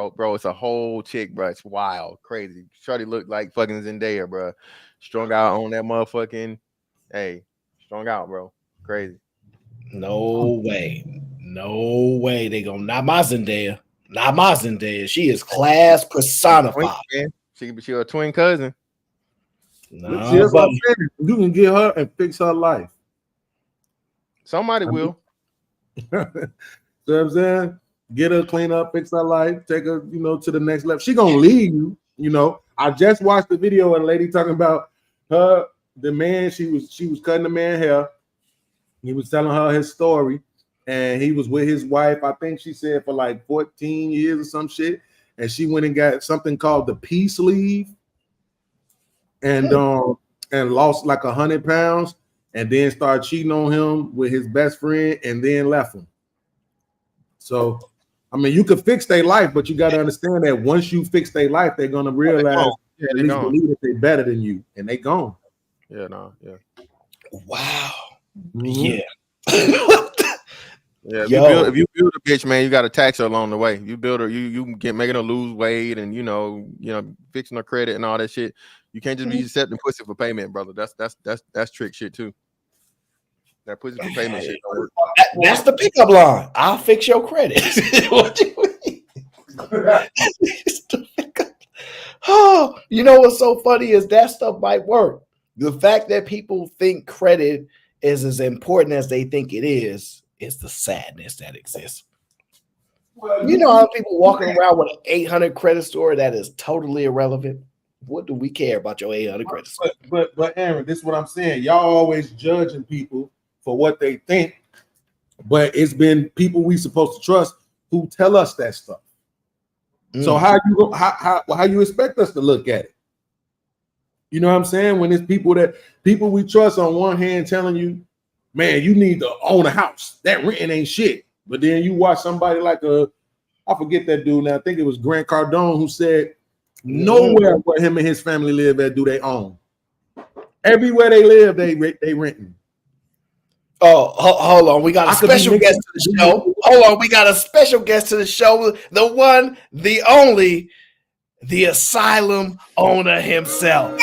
bro, it's a whole chick, bro. It's wild, crazy. Shorty look like fucking Zendaya, bro. Strung out on that motherfucking, hey, strung out, bro. Crazy. No way. They gonna not my Zendaya. Not my Zendaya. She is class personified. She a twin cousin. No, See, that's what I'm saying. You can get her and fix her life. Somebody will. You know what I'm saying? Get her, clean up, fix her life, take her, to the next level. She gonna leave you, I just watched the video of a lady talking about the man. She was cutting the man hair. He was telling her his story, and he was with his wife. I think she said for like 14 years or some shit. And she went and got something called the peace leave, and lost like 100 pounds, and then started cheating on him with his best friend, and then left him. So, I mean, you could fix their life, but you got to understand that once you fix their life, they're gonna realize, at least believe that they're better than you, and they gone. Yeah, no, yeah. Wow. Yeah. Yeah, if you build a bitch, man, you got to tax her along the way. You build her, you get making her lose weight, and fixing her credit and all that shit. You can't just be accepting pussy for payment, brother. That's trick shit too. That pussy for payment shit don't work. That's the pickup line. I'll fix your credit. What you mean? Oh, you know what's so funny is that stuff might work. The fact that people think credit is as important as they think it is the sadness that exists. Well, you know how people walking around with an 800 credit score that is totally irrelevant? What do we care about your 800 credit score? But Aaron, this is what I'm saying. Y'all always judging people for what they think, but it's been people we supposed to trust who tell us that stuff. So how you expect us to look at it? You know what I'm saying? When it's people we trust on one hand telling you, man, you need to own a house. That renting ain't shit. But then you watch somebody like I forget that dude now. I think it was Grant Cardone who said, nowhere where him and his family live at do they own. Everywhere they live, they renting. Oh, hold on. We got a special guest to the show. Hold on. We got a special guest to the show. The one, the only, the asylum owner himself.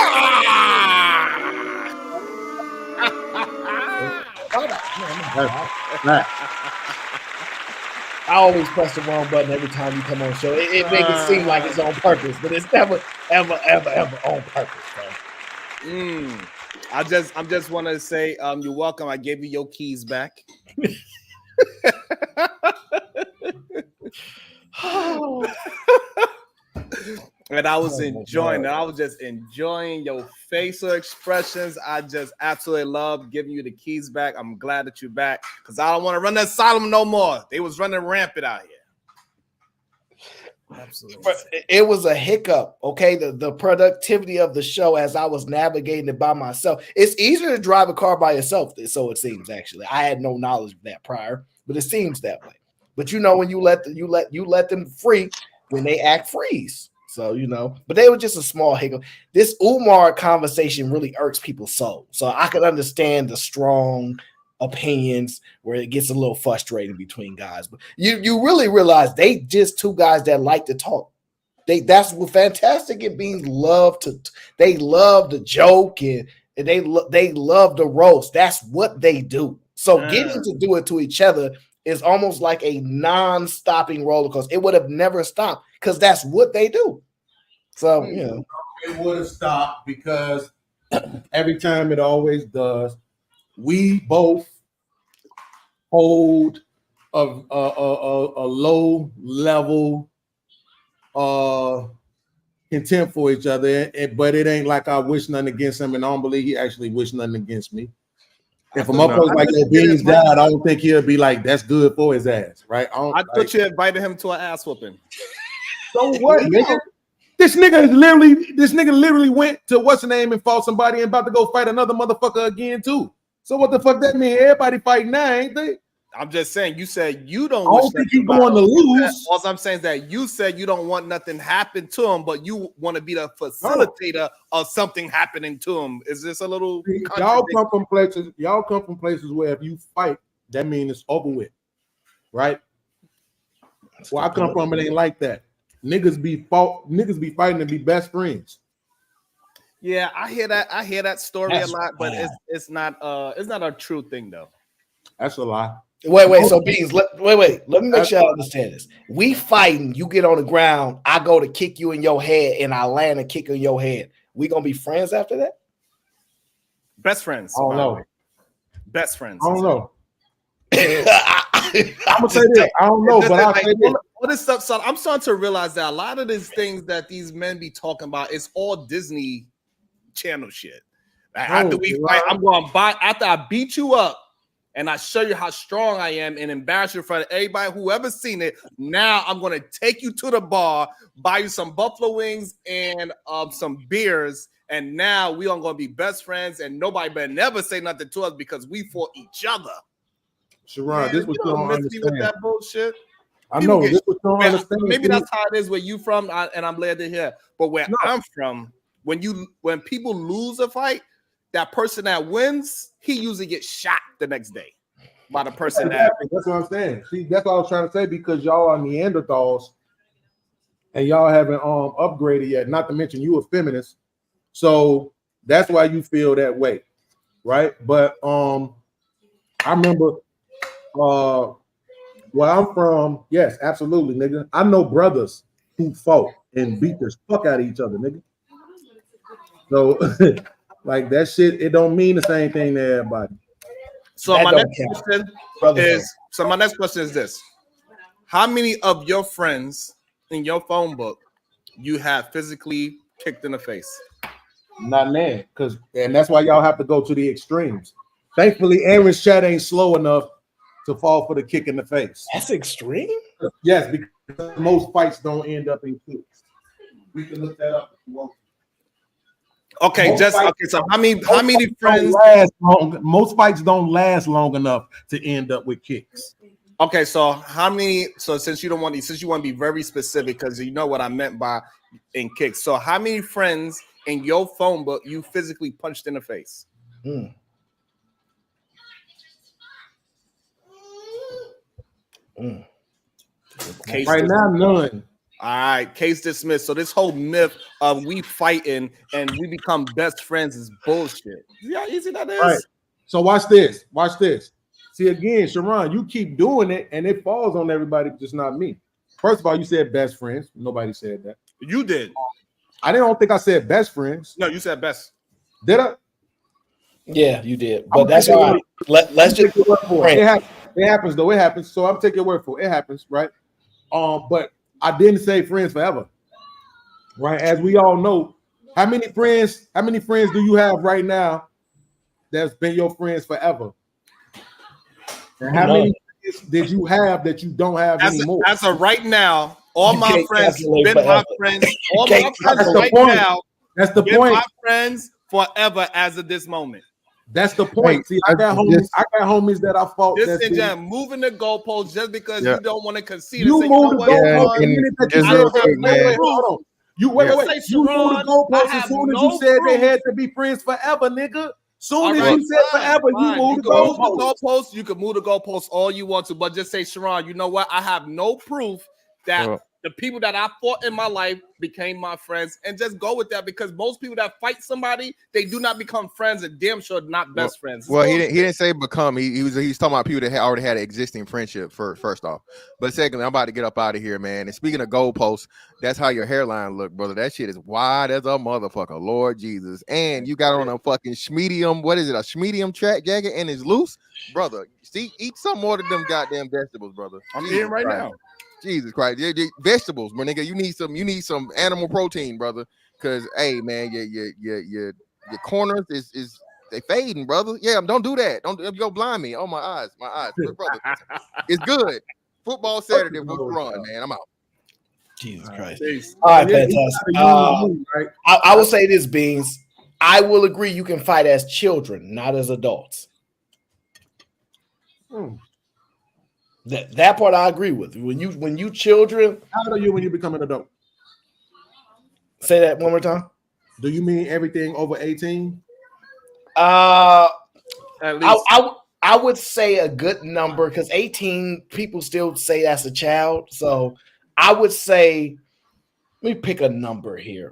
I always press the wrong button every time you come on the show. It makes it seem like it's on purpose, but it's never, ever on purpose, bro. I just want to say, you're welcome. I gave you your keys back. And I was enjoying it. I was just enjoying your facial expressions. I just absolutely love giving you the keys back. I'm glad that you're back because I don't want to run the asylum no more. They was running rampant out here. Absolutely. But it was a hiccup, okay? The productivity of the show as I was navigating it by myself. It's easier to drive a car by yourself, so it seems. Actually, I had no knowledge of that prior, but it seems that way. But when you let them free, when they act freeze. So but they were just a small hiccup. This Umar conversation really irks people's soul. So I can understand the strong opinions where it gets a little frustrating between guys, but you really realize they just two guys that like to talk. That's what Fantastic and Beans love to. They love the joke and they love the roast. That's what they do. So getting to do it to each other is almost like a non-stopping roller coaster. It would have never stopped because that's what they do. So it would have stopped because every time it always does. We both hold a low level contempt for each other, but it ain't like I wish nothing against him, and I don't believe he actually wished nothing against me. And for motherfuckers like your Beans died, I don't think he'll be like, that's good for his ass, right? I thought you invited him to an ass whooping. So what, nigga? This nigga literally went to what's the name and fought somebody and about to go fight another motherfucker again too. So what the fuck that mean? Everybody fighting now, ain't they? I'm just saying. You said you don't. I don't think he's going to lose. All I'm saying is that you said you don't want nothing happen to him, but you want to be the facilitator of something happening to him. Is this a little? Y'all come from places. Y'all come from places where if you fight, that means it's over with, right? Where I come from, it ain't like that. niggas be fighting to be best friends. Yeah, I hear that story a lot, but it's not a true thing though. That's a lie. Wait. So Beans, let me make sure I understand this. We fighting, you get on the ground, I go to kick you in your head, and I land a kick in your head. We gonna be friends after that? Best friends. I don't know. Best friends. I don't know. I'm gonna say this. I don't know, but I'll say this. All this stuff, son. I'm starting to realize that a lot of these things that these men be talking about is all Disney Channel shit. Like, after we fight, I'm going to buy. After I beat you up and I show you how strong I am and embarrass you in front of everybody, whoever's seen it. Now I'm going to take you to the bar, buy you some buffalo wings and some beers, and now we are going to be best friends. And nobody better never say nothing to us because we fought each other. Sharon, this was don't miss me with that bullshit. I know this was don't understand. Maybe that's how it is where you from, and I'm glad to hear. But where I'm from, when people lose a fight, that person that wins, he usually gets shot the next day by the person that. That's what I'm saying. See, that's what I was trying to say, because y'all are Neanderthals and y'all haven't upgraded yet. Not to mention you a feminist, so that's why you feel that way, right? But I remember. Where I'm from, yes, absolutely, nigga. I know brothers who fought and beat the fuck out of each other, nigga. So, like that shit, it don't mean the same thing to everybody. So my next question is this: how many of your friends in your phone book you have physically kicked in the face? Not man, and that's why y'all have to go to the extremes. Thankfully, Aaron's chat ain't slow enough to fall for the kick in the face. That's extreme? Yes, because most fights don't end up in kicks. We can look that up if you want. Okay, so how many friends? Most fights don't last long enough to end up with kicks. Okay, so how many? So since you want to be very specific, because you know what I meant by in kicks. So how many friends in your phone book you physically punched in the face? Right now, none. All right, case dismissed. So this whole myth of we fighting and we become best friends is bullshit. See how easy that is? Right. So watch this. Watch this. See again, Sharon, you keep doing it and it falls on everybody, just not me. First of all, you said best friends. Nobody said that. You did. I don't think I said best friends. No, you said best. Did I? Yeah, you did. But that's all right. Let's just take your word for it. It happens though. It happens. So I'm taking your word for it. It happens, right? But I didn't say friends forever. Right? As we all know, how many friends do you have right now that's been your friends forever? And how many friends did you have that you don't have anymore? As of right now, all my friends been my friends. All my friends right now. That's the been point. My friends forever as of this moment. That's the point. See, I got homies that I fought. This and just moving the goalposts just because you don't want to concede. You move the goalposts. You move the goalposts as soon as you said they had to be friends forever, nigga. Soon as you said forever, you move the goalposts. You can move the goalposts all you want to, but just say, Sharon, you know what? I have no proof that the people that I fought in my life became my friends, and just go with that, because most people that fight somebody, they do not become friends, and damn sure not best friends. Well, he didn't say become. He's talking about people that already had an existing friendship. First off, but secondly, I'm about to get up out of here, man. And speaking of goalposts, that's how your hairline look, brother. That shit is wide as a motherfucker, Lord Jesus. And you got on a fucking schmedium. What is it? A schmedium track jacket, and it's loose, brother. See, eat some more of them goddamn vegetables, brother. I'm eating right now. Jesus Christ, vegetables, my nigga. You need some animal protein, brother. Cause hey, man, your corners is they fading, brother. Yeah, don't do that. Don't go blind me. Oh my eyes, brother. It's good. Football Saturday, we'll run, man. I'm out. Jesus Christ. All All right, fantastic. I will say this, Beans. I will agree you can fight as children, not as adults. That part I agree with. When you children, how old are you when you become an adult? Say that one more time. Do you mean everything over 18? At least. I would say a good number, because 18 people still say that's a child. So I would say Let me pick a number here.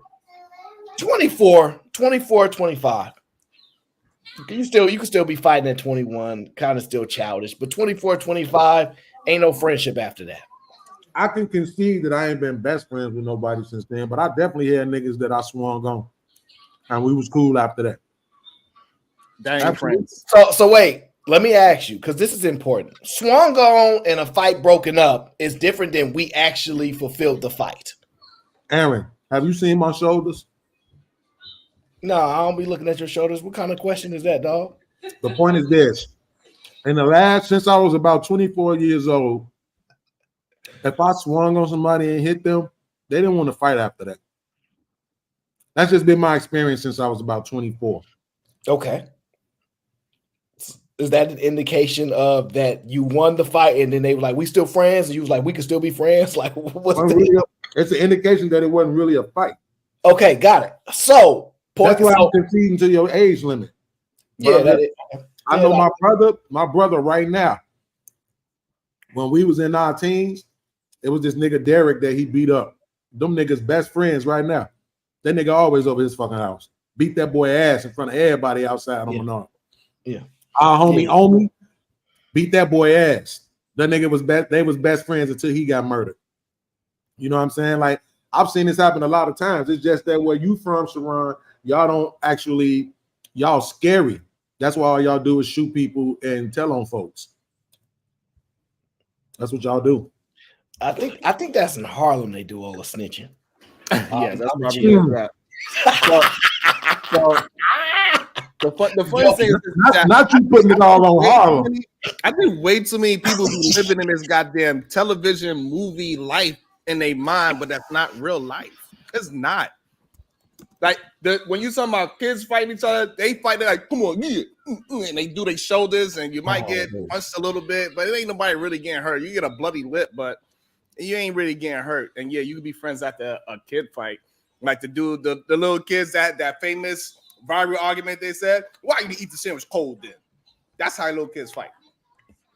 24, 25. You can still be fighting at 21, kind of still childish, but 24, 25, ain't no friendship after that. I can concede that I ain't been best friends with nobody since then, but I definitely had niggas that I swung on, and we was cool after that. Dang friends. So wait, let me ask you, because this is important. Swung on and a fight broken up is different than we actually fulfilled the fight. Aaron, have you seen my shoulders? No, I don't be looking at your shoulders. What kind of question is that, dog? The point is this. Since I was about 24 years old, if I swung on somebody and hit them, they didn't want to fight after that. That's just been my experience since I was about 24. Okay. Is that an indication of that you won the fight and then they were like, we still friends? And you was like, we can still be friends? Like, what's it's an indication that it wasn't really a fight. Okay, got it. So, that's why I'm conceding to your age limit. Yeah, I know my brother right now, when we was in our teens, it was this nigga Derek that he beat up. Them niggas best friends right now. That nigga always over his fucking house. Beat that boy ass in front of everybody outside on Menard. Yeah. Our homie Omi beat that boy ass. That nigga was they was best friends until he got murdered. You know what I'm saying? Like, I've seen this happen a lot of times. It's just that where you from, Sharon, y'all scary. That's why all y'all do is shoot people and tell on folks. That's what y'all do. I think that's in Harlem they do all the snitching. Yeah, that's probably right. So the funny thing is not you putting it all on Harlem. I think way too many people be living in this goddamn television movie life in their mind, but that's not real life. It's not. Like when you talking about kids fighting each other, they fight. They're like, "Come on, yeah," and they do their shoulders, and you might get punched a little bit, but it ain't nobody really getting hurt. You get a bloody lip, but you ain't really getting hurt. And yeah, you can be friends after a kid fight, like the dude, the little kids that famous rivalry argument. They said, "Why you eat the sandwich cold?" Then that's how little kids fight.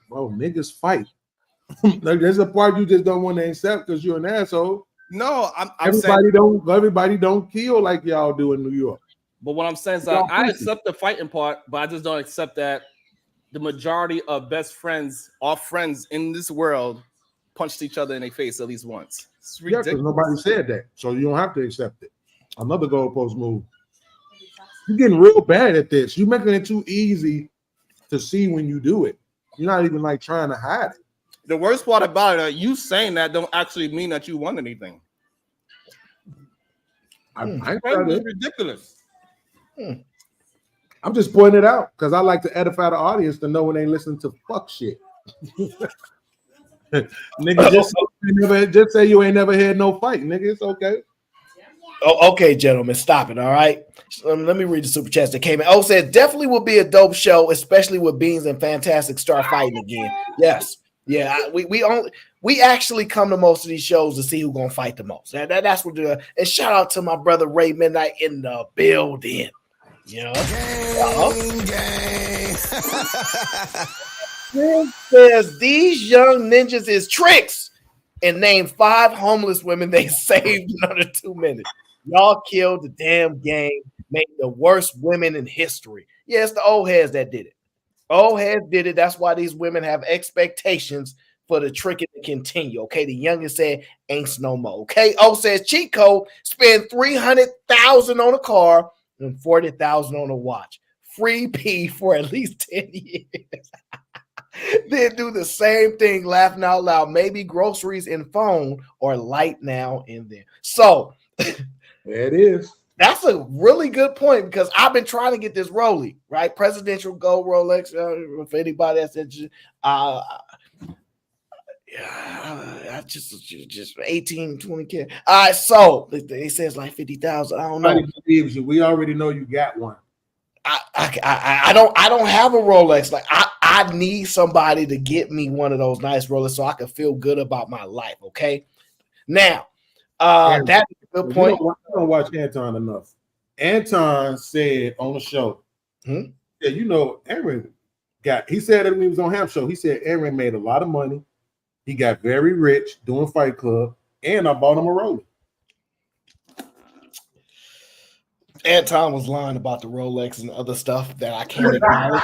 Bro, niggas fight. Like, there's a part you just don't want to accept because you're an asshole. No, I'm everybody don't kill like y'all do in New York. But what I'm saying is I accept the fighting part, but I just don't accept that the majority of best friends or friends in this world punched each other in their face at least once. It's ridiculous. Yeah, because nobody said that, so you don't have to accept it. Another goalpost move. You're getting real bad at this. You're making it too easy to see when you do it. You're not even like trying to hide it. The worst part about it, you saying that don't actually mean that you won anything. It's ridiculous. I'm just pointing it out because I like to edify the audience to know when they listen to fuck shit. Nigga, just say you ain't never had no fight, nigga. It's okay. Oh, okay, gentlemen, stop it. All right. Let me read the super chats that came in. Oh, said definitely will be a dope show, especially with Beans and Fantastic start fighting again. Yes. Yeah, we actually come to most of these shows to see who's gonna fight the most. That's what we're doing. And shout out to my brother Ray Midnight in the building. You know, says these young ninjas is tricks and name 5 homeless women they saved in under 2 minutes. Y'all killed the damn game, made the worst women in history. Yeah, it's the old heads that did it. Old heads did it. That's why these women have expectations for the tricking to continue. Okay, the youngest said ain't no more. Okay, O says cheat code, spend $300,000 on a car and $40,000 on a watch. Free P for at least 10 years. Then do the same thing, laughing out loud. Maybe groceries and phone or light now and then. So there it is. That's a really good point because I've been trying to get this Rolex, right? Presidential gold Rolex. If anybody that's interested, just 18, 20K. All right, so they say it's like 50,000. I don't know. Nobody believes you. We already know you got one. I don't have a Rolex. Like I need somebody to get me one of those nice Rolex so I can feel good about my life. Okay. Now, that's a good point. You don't watch Anton enough. Anton said on the show, that Aaron he said that when he was on Ham Show, he said Aaron made a lot of money. He got very rich doing Fight Club, and I bought him a Rolex. Anton was lying about the Rolex and other stuff that I can't acknowledge.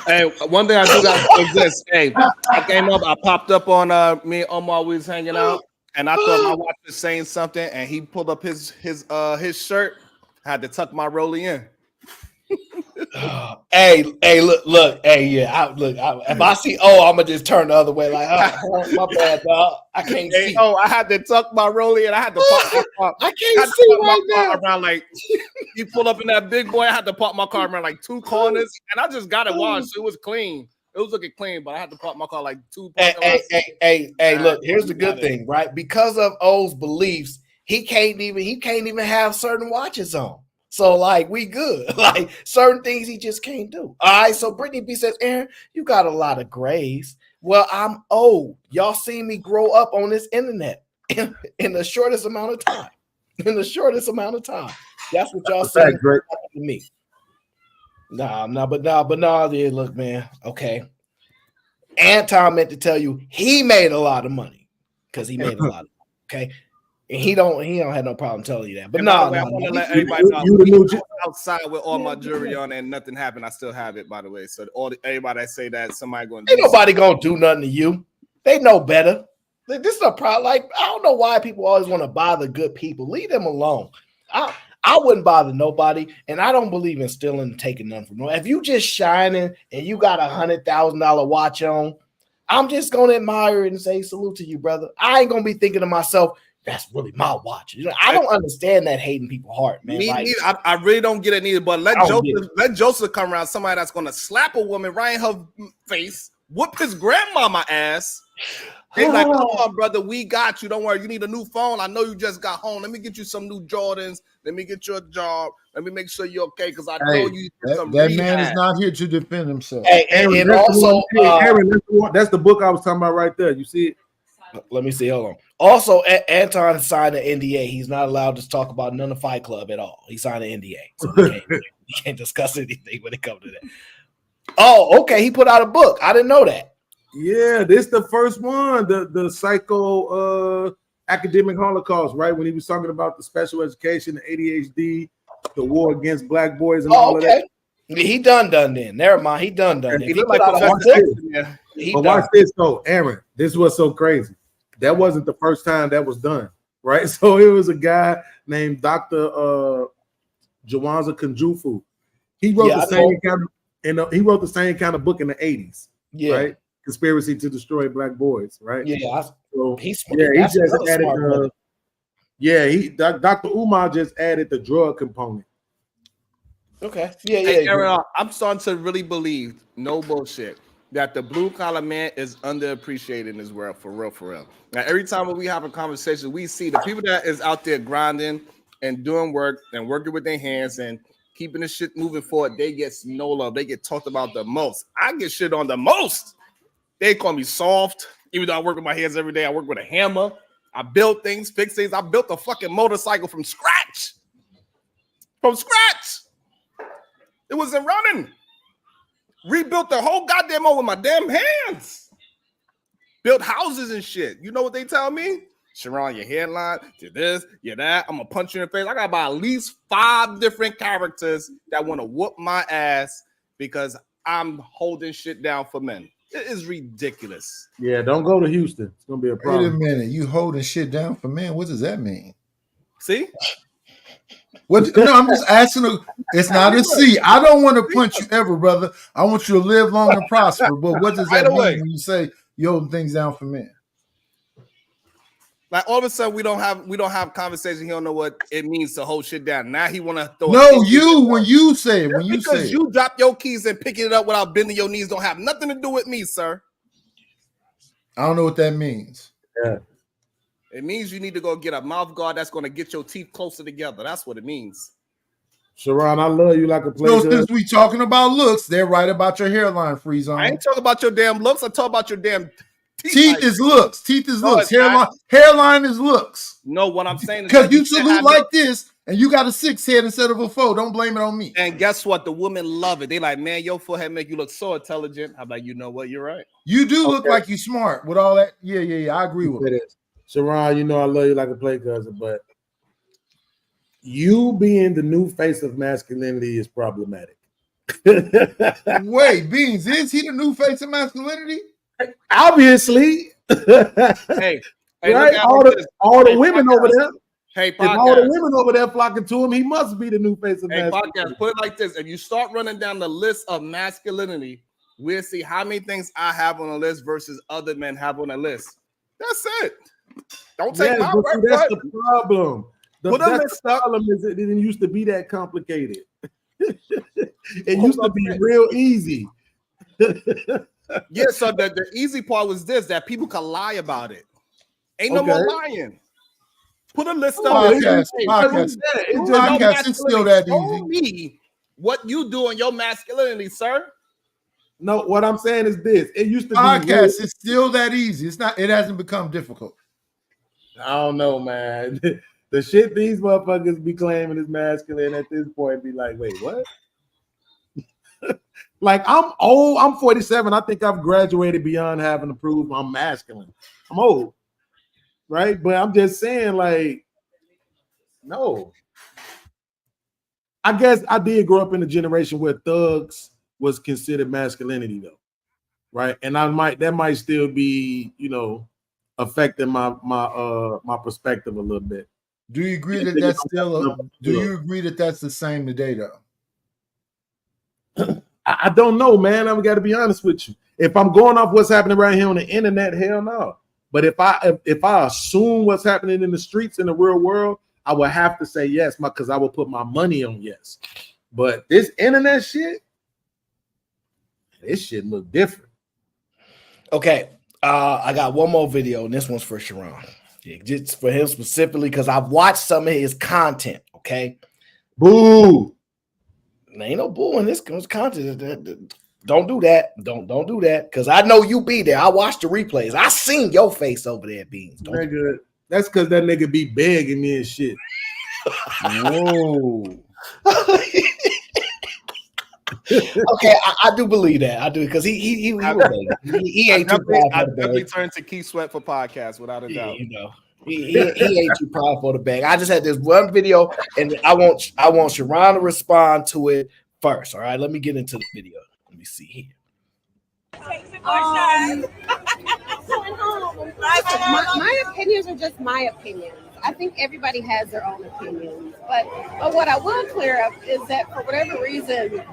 Hey, one thing I do got is this. Hey, I came up, I popped up on me and Omar, we was hanging out, and I thought my watch was saying something, and he pulled up his shirt. I had to tuck my rollie in. Hey, look, hey, yeah, if I see I'm gonna just turn the other way, like, my bad, dog. I can't see. Oh, I had to tuck my rollie, and I had to pop my car. I can't see right now. Around like he pulled up in that big boy. I had to pop my car around like 2 corners, and I just got it washed. So it was clean. It was looking clean, but I had to pop my car like 2. Hey, look, here's the good thing, right? Because of O's beliefs, he can't even have certain watches on. So like we good. Like certain things he just can't do. All right. So Brittany B says, Aaron, you got a lot of grays. Well, I'm old. Y'all seen me grow up on this internet in the shortest amount of time. In the shortest amount of time. That's what y'all say to me. But yeah, look, man. Okay. Anton meant to tell you he made a lot of money because he made a lot of money. Okay. And he don't have no problem telling you that. But I want to let everybody know you outside with all my jewelry on and nothing happened. I still have it, by the way. So everybody that say that somebody going to ain't nobody gonna do nothing to you. They know better. This is a problem. Like I don't know why people always want to bother good people. Leave them alone. I wouldn't bother nobody, and I don't believe in stealing and taking nothing from no. If you just shining and you got $100,000 watch on, I'm just gonna admire it and say salute to you, brother. I ain't gonna be thinking to myself, that's really my watch. You know, I don't understand that hating people heart, man. Me neither. I really don't get it neither. But let Joseph come around. Somebody that's gonna slap a woman right in her face, whoop his grandmama ass. He's like, come on, brother, we got you. Don't worry. You need a new phone. I know you just got home. Let me get you some new Jordans. Let me get you a job. Let me make sure you're okay because I know you. That man is not here to defend himself. Hey, and also, Aaron, that's the book I was talking about right there. You see it? Let me see. Hold on. Also, Anton signed an NDA. He's not allowed to talk about none of Fight Club at all. He signed an NDA, so you can't discuss anything when it comes to that. Oh, okay. He put out a book. I didn't know that. Yeah, this is the first one. The psycho academic Holocaust, right? When he was talking about the special education, the ADHD, the war against black boys, and all of that. He done then. Never mind. He done. He put out a book. But watch this though, Aaron. This is what's so crazy. That wasn't the first time that was done, right? So it was a guy named Dr. Jawanza Kunjufu. He wrote the same kind of, and he wrote the same kind of book in the 80s, right? Conspiracy to Destroy Black Boys, right? Yeah, so he just added. Dr. Umar just added the drug component. Okay. Hey, Aaron, I'm starting to really believe, no bullshit, that the blue collar man is underappreciated in this world, for real. Now, every time we have a conversation, we see the people that is out there grinding and doing work and working with their hands and keeping the shit moving forward. They get no love. They get talked about the most. I get shit on the most. They call me soft, even though I work with my hands every day. I work with a hammer. I build things, fix things. I built a fucking motorcycle from scratch. It wasn't running. Rebuilt the whole goddamn motor with my damn hands. Built houses and shit. You know what they tell me? Sharon, your hairline, you're this, you're that. I'm gonna punch you in the face. I gotta buy at least 5 different characters that want to whoop my ass because I'm holding shit down for men. It is ridiculous. Yeah, don't go to Houston. It's gonna be a problem. Wait a minute, you holding shit down for men? What does that mean? See? What? No, I'm just asking. It's not a C. I don't want to punch you ever, brother. I want you to live long and prosper. But what does that mean when you say you holding things down for men? Like all of a sudden we don't have conversation. He don't know what it means to hold shit down. Now he want to throw. No, you when you say it, because you drop your keys and picking it up without bending your knees don't have nothing to do with me, sir. I don't know what that means. Yeah. It means you need to go get a mouth guard that's going to get your teeth closer together. That's what it means. Sharon, I love you like a player. So since we talking about looks, they're right about your hairline, free zone. I ain't talking about your damn looks. I talk about your damn teeth is looks. Teeth is looks. Hairline is looks. No, what I'm saying is because you salute like this and you got a 6 head instead of a 4. Don't blame it on me. And guess what? The women love it. They like, man, your forehead make you look so intelligent. How about you know what? You're right. You do look like you smart with all that. Yeah. I agree with it. Sharon, you know I love you like a play cousin, but you being the new face of masculinity is problematic. Wait, Beans, is he the new face of masculinity? Obviously. Hey, right? All the women over there. Hey, if all the women over there flocking to him, he must be the new face of masculinity. Podcast, put it like this. If you start running down the list of masculinity, we'll see how many things I have on a list versus other men have on a list. That's it. Don't take my word. That's the problem. The problem is it didn't used to be that complicated. It used to be real easy. Yeah, so the easy part was this, that people can lie about it. Ain't no more lying. Put a list up. Podcast, it's still that easy. Me what you do on your masculinity, sir. No, what I'm saying is this. It used to be podcast. It's still that easy. It's not. It hasn't become difficult. I don't know, man. The shit these motherfuckers be claiming is masculine at this point be like, wait, what? Like, I'm old. I'm 47. I think I've graduated beyond having to prove I'm masculine. I'm old, right? But I'm just saying, like, no. I guess I did grow up in a generation where thugs was considered masculinity, though, right? And that might still be, affecting my perspective a little bit. Do you agree that that's still? Do you agree that that's the same today, though? I don't know, man. I've got to be honest with you. If I'm going off what's happening right here on the internet, hell no. But if I assume what's happening in the streets in the real world, I would have to say yes, because I would put my money on yes. But this internet shit, this shit look different. Okay, I got one more video, and this one's for Sharon. Yeah, just for him specifically, because I've watched some of his content. Okay, boo. There ain't no boo in this content. Don't do that. Don't do that, because I know you be there. I watched the replays. I seen your face over there, Beans. Nigga, that's because that nigga be begging me and shit. Whoa. Okay, I do believe that. I do, because he ain't too proud. I definitely turned to Keith Sweat for podcasts without a doubt. He ain't too proud for the bag. I just had this one video, and I want Sharon to respond to it first. All right, let me get into the video. Let me see here. My opinions are just my opinions. I think everybody has their own opinions, but what I will clear up is that for whatever reason,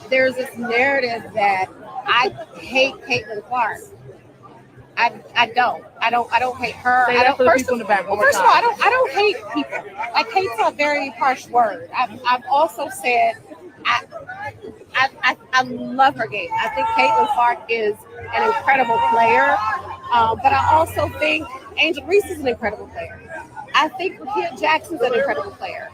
there's this narrative that I hate Caitlin Clark. I don't hate her. First of all, I don't hate people. Like, hate's a very harsh word. I've also said I love her game. I think Caitlin Clark is an incredible player, but I also think Angel Reese is an incredible player. I think Rakia Jackson's an incredible player.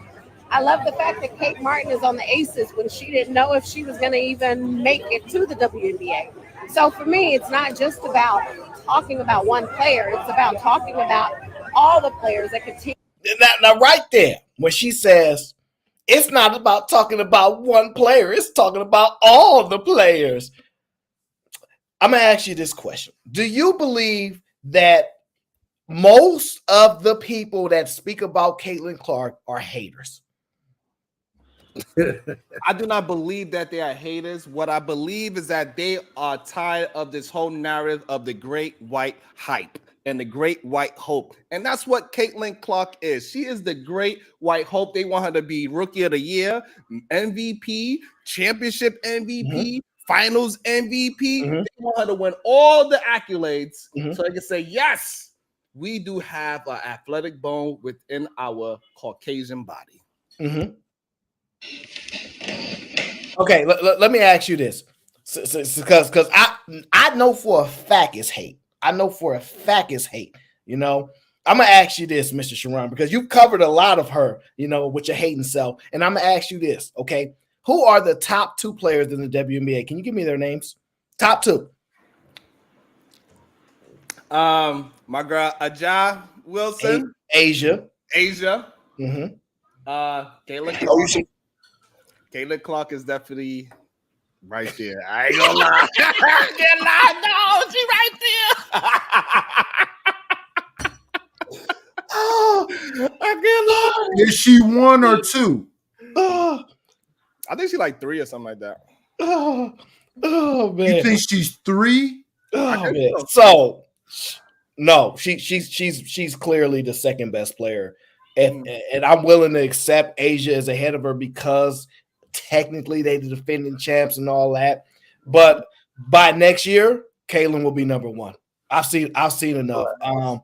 I love the fact that Kate Martin is on the Aces when she didn't know if she was going to even make it to the WNBA. So for me, it's not just about talking about one player. It's about talking about all the players that continue. Now, right there, when she says it's not about talking about one player, it's talking about all the players. I'm going to ask you this question. Do you believe that most of the people that speak about Caitlin Clark are haters? I do not believe that they are haters. What I believe is that they are tired of this whole narrative of the great white hype and the great white hope. And that's what Caitlin Clark is. She is the great white hope. They want her to be Rookie of the Year, MVP, Championship MVP, Finals MVP. They want her to win all the accolades so they can say, yes, we do have an athletic bone within our Caucasian body. Okay, let me ask you this, because I know for a fact it's hate. I know for a fact it's hate. I'm gonna ask you this, Mr. Sharon, because you've covered a lot of her, with your hating self, and I'm gonna ask you this. Okay, who are the top two players in the WNBA? Can you give me their names? Top two. My girl Aja Wilson, Asia. Caitlin Clark. Caitlin Clark is definitely right there. I ain't gonna lie. Can't lie. No, she right there. I can't. Is she 1 or 2? I think she like 3 or something like that. Oh man. You think she's 3? Oh man. So no, she's clearly the second best player. And I'm willing to accept Asia is ahead of her because technically they the defending champs and all that. But by next year, Kaylin will be number 1. I've seen enough. I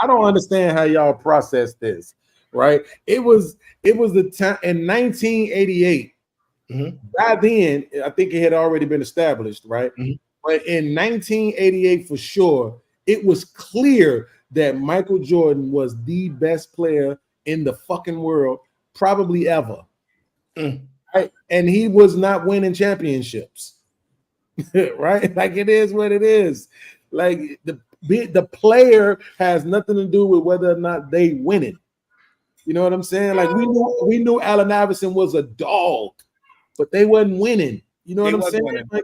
don't understand how y'all process this, right? It was the time in 1988. By then, I think it had already been established, right? But in 1988, for sure, it was clear that Michael Jordan was the best player in the fucking world, probably ever. Right? And he was not winning championships. Right? Like, it is what it is. Like, the player has nothing to do with whether or not they win it. You know what I'm saying? Like, we knew Allen Iverson was a dog, but they wasn't winning. You know what I'm saying? Like,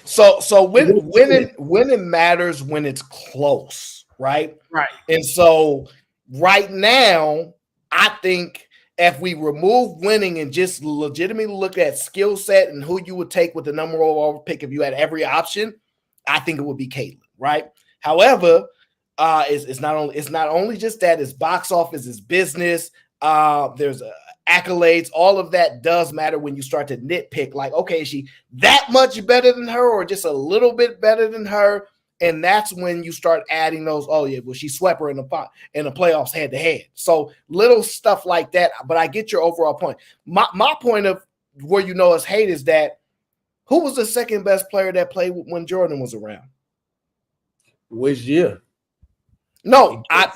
so winning matters when it's close, right? Right. And so right now, I think if we remove winning and just legitimately look at skill set and who you would take with the number overall pick if you had every option, I think it would be Caitlin, right? However, it's not only just that, it's box office, it's business. There's accolades, all of that does matter when you start to nitpick. Like, okay, is she that much better than her, or just a little bit better than her? And that's when you start adding those. Oh yeah, well, she swept her in the playoffs head to head. So little stuff like that. But I get your overall point. My point of where us hate is that who was the second best player that played when Jordan was around? Which year? No, I'm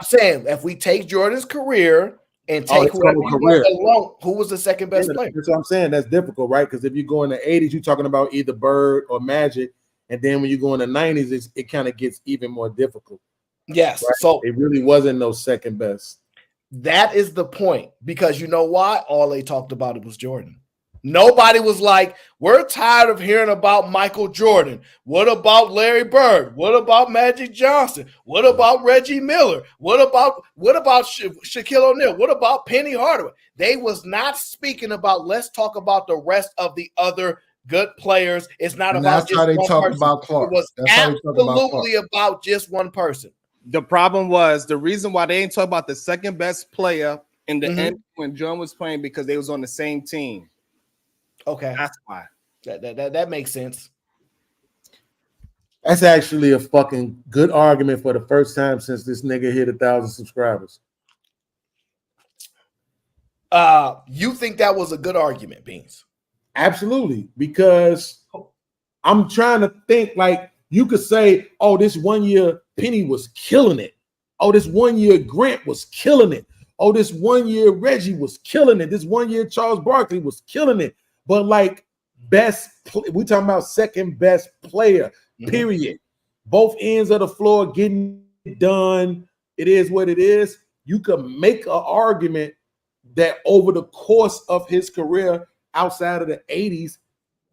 saying if we take Jordan's career and take whoever you want alone, who was the second best player? That's what I'm saying. That's difficult, right? Because if you go in the 80s, you're talking about either Bird or Magic. And then when you go in the 90s, it kind of gets even more difficult. Yes. Right? So it really wasn't no second best. That is the point. Because you know why? All they talked about it was Jordan. Nobody was like, we're tired of hearing about Michael Jordan. What about Larry Bird? What about Magic Johnson? What about Reggie Miller? What about Shaquille O'Neal? What about Penny Hardaway? They was not speaking about, let's talk about the rest of the other good players. It's not and about that's how they talk about Clark. It was absolutely about just one person. The problem was the reason why they didn't talk about the second best player in the end when Jordan was playing, because they was on the same team. Okay, that's why. That makes sense. That's actually a fucking good argument for the first time since this nigga hit 1,000 subscribers. You think that was a good argument, Beans? Absolutely, because I'm trying to think, like, you could say, oh, this 1 year Penny was killing it. Oh, this 1 year Grant was killing it. Oh, this 1 year Reggie was killing it. This 1 year Charles Barkley was killing it. But like we talking about second best player, period. Both ends of the floor getting it done. It is what it is. You could make an argument that over the course of his career outside of the 80s,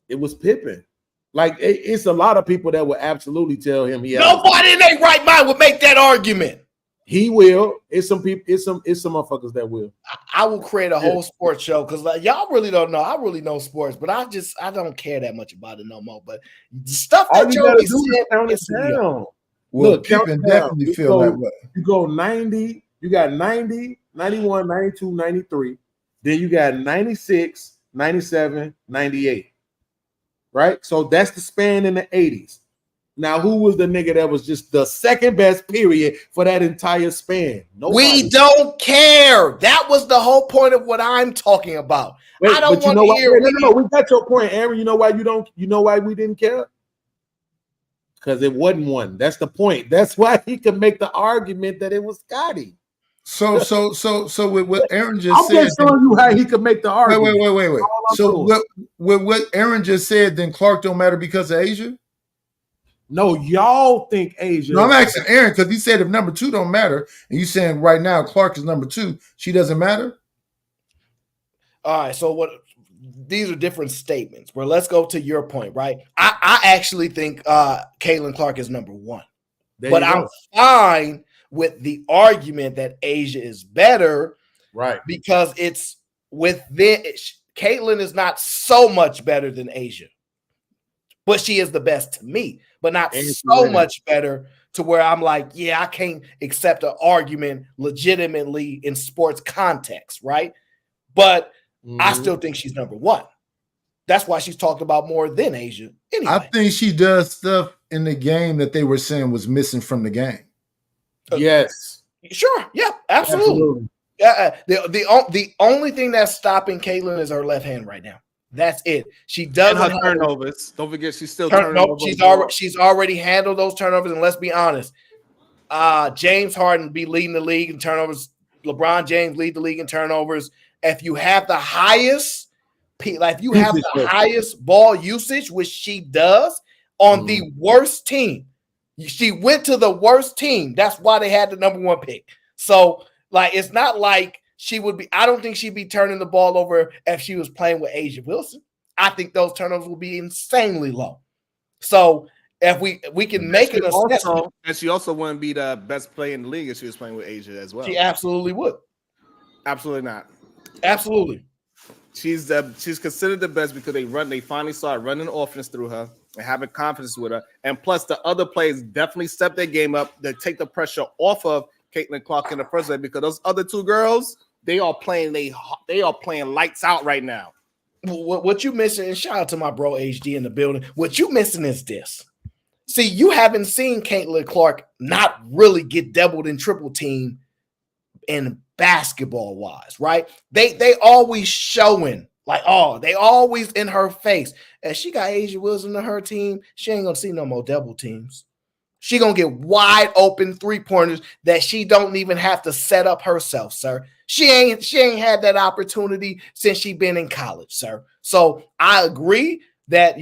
it was Pippen. Like, it's a lot of people that will absolutely tell him nobody in their right mind would make that argument. He will. It's some people, it's some motherfuckers that will. I will create a whole sports show because like, y'all really don't know. I really know sports, but I don't care that much about it no more. But stuff that y'all be saying, look, Pippen definitely feel that way. You go 90, you got 90, 91, 92, 93. Then you got 96, 97, 98. Right? So that's the span in the 80s. Now, who was the nigga that was just the second best period for that entire span? Nobody. We don't care. That was the whole point of what I'm talking about. Wait, I don't want to hear. No, we got your point, Aaron. You know why you don't? You know why we didn't care? Because it wasn't one. That's the point. That's why he could make the argument that it was Scotty. So with what Aaron just said, I'm just showing you how he could make the argument. Wait. So what Aaron just said, then Clark don't matter because of Asia? No, y'all think Asia. No, I'm asking Aaron because he said if number 2 don't matter, and you saying right now Clark is number 2, she doesn't matter. All right, so what? These are different statements. Well, let's go to your point, right? I actually think Caitlin Clark is number 1, but I'm fine with the argument that Asia is better, right? Because it's within. Caitlyn is not so much better than Asia, but she is the best to me, but not so much better to where I'm like, yeah, I can't accept an argument legitimately in sports context, right? But I still think she's number one. That's why she's talked about more than Asia. Anyway. I think she does stuff in the game that they were saying was missing from the game. Yes. Sure. Yeah, absolutely. The only thing that's stopping Caitlyn is her left hand right now. That's it. She doesn't and her turnovers. Don't forget, she's still turning over. She's already handled those turnovers. And let's be honest, James Harden be leading the league in turnovers. LeBron James lead the league in turnovers. If you have the highest, highest ball usage, which she does on the worst team, she went to the worst team. That's why they had the number one pick. So, like, it's not like she would be. I don't think she'd be turning the ball over if she was playing with Asia Wilson. I think those turnovers will be insanely low. So, if we can make an assessment, and she also wouldn't be the best player in the league if she was playing with Asia as well. She absolutely would. Absolutely not. Absolutely. She's considered the best because they finally started running offense through her and having confidence with her. And plus the other players definitely stepped their game up to take the pressure off of Caitlin Clark in the first place, because those other two girls, they are playing lights out right now. What you missing, and shout out to my bro HD in the building. What you missing is this. See, you haven't seen Caitlin Clark not really get doubled and triple teamed in basketball wise, right? They always showing like, they always in her face. As she got Asia Wilson in her team, she ain't gonna see no more double teams. She gonna get wide open 3-pointers that she don't even have to set up herself, sir. She ain't had that opportunity since she been in college, sir. So I agree that,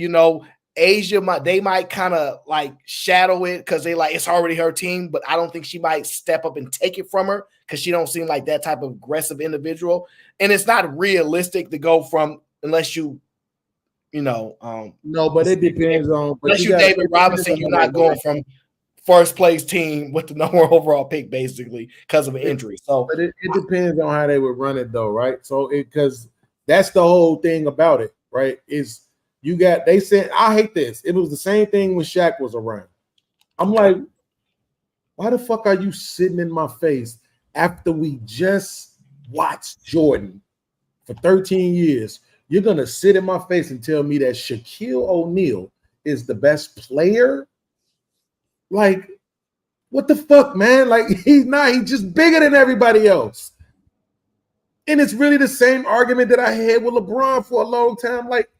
Asia might kind of like shadow it because they like it's already her team, but I don't think she might step up and take it from her because she don't seem like that type of aggressive individual. And it's not realistic to go from unless you no, but it depends on. Unless you David Robinson, you're not going from first place team with the number overall pick basically because of an injury. So, but it depends on how they would run it though, right? So because that's the whole thing about it, right? Is they said, I hate this. It was the same thing when Shaq was around. I'm like, why the fuck are you sitting in my face after we just watched Jordan for 13 years? You're going to sit in my face and tell me that Shaquille O'Neal is the best player? Like, what the fuck, man? Like, he's not. He's just bigger than everybody else. And it's really the same argument that I had with LeBron for a long time. Like,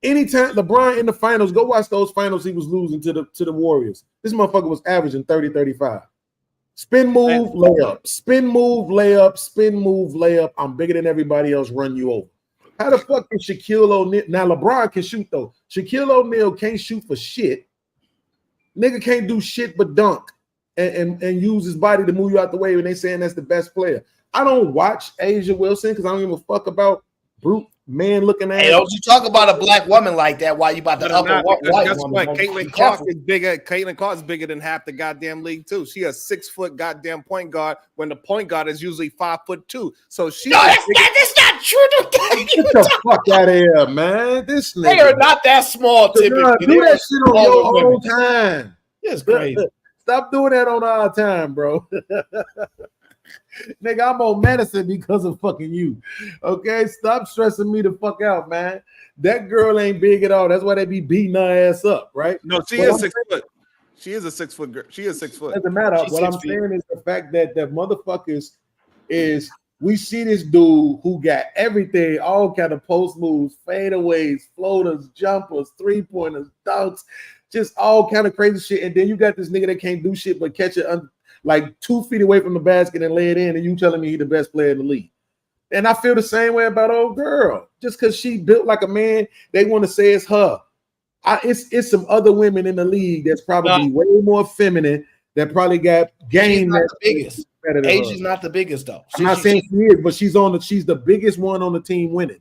anytime LeBron in the finals, go watch those finals he was losing to the Warriors. This motherfucker was averaging 30-35. Spin move, layup. Spin move, layup. Spin move, layup. I'm bigger than everybody else, run you over. How the fuck can Shaquille O'Neal? Now, LeBron can shoot, though. Shaquille O'Neal can't shoot for shit. Nigga can't do shit but dunk and use his body to move you out the way when they saying that's the best player. I don't watch Asia Wilson because I don't give a fuck about brute man looking at. Hey, don't you talk about a black woman like that while you about to upper white woman? Caitlin Clark is bigger. Caitlin Clark is bigger than half the goddamn league too. She a 6-foot goddamn point guard when the point guard is usually 5'2". So she. No, that's not true. Get the fuck out of here, man. This nigga. They are not that small. Typically, do that shit on your own time. It's crazy. Stop doing that on our time, bro. Nigga, I'm on medicine because of fucking you. Okay, stop stressing me the fuck out, man. That girl ain't big at all. That's why they be beating her ass up, right? No, she is 6 foot. She is a 6 foot girl. She is 6 foot. Doesn't matter. What I'm saying is the fact that motherfuckers is we see this dude who got everything, all kind of post moves, fadeaways, floaters, jumpers, 3-pointers, dunks, just all kind of crazy shit. And then you got this nigga that can't do shit but catch it like 2 feet away from the basket and lay it in, and you telling me he the best player in the league. And I feel the same way about old girl. Just because she built like a man, they want to say it's her. It's some other women in the league that's probably way more feminine, that probably got game. That's the biggest. Asia's not the biggest though. I'm not saying she is, but she's the biggest one on the team winning.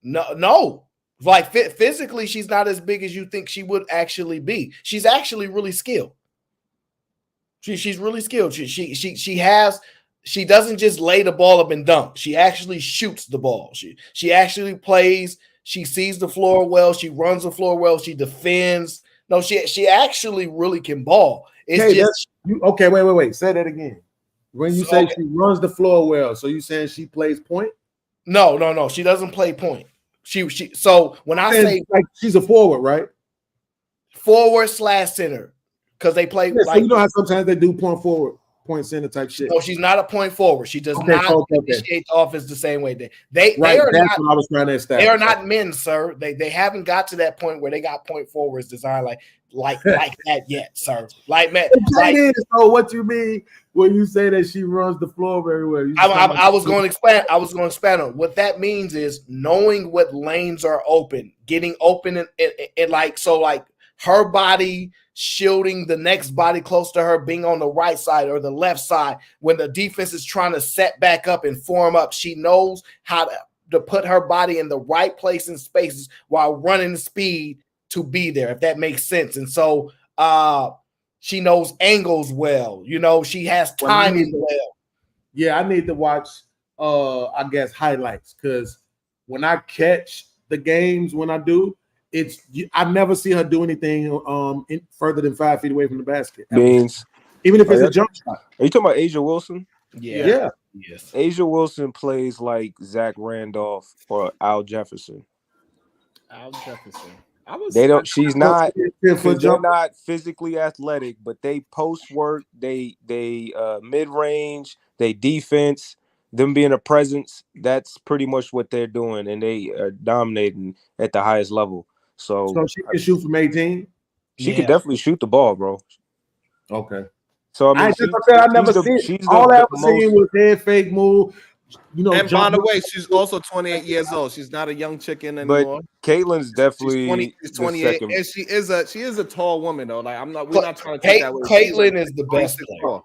No. Like physically, she's not as big as you think she would actually be. She's actually really skilled. She's really skilled. She doesn't just lay the ball up and dunk. She actually shoots the ball. She actually plays. She sees the floor well. She runs the floor well. She defends. No, she actually really can ball. It's just okay. Wait. Say that again. When you say she runs the floor well, so you saying she plays point? No. She doesn't play point. So when I say like she's a forward, right? Forward/center, because they play so you know how sometimes they do point forward, point center type shit. No, she's not a point forward. She does not initiate the offense the same way. They are that's not. what I was trying to establish. They are not men, sir. They haven't got to that point where they got point forwards designed like that yet, sir. Like man, so what you mean when you say that she runs the floor very well? I was going to expand. I was going to expand on what that means is knowing what lanes are open, getting open, and like her body shielding the next body close to her, being on the right side or the left side when the defense is trying to set back up and form up. She knows how to put her body in the right place and spaces while running the speed to be there, if that makes sense. And so she knows angles well. You know, she has timing well. Yeah, I need to watch I guess highlights, because when I catch the games, when I do, I never see her do anything further than 5 feet away from the basket. Beans. Even if it's a jump shot. Are you talking about Asia Wilson? Yeah. Yes. Asia Wilson plays like Zach Randolph or Al Jefferson. She's not. They're not physically athletic, but they post work. They mid range. They defense. Them being a presence. That's pretty much what they're doing, and they are dominating at the highest level. So she can shoot from 18. She could definitely shoot the ball, bro. Okay. So I mean, I never seen. All I ever seen was head fake move. You know, and by the way, she's also 28 years old. She's not a young chicken anymore. But Caitlin's definitely she's 28, and she is a tall woman though. Like we're not trying to take that way. Caitlin is the best player.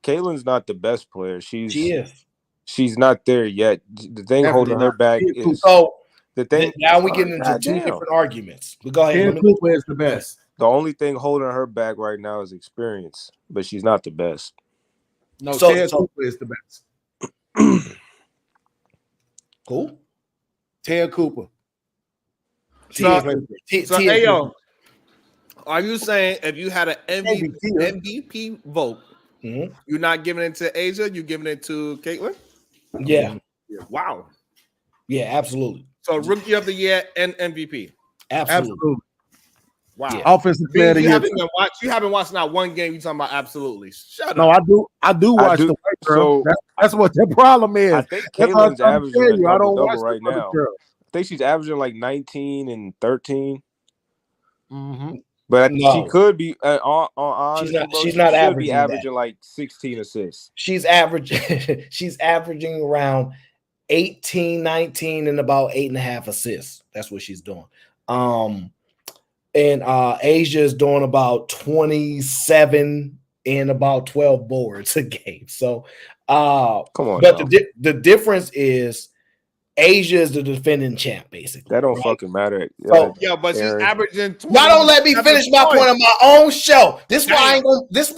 Caitlin's not the best player. She is. She's not there yet. The thing holding her back is the thing. Now we get into two different arguments. But go ahead. Cooper is the best. The only thing holding her back right now is experience, but she's not the best. No, Cooper is the best. Who? Ted Cooper. Hey, yo, are you saying if you had an MVP vote, you're not giving it to Asia, you're giving it to Caitlin? Yeah. Wow. Yeah, absolutely. So rookie of the year and MVP. Absolutely. Wow. Yeah. Offensive player of the year. You haven't watched not one game. You talking about absolutely? Shut up. No, I do watch the white girl. That's what the problem is. I think Caitlin's averaging a double right now. I think she's averaging like 19 and 13. But she could be she's not averaging like 16 assists. She's averaging around 18, 19 and about 8.5 assists. That's what she's doing. And Asia is doing about 27 and about 12 boards a game. So come on. But the difference is Asia is the defending champ, basically. That don't fucking matter. But she's averaging. Y'all don't let me finish my point on my own show. This why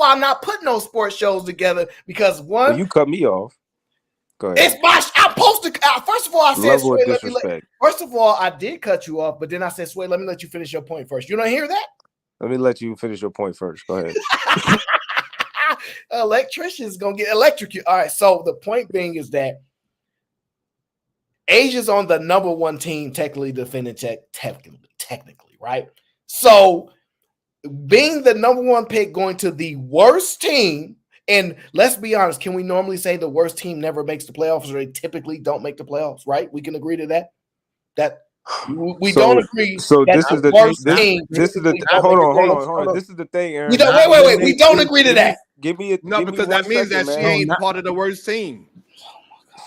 I'm not putting no sports shows together, because you cut me off. Go ahead. It's my. I'm supposed to. First of all, I said, Level of disrespect. First of all, I did cut you off, but then I said, Sway, let me let you finish your point first. You don't hear that? Let me let you finish your point first. Go ahead. Electrician's gonna get electrocuted. All right. So the point being is that Asia's on the number one team, technically defending technically, right? So being the number one pick going to the worst team, and let's be honest, can we normally say the worst team never makes the playoffs, or they typically don't make the playoffs, right? We can agree to that. We don't agree. So that this is the team. This is the hold on. This is the thing, Aaron. Wait. We don't agree to that. Because that means that she ain't part of the worst team.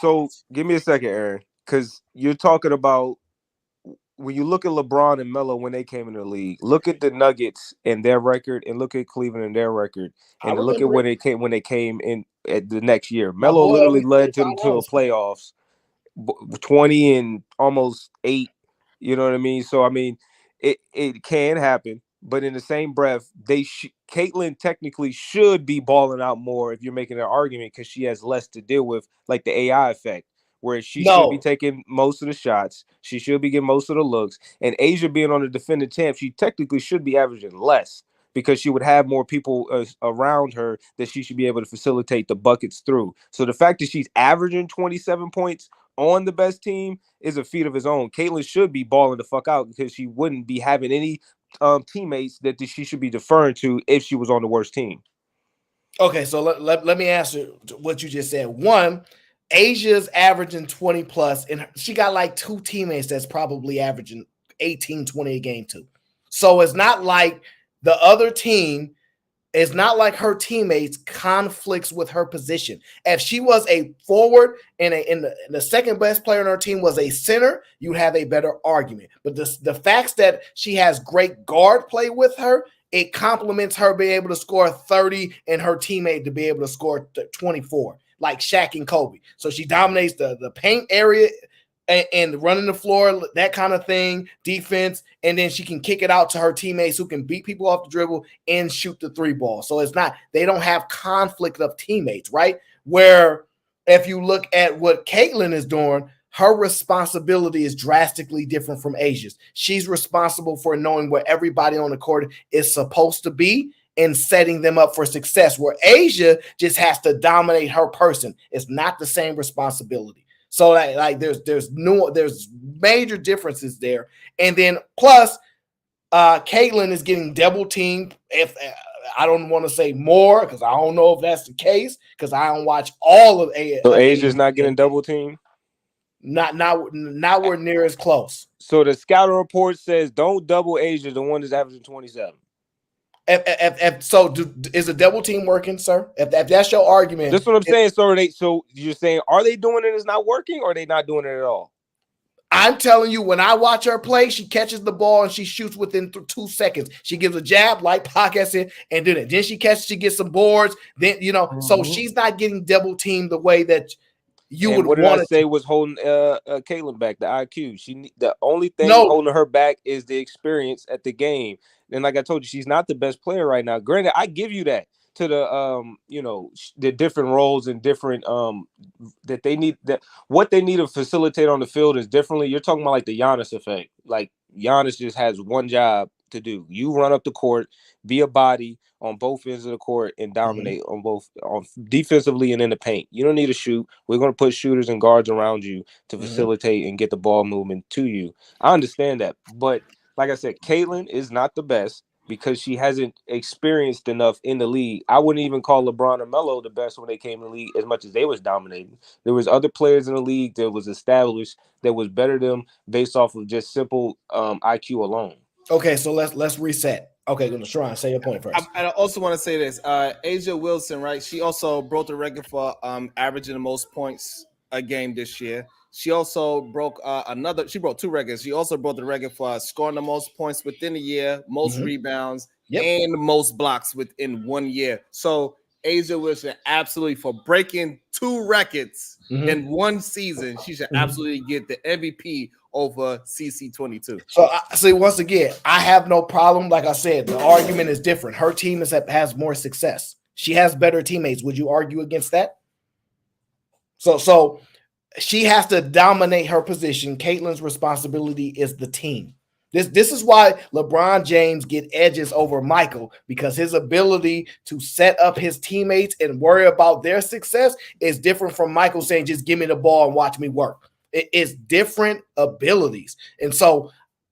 So give me a second, Aaron, because you're talking about when you look at LeBron and Melo when they came in the league. Look at the Nuggets and their record, and look at Cleveland and their record, and look at when they came in at the next year. Melo literally led them to the playoffs, 20 and almost 8. You know what I mean? So I mean, it can happen. but in the same breath, Caitlyn technically should be balling out more if you're making an argument because she has less to deal with, like the AI effect, where she should be taking most of the shots. She should be getting most of the looks. And Asia being on the defending champ, she technically should be averaging less because she would have more people around her that she should be able to facilitate the buckets through. So the fact that she's averaging 27 points on the best team is a feat of his own. Caitlyn should be balling the fuck out because she wouldn't be having any teammates that she should be deferring to if she was on the worst team. Okay, so let me answer what you just said. One, Asia's averaging 20 plus, and she got like 2 teammates that's probably averaging 18, 20 a game too. So it's not like the other team, it's not like her teammates conflicts with her position. If she was a forward and the second best player on her team was a center, you have a better argument. But the facts that she has great guard play with her, it complements her being able to score 30 and her teammate to be able to score 24, like Shaq and Kobe. So she dominates the paint area and running the floor, that kind of thing, defense, and then she can kick it out to her teammates who can beat people off the dribble and shoot the 3 ball. So it's not, they don't have conflict of teammates, right? Where if you look at what Caitlyn is doing, her responsibility is drastically different from Asia's. She's responsible for knowing where everybody on the court is supposed to be and setting them up for success, where Asia just has to dominate her person. It's not the same responsibility. So like there's major differences there. And then plus Caitlyn is getting double teamed. If I don't want to say more because I don't know if that's the case because I don't watch all of A. So Asia's not getting double teamed? Not we're near as close. So the scouting report says don't double Asia, the one that's averaging 27. Is a double team working, sir? If that's your argument, that's what I'm saying. So you're saying, are they doing it? It's not working, or are they not doing it at all? I'm telling you, when I watch her play, she catches the ball and she shoots within 2 seconds. She gives a jab, like Pac said, and do that. Then she gets some boards. Then so she's not getting double teamed the way that you would want to say was holding Caitlyn back, the IQ. The only thing holding her back is the experience at the game. And like I told you, she's not the best player right now. Granted, I give you that to the different roles and different that they need, that what they need to facilitate on the field is differently. You're talking about like the Giannis effect. Like Giannis just has one job to do. You run up the court, be a body on both ends of the court and dominate on defensively and in the paint. You don't need to shoot. We're going to put shooters and guards around you to facilitate and get the ball movement to you. I understand that. But like I said, Caitlyn is not the best because she hasn't experienced enough in the league. I wouldn't even call LeBron or Melo the best when they came in the league as much as they was dominating. There was other players in the league that was established that was better than them based off of just simple IQ alone. Okay, so let's reset. Okay, going to try and say your point first. I also want to say this. Asia Wilson, right? She also broke the record for averaging the most points a game this year. She also broke she broke 2 records. She also broke the record for scoring the most points within a year, most rebounds, and most blocks within 1 year. So Asia Wilson, absolutely, for breaking 2 records in 1 season, she should absolutely get the MVP over CC22. So I see, once again, I have no problem. Like I said, the argument is different. Her team has more success. She has better teammates. Would you argue against that? So she has to dominate her position. Caitlyn's responsibility is the team. This is why LeBron James get edges over Michael, because his ability to set up his teammates and worry about their success is different from Michael saying, just give me the ball and watch me work. It is different abilities. And so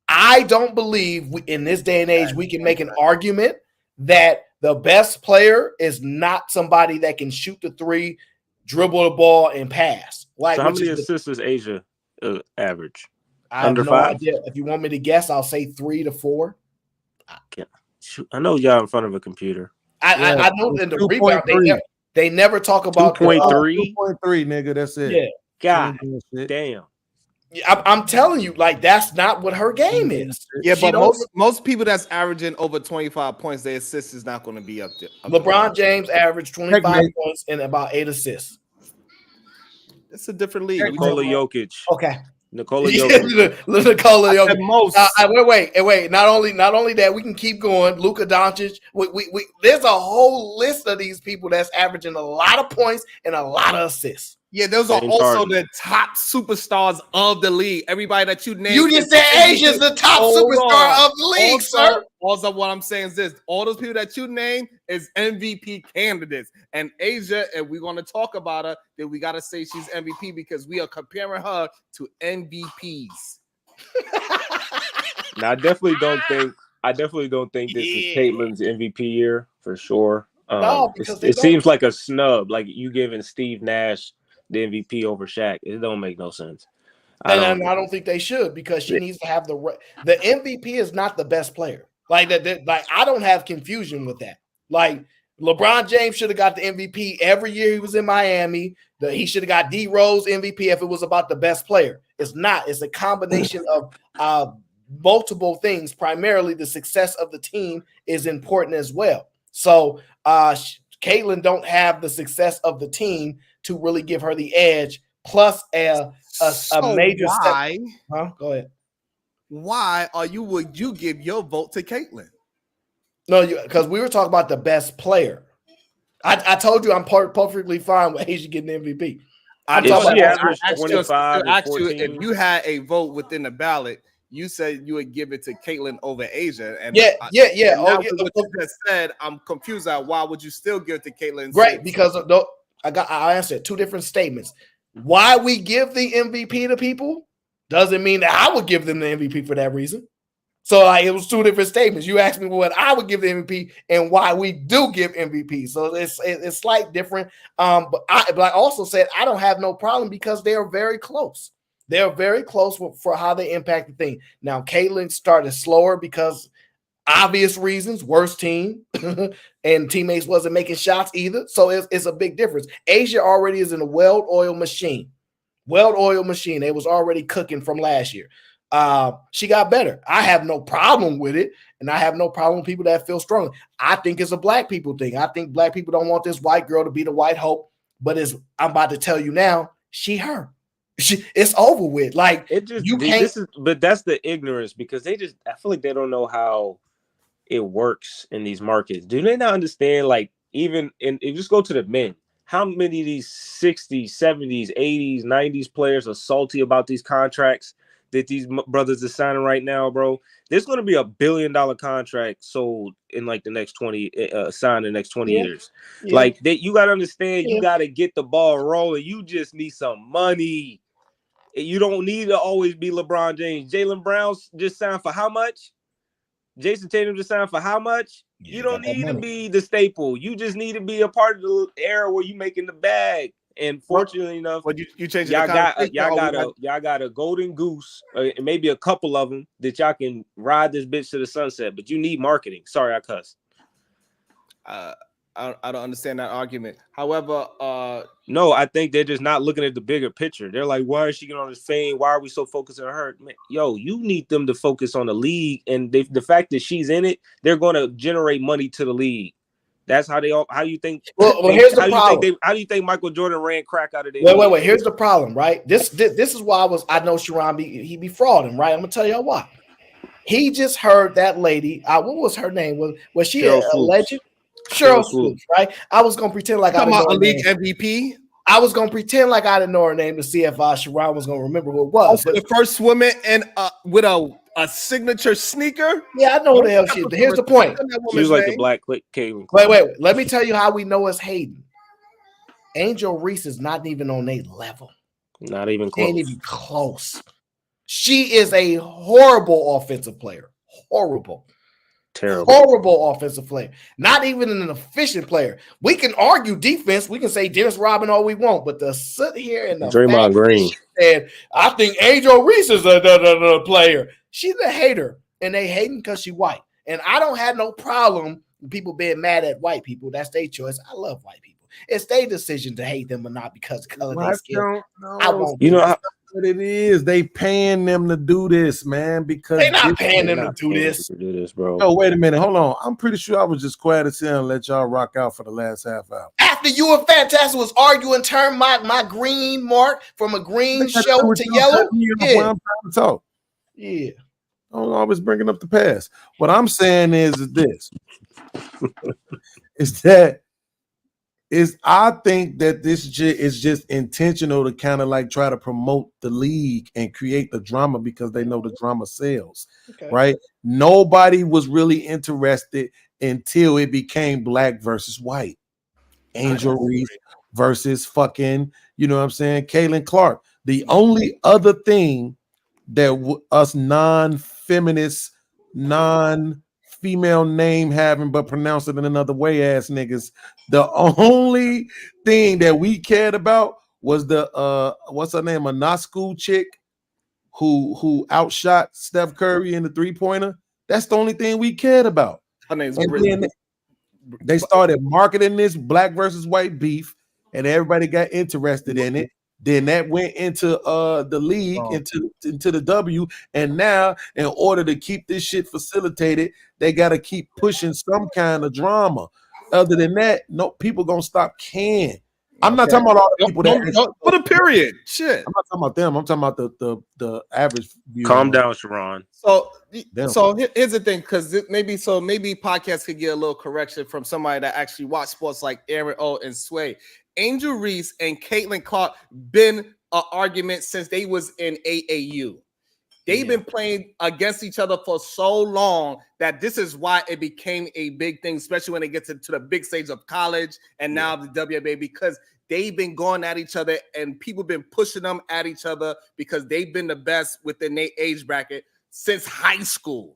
I don't believe in this day and age we can make an argument that the best player is not somebody that can shoot the 3, dribble the ball, and pass. So how many assists does Asia average? I have no idea. If you want me to guess, I'll say 3 to 4. I know y'all in front of a computer. I know in the rebound they never talk about 2.3. 2.3, nigga. That's it. Yeah. God damn. I'm telling you, like, that's not what her game is. Yeah, but most people that's averaging over 25 points, their assist is not going to be up there. LeBron James averaged 25 points and about 8 assists. It's a different league. Nikola Jokic. Okay. Nikola Jokic. Nikola Jokic. most. Wait. Not only that, we can keep going. Luka Doncic. We there's a whole list of these people that's averaging a lot of points and a lot of assists. Yeah, those are also the top superstars of the league. Everybody that you named. You just said Asia's the top superstar of the league, sir. Also, what I'm saying is this: all those people that you named is MVP candidates, and Asia. And we're going to talk about her. Then we got to say she's MVP because we are comparing her to MVPs. Now, I definitely don't think this is Caitlin's MVP year for sure. No, because it seems like a snub, like you giving Steve Nash the MVP over Shaq. It don't make no sense. I don't think they should, because she needs to have the MVP is not the best player. Like that. Like, I don't have confusion with that. Like, LeBron James should have got the MVP every year he was in Miami. He should have got D Rose MVP if it was about the best player. It's not. It's a combination of multiple things. Primarily, the success of the team is important as well. So, Caitlin don't have the success of the team to really give her the edge. Plus, a major why? step. Huh? Go ahead. Why would you give your vote to Caitlin? No, because we were talking about the best player. I told you I'm perfectly fine with Asia getting the MVP. If you had a vote within the ballot, you said you would give it to Caitlin over Asia. And What you just said, I'm confused at why would you still give it to Caitlin? Great, because I answered two different statements. Why we give the MVP to people doesn't mean that I would give them the MVP for that reason. So it was two different statements. You asked me what I would give the MVP and why we do give MVP. So it's slight different. But I also said I don't have no problem because they are very close. They're very close for how they impact the thing. Now, Caitlin started slower because obvious reasons, worst team, and teammates wasn't making shots either. So it's a big difference. Asia already is in a well-oiled machine. It was already cooking from last year. She got better. I have no problem with it, and I have no problem with people that feel strong. I think it's a black people thing. I think black people don't want this white girl to be the white hope, but I'm about to tell you now, her. It's over with. Like, it just but that's the ignorance, because I feel like they don't know how it works in these markets. Do they not understand? Like, even if just go to the men, how many of these 60s, 70s, 80s, 90s players are salty about these contracts that these brothers are signing right now, bro? There's going to be $1 billion contract sold in like the next 20 signed in the next 20 years. Yeah. Like, that, you got to understand, you got to get the ball rolling. You just need some money. You don't need to always be LeBron James. Jaylen Brown just signed for how much? Jason Tatum just signed for how much? You don't need to be the staple. You just need to be a part of the era where you making the bag. And fortunately enough, you changed y'all got a golden goose, and maybe a couple of them that y'all can ride this bitch to the sunset. But you need marketing. Sorry, I cussed. I don't understand that argument. However, no, I think they're just not looking at the bigger picture. They're like, why is she getting on this fame? Why are we so focused on her? Man, yo, you need them to focus on the league, and the fact that she's in it, they're going to generate money to the league. That's how how you think. Well, here's the problem. How do you think Michael Jordan ran crack out of there? Wait. Here's the problem, right? This is why I know Sharon he be frauding, right? I'm gonna tell y'all why. He just heard that lady. What was her name? Was she a legend? Cheryl Swoops, right? I was gonna pretend like I didn't know a league MVP. I was gonna pretend like I didn't know her name to see if Sharon was gonna remember who it was. The first woman with a signature sneaker. Yeah, I know who the hell she is. Here's the point. She was like the black Caitlin. Wait. Let me tell you how we know it's Hayden. Angel Reese is not even on a level. Not even close. Ain't even close. She is a horrible offensive player. Horrible offensive player. Not even an efficient player. We can argue defense. We can say Dennis Rodman all we want, but to sit here and Draymond Green and I think Angel Reese is a player. She's a hater, and they hating because she's white. And I don't have no problem with people being mad at white people. That's their choice. I love white people. It's their decision to hate them or not because of color of their skin. I won't. You know, what it is. They paying them to do this, man, because They not paying them to do this. Do this, bro. Oh, wait a minute. Hold on. I'm pretty sure I was just quiet as hell and let y'all rock out for the last half hour. After you and Fantastic was arguing, turn my green mark from a green show to yellow. Yeah. I'm trying to talk. Yeah. I'm always bringing up the past. What I'm saying is this. I think that this is just intentional to kind of like try to promote the league and create the drama because they know the drama sells, right? Nobody was really interested until it became black versus white. Angel Reese versus fucking, you know what I'm saying, Caitlin Clark. The only other thing that us non-feminist, non-female name having but pronounce it in another way ass niggas, the only thing that we cared about was the what's her name, a not school chick who outshot Steph Curry in the three-pointer. That's the only thing we cared about. Her name's they started marketing this black versus white beef, and everybody got interested in it. Then that went into the league, into the W, and now in order to keep this shit facilitated, they got to keep pushing some kind of drama. Other than that, no people gonna stop caring. I'm not talking about all the people that put a period. Shit. I'm not talking about them. I'm talking about the average viewer. Calm down, Sharon. So here's the thing, because maybe podcasts could get a little correction from somebody that actually watch sports like Aaron O and Sway. Angel Reese and Caitlin Clark been an argument since they was in AAU. They've been playing against each other for so long that this is why it became a big thing, especially when it gets into the big stage of college and now the WNBA, because they've been going at each other and people been pushing them at each other because they've been the best within their age bracket since high school.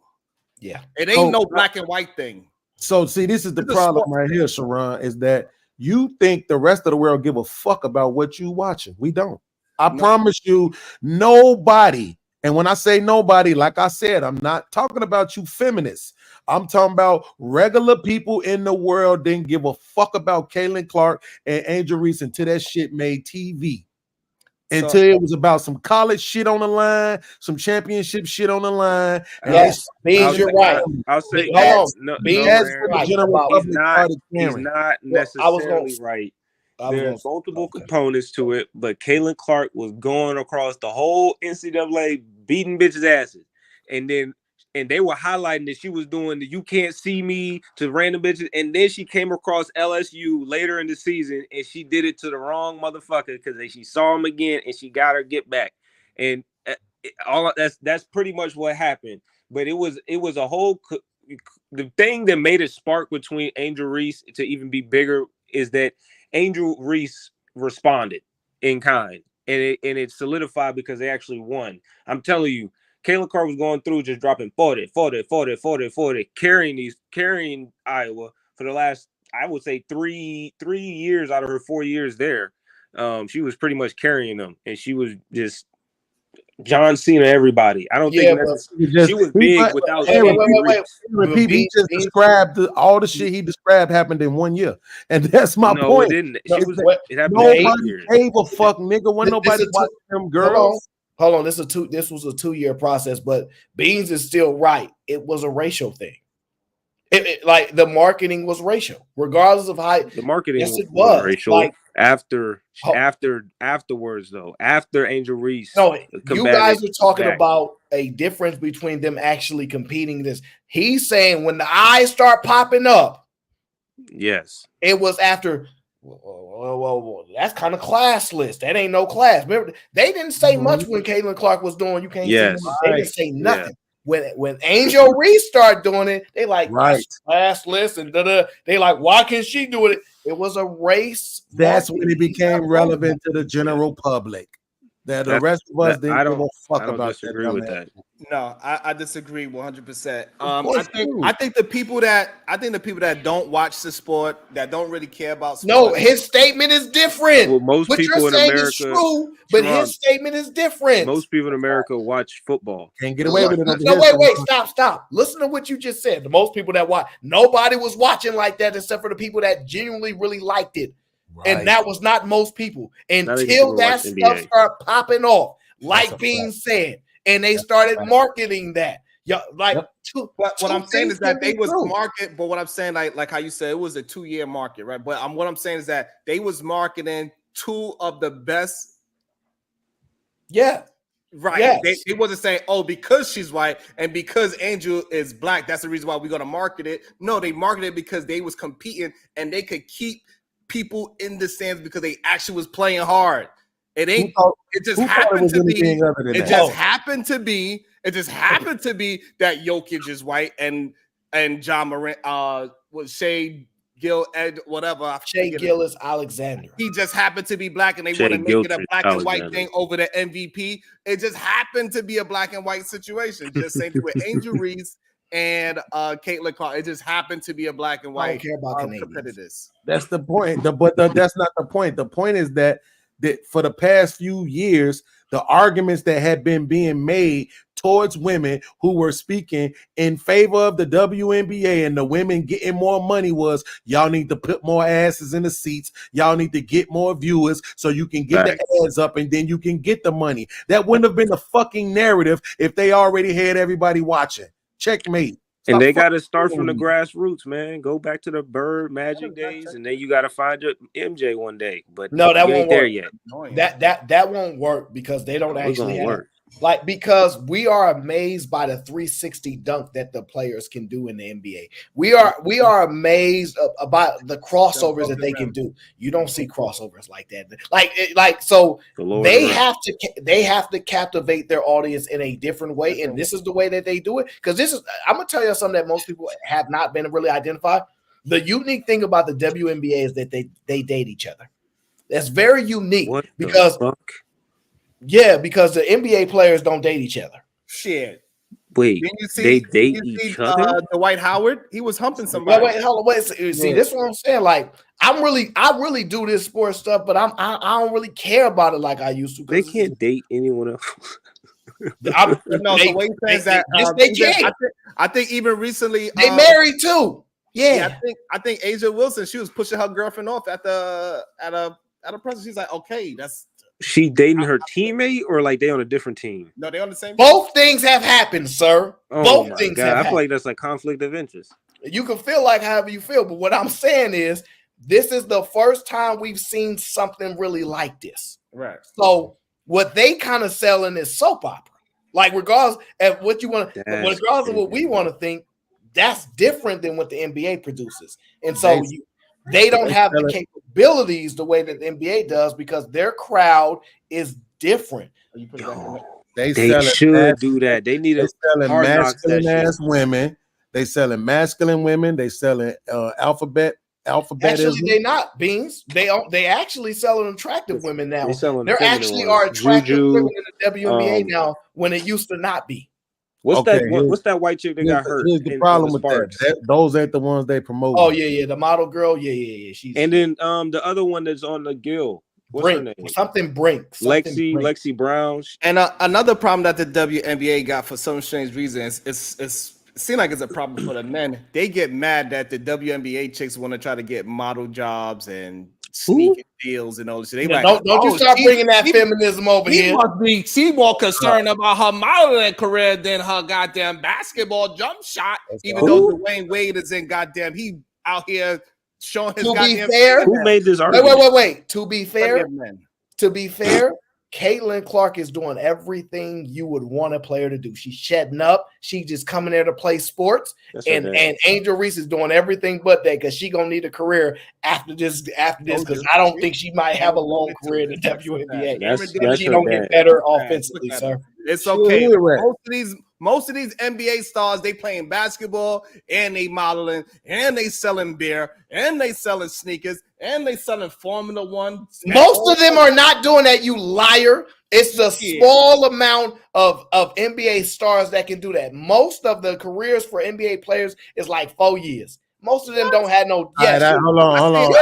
Yeah. It ain't no black and white thing. So see, this is the problem right here, Sharon, is that you think the rest of the world give a fuck about what you watching. We don't. I promise you, nobody. And when I say nobody, like I said, I'm not talking about you feminists. I'm talking about regular people in the world didn't give a fuck about Caitlin Clark and Angel Reese until that shit made TV. Until it was about some college shit on the line, some championship shit on the line. Yes, Beans, you're right. I'll say Beans, he's not necessarily right. There's multiple components to it, but Caitlin Clark was going across the whole NCAA beating bitches' asses. And they were highlighting that she was doing the "you can't see me" to random bitches, and then she came across LSU later in the season, and she did it to the wrong motherfucker because she saw him again, and she got her get back, and that's pretty much what happened. But it was a whole the thing that made it spark between Angel Reese to even be bigger is that Angel Reese responded in kind, and it solidified because they actually won. I'm telling you. Caitlin Clark was going through just dropping 40, carrying Iowa for the last, I would say, three years out of her 4 years there. She was pretty much carrying them, and she was just John Cena everybody. I don't think she was big without. Wait. He just described all the shit he described happened in 1 year, and that's my point. It didn't. It happened nobody in 8 years. gave a fuck, nigga. When nobody watching them girls. Hold on, this was a 2-year process, but Beans is still right. It was a racial thing. Like the marketing was racial, regardless of how the marketing was racial. Like, afterwards, though, after Angel Reese. No, you guys are talking about a difference between them actually competing. This he's saying when the eyes start popping up. Yes, it was after. Well, that's kind of classless. That ain't no class. Remember, they didn't say much when Caitlin Clark was doing. You can't say they didn't say nothing. When Angel Reese started doing it, they like classless and they like, why can't she do it? It was a race. That's when it became relevant to the general public. That the rest of us didn't give a fuck about. Disagree with that. No, I disagree 100%. I think the people that don't watch the sport, that don't really care about sport. No, his statement is different. Well, most what people you're in saying America, is true, but his statement is different. Most people in America watch football. Can't get away with it. No, wait, stop. Listen to what you just said. The most people that watch, nobody was watching like that except for the people that genuinely really liked it. Right. And that was not most people until that stuff started popping off. like Bean said, and they started marketing that. Yeah, like what I'm saying is that they was market, but what I'm saying, like how you said, it was a 2-year market, right? But what I'm saying is that they was marketing 2 of the best. Yeah. Right. Yes. They wasn't saying, oh, because she's white and because Angel is black, that's the reason why we're gonna market it. No, they marketed it because they was competing and they could keep people in the stands because they actually was playing hard. It ain't. It just happened to be. It just happened to be. It just happened to be that Jokic is white and John Morant was Shea Gil Ed whatever. Shea Gillis Alexander. He just happened to be black, and they want to make it a black and white thing over the MVP. It just happened to be a black and white situation. Just same thing with Angel Reese and Caitlin Clark. It just happened to be a black and white competitors. That's the point. That's not the point. The point is that for the past few years, the arguments that had been being made towards women who were speaking in favor of the WNBA and the women getting more money was, y'all need to put more asses in the seats. Y'all need to get more viewers so you can get the ads up and then you can get the money. That wouldn't have been the fucking narrative if they already had everybody watching. Checkmate. And they got to start from the grassroots, man. Go back to the Bird Magic days, and then you got to find your MJ one day. But no, that won't ain't there work yet. That won't work because they don't actually have work. Like, because we are amazed by the 360 dunk that the players can do in the NBA. We are amazed about the crossovers that they can do. You don't see crossovers like that. So they have to captivate their audience in a different way, and this is the way that they do it. Because I'm gonna tell you something that most people have not been really identified. The unique thing about the WNBA is that they date each other. That's very unique because the NBA players don't date each other. Shit. Wait, they date each other? Dwight Howard, he was humping somebody. Wait. See, this is what I'm saying. Like, I really do this sports stuff, but I don't really care about it like I used to. They can't date anyone else. The way he says that, they can. I think even recently they married too. Yeah, I think Asia Wilson, she was pushing her girlfriend off at a presser. She's like, okay, that's. She dating her teammate, or like they on a different team? No, they on the same. Both things have happened, sir. Both things have happened. I feel like that's a conflict of interest. You can feel like however you feel, but what I'm saying is, this is the first time we've seen something really like this. Right. So what they kind of selling is soap opera. Like, regardless of what you want, regardless of what we want to think, that's different than what the NBA produces, and so they don't have the capabilities the way that the NBA does because their crowd is different. They should do that. They need masculine ass women. They selling masculine women. They selling alphabetism. Actually, they not Beans. They actually selling attractive women now. There actually are attractive women in the WNBA now when it used to not be. What's that white chick that got hurt? Here's the problem with that. Those ain't the ones they promote. Oh yeah, the model girl. Yeah. And then the other one that's on the Gill. What's her name? Something Brink. Lexi Brown. And another problem that the WNBA got for some strange reasons, it seems like it's a problem for the men. They get mad that the WNBA chicks want to try to get model jobs and sneaking deals and all this shit. Don't you start bringing that feminism over here. She more concerned about her modeling career than her goddamn basketball jump shot. Even though Dwayne Wade is in goddamn, he out here showing his goddamn. Who made this argument? Wait. To be fair, Caitlin Clark is doing everything you would want a player to do. She's shedding up. She's just coming there to play sports. And Angel Reese is doing everything but that because she's gonna need a career after this because I don't think she might have a long career in the WNBA. She don't get better offensively, sir. It's okay. Most of these NBA stars, they playing basketball and they modeling and they selling beer and they selling sneakers and they selling Formula One. Most of them are not doing that, you liar. It's a small amount of NBA stars that can do that. Most of the careers for NBA players is like 4 years. Most of them don't have no. Hold on.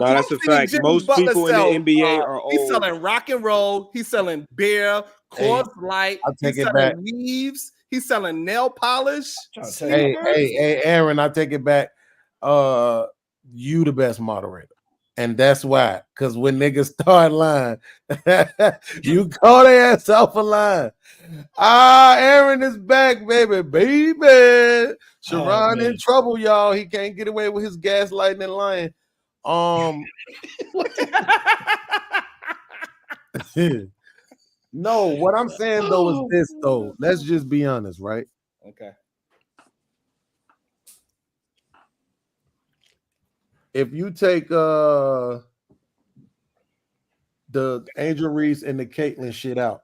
That's a fact. Most people in the NBA are old. He's selling rock and roll. He's selling beer, Coors Light. He's selling weaves. He's selling nail polish. Hey, Aaron, I take it back. You the best moderator. And that's why, because when niggas start lying, you call their ass off a line. Aaron is back, baby. Sharon in trouble, y'all. He can't get away with his gaslighting and lying. No, what I'm saying though is this though. Let's just be honest, right? Okay. If you take the Angel Reese and the Caitlyn shit out,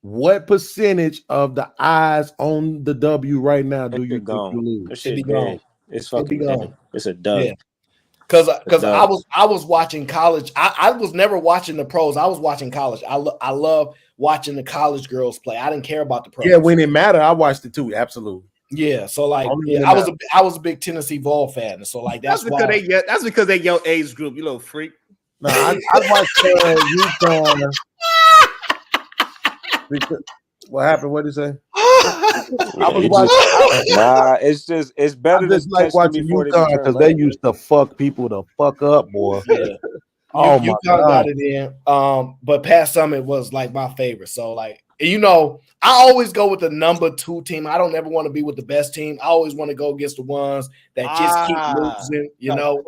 what percentage of the eyes on the W right now do you think you lose? That shit dead. It's fucking dead. It's a dub. Yeah. Because I was watching college. I was never watching the pros. I was watching college. I love watching the college girls play. I didn't care about the pros. Yeah, when it mattered, I watched it too. Absolutely. Yeah. So like, I was a big Tennessee Vol fan. So like that's why. That's because they your age group. You little freak. No, I watched UConn. What happened? What did you say? I was watching. It's better I just like watching UConn because they used to fuck people the fuck up, boy. Yeah. Oh my God. got it in. But Pat Summitt was like my favorite. So like, you know, I always go with the number 2 team. I don't ever want to be with the best team. I always want to go against the ones that just keep losing. You know,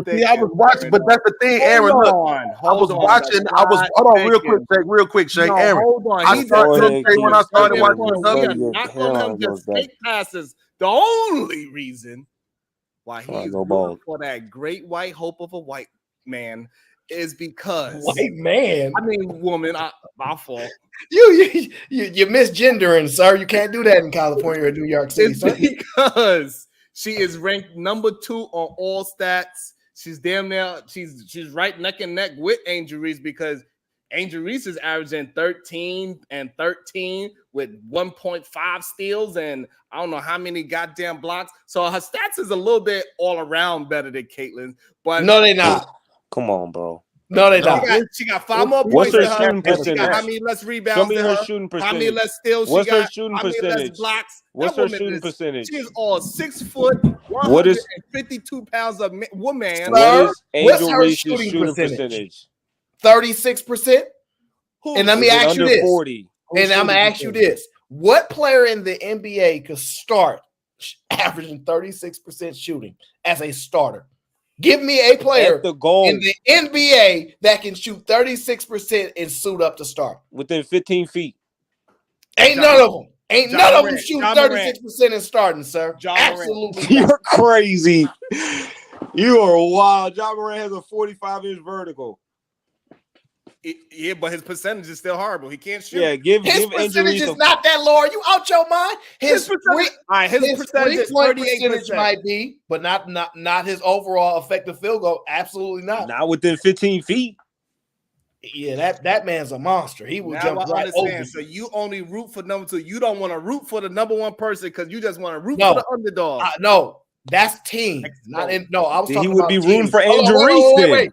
See, I was watching, but that's the thing, Aaron. Look, I was watching. Hold on, real quick, Shake. Aaron, Hold on. I started when I started watching the not calling him just fake passes. The only reason why he's rooting for that great white hope of a white man is because white man. I mean, woman. My fault. You misgendering, sir. You can't do that in California or New York City. It's because she is ranked number 2 on all stats. She's damn near. She's right neck and neck with Angel Reese because Angel Reese is averaging 13 and 13 with 1.5 steals and I don't know how many goddamn blocks. So her stats is a little bit all around better than Caitlyn. But no, they not. Come on, bro. No, they not. She got 5 more points. What's her shooting percentage? She got how many less rebounds? Show me her shooting percentage. How many less steals? What's she got? her shooting how many percentage? less blocks? What's her shooting percentage? She is all 6 foot, 152 pounds of woman. What is Angel Reese's shooting percentage? 36%. And let me ask you this. 40. And I'm gonna ask you this: what player in the NBA could start averaging 36% shooting as a starter? Give me a player in the NBA that can shoot 36% and suit up to start within 15 feet. Ain't none of them. Ain't none of them shoot 36% and starting, sir. Absolutely. You're crazy. You are wild. John Morant has a 45-inch vertical. Yeah, but his percentage is still horrible. He can't shoot. Yeah, give percentage is not that low. Are you out your mind? His percentage is 38%. might be, but not his overall effective field goal. Absolutely not. Not within 15 feet. Yeah, that man's a monster. He will jump right over. So you only root for number 2. You don't want to root for the number 1 person because you just want to root for the underdog. No, that's team. I was talking about be teams. rooting for Angel Reese. Wait.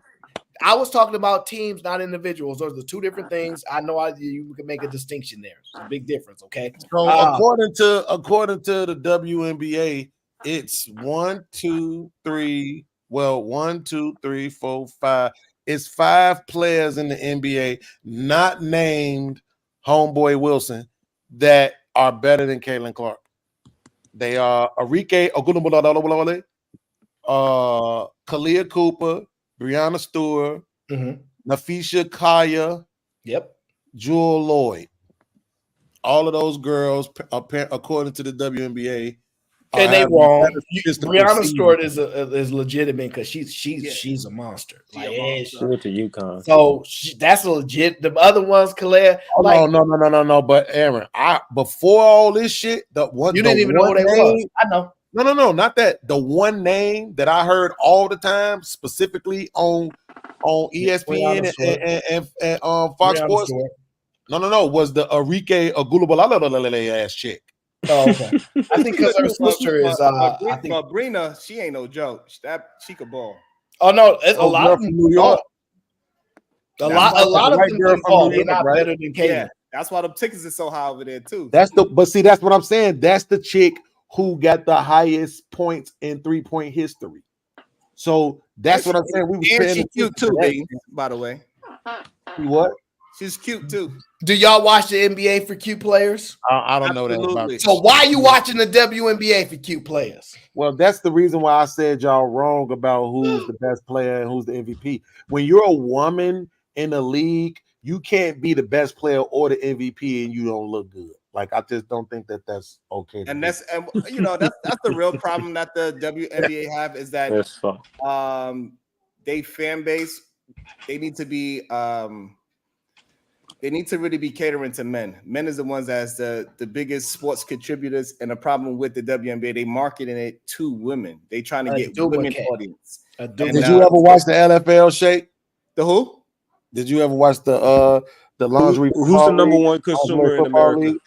I was talking about teams, not individuals. Those are 2 different things. I know you can make a distinction there. It's a big difference, okay? So according to the WNBA, it's 1, 2, 3. Well, 1, 2, 3, 4, 5. It's 5 players in the NBA not named Homeboy Wilson that are better than Caitlin Clark. They are Arike Ogunbowale, Kalia Cooper, Brianna Stewart, Nafisha Kaya, Jewel Lloyd. All of those girls, according to the WNBA, and they wrong. Brianna Stewart is legitimate because she's a monster. Like, she went to UConn, so that's legit. The other ones, Kalea. No. But Aaron, before all this shit, you didn't even know who they was. I know. No, not that. The one name that I heard all the time, specifically on ESPN and Fox Sports. No, was the Arike Ogunbowale ass chick. Oh, okay. I think because her sister is. I think Brina, she ain't no joke. She could ball. Oh no, a lot of them from New York. A lot of them can ball. They're not better than Katie. Yeah, that's why the tickets are so high over there too. That's what I'm saying. That's the chick who got the highest points in 3-point history. So that's what I'm saying. We were and she's cute too, baby. By the way, what? She's cute too. Do y'all watch the NBA for cute players? I don't know that about. So why are you watching the WNBA for cute players? Well, that's the reason why I said y'all wrong about who's the best player and who's the MVP. When you're a woman in the league, you can't be the best player or the MVP and you don't look good. Like, I just don't think that that's okay. And that's the real problem that the WNBA have is that they fan base, they need to be they need to really be catering to men. Men is the ones that's the biggest sports contributors, and the problem with the WNBA, they marketing it to women. They trying to get women audience. Did you ever watch the NFL, Shake? The who? Did you ever watch the lingerie? Who's the number one consumer in America?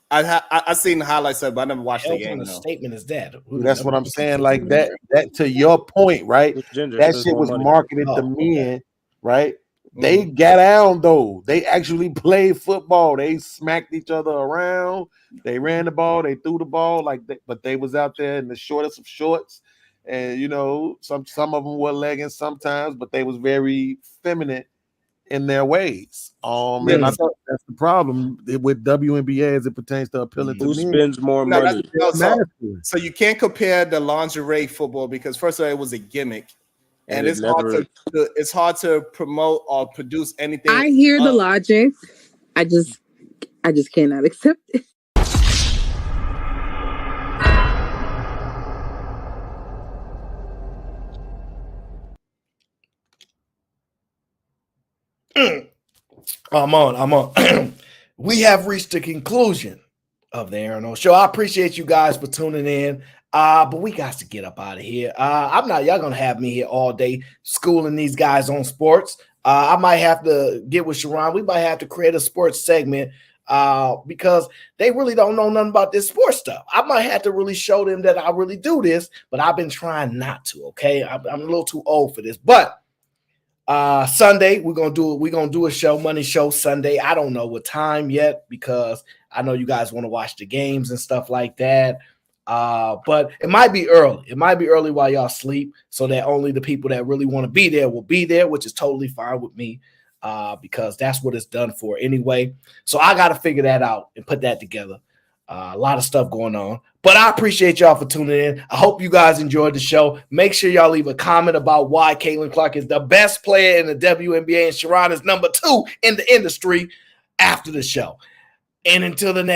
I seen the highlights of it, but I never watched the game. What statement is that? That's what I'm saying. Like that to your point, right? That shit was marketed to men, right? They got down though. They actually played football. They smacked each other around. They ran the ball. They threw the ball but they was out there in the shortest of shorts. And some of them wore leggings sometimes, but they was very feminine in their ways. And I thought that's the problem with WNBA as it pertains to appealing to men. Who spends more money? So you can't compare the lingerie football because first of all, it was a gimmick. And it's hard to promote or produce anything. I hear the logic. I just cannot accept it. I'm on. We have reached the conclusion of the Aaron O Show. I appreciate you guys for tuning in. But we got to get up out of here. Y'all gonna have me here all day schooling these guys on sports. I might have to get with Sharon. We might have to create a sports segment because they really don't know nothing about this sports stuff. I might have to really show them that I really do this, but I've been trying not to. Okay, I'm a little too old for this. But Sunday we're gonna do a show, money show Sunday. I don't know what time yet because I know you guys want to watch the games and stuff like that. But it might be early. It might be early while y'all sleep so that only the people that really want to be there will be there, which is totally fine with me because that's what it's done for anyway. So I got to figure that out and put that together. A lot of stuff going on. But I appreciate y'all for tuning in. I hope you guys enjoyed the show. Make sure y'all leave a comment about why Caitlin Clark is the best player in the WNBA and Sharon is number 2 in the industry after the show. And until the next